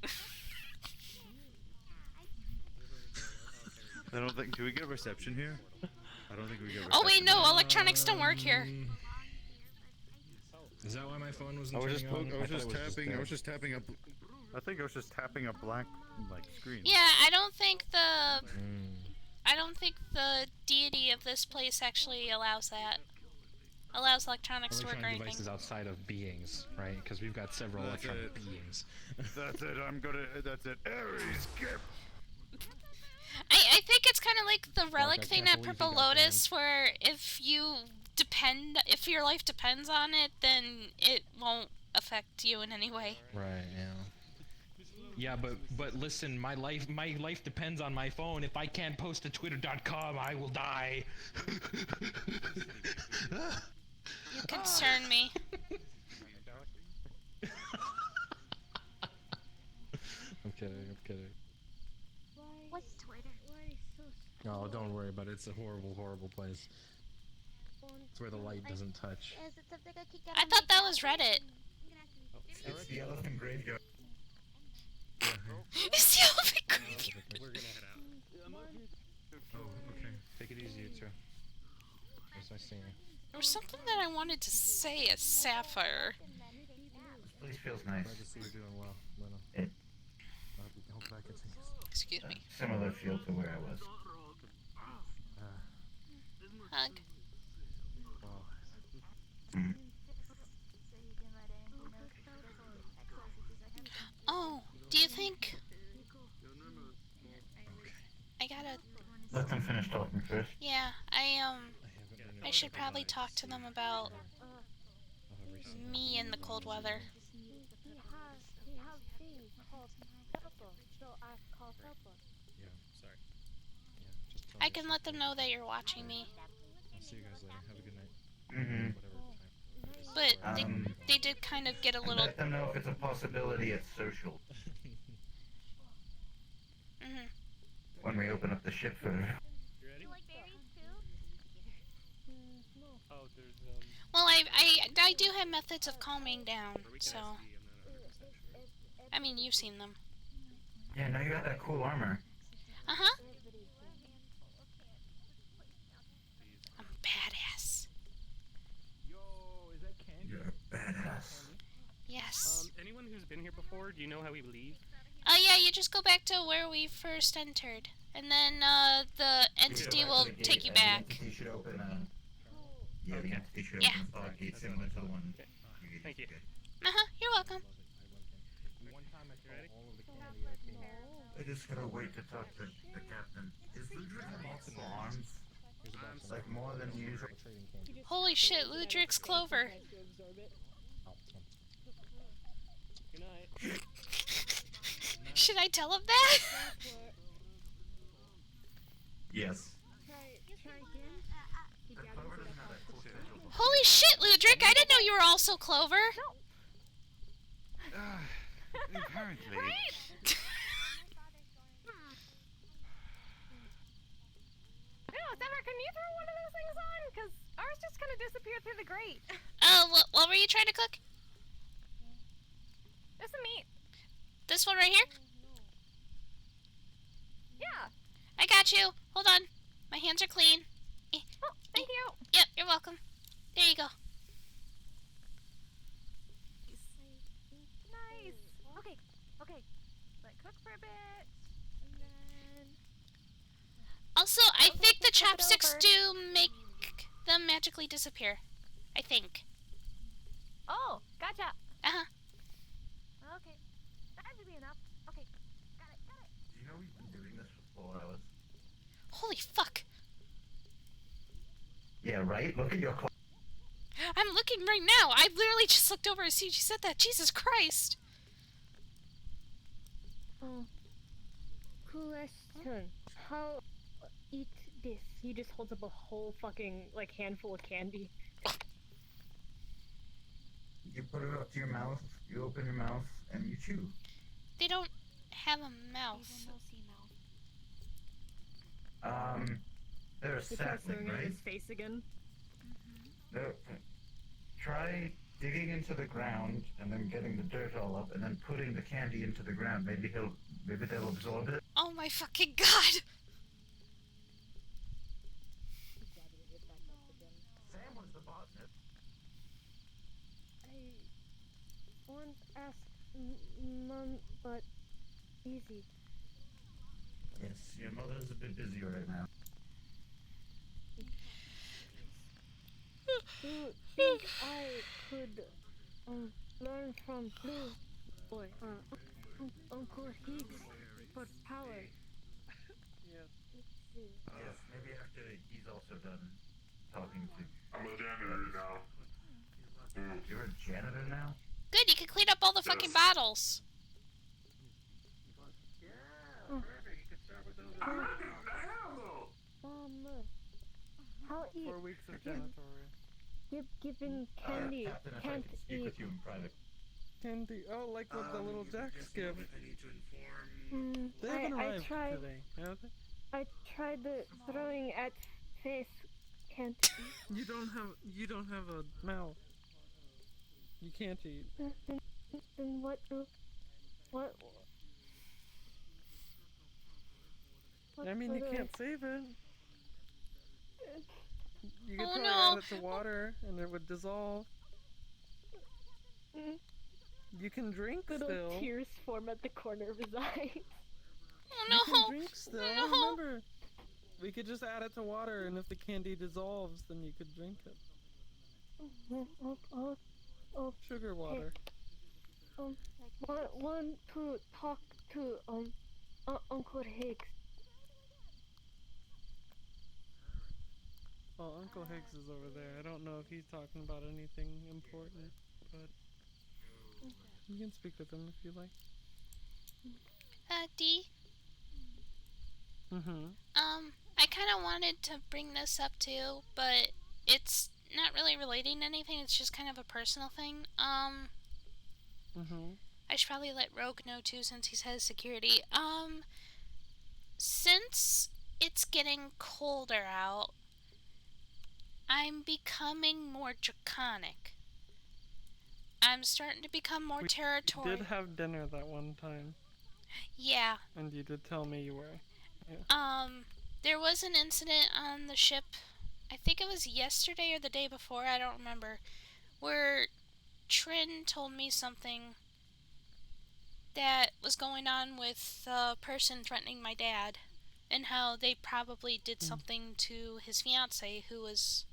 I don't think. Do we get reception here? I don't think we get reception. Oh wait, no, electronics don't work here. Is that why my phone wasn't I was just turning on? I was just tapping. there. I was just tapping up. I think I was just tapping a black screen. Yeah, I don't think the deity of this place actually allows that. Allows electronics to work or Electronic anything. devices outside of beings, right? Because we've got several That's electronic it. beings. That's it. That's it. Aries skip. I think it's kind of like the relic I thing can't at believe Purple he got Lotus, where if your life depends on it, then it won't affect you in any way. Right. Yeah. Yeah, but listen, my life depends on my phone. If I can't post to twitter.com, I will die. You concern me. I'm kidding. What's Twitter? Oh, don't worry about it. It's a horrible, horrible place. It's where the light doesn't touch. Is it something I could get I on thought my that was Reddit. It's the elephant graveyard. It's the elephant graveyard. We're gonna head out. Oh, okay. Take it easy, you two. It was nice seeing you. There was something that I wanted to say as Sapphire. This place feels nice. Glad to see you're doing well, Lena. I hope that continues. Excuse me. Similar feel to where I was. Hug. Oh, do you think I gotta? Let them finish talking first. Yeah, I should probably talk to them about me in the cold weather. Yeah, sorry. I can let them know that you're watching me. I'll see you guys later. Have a good night. Mm-hmm. But they did kind of get a little. Let them know if it's a possibility it's social. Mhm. When we open up the ship for... Oh, there's Well, I do have methods of calming down, so. I mean, you've seen them. Yeah, now you got that cool armor. Uh-huh. I'm badass. You're a badass. Yes. anyone who's been here before, do you know how we leave? Yeah, you just go back to where we first entered. And then, the entity will take you back. The entity should open the entity should Yeah. open a thought gate similar to the one. Thank you. Uh-huh, you're welcome. I just gotta wait to talk to the captain. Is Ludwig multiple arms? Like more than usual? Holy shit, Ludric's Clover. Good night. Should I tell him that? Yes. Holy shit, Ludric, I didn't know you were also Clover. Apparently. Sapphire, can you throw one of those things on? Because ours just kind of disappeared through the grate. What were you trying to cook? There's some meat. This one right here? Yeah. I got you. Hold on. My hands are clean. Oh, thank you. Yep, you're welcome. There you go. Nice. Okay. Let cook for a bit. And then... Also, I think the chopsticks do make them magically disappear. I think. Oh, gotcha. Uh-huh. Okay. That should be enough. Okay. Got it. Do you know we've been doing this for 4 hours? Holy fuck. Yeah, right? Look at your clock. I'm looking right now. I literally just looked over and see she said that. Jesus Christ. Question. How eat this? He just holds up a whole fucking, like, handful of candy. You put it up to your mouth, you open your mouth, and you chew. They don't have a mouth. They're a He tries sapling, throwing it in right? his face again. Try digging into the ground and then getting the dirt all up and then putting the candy into the ground. Maybe they'll absorb it. Oh my fucking god. Sam was the botanist. I want to ask Mom, but easy. Yes, your mother's a bit busy right now. Do you think I could learn from Blue Boy, Uncle Higgs for power? Yes. Yes, maybe after he's also done talking to. I'm a janitor now. You're a janitor now? Good, you can clean up all the fucking bottles. How eat? 4 weeks of janitorial. Given candy, Captain, if I can't could speak eat. with you in private. Candy. Oh, like what the little jacks give. They I haven't arrived tried. today, have they? I tried the throwing at face. Can't eat. You don't have a mouth. You can't eat. Then what? I mean, you can't save it. You could Oh, probably no. add it to water, and it would dissolve. You can drink Little still. tears form at the corner of his eyes. Oh You no. can drink still. No. Remember, we could just add it to water, and if the candy dissolves, then you could drink it. Sugar water. Want to talk to Uncle Higgs. Well, Uncle Higgs is over there. I don't know if he's talking about anything important, but you can speak with him if you like. Dee? I kind of wanted to bring this up too, but it's not really relating to anything. It's just kind of a personal thing. I should probably let Rogue know too, since he's head of security. Since it's getting colder out, I'm becoming more draconic. I'm starting to become more territorial. We did have dinner that one time. Yeah. And you did tell me you were. Yeah. There was an incident on the ship, I think it was yesterday or the day before, I don't remember, where Trin told me something that was going on with the person threatening my dad, and how they probably did something to his fiancée, who was,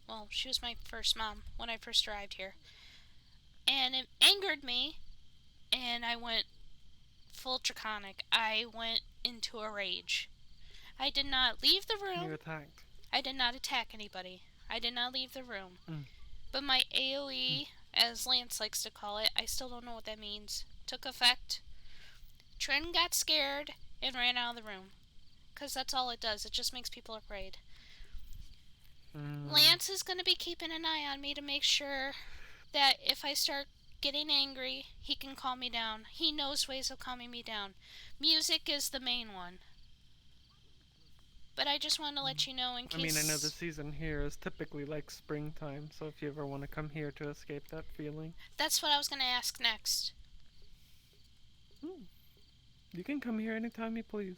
well, she was my first mom when I first arrived here. And it angered me, and I went full draconic. I went into a rage. I did not leave the room. You attacked. I did not attack anybody. I did not leave the room. But my AoE, as Lance likes to call it, I still don't know what that means, took effect. Trin got scared and ran out of the room. Because that's all it does. It just makes people afraid. Lance is going to be keeping an eye on me to make sure that if I start getting angry, he can calm me down. He knows ways of calming me down. Music is the main one. But I just wanted to let you know in case... I mean, I know the season here is typically like springtime, so if you ever want to come here to escape that feeling... That's what I was going to ask next. You can come here anytime you please.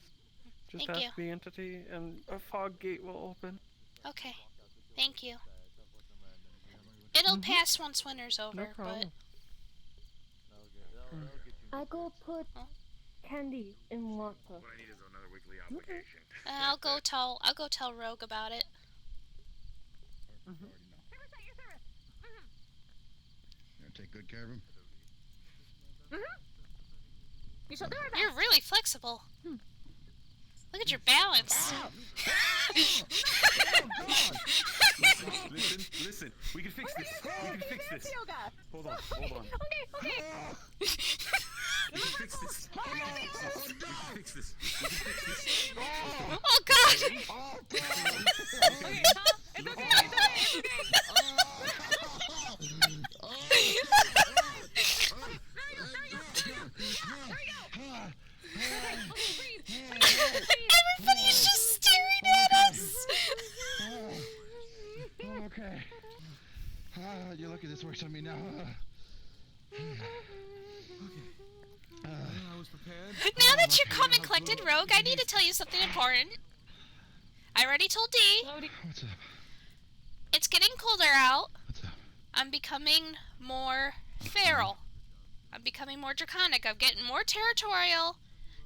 Just Thank ask you. the entity and a fog gate will open. Okay. Thank you. It'll pass once winter's over, No problem. I go put candy in water. What I need is another weekly obligation. I'll go tell Rogue about it. Take good care of him. You shall do our best. You're really flexible. Look at your balance. Listen. We can fix this. We can fix this. Hold on. Okay. We can fix this. We can fix this. Oh God! It's okay. Everybody's just staring at us. Okay. You're lucky this works on me now. I was prepared. Now that you're calm and collected, Rogue, I need to tell you something important. I already told Dee. What's up? It's getting colder out. What's up? I'm becoming more feral. I'm becoming more draconic. I'm getting more territorial.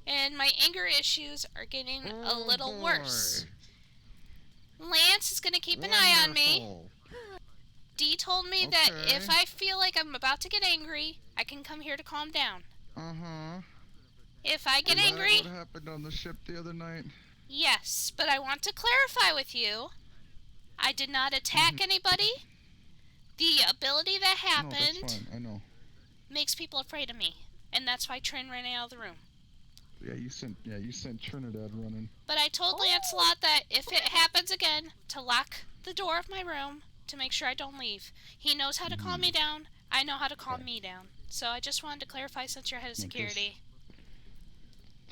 And my anger issues are getting a little worse. Lance is going to keep an eye on me. Dee told me that if I feel like I'm about to get angry, I can come here to calm down. Uh-huh. If I get Is that angry... what happened on the ship the other night? Yes, but I want to clarify with you. I did not attack anybody. The ability that No, happened that's fine. I know. makes people afraid of me. And that's why Trin ran out of the room. Yeah, you sent Trinidad running. But I told Lancelot that if it happens again, to lock the door of my room to make sure I don't leave. He knows how to calm me down. I know how to calm me down. So I just wanted to clarify since you're head of security.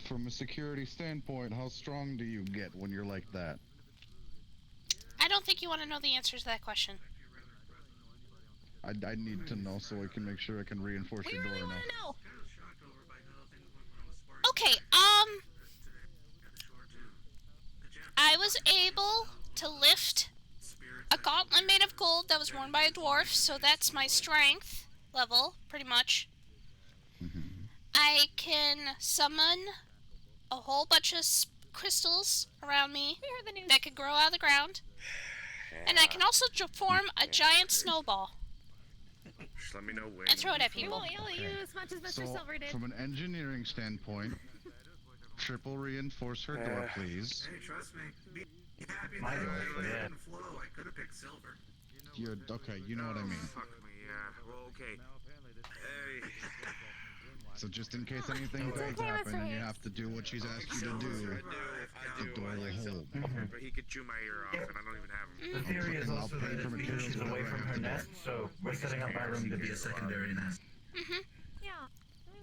From a security standpoint, how strong do you get when you're like that? I don't think you want to know the answer to that question. I need to know so I can make sure I can reinforce your door now. Okay, I was able to lift a gauntlet made of gold that was worn by a dwarf, so that's my strength level, pretty much. I can summon a whole bunch of crystals around me that can grow out of the ground. And I can also form a giant snowball Just let me know when. and throw it at people. You won't yell at you as much as Mr. So, Silver did. from an engineering standpoint, triple reinforce her door, please. Hey, trust me. Be happy My that door, I yeah. didn't flow. I could have picked silver. You're okay. You know what I mean. Fuck me, yeah. Well, okay. Hey. So just in case anything does happen and you have to do what she's asked you to do, the door will hold. But he could chew my ear off, and I don't even have him. The theory is I'll also pay that for materials she's whenever away I from have her to do nest, so we're setting up our room to be a secondary nest. Yeah.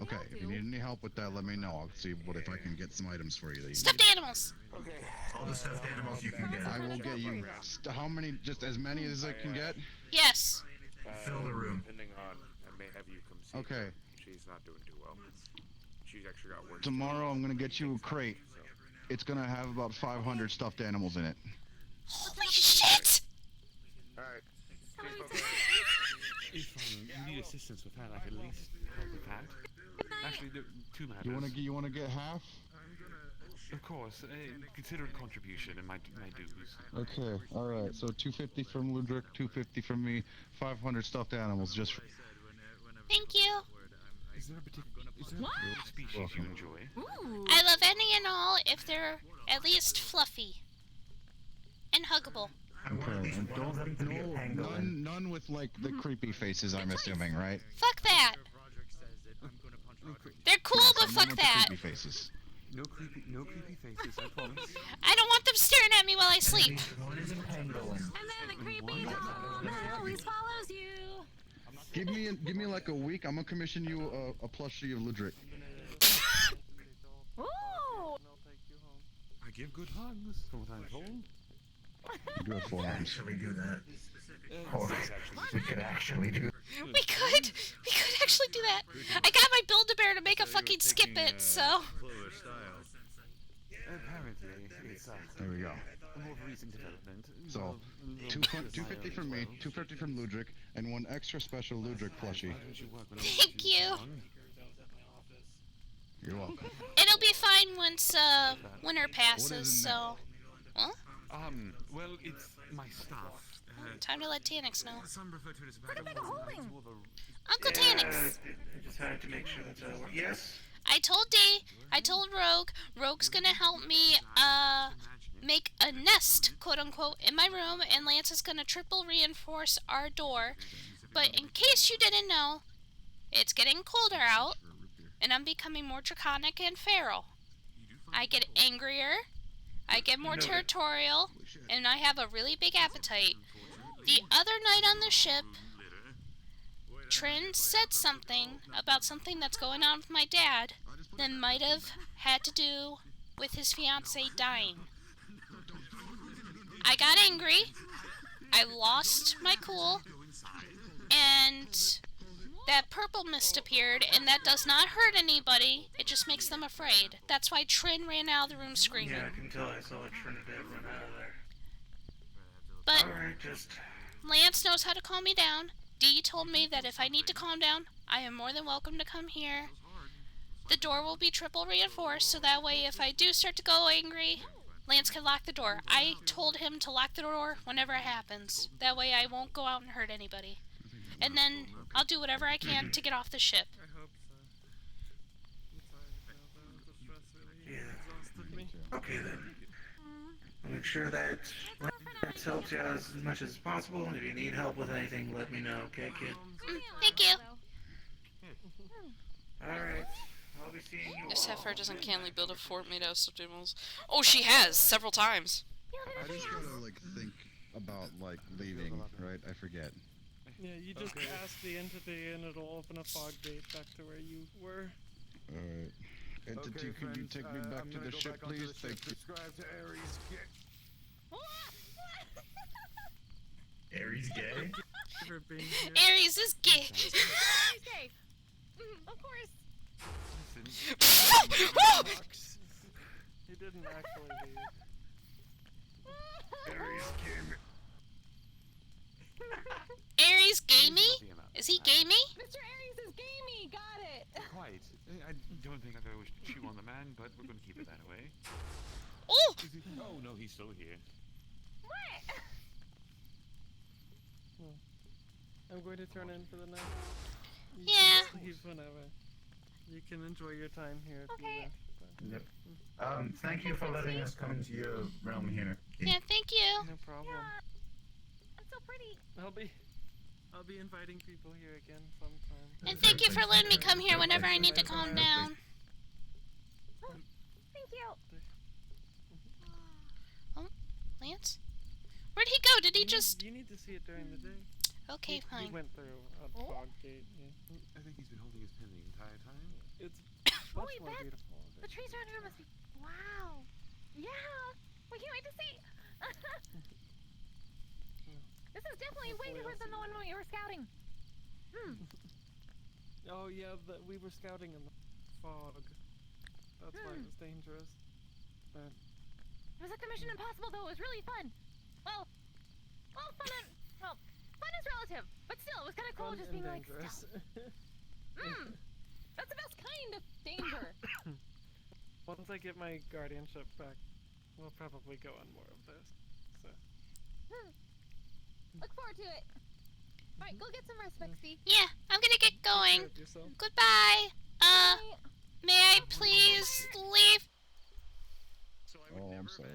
Okay, if you need any help with that, let me know. I'll see what if I can get some items for you. That you Stuffed animals. Okay. All the stuffed animals you can get. I will get you. How many? Just as many as I can get. Yes. Fill the room. Depending on, I may have you come see Okay. her. She's not doing too well. She's actually got work. Tomorrow I'm gonna get you a crate. It's gonna have about 500 stuffed animals in it. Holy shit! Alright. If you need assistance with that, I can at least help with that. Actually, there are two matters. You wanna get half? Of course, consider it contribution and my dues. Okay. All right. So 250 from Ludric, 250 from me, 500 stuffed animals just. Thank you. Is there a particular species you enjoy? I love any and all if they're at least fluffy and huggable. Okay. And don't none with like the creepy faces. I'm assuming, right? Fuck that. They're cool, but None fuck with the that. creepy faces. No creepy faces, I promise. I don't want them staring at me while I sleep. And then the creepy doll that always follows you. Give me like a week. I'm gonna commission you a plushie of Ludric. Ooh. I give good hugs, from what I'm told. You do have 4 arms. Actually do that. Or we could actually do. We could actually do that. I got my Build-A-Bear to make a fucking skip it, so. Apparently, it's There we go. more of a recent development. So, 250 from me, 250 from Ludric, and 1 extra special Ludric plushie. Thank you. You're welcome. It'll be fine once winter passes, so. Huh? Well, it's my stuff. Time to let Tanix know. Some refer to it as Look at the holding. Uncle Tanix. I just had to make sure that yes. I told Dee. I told Rogue. Rogue's gonna help me, make a nest, quote unquote, in my room, and Lance is gonna triple reinforce our door. But in case you didn't know, it's getting colder out, and I'm becoming more draconic and feral. I get angrier, I get more territorial, and I have a really big appetite. The other night on the ship, Trin said something about something that's going on with my dad that might have had to do with his fiancée dying. I got angry, I lost my cool, and that purple mist appeared, and that does not hurt anybody, it just makes them afraid. That's why Trin ran out of the room screaming. Yeah, I can tell I saw Trinidad run out of there. But Alright, just... Lance knows how to calm me down. Dee told me that if I need to calm down, I am more than welcome to come here. The door will be triple reinforced, so that way if I do start to go angry, Lance can lock the door. I told him to lock the door whenever it happens. That way I won't go out and hurt anybody. And then I'll do whatever I can to get off the ship. I hope so. Yeah. Okay then. I'll make sure that Lance helps you out as much as possible, and if you need help with anything, let me know, okay, kid? Thank you. Alright. I'll be seeing you If all. Sapphire doesn't cannily build a fort made out of stuffed animals. Oh, she has! Several times. I just gotta, like, think about, like, leaving, right? I forget. Yeah, you just ask the entity and it'll open a fog gate back to where you were. Alright. Entity, Okay, can you friends, take me back I'm to gonna the go ship, back onto please? the Thank ship. you. Describe to Ares. Aries gay? For being here. Aries is gay. Okay. Of course. He didn't actually leave. Aries came. Aries gamey? Is he gamey? Mr. Aries is gamey. Got it. Quite. I don't think I've ever wished to chew on the man, but we're going to keep it that way. Oh! Oh, no, he's still here. What? I'm going to turn in for the night. You Yeah. can leave whenever. You can enjoy your time here if Okay. you wish. Yep. Thank you for letting us come into your realm here. Yeah, thank you. No problem. I'm so pretty. I'll be inviting people here again sometime. And thank you for letting me come here whenever I need to calm down. Thank you. Oh, Lance? Where'd he go? Did he just... You need to see it during the day. Okay, He fine. went through a fog gate. Yeah. I think he's been holding his pen the entire time. It's Oh, much wait, more Beth. beautiful. The trees around here must be. Wow. Yeah. We can't wait to see. This is definitely way different than the one we were scouting. Oh yeah, we were scouting in the fog. That's why it was dangerous. But It was like the Mission Impossible, though. It was really fun. Well, fun is relative, but still, it was kind of cool fun just and being like, dangerous. that's the best kind of danger. Once I get my guardianship back, we'll probably go on more of this. So. Look forward to it. All right, go get some rest, Bexy. Yeah, I'm gonna get going. Good yourself. Goodbye. May I please leave? Oh, I'm sorry.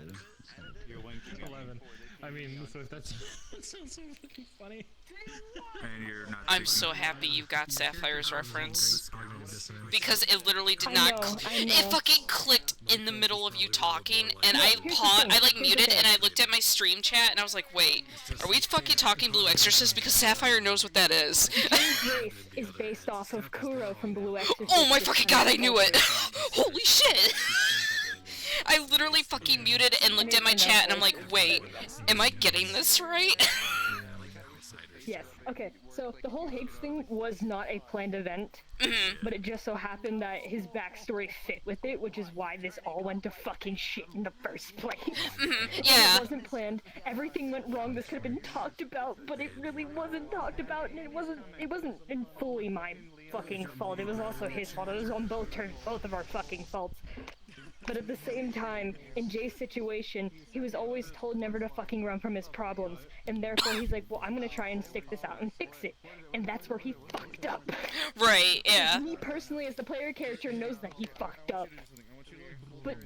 You're winking at me. 11. I mean, so if that's that sounds so fucking funny. And you're not. I'm so happy you got Sapphire's reference. Dissonance. Because it literally did I not. know, I It know. fucking clicked in the middle of you talking, and Yeah, I here's the paused. thing, I like here's the muted, thing. and I looked at my stream chat, and I was like, "Wait, are we fucking talking Blue Exorcist?" Because Sapphire knows what that is. His race is based off of Kuro from Blue Exorcist. Oh my the fucking time god! I knew it. culture. Holy shit! I literally fucking muted and looked at my chat, and I'm like, "Wait, am I getting this right?" Yes. Okay. So the whole Higgs thing was not a planned event, but it just so happened that his backstory fit with it, which is why this all went to fucking shit in the first place. Yeah. It wasn't planned. Everything went wrong. This could have been talked about, but it really wasn't talked about, and it wasn't fully my fucking fault. It was also his fault. It was on both of our fucking faults. But at the same time, in Jay's situation, he was always told never to fucking run from his problems, and therefore he's like, well, I'm gonna try and stick this out and fix it. And that's where he fucked up. Right, yeah. Like, me personally, as the player character, knows that he fucked up. But...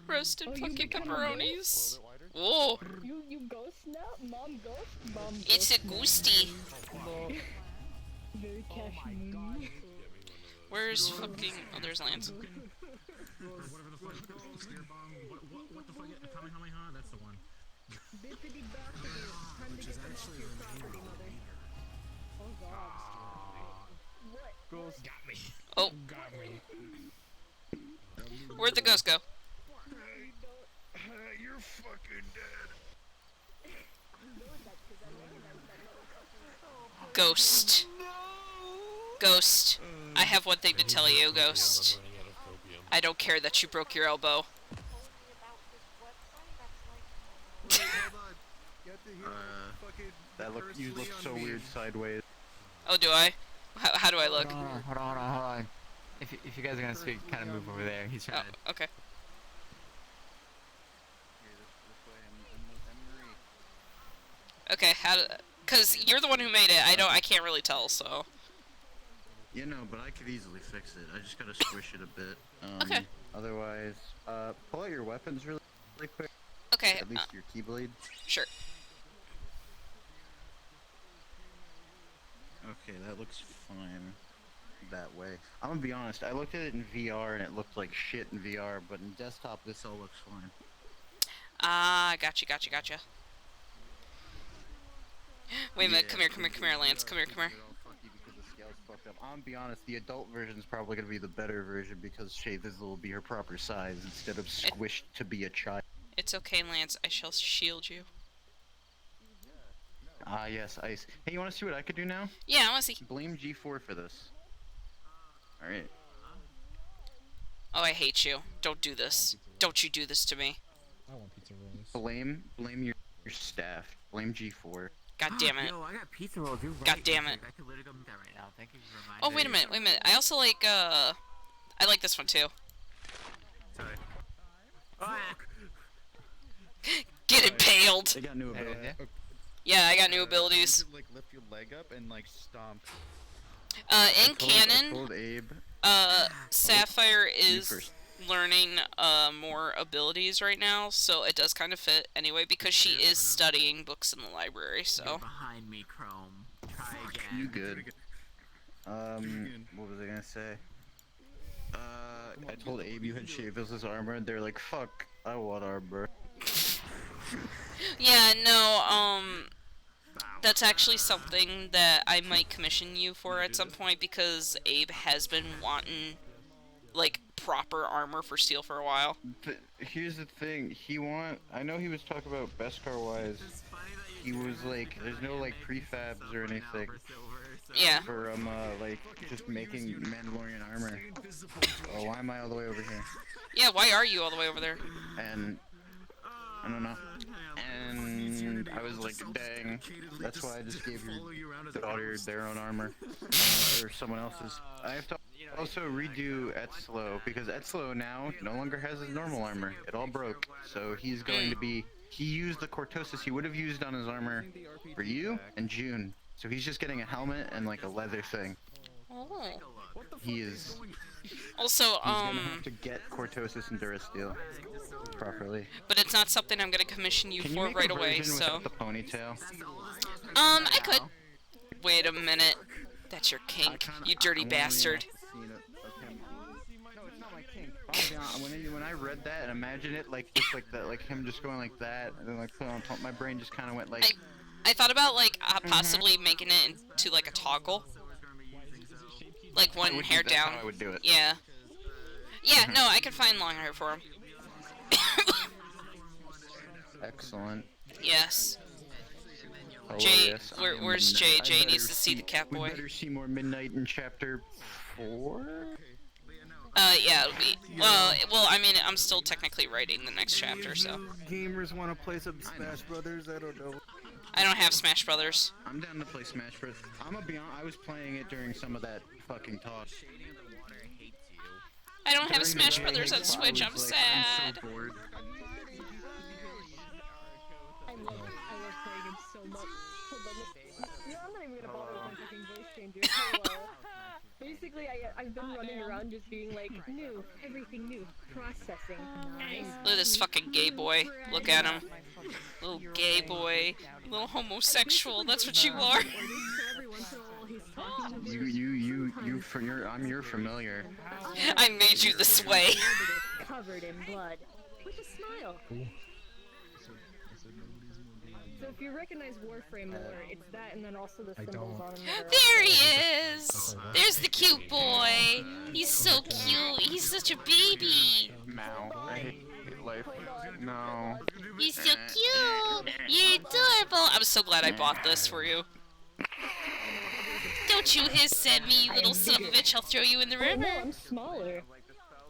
Roasted Oh, you fucking become a pepperonis. ghost? Whoa. You ghost now? Mom ghost? Mom ghost. It's a ghosty. Very cashy. Where's fucking... Oh, there's Lance. Whatever the fuck. What the fuck? Kamehameha? That's the one. Which is actually the name of the leader. Oh god. What? Ghost. Got me. Oh. Got me. Where'd the ghost go? You're fucking dead. Ghost. Ghost. I have one thing to tell you, Ghost. I don't care that you broke your elbow. You look so weird sideways. Oh, do I? How do I look? Hold on. If you guys are gonna speak, kind of move over there. He's trying to... Okay. Okay, cause you're the one who made it. I can't really tell, so. You know, but I could easily fix it. I just gotta squish it a bit. Okay. Otherwise, pull out your weapons really quick. Okay. At least your keyblade. Sure. Okay, that looks fine. That way. I'm gonna be honest. I looked at it in VR and it looked like shit in VR, but in desktop this all looks fine. Ah, gotcha. Wait a minute, come here, Lance. Come here. I'm gonna be honest, the adult version is probably gonna be the better version because Shay Vizzle will be her proper size instead of squished to be a child. It's okay, Lance. I shall shield you. Ah, yes, ice. Hey, you wanna see what I could do now? Yeah, I wanna see. Blame G4 for this. Alright. Oh, I hate you. Don't do this. Don't you do this to me. I want pizza rolls. Blame your staff. Blame G4. God damn it. Yo, I got pizza rolls. You're right. God damn it. I could literally go make that right now. Thank you for Oh, reminding wait a minute. I also like, I like this one too. Sorry. Get impaled! They got new abilities. Yeah, I got new abilities. Like lift your leg up and like stomp. In canon, I told Abe. Sapphire is learning more abilities right now, so it does kind of fit anyway because she is studying books in the library. So. You're behind me, Chrome. Try again. You good? What was I gonna say? I told Abe you had Shay Vizzle's armor, and they're like, "Fuck, I want armor." Yeah, no, that's actually something that I might commission you for at some point because Abe has been wanting, like, proper armor for Steel for a while. Here's the thing, I know he was talking about Beskar-wise, he was like, there's no, like, prefabs or anything. Yeah. For, like, just making Mandalorian armor. Oh, why am I all the way over here? Yeah, why are you all the way over there? And I don't know. And I was like, dang, that's why I just gave your daughter their own armor. Or someone else's. I have to also redo Etzlo, because Etzlo now no longer has his normal armor. It all broke. So he's going to be... He used the Cortosis he would have used on his armor for you and June. So he's just getting a helmet and like a leather thing. Oh. He is... Also, He's gonna have to get Cortosis and Durasteel properly. But it's not something I'm gonna commission you Can for make right a away, version so. without the ponytail? I could. Wait a minute. That's your kink, you dirty bastard. No, it's not my kink. When I read that and imagine it like just like that, like him just going like that, and then like put on top, my brain just kind of went like. I thought about like possibly making it into like a toggle, like one hair That's down. how I would do it. Yeah. Yeah. No, I could find long hair for him. Excellent. Yes. Hilarious. Jay, where's Jay? Jay needs to see the Catboy. We better see more Midnight in Chapter 4. Yeah, it'll be. Well, I mean, I'm still technically writing the next chapter, so. Gamers want to play some Smash Brothers? I don't know. I don't have Smash Brothers. I'm down to play Smash Bros. I'm gonna be honest, I was playing it during some of that fucking talk. I don't have Smash Brothers on Switch. I'm sad. I love playing it so much. Hold on, no, I'm not even gonna bother with my fucking voice changer. Basically, I've been running around just being like, new, everything new, processing. Nice. Look at this fucking gay boy. Look at him. Little gay boy. Little homosexual. That's what you are. I'm your familiar. I made you this way. Covered in blood. With a smile. So if you recognize Warframe more, it's that and then also the symbols on him. There he is! There's the cute boy! He's so cute! He's such a baby! Mal, I hate life. No. He's so cute! You're adorable! I'm so glad I bought this for you. Don't you hiss at me, you little son of a bitch! I'll throw you in the river! No, I'm smaller.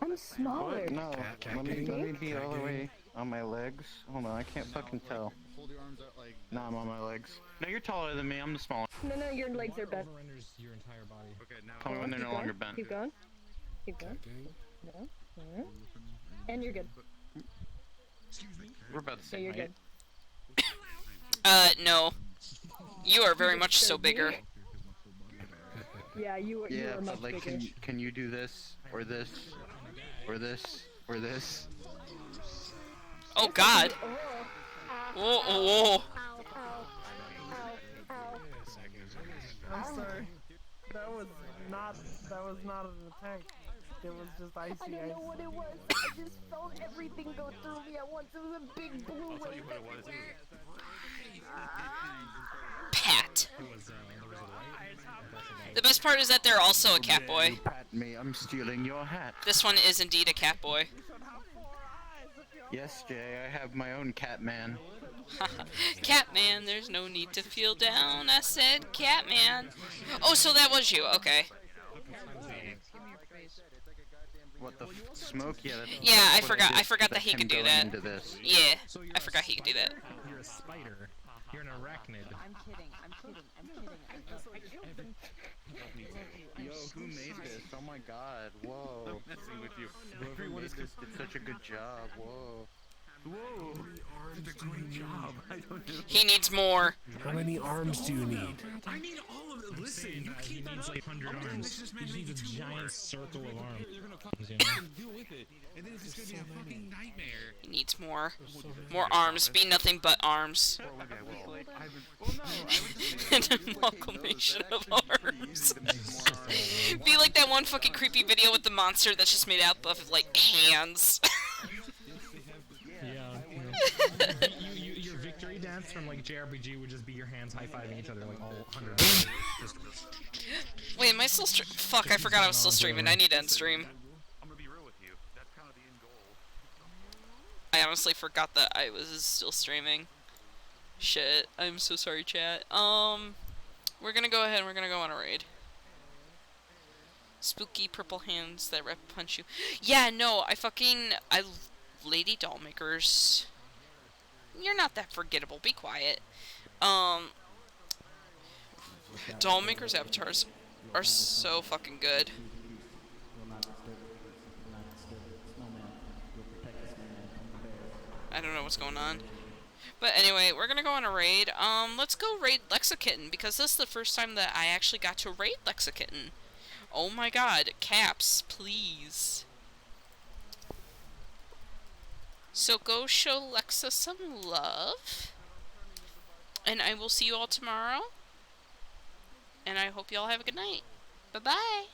I'm smaller. No, let me be all the way on my legs. Hold on, I can't fucking tell. No, I'm on my legs. No, you're taller than me. I'm the smaller. No, your legs are bent. Your entire body. Okay, now tell me when they're no longer bent. Keep going. Keep going. No. And you're good. We're about the same you're height. good. No. You are very much so bigger. Yeah, you are much but like, bigger. can you do this or this or this or this? Oh God. Whoa, whoa. I'm sorry. That was not an attack. It was just icy I don't know what it was. I just felt everything go through me at once. It was a big blue wave. Pat. The best part is that they're also a cat boy. Pat me, I'm stealing your hat. This one is indeed a cat boy. Yes, Jay, I have my own Catman. Catman, there's no need to feel down. I said Catman. Oh, so that was you. Okay. What the smoke? Yeah. Yeah, I forgot that he could do that. Into this. Yeah, I forgot he could do that. You're a spider. You're an arachnid. I'm kidding. Yo, who made this? Oh my God! Whoa! I'm messing with you. Whoever made this did such a good job. Whoa! Whoa! Did a great job. I don't know. He needs more. How many arms do you need? I need all of them. Listen, you keep that up. Like 100 arms. He needs a giant circle of arms. Deal with it, and then it's just gonna be a fucking nightmare. He needs more. More arms. Be nothing but arms. An amalgamation of arms. Be like that one fucking creepy video with the monster that's just made up of like hands. Your victory dance from like JRPG would just be your hands high-fiving each other like all 100. Wait, am I still fuck, I forgot I was still streaming. I need to end stream. I'm gonna be real with you. That's kind of the end goal. I honestly forgot that I was still streaming. Shit. I'm so sorry, chat. We're gonna go ahead and we're gonna go on a raid. Spooky purple hands that rep punch you. Yeah, no, I Lady Dollmakers. You're not that forgettable. Be quiet. Dollmakers avatars are so fucking good. I don't know what's going on. But anyway, we're gonna go on a raid. Let's go raid Lexakitten, because this is the first time that I actually got to raid Lexakitten. Oh my god, caps, please. So go show Lexa some love. And I will see you all tomorrow. And I hope you all have a good night. Bye-bye.